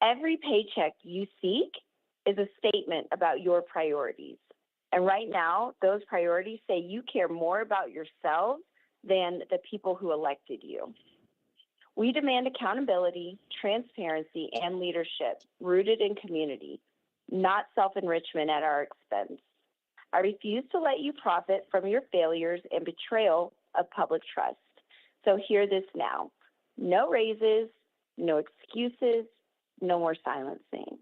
Speaker 13: Every paycheck you seek is a statement about your priorities. And right now, those priorities say you care more about yourselves than the people who elected you. We demand accountability, transparency, and leadership rooted in community, not self-enrichment at our expense. I refuse to let you profit from your failures and betrayal of public trust. So hear this now. No raises, no excuses, no more silencing.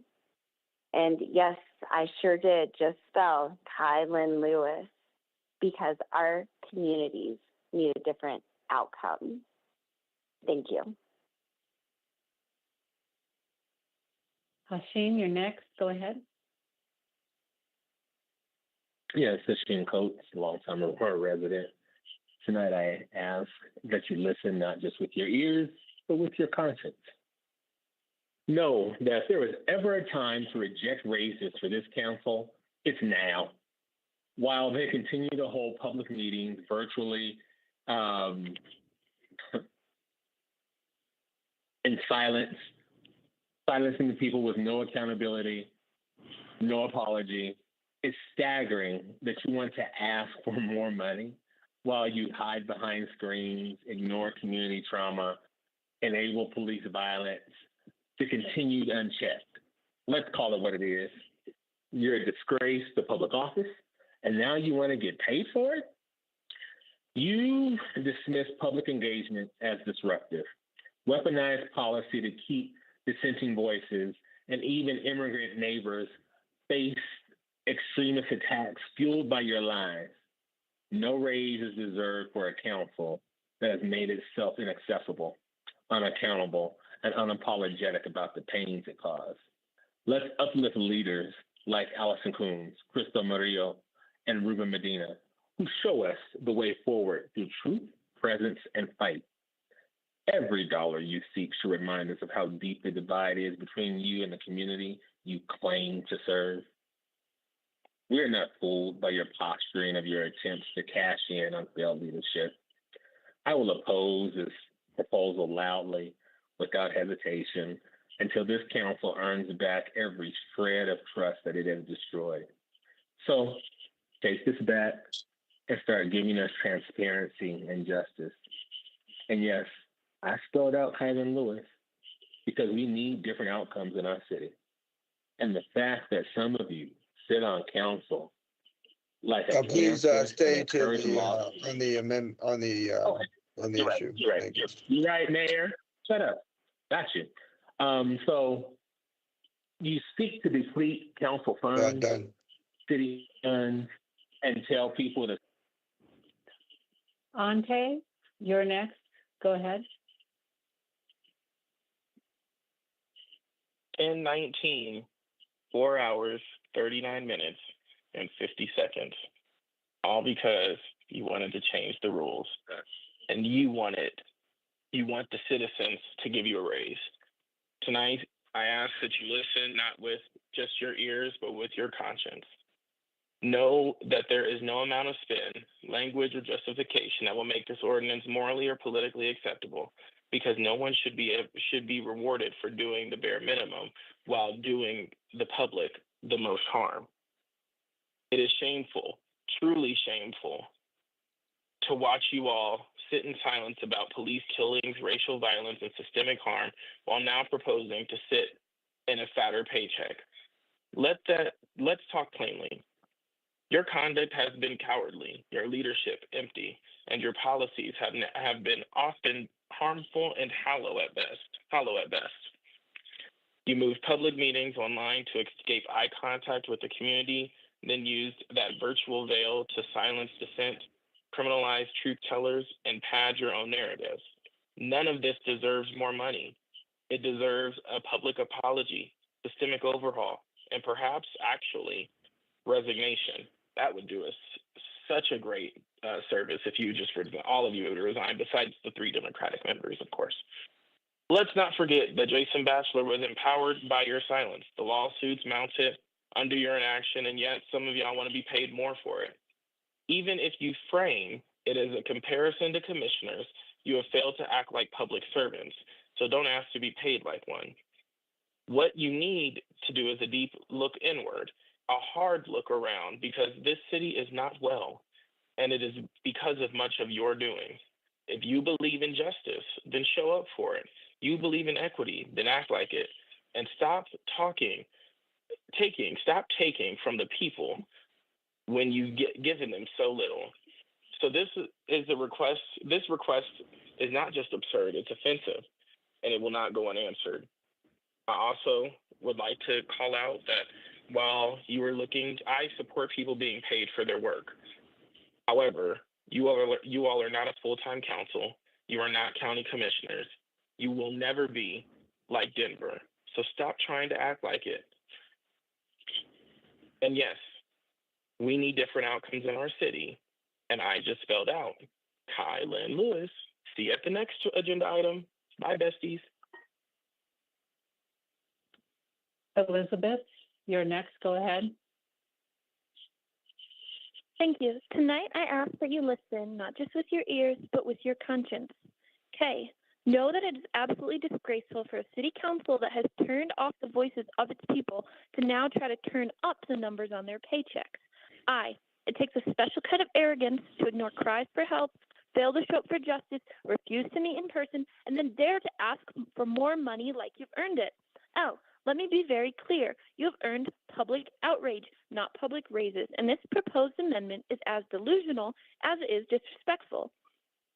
Speaker 13: And yes, I sure did just spell Kylan Lewis because our communities need a different outcome. Thank you.
Speaker 5: Hashim, you're next. Go ahead.
Speaker 4: Yes, Hashim Coates, longtime Aurora resident. Tonight I ask that you listen not just with your ears, but with your conscience. Know that if there was ever a time to reject raises for this council, it's now. While they continue to hold public meetings virtually in silence, silencing the people with no accountability, no apology, it's staggering that you want to ask for more money while you hide behind screens, ignore community trauma, enable police violence to continue unchecked. Let's call it what it is. You're a disgrace to public office, and now you want to get paid for it? You dismiss public engagement as disruptive, weaponize policy to keep dissenting voices, and even immigrant neighbors face extremist attacks fueled by your lies. No raise is deserved for a council that has made itself inaccessible, unaccountable, and unapologetic about the pains it caused. Let's uplift leaders like Allison Coombs, Crystal Murillo, and Ruben Medina, who show us the way forward through truth, presence, and fight. Every dollar you seek should remind us of how deep the divide is between you and the community you claim to serve. We're not fooled by your posturing of your attempts to cash in on failed leadership. I will oppose this proposal loudly, without hesitation, until this council earns back every shred of trust that it has destroyed. So take this back and start giving us transparency and justice. And yes, I spelled out Kylan Lewis because we need different outcomes in our city. And the fact that some of you sit on council like a
Speaker 2: please stay to
Speaker 4: encourage
Speaker 2: the
Speaker 4: law.
Speaker 2: on the amendment on the
Speaker 4: You're right.
Speaker 2: issue.
Speaker 4: You're right.
Speaker 2: Thank you.
Speaker 4: You're right, Mayor. Shut up. Got you. So you seek to deplete council funds, city funds, and tell people to.
Speaker 5: Ante, you're next. Go ahead.
Speaker 1: 10:19, 4 hours, 39 minutes, and 50 seconds. All because you wanted to change the rules. And you want the citizens to give you a raise. Tonight, I ask that you listen not with just your ears, but with your conscience. Know that there is no amount of spin, language, or justification that will make this ordinance morally or politically acceptable, because no one should be rewarded for doing the bare minimum while doing the public the most harm. It is shameful, truly shameful, to watch you all sit in silence about police killings, racial violence, and systemic harm, while now proposing to sit in a fatter paycheck. Let's talk plainly. Your conduct has been cowardly, your leadership empty, and your policies have been often harmful and hollow at best. You moved public meetings online to escape eye contact with the community, then used that virtual veil to silence dissent, criminalize truth tellers, and pad your own narratives. None of this deserves more money. It deserves a public apology, systemic overhaul, and perhaps actually resignation. That would do us such a great service if you just all of you would resign, besides the 3 Democratic members, of course. Let's not forget that Jason Batchelor was empowered by your silence. The lawsuits mounted under your inaction, and yet some of y'all want to be paid more for it. Even if you frame it as a comparison to commissioners, you have failed to act like public servants, so don't ask to be paid like one. What you need to do is a deep look inward, a hard look around, because this city is not well, and it is because of much of your doing. If you believe in justice, then show up for it. You believe in equity, then act like it, and stop taking from the people when you've given them so little. So this is a request. This request is not just absurd, it's offensive, and it will not go unanswered. I also would like to call out that while you are looking, I support people being paid for their work. However, you all are not a full-time council. You are not county commissioners. You will never be like Denver. So stop trying to act like it. And yes, we need different outcomes in our city. And I just spelled out Kylan Lewis. See you at the next agenda item. Bye, besties.
Speaker 5: Elizabeth, you're next. Go ahead.
Speaker 18: Thank you. Tonight, I ask that you listen, not just with your ears, but with your conscience. K, know that it is absolutely disgraceful for a city council that has turned off the voices of its people to now try to turn up the numbers on their paychecks. I, it takes a special kind of arrogance to ignore cries for help, fail to show up for justice, refuse to meet in person, and then dare to ask for more money like you've earned it. L, let me be very clear. You have earned public outrage, not public raises, and this proposed amendment is as delusional as it is disrespectful.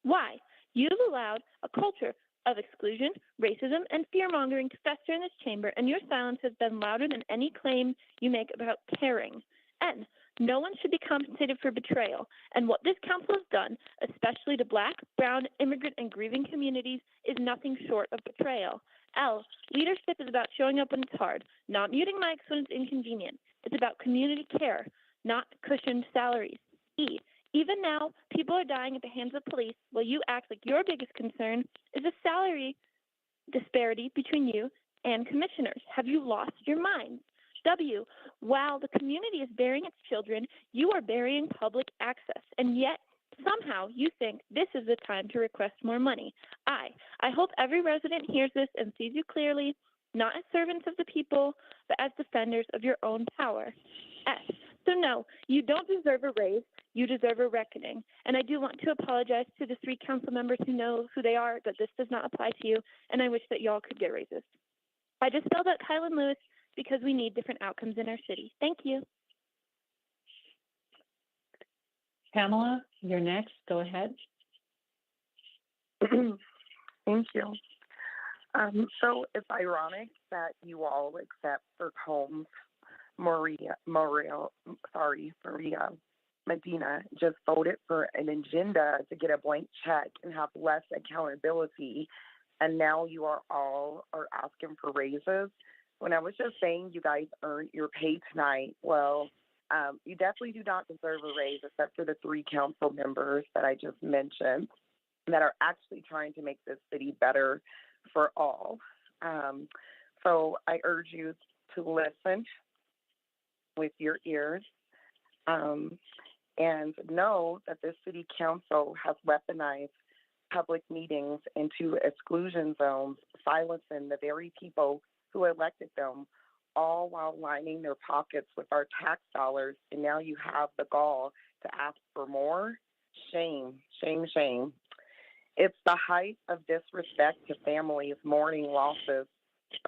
Speaker 18: Why? You've allowed a culture of exclusion, racism, and fear-mongering to fester in this chamber, and your silence has been louder than any claim you make about caring. N, no one should be compensated for betrayal, and what this council has done, especially to Black, Brown, immigrant, and grieving communities, is nothing short of betrayal. L, leadership is about showing up when it's hard, not muting mics when it's inconvenient. It's about community care, not cushioned salaries. E, even now, people are dying at the hands of police while you act like your biggest concern is a salary disparity between you and commissioners. Have you lost your minds? W, while the community is burying its children, you are burying public access, and yet somehow you think this is the time to request more money. I hope every resident hears this and sees you clearly, not as servants of the people, but as defenders of your own power. S, so no, you don't deserve a raise, you deserve a reckoning. And I do want to apologize to the 3 council members who know who they are, but this does not apply to you, and I wish that y'all could get raises. I just spelled out Kylan Lewis because we need different outcomes in our city. Thank you.
Speaker 5: Pamela, you're next. Go ahead.
Speaker 6: Thank you. So it's ironic that you all, except for Combs, Maria Medina, just voted for an agenda to get a blank check and have less accountability, and now you are all asking for raises. When I was just saying you guys earned your pay tonight, well, you definitely do not deserve a raise, except for the 3 council members that I just mentioned that are actually trying to make this city better for all. So I urge you to listen with your ears and know that this city council has weaponized public meetings into exclusion zones, silencing the very people who elected them, all while lining their pockets with our tax dollars. And now you have the gall to ask for more. Shame, shame, shame. It's the height of disrespect to families mourning losses,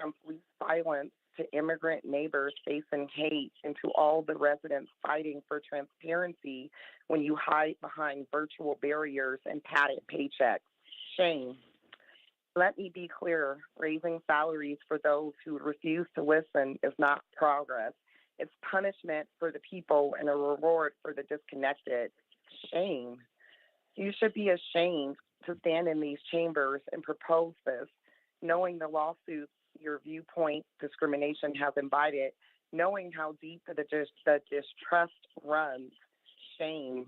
Speaker 6: from police violence to immigrant neighbors facing hate, and to all the residents fighting for transparency when you hide behind virtual barriers and padded paychecks. Shame. Let me be clear, raising salaries for those who refuse to listen is not progress. It's punishment for the people and a reward for the disconnected. Shame. You should be ashamed to stand in these chambers and propose this. knowing the lawsuits your viewpoint discrimination has invited, knowing how deep the distrust runs. Shame.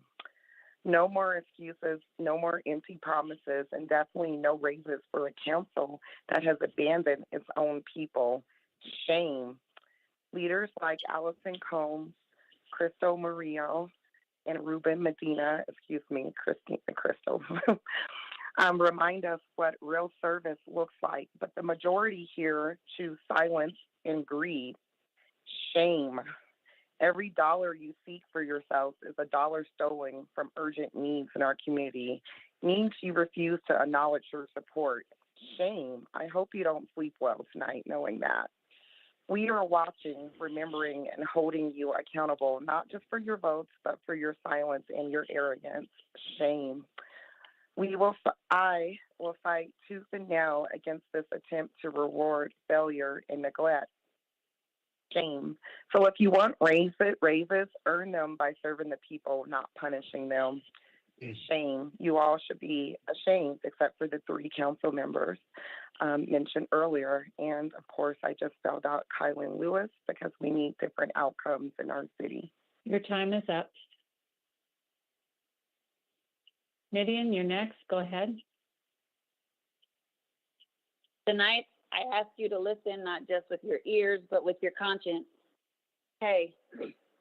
Speaker 6: No more excuses, no more empty promises, and definitely no raises for a council that has abandoned its own people. Shame. Leaders like Allison Combs, Cristo Murillo, and Ruben Medina, Crystal, remind us what real service looks like, but the majority here choose silence and greed. Shame. Every dollar you seek for yourself is a dollar stolen from urgent needs in our community, needs you refuse to acknowledge your support. Shame. I hope you don't sleep well tonight knowing that. We are watching, remembering, and holding you accountable, not just for your votes, but for your silence and your arrogance. Shame. I will fight tooth and nail against this attempt to reward failure and neglect. Shame. So if you want raises, earn them by serving the people, not punishing them. Shame. You all should be ashamed, except for the 3 council members mentioned earlier. And of course, I just spelled out Kylan Lewis because we need different outcomes in our city.
Speaker 5: Your time is up. Midian, you're next. Go ahead.
Speaker 10: Tonight, I ask you to listen not just with your ears, but with your conscience. Hey,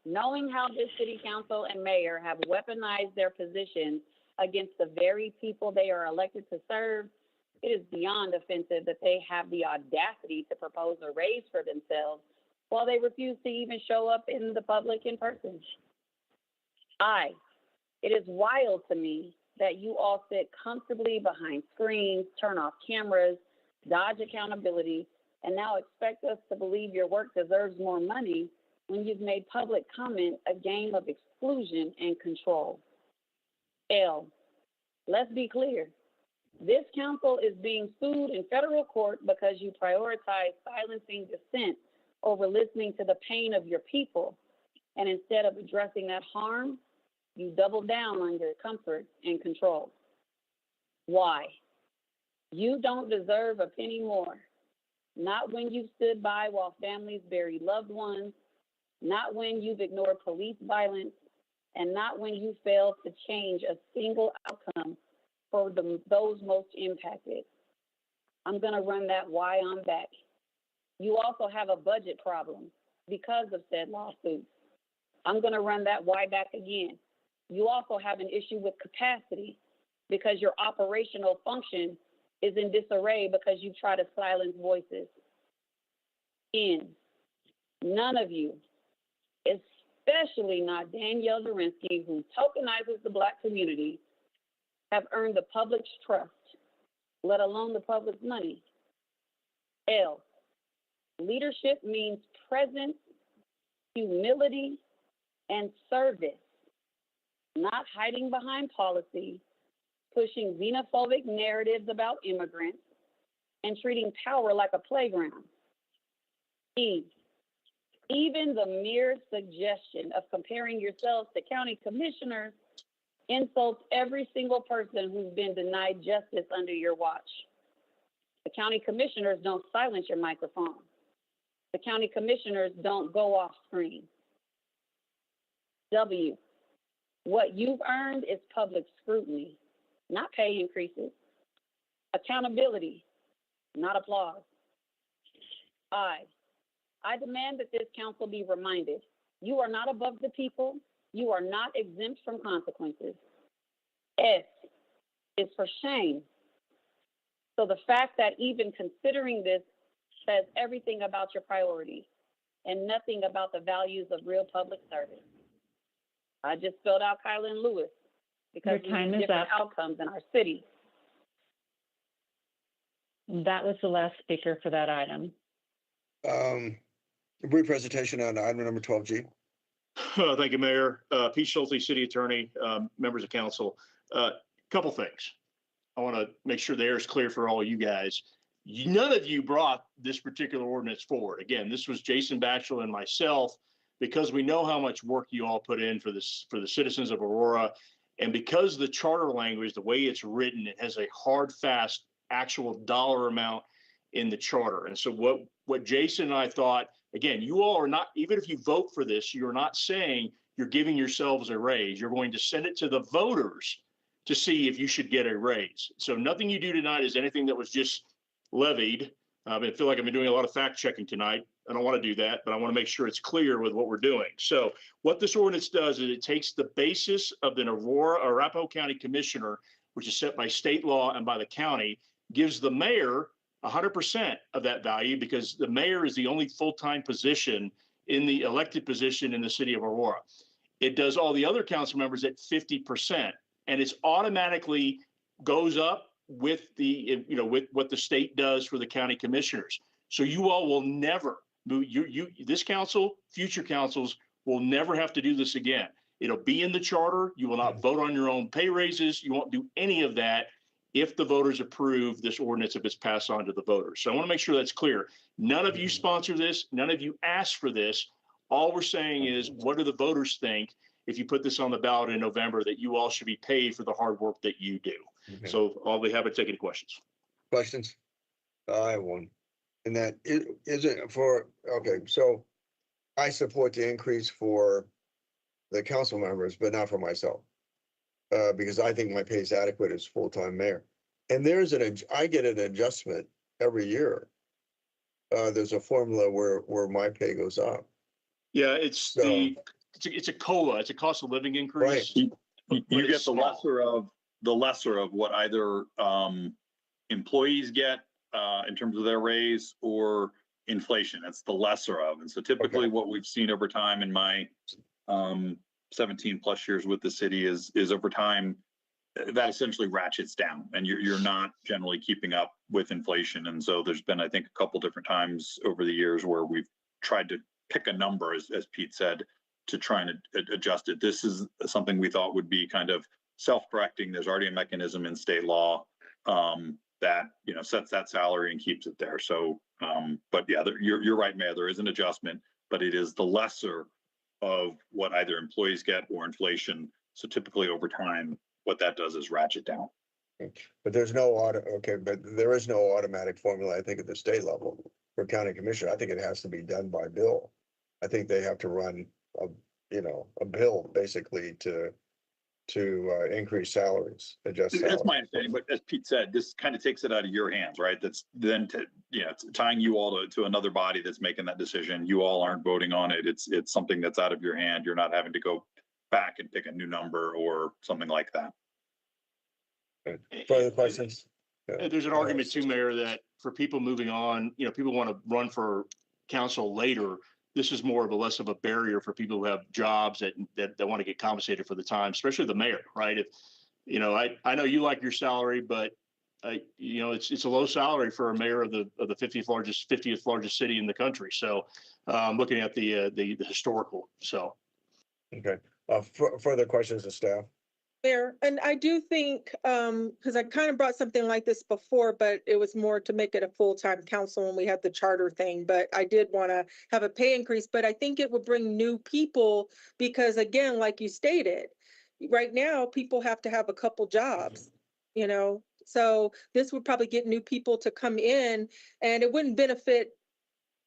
Speaker 10: knowing how this city council and mayor have weaponized their positions against the very people they are elected to serve, it is beyond offensive that they have the audacity to propose a raise for themselves while they refuse to even show up in the public in person. It is wild to me that you all sit comfortably behind screens, turn off cameras, dodge accountability, and now expect us to believe your work deserves more money when you've made public comment a game of exclusion and control. Let's be clear. This council is being sued in federal court because you prioritize silencing dissent over listening to the pain of your people. And instead of addressing that harm, you double down on your comfort and control. Why? You don't deserve a penny more. Not when you've stood by while families bury loved ones, not when you've ignored police violence, and not when you fail to change a single outcome for those most impacted. I'm going to run that why on back. You also have a budget problem because of said lawsuits. I'm going to run that why back again. You also have an issue with capacity because your operational function is in disarray because you try to silence voices. None of you, especially not Danielle Zarinsky, who tokenizes the Black community, have earned the public's trust, let alone the public's money. Leadership means presence, humility, and service, not hiding behind policy, pushing xenophobic narratives about immigrants, and treating power like a playground. Even the mere suggestion of comparing yourselves to county commissioners insults every single person who's been denied justice under your watch. The county commissioners don't silence your microphone. The county commissioners don't go off screen. What you've earned is public scrutiny, not pay increases. Accountability, not applause. I demand that this council be reminded, you are not above the people. You are not exempt from consequences. S is for shame. So the fact that even considering this says everything about your priorities and nothing about the values of real public service. I just spelled out Kylan Lewis because we need different outcomes in our city.
Speaker 5: That was the last speaker for that item.
Speaker 2: A brief presentation on item number 12G.
Speaker 22: Thank you, Mayor. Pete Schulte, City Attorney, members of council. Couple things. I want to make sure the air is clear for all you guys. None of you brought this particular ordinance forward. Again, this was Jason Batchelor and myself, because we know how much work you all put in for this, for the citizens of Aurora. And because the charter language, the way it's written, it has a hard, fast, actual dollar amount in the charter. And so what Jason and I thought, again, you all are not, even if you vote for this, you're not saying you're giving yourselves a raise. You're going to send it to the voters to see if you should get a raise. So nothing you do tonight is anything that was just levied. I feel like I've been doing a lot of fact checking tonight. I don't want to do that, but I want to make sure it's clear with what we're doing. So what this ordinance does is it takes the basis of the Aurora, Arapahoe County Commissioner, which is set by state law and by the county, gives the mayor 100% of that value, because the mayor is the only full-time position in the elected position in the city of Aurora. It does all the other council members at 50%, and it's automatically goes up with the, with what the state does for the county commissioners. So you all will never, this council, future councils will never have to do this again. It'll be in the charter. You will not vote on your own pay raises. You won't do any of that if the voters approve this ordinance, if it's passed on to the voters. So I want to make sure that's clear. None of you sponsor this. None of you ask for this. All we're saying is, what do the voters think if you put this on the ballot in November, that you all should be paid for the hard work that you do? Okay. So I'll be happy to take any questions.
Speaker 2: Questions? I have one. And that is it for, okay, so I support the increase for the council members, but not for myself. Because I think my pay is adequate as full-time mayor. And I get an adjustment every year. There's a formula where my pay goes up.
Speaker 22: Yeah, it's a COLA. It's a cost of living increase.
Speaker 7: Right. You get the lesser of what either employees get in terms of their raise, or inflation. It's the lesser of. And so typically what we've seen over time in my 17 plus years with the city is over time that essentially ratchets down, and you're not generally keeping up with inflation. And so there's been, I think, a couple different times over the years where we've tried to pick a number, as Pete said, to try and adjust it. This is something we thought would be kind of self-correcting. There's already a mechanism in state law that sets that salary and keeps it there. So, but yeah, you're right, Mayor. There is an adjustment, but it is the lesser of what either employees get or inflation. So typically over time, what that does is ratchet down.
Speaker 2: But there's no but there is no automatic formula, I think, at the state level for county commissioner. I think it has to be done by bill. I think they have to run a bill basically to increase salaries, adjust salaries.
Speaker 7: That's my understanding, but as Pete said, this kind of takes it out of your hands, right? That's then tying you all to another body that's making that decision. You all aren't voting on it. It's something that's out of your hand. You're not having to go back and pick a new number or something like that.
Speaker 2: Further questions?
Speaker 22: There's an argument too, Mayor, that for people moving on, people want to run for council later. This is more of a less of a barrier for people who have jobs that want to get compensated for the time, especially the mayor, right? If I know you like your salary, but it's a low salary for a mayor of the 50th largest city in the country. So looking at the historical. So
Speaker 2: okay. Further questions of staff?
Speaker 20: Mayor, and I do think, because I kind of brought something like this before, but it was more to make it a full-time council when we had the charter thing, but I did want to have a pay increase, but I think it would bring new people because, again, like you stated, right now, people have to have a couple jobs, so this would probably get new people to come in, and it wouldn't benefit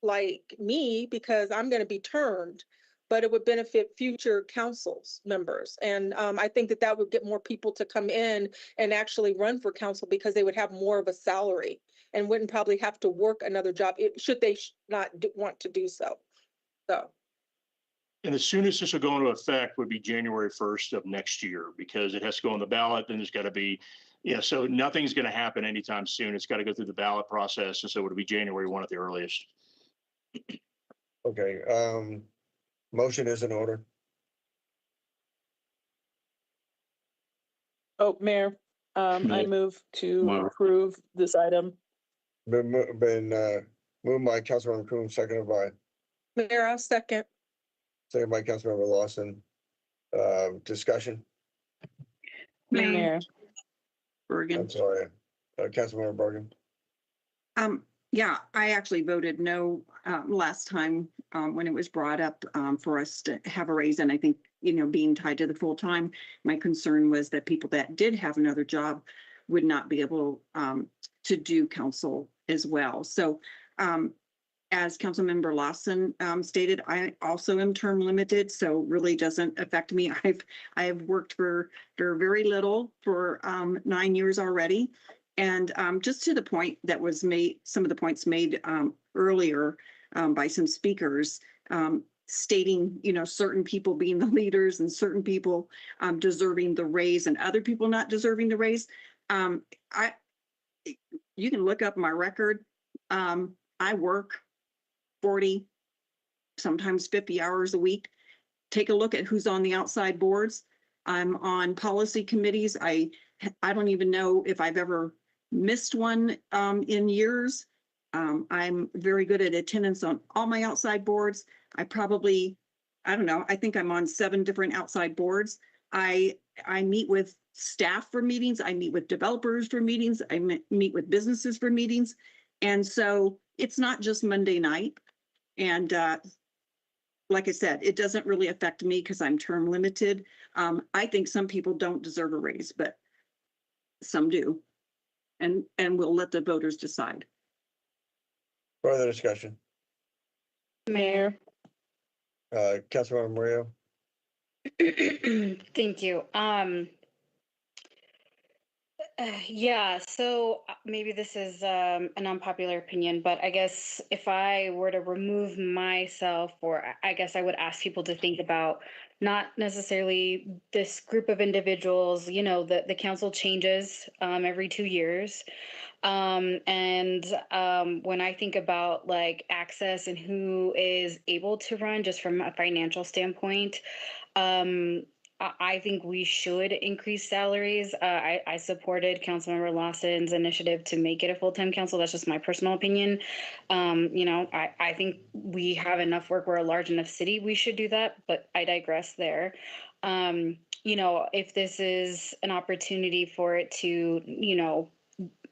Speaker 20: like me because I'm going to be termed, but it would benefit future councils members. And I think that would get more people to come in and actually run for council because they would have more of a salary and wouldn't probably have to work another job should they not want to do so.
Speaker 22: And the soonest this will go into effect would be January 1st of next year, because it has to go on the ballot. Then there's got to be, so nothing's going to happen anytime soon. It's got to go through the ballot process. And so it would be January 1 at the earliest.
Speaker 2: Okay. Motion is in order.
Speaker 12: Oh, Mayor, I move to approve this item.
Speaker 2: Been moved by Councilmember Coon, seconded by
Speaker 20: Mayor, I'll second.
Speaker 2: Second by Councilmember Lawson. Discussion.
Speaker 12: Mayor.
Speaker 21: Bergen.
Speaker 2: I'm sorry, Councilmember Bergen.
Speaker 21: Yeah, I actually voted no last time when it was brought up for us to have a raise. And I think, being tied to the full time, my concern was that people that did have another job would not be able to do council as well. So as Councilmember Lawson stated, I also am term limited, so really doesn't affect me. I have worked for very little for 9 years already. And just to the point that was made, some of the points made earlier by some speakers, stating, you know, certain people being the leaders and certain people deserving the raise and other people not deserving the raise. You can look up my record. I work 40, sometimes 50 hours a week. Take a look at who's on the outside boards. I'm on policy committees. I don't even know if I've ever missed one in years. I'm very good at attendance on all my outside boards. I don't know, I think I'm on 7 different outside boards. I meet with staff for meetings. I meet with developers for meetings. I meet with businesses for meetings. And so it's not just Monday night. And like I said, it doesn't really affect me because I'm term limited. I think some people don't deserve a raise, but some do. And we'll let the voters decide.
Speaker 2: Further discussion.
Speaker 19: Mayor.
Speaker 2: Councilmember Mario.
Speaker 19: Thank you. Yeah, so maybe this is an unpopular opinion, but I guess if I were to remove myself, or I guess I would ask people to think about not necessarily this group of individuals, you know, the council changes every 2 years. When I think about like access and who is able to run just from a financial standpoint, I think we should increase salaries. I supported Councilmember Lawson's initiative to make it a full-time council. That's just my personal opinion. You know, I think we have enough work. We're a large enough city. We should do that, but I digress there. You know, if this is an opportunity for it to, you know,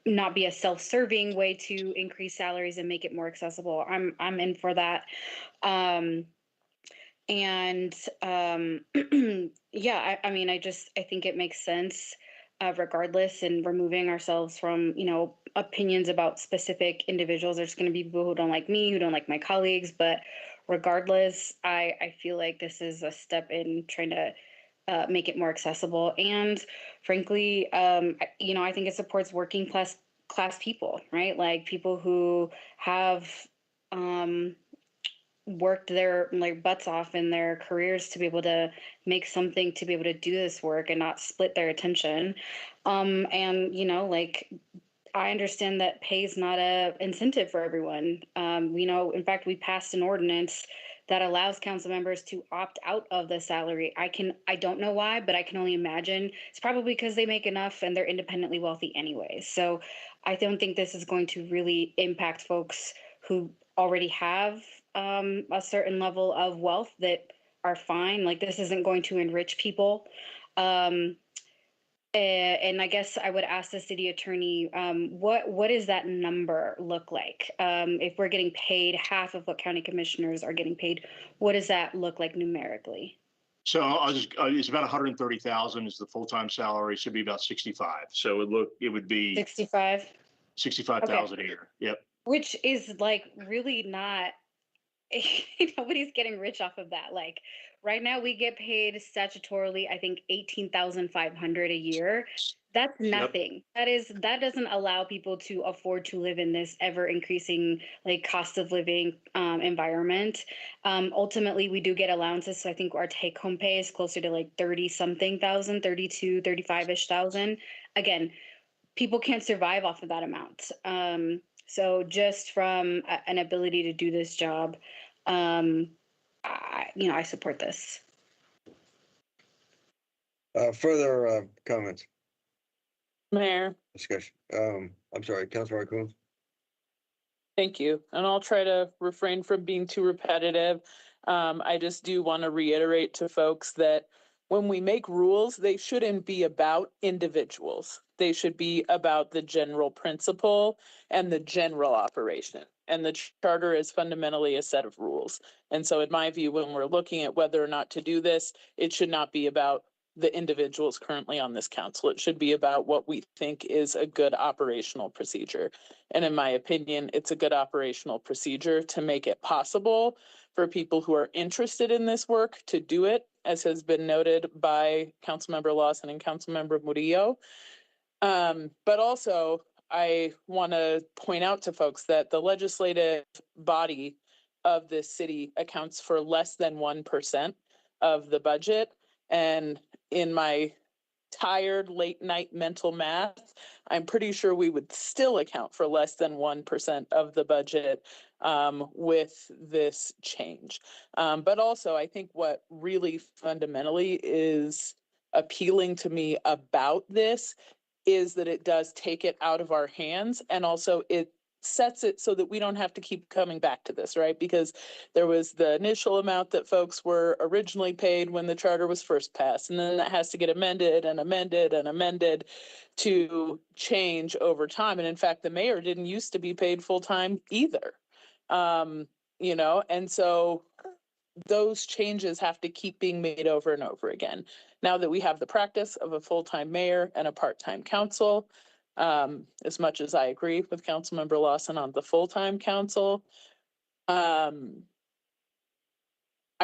Speaker 19: not be a self-serving way to increase salaries and make it more accessible, I'm in for that. Yeah, I mean, I think it makes sense regardless, and removing ourselves from, you know, opinions about specific individuals. There's going to be people who don't like me, who don't like my colleagues, but regardless, I feel like this is a step in trying to make it more accessible. And frankly, you know, I think it supports working class people, right? Like people who have worked their like butts off in their careers to be able to make something, to be able to do this work and not split their attention. And you know, like I understand that pay is not a incentive for everyone. You know, in fact, we passed an ordinance that allows council members to opt out of the salary. I don't know why, but I can only imagine it's probably because they make enough and they're independently wealthy anyway. So I don't think this is going to really impact folks who already have a certain level of wealth that are fine. Like this isn't going to enrich people. And I guess I would ask the city attorney, what does that number look like? If we're getting paid half of what county commissioners are getting paid, what does that look like numerically?
Speaker 22: So it's about 130,000 is the full-time salary. Should be about 65. So it would be
Speaker 19: 65.
Speaker 22: 65,000 a year. Yep.
Speaker 19: Which is like really not, nobody's getting rich off of that. Like right now we get paid statutorily, I think 18,500 a year. That's nothing. Yep. That doesn't allow people to afford to live in this ever increasing like cost of living environment. Ultimately we do get allowances. So I think our take home pay is closer to like 30 something thousand, 32, 35-ish thousand. Again, people can't survive off of that amount. So just from an ability to do this job, I support this.
Speaker 2: Further comments?
Speaker 12: Mayor.
Speaker 2: Discussion. I'm sorry, Councilmember Coons.
Speaker 12: Thank you. And I'll try to refrain from being too repetitive. I just do want to reiterate to folks that when we make rules, they shouldn't be about individuals. They should be about the general principle and the general operation. And the charter is fundamentally a set of rules. And so in my view, when we're looking at whether or not to do this, it should not be about the individuals currently on this council. It should be about what we think is a good operational procedure. And in my opinion, it's a good operational procedure to make it possible for people who are interested in this work to do it, as has been noted by Councilmember Lawson and Councilmember Murillo. But also, I want to point out to folks that the legislative body of this city accounts for less than 1% of the budget. And in my tired late night mental math, I'm pretty sure we would still account for less than 1% of the budget with this change. But also, I think what really fundamentally is appealing to me about this is that it does take it out of our hands, and also it sets it so that we don't have to keep coming back to this, right? Because there was the initial amount that folks were originally paid when the charter was first passed, and then that has to get amended and amended and amended to change over time. And in fact, the mayor didn't used to be paid full-time either. You know, and so those changes have to keep being made over and over again. Now that we have the practice of a full-time mayor and a part-time council, as much as I agree with Councilmember Lawson on the full-time council, I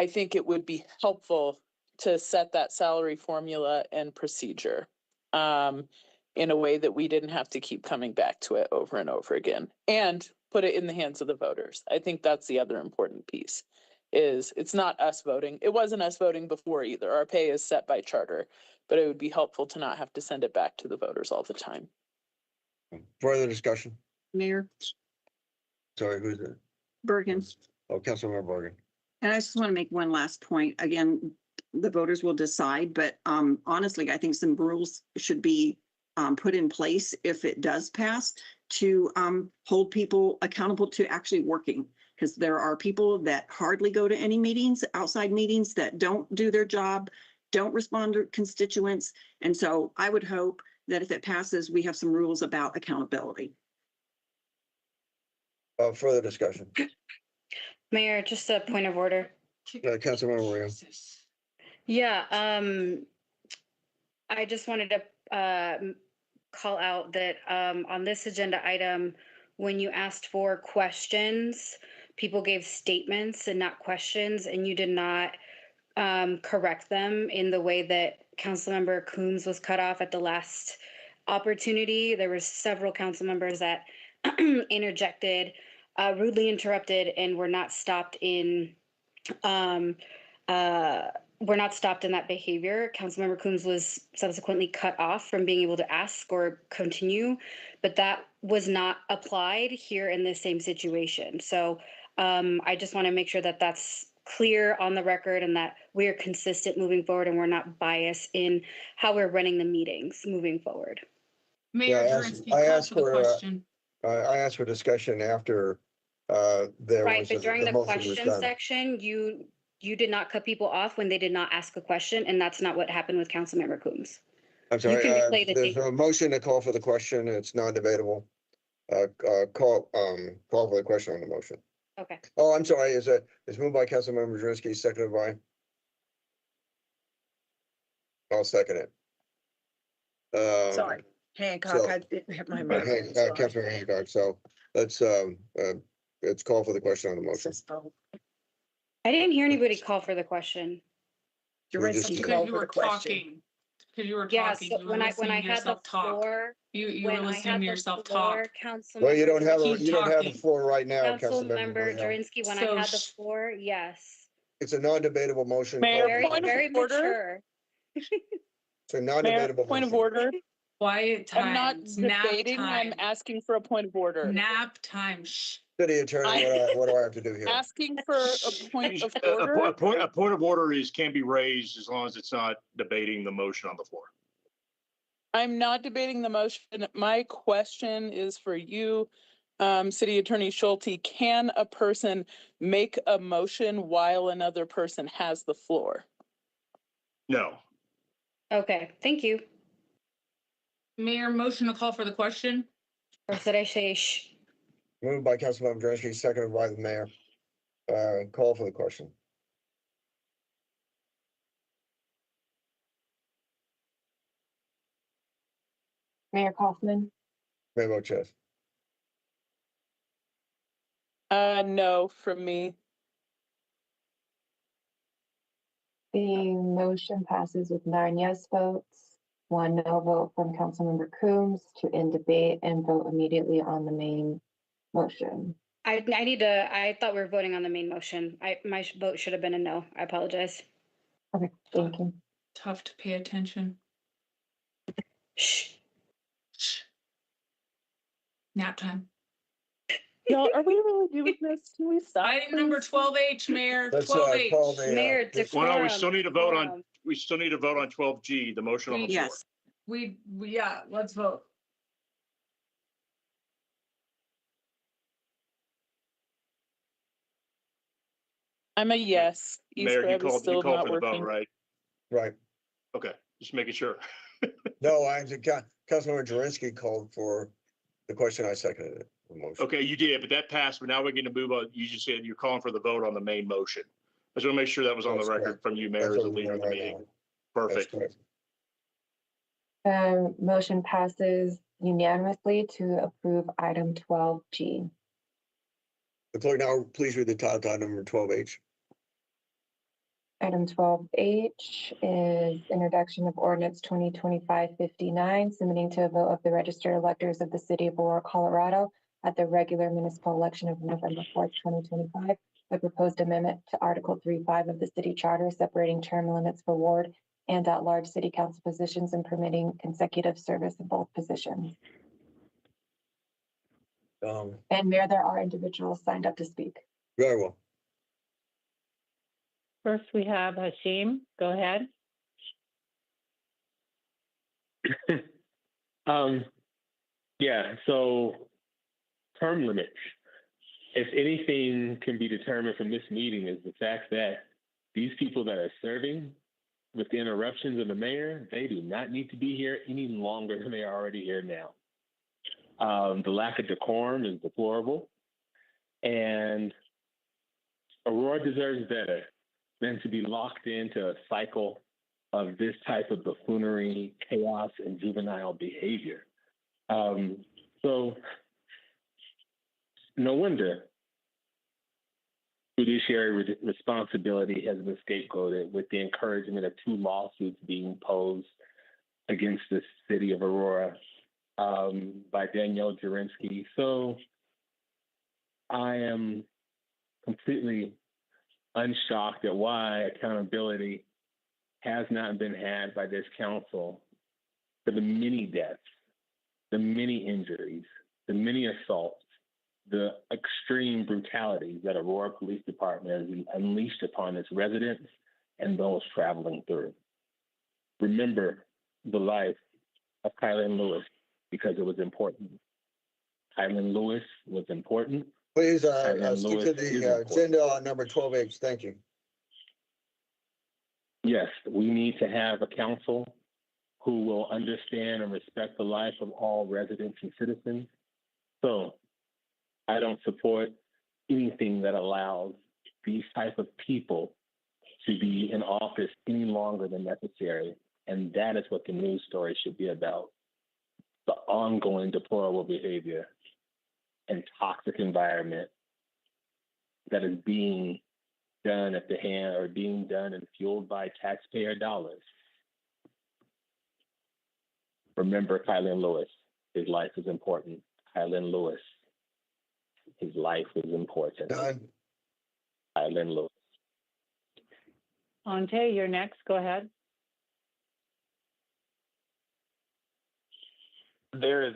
Speaker 12: think it would be helpful to set that salary formula and procedure in a way that we didn't have to keep coming back to it over and over again, and put it in the hands of the voters. I think that's the other important piece. Is it's not us voting. It wasn't us voting before either. Our pay is set by charter, but it would be helpful to not have to send it back to the voters all the time.
Speaker 2: Further discussion?
Speaker 21: Mayor
Speaker 2: Sorry, who's it?
Speaker 21: Bergen.
Speaker 2: Oh, Councilmember Bergen.
Speaker 21: And I just want to make one last point. Again, the voters will decide, but honestly, I think some rules should be put in place if it does pass to hold people accountable to actually working. Because there are people that hardly go to any meetings, outside meetings, that don't do their job, don't respond to constituents. And so I would hope that if it passes, we have some rules about accountability.
Speaker 2: Further discussion?
Speaker 19: Mayor, just a point of order.
Speaker 2: Councilmember Maria.
Speaker 19: Yeah, I just wanted to call out that on this agenda item, when you asked for questions, people gave statements and not questions, and you did not correct them in the way that Councilmember Coombs was cut off at the last opportunity. There were several council members that interjected, rudely interrupted, and were not stopped in that behavior. Councilmember Coombs was subsequently cut off from being able to ask or continue, but that was not applied here in this same situation. So I just want to make sure that that's clear on the record and that we're consistent moving forward and we're not biased in how we're running the meetings moving forward.
Speaker 15: Mayor Jurenski, call for the question.
Speaker 2: I asked for discussion after there
Speaker 19: Right,
Speaker 2: was.
Speaker 19: but during the
Speaker 2: motion was
Speaker 19: question
Speaker 2: done.
Speaker 19: section, you did not cut people off when they did not ask a question, and that's not what happened with Councilmember Coombs.
Speaker 2: I'm sorry,
Speaker 19: You can replay the
Speaker 2: there's
Speaker 19: tape.
Speaker 2: a motion to call for the question. It's non-debatable. Call for the question on the motion.
Speaker 19: Okay.
Speaker 2: Oh, I'm sorry. It's moved by Councilmember Drinsky, seconded by? I'll second it.
Speaker 14: Sorry, Hancock,
Speaker 2: so-
Speaker 14: I didn't have my mic. on, sorry.
Speaker 2: Councilmember Hancock, so let's call for the question on the motion.
Speaker 19: I didn't hear anybody call for the question.
Speaker 2: Jurenski
Speaker 15: Because
Speaker 14: called
Speaker 15: you
Speaker 14: for
Speaker 15: were
Speaker 14: the question.
Speaker 15: talking. Because you were
Speaker 19: Yeah,
Speaker 15: talking.
Speaker 19: so
Speaker 15: You were
Speaker 19: when I
Speaker 15: listening to
Speaker 19: had the
Speaker 15: yourself talk.
Speaker 19: floor,
Speaker 15: You
Speaker 19: when
Speaker 15: were
Speaker 19: I
Speaker 15: listening
Speaker 19: had
Speaker 15: to
Speaker 19: the
Speaker 15: yourself
Speaker 19: floor,
Speaker 15: talk.
Speaker 19: Councilmember.
Speaker 2: Well, you don't have the
Speaker 15: Keep
Speaker 2: floor right now, Councilmember
Speaker 19: Councilmember
Speaker 2: Murillo.
Speaker 19: Jurenski, when I
Speaker 15: So
Speaker 19: had the floor, yes.
Speaker 2: It's a non-debatable motion.
Speaker 1: Mayor,
Speaker 19: Very,
Speaker 1: point of
Speaker 19: very
Speaker 1: order.
Speaker 19: mature.
Speaker 2: It's a
Speaker 1: Mayor,
Speaker 2: non-debatable
Speaker 1: point of
Speaker 2: motion.
Speaker 1: order.
Speaker 15: Quiet
Speaker 1: I'm not
Speaker 15: times. Nap
Speaker 1: debating. I'm
Speaker 15: time.
Speaker 1: asking for a point of order.
Speaker 15: Nap time. Shh.
Speaker 2: City attorney, what do I have to do here?
Speaker 1: Asking for a point of
Speaker 22: A
Speaker 1: order.
Speaker 22: point of order can be raised as long as it's not debating the motion on the floor.
Speaker 1: I'm not debating the motion. My question is for you, City Attorney Schulte. Can a person make a motion while another person has the floor?
Speaker 22: No.
Speaker 19: Okay, thank you.
Speaker 15: Mayor, motion to call for the question.
Speaker 19: Or should I say shh?
Speaker 2: Moved by Councilmember Drinsky, seconded by the mayor. Call for the question.
Speaker 3: Mayor Kaufman,
Speaker 2: Mayor vote yes.
Speaker 12: No, from me.
Speaker 3: the motion passes with 9 yes votes, 1 no vote from Councilmember Coombs to end debate and vote immediately on the main motion.
Speaker 19: I thought we were voting on the main motion. My vote should have been a no. I apologize.
Speaker 3: Okay, thank you.
Speaker 15: Tough to pay attention.
Speaker 19: Shh.
Speaker 15: Nap time.
Speaker 12: Y'all, are we really doing this? Can we stop?
Speaker 15: Item number 12H, Mayor.
Speaker 2: Let's
Speaker 15: 12H.
Speaker 2: call the.
Speaker 19: Mayor,
Speaker 22: Well, no, we
Speaker 19: decorum,
Speaker 22: still need to vote on,
Speaker 19: decorum.
Speaker 22: we still need to vote on 12G, the motion on the floor.
Speaker 21: Yes.
Speaker 15: Yeah, let's vote.
Speaker 12: I'm a yes.
Speaker 22: Mayor, you
Speaker 12: E-Scrub is
Speaker 22: called
Speaker 12: still not
Speaker 22: for the vote,
Speaker 12: working.
Speaker 22: right?
Speaker 2: Right.
Speaker 22: Okay, just making sure.
Speaker 2: No, Councilmember Jurenski called for the question. I seconded it. The motion.
Speaker 22: Okay, you did, but that passed, but now we're going to move on. You just said you're calling for the vote on the main motion. I just want to make sure that was on the
Speaker 2: That's
Speaker 22: record
Speaker 2: correct.
Speaker 22: from you, Mayor,
Speaker 2: That's
Speaker 22: as a
Speaker 2: what we're
Speaker 22: leader of the
Speaker 2: doing right
Speaker 22: meeting.
Speaker 2: now.
Speaker 22: Perfect.
Speaker 2: That's correct.
Speaker 3: Motion passes unanimously to approve item 12G.
Speaker 2: The clerk now please read the title to item number 12H.
Speaker 3: Item 12H is introduction of ordinance 2025-59, submitting to a vote of the registered electors of the city of Aurora, Colorado at the regular municipal election of November 4th, 2025, a proposed amendment to Article 3.5 of the city charter separating term limits for ward and at-large city council positions and permitting consecutive service in both positions. And Mayor, there are individuals signed up to speak.
Speaker 2: Very well.
Speaker 5: First, we have Hashim. Go ahead.
Speaker 4: Yeah, so term limits. If anything can be determined from this meeting is the fact that these people that are serving with the interruptions of the mayor, they do not need to be here any longer than they are already here now. The lack of decorum is deplorable, and Aurora deserves better than to be locked into a cycle of this type of buffoonery, chaos, and juvenile behavior. So no wonder judiciary responsibility has been scapegoated with the encouragement of 2 lawsuits being posed against the city of Aurora by Danielle Jurenski. So I am completely unshocked at why accountability has not been had by this council for the many deaths, the many injuries, the many assaults, the extreme brutalities that Aurora Police Department has unleashed upon its residents and those traveling through. Remember the life of Kylan Lewis because it was important. Kylan Lewis was important.
Speaker 2: Please stick to the agenda on number 12H. Thank you.
Speaker 4: Yes, we need to have a council who will understand and respect the life of all residents and citizens. So I don't support anything that allows these type of people to be in office any longer than necessary. And that is what the news story should be about. The ongoing deplorable behavior and toxic environment that is being done at the hand or being done and fueled by taxpayer dollars. Remember Kylan Lewis, his life is important. Kylan Lewis, his life is important.
Speaker 2: Done.
Speaker 4: Kylan Lewis.
Speaker 5: Ante, you're next. Go ahead.
Speaker 1: There's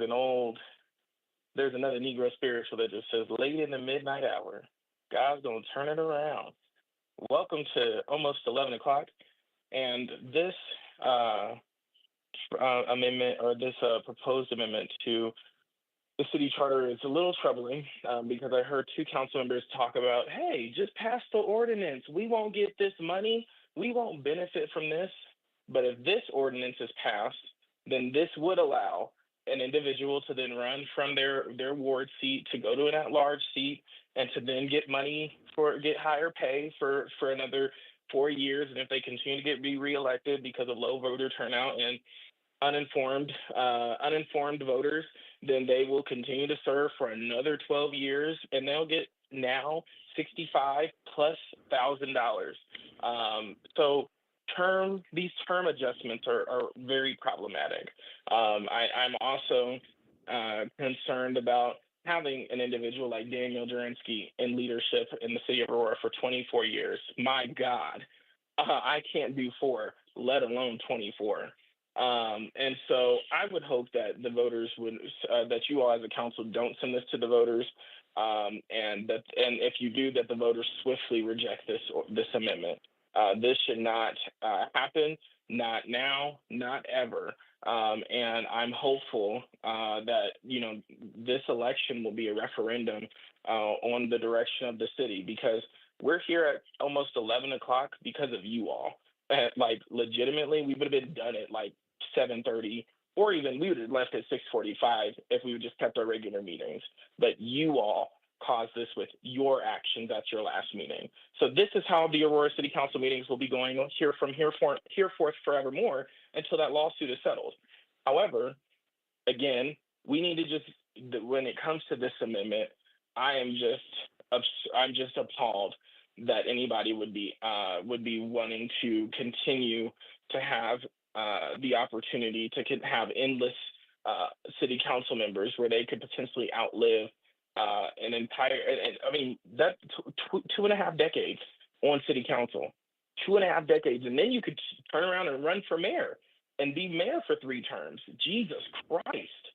Speaker 1: another Negro spiritual that just says, late in the midnight hour, God's going to turn it around. Welcome to almost 11 o'clock. And this amendment or this proposed amendment to the city charter is a little troubling because I heard 2 council members talk about, hey, just pass the ordinance. We won't get this money. We won't benefit from this. But if this ordinance is passed, then this would allow an individual to then run from their ward seat to go to an at-large seat and to then get money get higher pay for another 4 years. And if they continue to be reelected because of low voter turnout and uninformed voters, then they will continue to serve for another 12 years, and they'll get now $65,000+. So these term adjustments are very problematic. I'm also concerned about having an individual like Daniel Jurinsky in leadership in the city of Aurora for 24 years. My God, I can't do 4, let alone 24. And so I would hope that the voters would, that you all as a council don't send this to the voters, and if you do, that the voters swiftly reject this amendment. This should not happen, not now, not ever. And I'm hopeful that this election will be a referendum on the direction of the city, because we're here at almost 11 o'clock because of you all. Like legitimately, we would have been done at like 7:30, or even we would have left at 6:45 if we would just kept our regular meetings. But you all caused this with your actions at your last meeting. So this is how the Aurora City Council meetings will be going on from hereforth forevermore until that lawsuit is settled. However, again, we need to just, when it comes to this amendment, I'm just appalled that anybody would be wanting to continue to have the opportunity to have endless city council members where they could potentially outlive an entire, I mean, that 2.5 decades on city council, 2.5 decades, and then you could turn around and run for mayor and be mayor for 3 terms. Jesus Christ.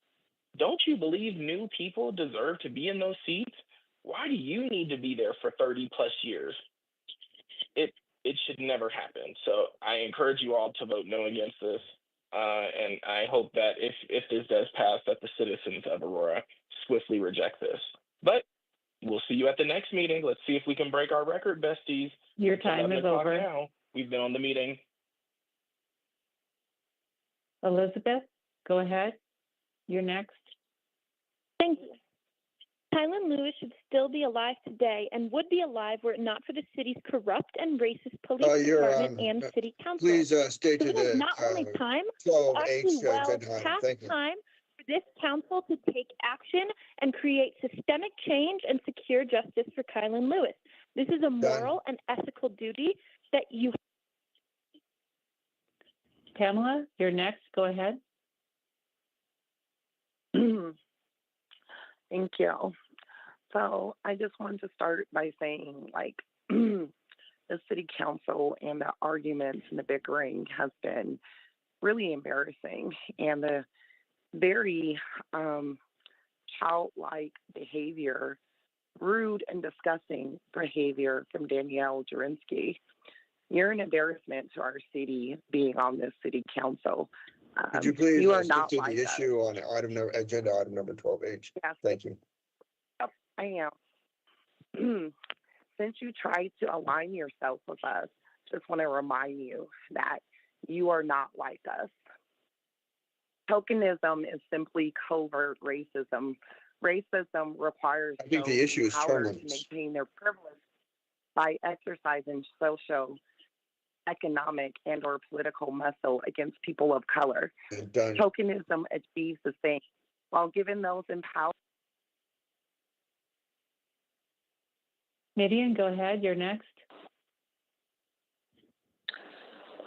Speaker 1: Don't you believe new people deserve to be in those seats? Why do you need to be there for 30+ years? It should never happen. So I encourage you all to vote no against this. And I hope that if this does pass, that the citizens of Aurora swiftly reject this. But we'll see you at the next meeting. Let's see if we can break our record, besties.
Speaker 5: Your time is over.
Speaker 1: Now. We've been on the meeting.
Speaker 5: Elizabeth, go ahead. You're next.
Speaker 18: Thank you. Kylan Lewis should still be alive today and would be alive were it not for the city's corrupt and racist police department and city council.
Speaker 2: Please stay to
Speaker 18: So it is
Speaker 2: the
Speaker 18: not only time,
Speaker 2: 12
Speaker 18: it's actually well
Speaker 2: agenda.
Speaker 18: past
Speaker 2: Thank you.
Speaker 18: time for this council to take action and create systemic change and secure justice for Kylan Lewis. This is a moral and ethical duty that you.
Speaker 5: Pamela, you're next. Go ahead.
Speaker 6: Thank you. So I just wanted to start by saying, like, the city council and the arguments and the bickering has been really embarrassing, and the very childlike behavior, rude and disgusting behavior from Danielle Jurinsky. You're an embarrassment to our city being on this city council.
Speaker 2: Could you please
Speaker 6: you are
Speaker 2: stick
Speaker 6: not
Speaker 2: to
Speaker 6: like
Speaker 2: the
Speaker 6: us.
Speaker 2: issue on agenda item number 12H?
Speaker 6: Yes.
Speaker 2: Thank you.
Speaker 6: Yep, I am. Since you tried to align yourself with us, just want to remind you that you are not like us. Tokenism is simply covert racism. Racism requires
Speaker 2: I think the issue is
Speaker 6: power
Speaker 2: term
Speaker 6: to
Speaker 2: limits.
Speaker 6: maintain their privilege by exercising social, economic, and or political muscle against people of color.
Speaker 2: Done.
Speaker 6: Tokenism achieves the same while giving those in power.
Speaker 5: Midian, go ahead. You're next.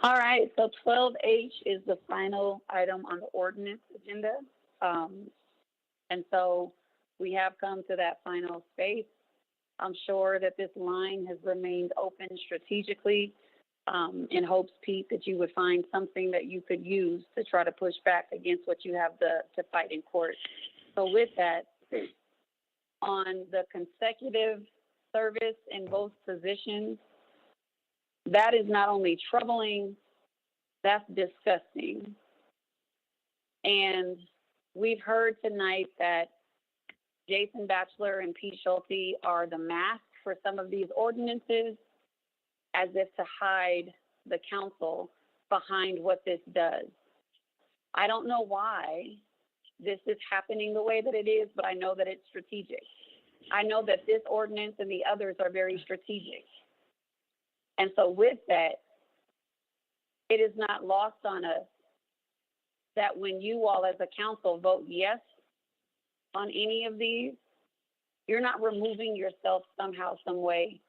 Speaker 10: All right, so 12H is the final item on the ordinance agenda. And so we have come to that final space. I'm sure that this line has remained open strategically in hopes, Pete, that you would find something that you could use to try to push back against what you have to fight in court. So with that, on the consecutive service in both positions, that is not only troubling, that's disgusting. And we've heard tonight that Jason Batchelor and Pete Schulte are the mask for some of these ordinances, as if to hide the council behind what this does. I don't know why this is happening the way that it is, but I know that it's strategic. I know that this ordinance and the others are very strategic. And so with that, it is not lost on us that when you all as a council vote yes on any of these, you're not removing yourself somehow, some way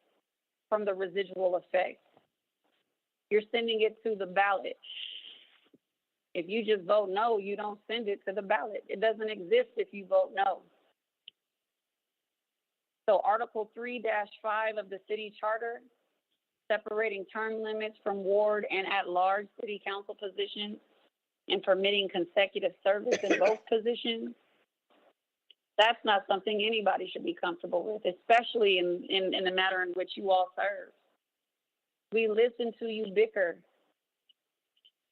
Speaker 10: from the residual effects. You're sending it to the ballot. If you just vote no, you don't send it to the ballot. It doesn't exist if you vote no. So Article 3-5 of the city charter, separating term limits from ward and at-large city council positions and permitting consecutive service in both positions, that's not something anybody should be comfortable with, especially in the matter in which you all serve. We listen to you bicker.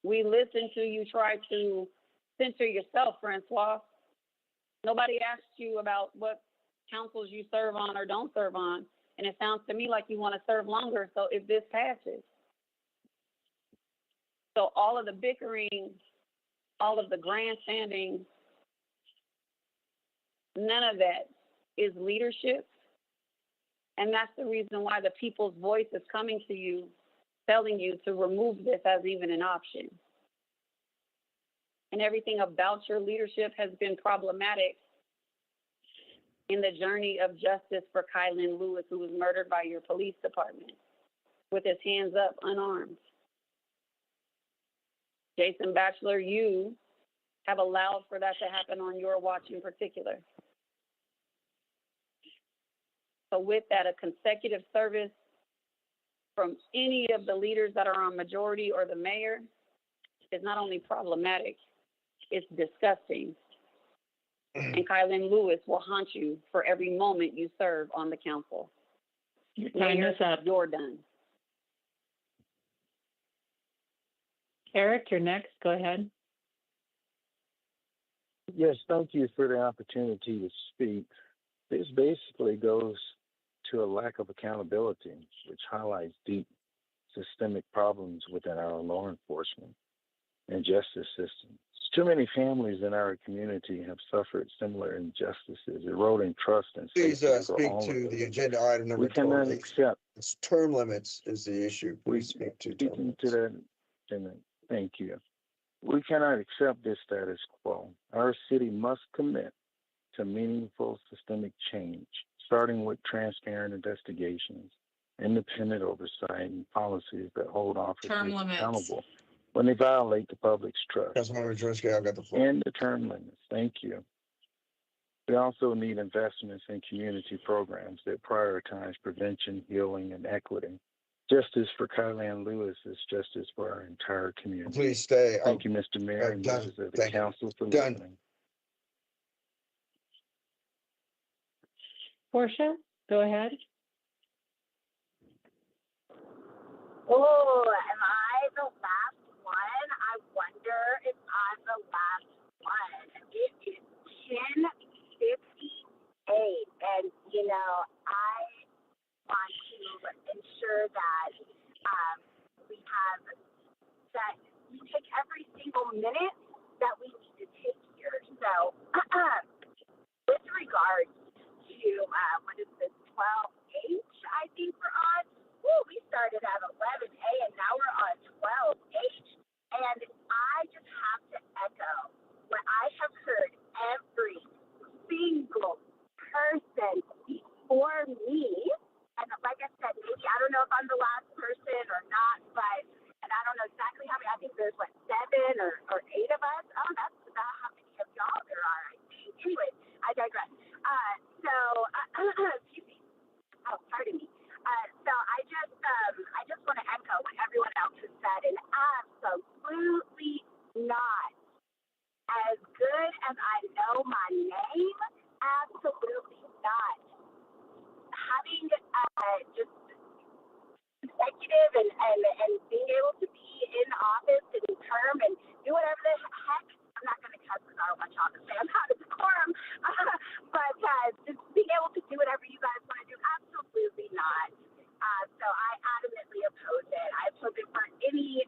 Speaker 10: We listen to you try to censor yourself, Francois. Nobody asked you about what councils you serve on or don't serve on. And it sounds to me like you want to serve longer, so if this passes. So all of the bickering, all of the grandstanding, none of that is leadership. And that's the reason why the people's voice is coming to you, telling you to remove this as even an option. And everything about your leadership has been problematic in the journey of justice for Kylan Lewis, who was murdered by your police department with his hands up, unarmed. Jason Batchelor, you have allowed for that to happen on your watch in particular. So with that, a consecutive service from any of the leaders that are on majority or the mayor is not only problematic, it's disgusting. And Kylan Lewis will haunt you for every moment you serve on the council.
Speaker 5: Your time is up.
Speaker 10: You're done.
Speaker 5: Eric, you're next. Go ahead.
Speaker 8: Yes, thank you for the opportunity to speak. This basically goes to a lack of accountability, which highlights deep systemic problems within our law enforcement and justice system. Too many families in our community have suffered similar injustices, eroding trust and
Speaker 2: Please
Speaker 8: safety for
Speaker 2: speak
Speaker 8: all
Speaker 2: to
Speaker 8: of
Speaker 2: the
Speaker 8: us.
Speaker 2: agenda item number
Speaker 8: We cannot
Speaker 2: 28.
Speaker 8: accept.
Speaker 2: It's term limits is the issue. Please speak to term
Speaker 8: Speaking
Speaker 2: limits.
Speaker 8: to that, thank you. We cannot accept this status quo. Our city must commit to meaningful systemic change, starting with transparent investigations, independent oversight, and policies that hold officers accountable when they violate the public's trust.
Speaker 2: Councilmember Drewski, I've got the floor.
Speaker 8: And the term limits. Thank you. We also need investments in community programs that prioritize prevention, healing, and equity. Justice for Kylan Lewis is justice for our entire community.
Speaker 2: Please stay.
Speaker 8: Thank you, Mr. Mayor, and members of the council for listening.
Speaker 5: Portia, go ahead.
Speaker 17: Oh, am I the last one? I wonder if I'm the last one. It is 10:58, and I want to ensure that we take every single minute that we need to take here. So, with regards to what is this 12H? I think we're on. We started at 11A and now we're on 12H. And I just have to echo what I have heard every single person before me. And like I said, maybe I don't know if I'm the last person or not, and I don't know exactly how many. I think there's 7 or 8 of us. Oh, that's about how many of y'all there are, I think. Anyway, I digress. Excuse me. Oh, pardon me. So I just want to echo what everyone else has said, and absolutely not. As good as I know my name, absolutely not. Having just executive and being able to be in office and term and do whatever the heck. I'm not going to cuss because I don't want y'all to say I'm out of decorum, but just being able to do whatever you guys want to do, absolutely not. So I adamantly oppose it. I oppose it for any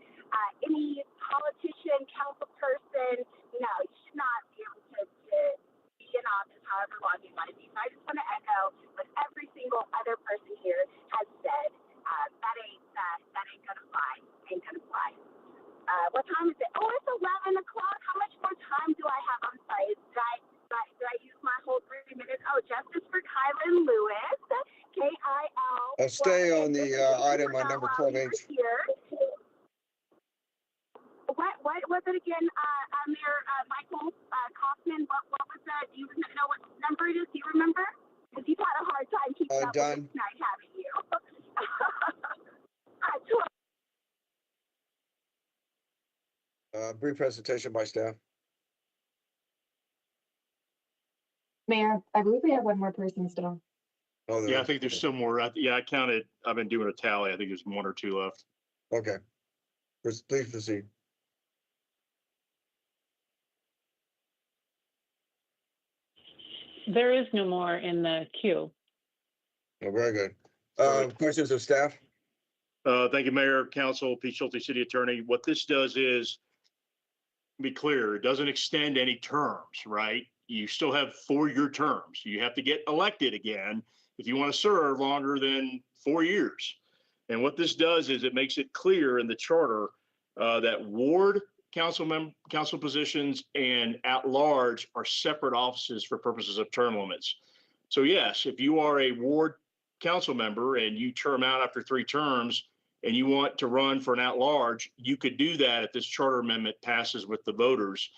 Speaker 17: politician, council person. No, you should not be able to be in office however long you want to be. So I just want to echo what every single other person here has said. That ain't gonna fly. Ain't gonna fly.
Speaker 13: What time is it? Oh, it's 11 o'clock. How much more time do I have? I'm sorry. Did I use my whole 3 minutes? Oh, justice for Kylan Lewis. K-I-L.
Speaker 2: Stay on the item on number 12H.
Speaker 13: What was it again, Mayor Michael Kaufman? What was that? Do you know what number it is? Do you remember? Because you've had a hard time keeping up
Speaker 2: done.
Speaker 13: with this night, haven't you?
Speaker 2: Brief presentation by staff.
Speaker 3: Mayor, I believe we have one more person still.
Speaker 2: Oh,
Speaker 22: Yeah, I think there's still more. I counted. I've been doing a tally. I think there's 1 or 2 left.
Speaker 2: Okay. Please proceed.
Speaker 5: There is no more in the queue.
Speaker 2: Oh, very good. Questions of staff?
Speaker 22: Thank you, Mayor, Council, Pete Schulte, City Attorney. What this does is, be clear, it doesn't extend any terms, right? You still have 4-year terms. You have to get elected again if you want to serve longer than 4 years. And what this does is it makes it clear in the charter that ward council positions and at large are separate offices for purposes of term limits. So yes, if you are a ward council member and you term out after 3 terms and you want to run for an at large, you could do that if this charter amendment passes with the voters.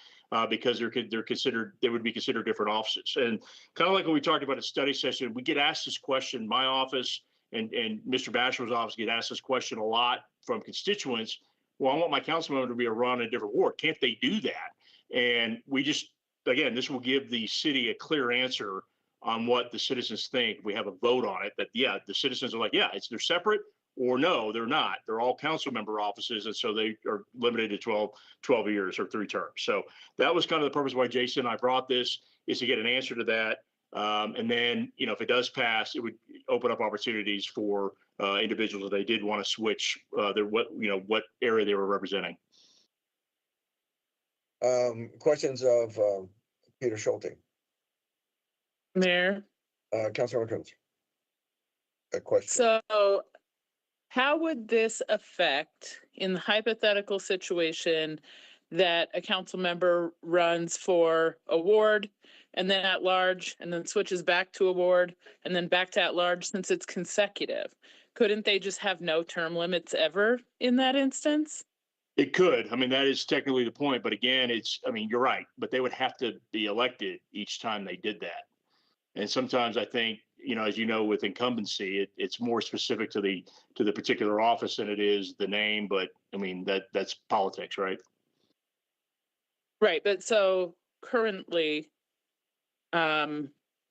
Speaker 22: Because they would be considered different offices. And kind of like when we talked about a study session, we get asked this question, my office and Mr. Basher's office get asked this question a lot from constituents. Well, I want my council member to be a run in a different ward. Can't they do that? And we just, again, this will give the city a clear answer on what the citizens think. We have a vote on it that, yeah, the citizens are like, yeah, they're separate, or no, they're not. They're all council member offices. And so they are limited to 12 years or 3 terms. So that was kind of the purpose why Jason and I brought this, is to get an answer to that. And then, if it does pass, it would open up opportunities for individuals if they did want to switch what area they were representing.
Speaker 2: Questions of Peter Schulte.
Speaker 12: Mayor.
Speaker 2: Councilmember Coons. A question.
Speaker 12: So how would this affect, in the hypothetical situation that a council member runs for a ward and then at large and then switches back to a ward and then back to at large, since it's consecutive? Couldn't they just have no term limits ever in that instance?
Speaker 22: It could. I mean, that is technically the point. But again, you're right. But they would have to be elected each time they did that. And sometimes I think, as you know, with incumbency, it's more specific to the particular office than it is the name. But I mean, that's politics, right?
Speaker 12: Right. But so currently,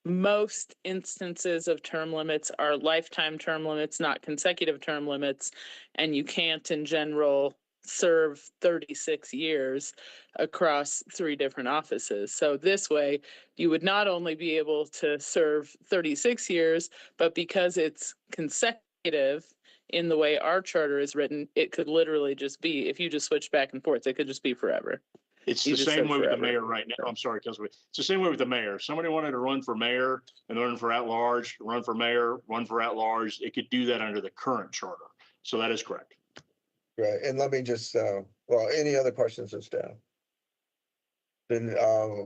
Speaker 12: most instances of term limits are lifetime term limits, not consecutive term limits. And you can't in general serve 36 years across 3 different offices. So this way, you would not only be able to serve 36 years, but because it's consecutive in the way our charter is written, it could literally just be, if you just switch back and forth, it could just be forever.
Speaker 22: It's the same way with the mayor right now. I'm sorry, Councilman. It's the same way with the mayor. If somebody wanted to run for mayor and run for at large, run for mayor, run for at large, it could do that under the current charter. So that is correct.
Speaker 2: Right, and let me just, any other questions of staff? Then,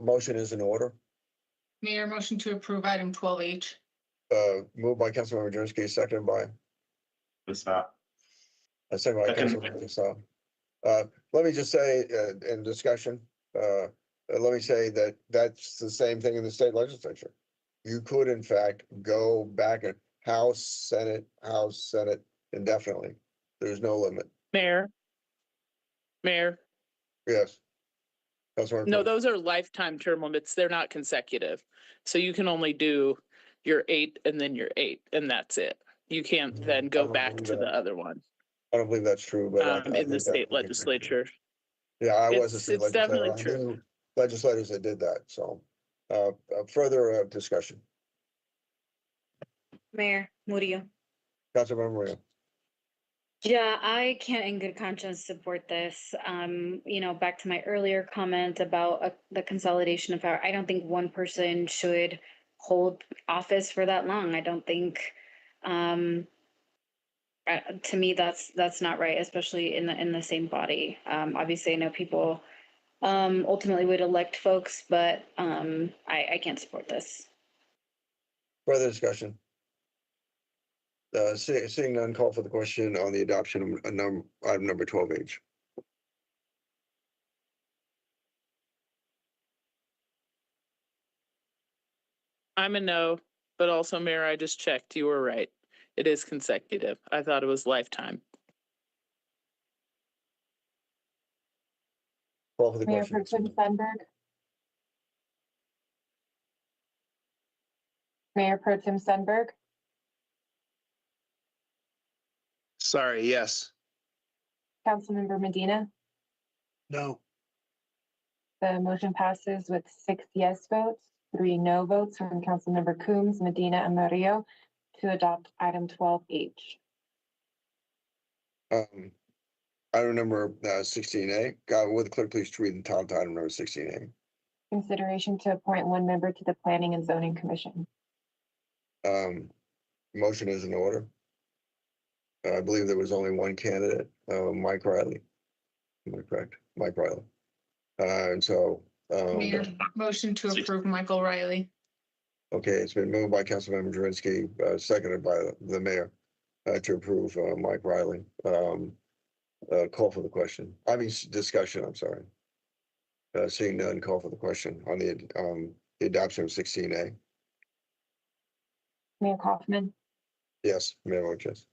Speaker 2: motion is in order.
Speaker 15: Mayor, motion to approve item 12H.
Speaker 2: Moved by Councilmember Jersky, seconded by? Second by Councilmember Casal. Let me just say, in discussion, let me say that that's the same thing in the state legislature. You could, in fact, go back and House, Senate indefinitely. There's no limit.
Speaker 12: Mayor.
Speaker 2: Yes.
Speaker 12: No, those are lifetime term limits. They're not consecutive. So you can only do your 8 and then your 8, and that's it. You can't then go back to the other one.
Speaker 2: I don't believe that's true, but
Speaker 12: in the state legislature.
Speaker 2: Yeah, I was a state
Speaker 12: It's definitely
Speaker 2: legislator. I
Speaker 12: true.
Speaker 2: knew legislators that did that. So, further discussion.
Speaker 19: Mayor Murillo.
Speaker 2: Councilmember Maria.
Speaker 19: Yeah, I can't in good conscience support this. Back to my earlier comment about the consolidation of power, I don't think one person should hold office for that long. I don't think To me, that's not right, especially in the same body. Obviously, I know people ultimately would elect folks, but I can't support this.
Speaker 2: Further discussion? Seeing none, call for the question on the adoption of item number 12H.
Speaker 12: I'm a no, but also, Mayor, I just checked. You were right. It is consecutive. I thought it was lifetime.
Speaker 2: Call for the
Speaker 3: Mayor
Speaker 2: question.
Speaker 3: Pro Tem Sundberg. Mayor Pro Tem Sundberg.
Speaker 9: Sorry, yes.
Speaker 3: Councilmember Medina.
Speaker 9: No.
Speaker 3: The motion passes with 6 yes votes, 3 no votes from Councilmember Coombs, Medina, and Murillo to adopt item 12H.
Speaker 2: Item number 16A. Will the clerk please read the top to item number 16A?
Speaker 3: Consideration to appoint 1 member to the Planning and Zoning Commission.
Speaker 2: Motion is in order. I believe there was only one candidate, Mike Riley. Am I correct? Mike Riley. And so.
Speaker 15: Mayor, motion to approve Michael Riley.
Speaker 2: Okay, it's been moved by Councilmember Drinsky, seconded by the mayor to approve Mike Riley. Call for the question. I mean, discussion, I'm sorry. Seeing none, call for the question on the adoption of 16A.
Speaker 3: Mayor Kaufman.
Speaker 2: Yes, Mayor Roches.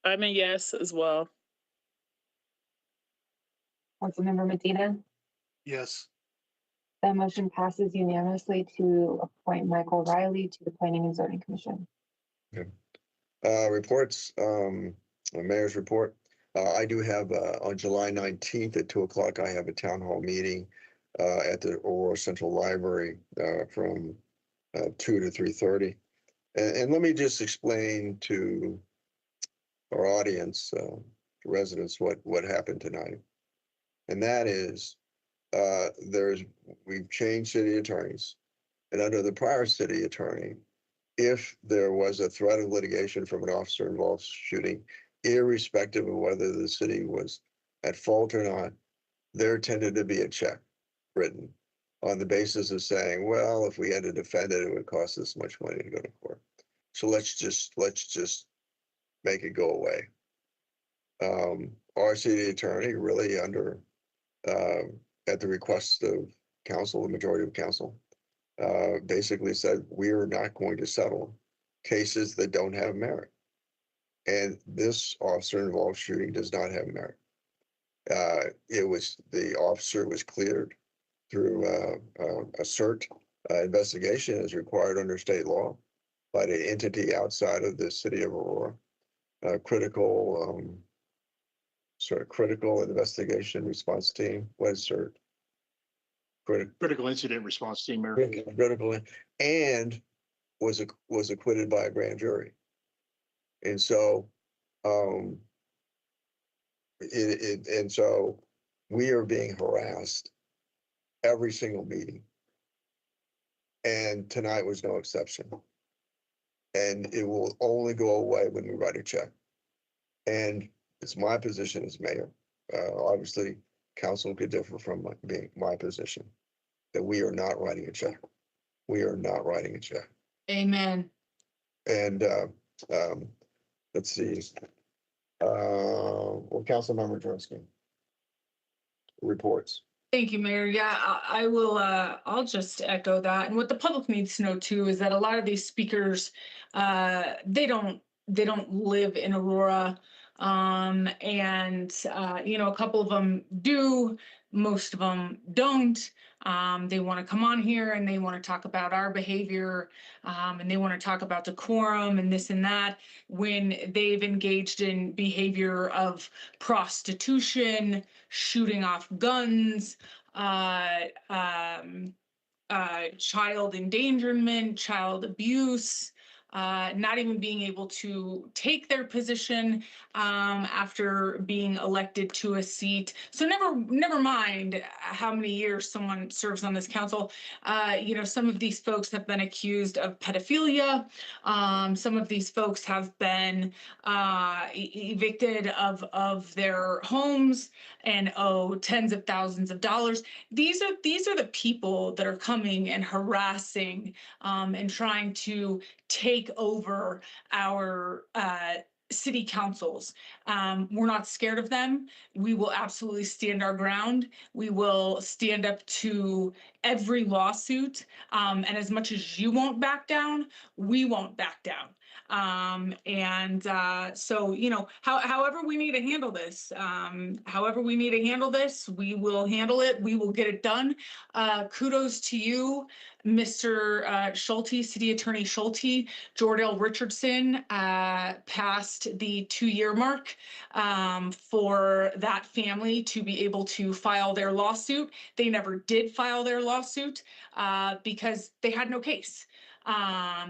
Speaker 12: I'm a yes as well.
Speaker 3: Councilmember Medina.
Speaker 9: Yes.
Speaker 3: The motion passes unanimously to appoint Michael Riley to the Planning and Zoning Commission.
Speaker 2: Okay. Reports, the mayor's report. I do have on July 19th at 2:00, I have a town hall meeting at the Aurora Central Library from 2 to 3:30. And let me just explain to our audience, residents, what happened tonight. And that is, we've changed city attorneys, and under the prior city attorney, if there was a threat of litigation from an officer involved shooting, irrespective of whether the city was at fault or not, there tended to be a check written on the basis of saying, well, if we had to defend it, it would cost this much money to go to court. So let's just make it go away. Our city attorney really at the request of council, the majority of council, basically said, we are not going to settle cases that don't have merit. And this officer involved shooting does not have merit. The officer was cleared through a CERT investigation as required under state law by the entity outside of the city of Aurora. Critical investigation response team. What is CERT?
Speaker 22: Critical incident response team, Mayor.
Speaker 2: Critical, and was acquitted by a grand jury. And so, and so we are being harassed every single meeting. And tonight was no exception. And it will only go away when we write a check. And it's my position as mayor. Obviously, council could differ from my position, that we are not writing a check. We are not writing a check.
Speaker 15: Amen.
Speaker 2: And let's see. Well, Councilmember Drinsky. Reports.
Speaker 15: Thank you, Mayor. Yeah, I will. I'll just echo that. And what the public needs to know too is that a lot of these speakers, they don't live in Aurora, and a couple of them do. Most of them don't. They want to come on here and they want to talk about our behavior, and they want to talk about decorum and this and that when they've engaged in behavior of prostitution, shooting off guns, child endangerment, child abuse, not even being able to take their position after being elected to a seat. So never mind how many years someone serves on this council. Some of these folks have been accused of pedophilia. Some of these folks have been evicted of their homes and owe tens of thousands of dollars. These are the people that are coming and harassing and trying to take over our city councils. We're not scared of them. We will absolutely stand our ground. We will stand up to every lawsuit. And as much as you won't back down, we won't back down. So, however we need to handle this, we will handle it. We will get it done. Kudos to you, Mr. Schulte, City Attorney Schulte. Jordell Richardson passed the 2-year mark for that family to be able to file their lawsuit. They never did file their lawsuit because they had no case.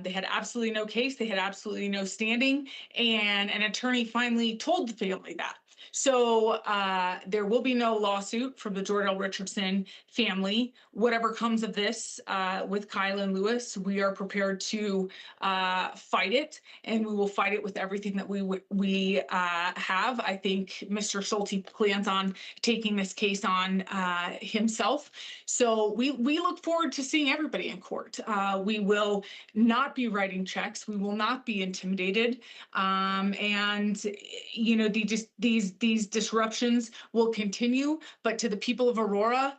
Speaker 15: They had absolutely no case. They had absolutely no standing. And an attorney finally told the family that. So there will be no lawsuit from the Jordell Richardson family. Whatever comes of this with Kyle and Lewis, we are prepared to fight it, and we will fight it with everything that we have. I think Mr. Schulte plans on taking this case on himself. So we look forward to seeing everybody in court. We will not be writing checks. We will not be intimidated. These disruptions will continue, but to the people of Aurora,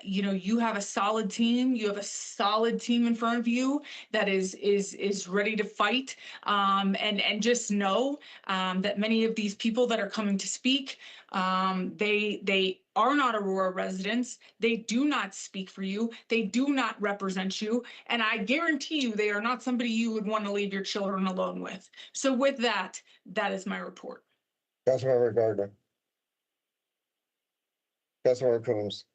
Speaker 15: you have a solid team. You have a solid team in front of you that is ready to fight. And just know that many of these people that are coming to speak, they are not Aurora residents. They do not speak for you. They do not represent you. And I guarantee you, they are not somebody you would want to leave your children alone with. So with that, that is my report.
Speaker 2: Councilmember Gardner. Councilmember Coombs.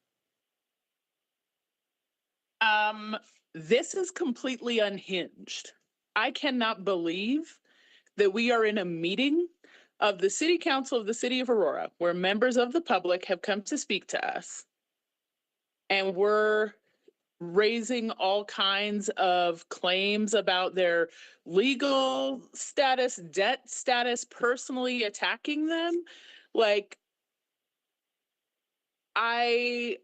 Speaker 12: This is completely unhinged. I cannot believe that we are in a meeting of the City Council of the City of Aurora, where members of the public have come to speak to us, and we're raising all kinds of claims about their legal status, debt status, personally attacking them. Like, I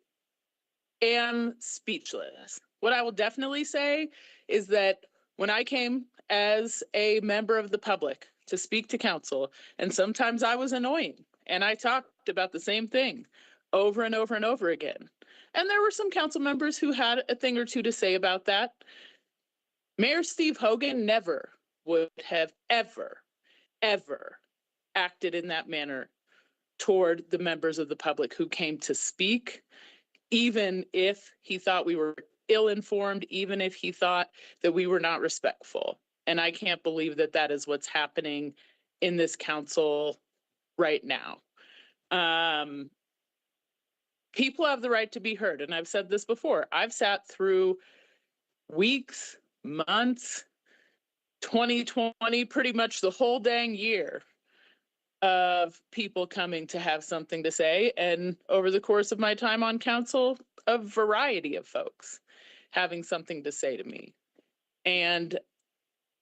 Speaker 12: am speechless. What I will definitely say is that when I came as a member of the public to speak to council, and sometimes I was annoying, and I talked about the same thing over and over and over again. And there were some council members who had a thing or two to say about that. Mayor Steve Hogan never would have ever acted in that manner toward the members of the public who came to speak, even if he thought we were ill-informed, even if he thought that we were not respectful. And I can't believe that that is what's happening in this council right now. People have the right to be heard. And I've said this before. I've sat through weeks, months, 2020, pretty much the whole dang year of people coming to have something to say. And over the course of my time on council, a variety of folks having something to say to me. And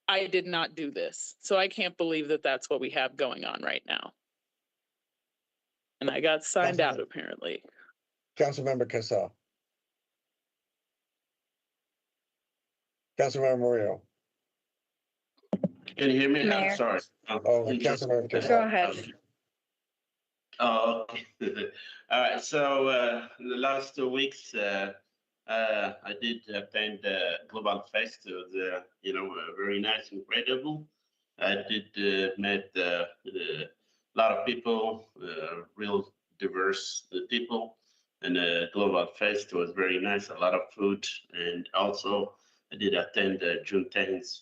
Speaker 12: I did not do this. So I can't believe that that's what we have going on right now. And I got signed out, apparently.
Speaker 2: Councilmember Casal. Councilmember Murillo.
Speaker 11: Can you hear me?
Speaker 2: Mayor.
Speaker 11: I'm sorry.
Speaker 2: Councilmember Casal.
Speaker 11: Go ahead. Oh, okay. All right. So the last 2 weeks, I did attend the Global Fest. It was, very nice, incredible. I did met a lot of people, real diverse people, and the Global Fest was very nice. A lot of food, and also I did attend the Juneteenth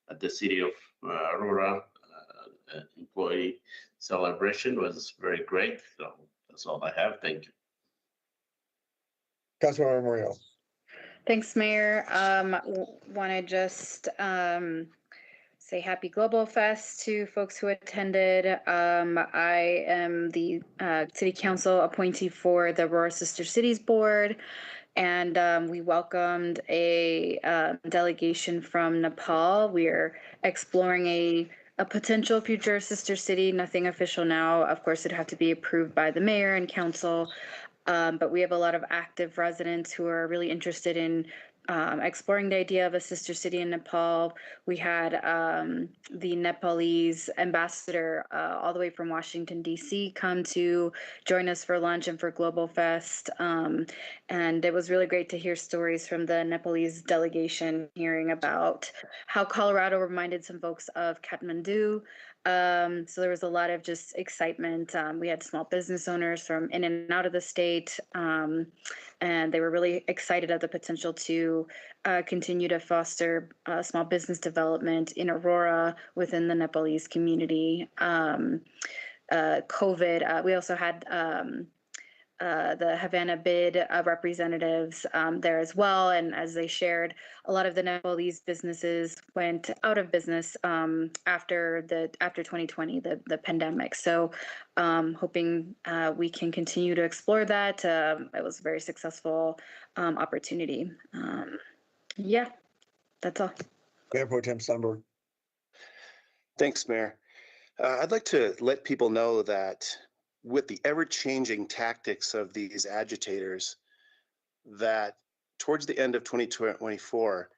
Speaker 11: at the city of Aurora employee celebration. Was very great. So that's all I have. Thank you.
Speaker 2: Councilmember Murillo.
Speaker 19: Thanks, Mayor. Want to just say happy Global Fest to folks who attended. I am the City Council appointee for the Aurora Sister Cities Board, and we welcomed a delegation from Nepal. We are exploring a potential future sister city, nothing official now. Of course, it'd have to be approved by the mayor and council. But we have a lot of active residents who are really interested in exploring the idea of a sister city in Nepal. We had the Nepalese ambassador all the way from Washington, D.C. come to join us for lunch and for Global Fest. And it was really great to hear stories from the Nepalese delegation, hearing about how Colorado reminded some folks of Kathmandu. So there was a lot of just excitement. We had small business owners from in and out of the state, and they were really excited at the potential to continue to foster small business development in Aurora within the Nepalese community. COVID, we also had the Havana BID representatives there as well. And as they shared, a lot of the Nepalese businesses went out of business after 2020, the pandemic. So hoping we can continue to explore that. It was a very successful opportunity. Yeah, that's all.
Speaker 2: Mayor Pro Tem Sunberg.
Speaker 7: Thanks, Mayor. I'd like to let people know that with the ever-changing tactics of these agitators, that towards the end of 2024,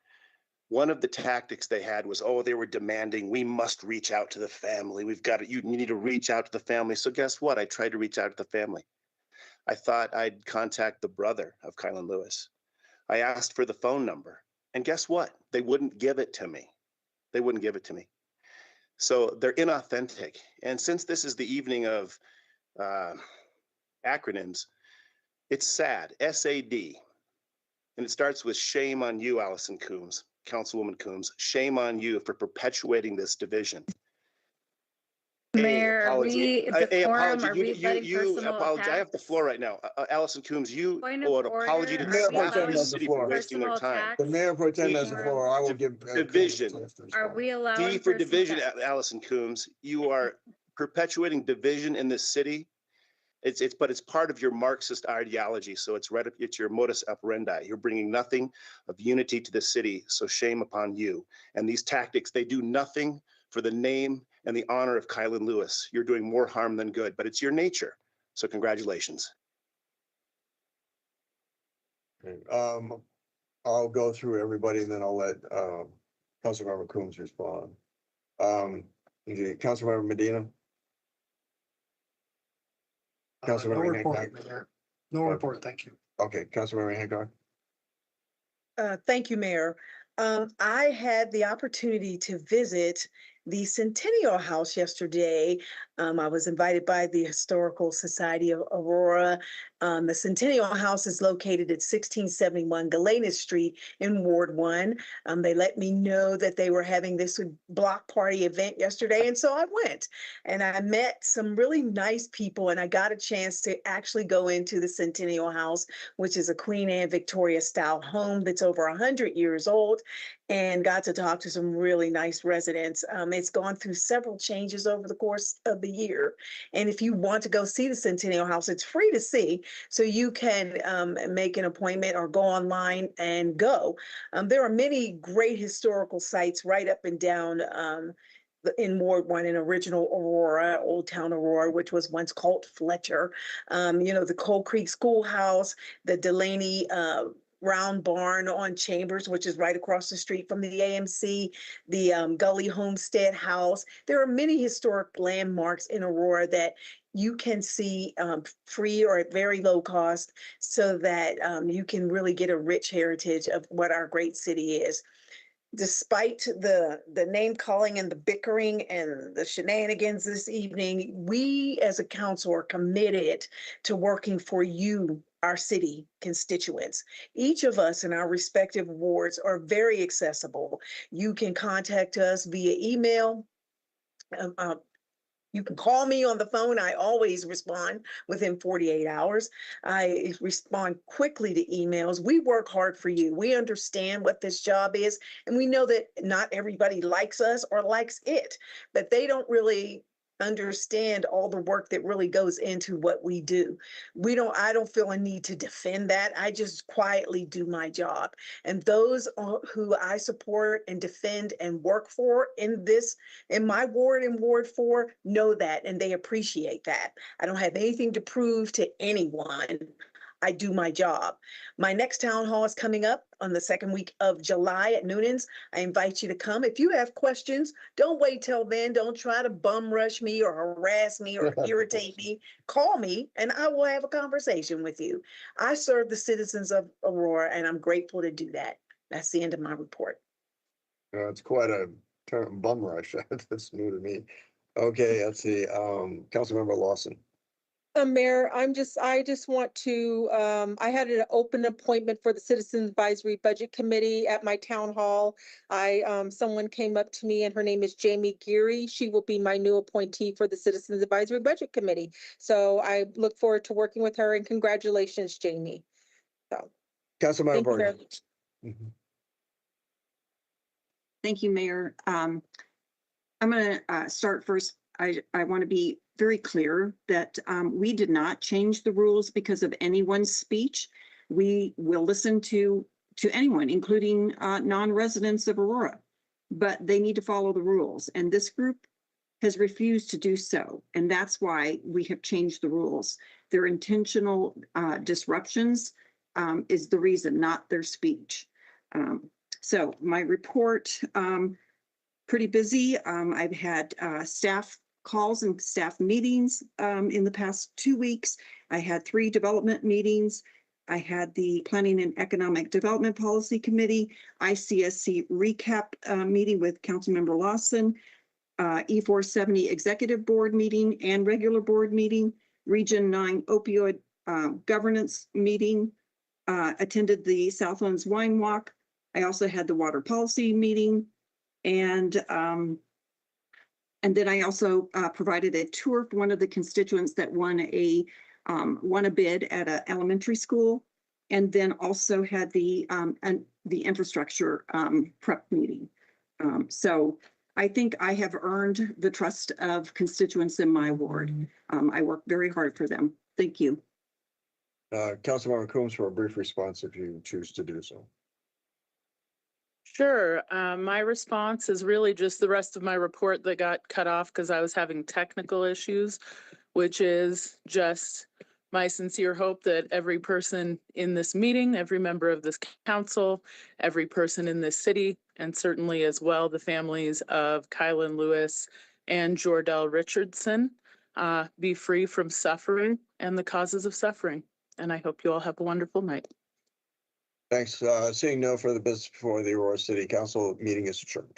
Speaker 7: one of the tactics they had was, they were demanding, we must reach out to the family. We've got to, you need to reach out to the family. So guess what? I tried to reach out to the family. I thought I'd contact the brother of Kylan Lewis. I asked for the phone number, and guess what? They wouldn't give it to me. They wouldn't give it to me. So they're inauthentic. And since this is the evening of acronyms, it's SAD, S-A-D, and it starts with shame on you, Allison Coombs, Councilwoman Coombs. Shame on you for perpetuating this division.
Speaker 19: Mayor, are we letting personal
Speaker 7: apology. I have the floor right now. Allison Coombs, you owe an apology to the staff of the city for wasting their time.
Speaker 2: The Mayor Pro Tem has the floor. I will give
Speaker 7: division.
Speaker 19: Are we allowing
Speaker 7: D for division, Allison Coombs. You are perpetuating division in this city. But it's part of your Marxist ideology. So it's your modus operandi. You're bringing nothing of unity to the city. So shame upon you. And these tactics, they do nothing for the name and the honor of Kylan Lewis. You're doing more harm than good, but it's your nature. So congratulations.
Speaker 2: Okay. I'll go through everybody and then I'll let Councilmember Coombs respond. Councilmember Medina.
Speaker 9: No report, Mayor. No report, thank you.
Speaker 2: Okay, Councilmember Hancock.
Speaker 14: Thank you, Mayor. I had the opportunity to visit the Centennial House yesterday. I was invited by the Historical Society of Aurora. The Centennial House is located at 1671 Galena Street in Ward 1. They let me know that they were having this block party event yesterday, and so I went. And I met some really nice people, and I got a chance to actually go into the Centennial House, which is a Queen Anne Victoria style home that's over 100 years old, and got to talk to some really nice residents. It's gone through several changes over the course of the year. And if you want to go see the Centennial House, it's free to see. So you can make an appointment or go online and go. There are many great historical sites right up and down in Ward 1 in original Aurora, Old Town Aurora, which was once called Fletcher. The Coal Creek Schoolhouse, the Delaney Round Barn on Chambers, which is right across the street from the AMC, the Gully Homestead House. There are many historic landmarks in Aurora that you can see free or at very low cost, so that you can really get a rich heritage of what our great city is. Despite the name calling and the bickering and the shenanigans this evening, we as a council are committed to working for you, our city constituents. Each of us in our respective wards are very accessible. You can contact us via email. You can call me on the phone. I always respond within 48 hours. I respond quickly to emails. We work hard for you. We understand what this job is, and we know that not everybody likes us or likes it, but they don't really understand all the work that really goes into what we do. I don't feel a need to defend that. I just quietly do my job. And those who I support and defend and work for in my ward and Ward 4 know that, and they appreciate that. I don't have anything to prove to anyone. I do my job. My next town hall is coming up on the second week of July at Noonan's. I invite you to come. If you have questions, don't wait till then. Don't try to bum rush me or harass me or irritate me. Call me and I will have a conversation with you. I serve the citizens of Aurora and I'm grateful to do that. That's the end of my report.
Speaker 2: It's quite a term, bum rush. That's new to me. Okay, let's see. Councilmember Lawson.
Speaker 16: Mayor, I just want to, I had an open appointment for the Citizens Advisory Budget Committee at my town hall. Someone came up to me and her name is Jamie Geary. She will be my new appointee for the Citizens Advisory Budget Committee. So I look forward to working with her and congratulations, Jamie. So,
Speaker 2: Councilmember
Speaker 16: thank you very
Speaker 2: Barton.
Speaker 16: much.
Speaker 21: Thank you, Mayor. I'm going to start first. I want to be very clear that we did not change the rules because of anyone's speech. We will listen to anyone, including non-residents of Aurora, but they need to follow the rules. And this group has refused to do so. And that's why we have changed the rules. Their intentional disruptions is the reason, not their speech. So my report, pretty busy. I've had staff calls and staff meetings in the past 2 weeks. I had 3 development meetings. I had the Planning and Economic Development Policy Committee, ICSC recap meeting with Councilmember Lawson, E470 Executive Board meeting and regular board meeting, Region 9 opioid governance meeting, attended the Southlands Wine Walk. I also had the water policy meeting, and then I also provided a tour for one of the constituents that won a bid at an elementary school, and then also had the infrastructure prep meeting. So I think I have earned the trust of constituents in my ward. I work very hard for them. Thank you.
Speaker 2: Councilmember Coombs for a brief response if you choose to do so.
Speaker 12: Sure. My response is really just the rest of my report that got cut off because I was having technical issues, which is just my sincere hope that every person in this meeting, every member of this council, every person in this city, and certainly as well the families of Kylan Lewis and Jordell Richardson be free from suffering and the causes of suffering. And I hope you all have a wonderful night.
Speaker 2: Thanks. Seeing no further business before the Aurora City Council, meeting is adjourned.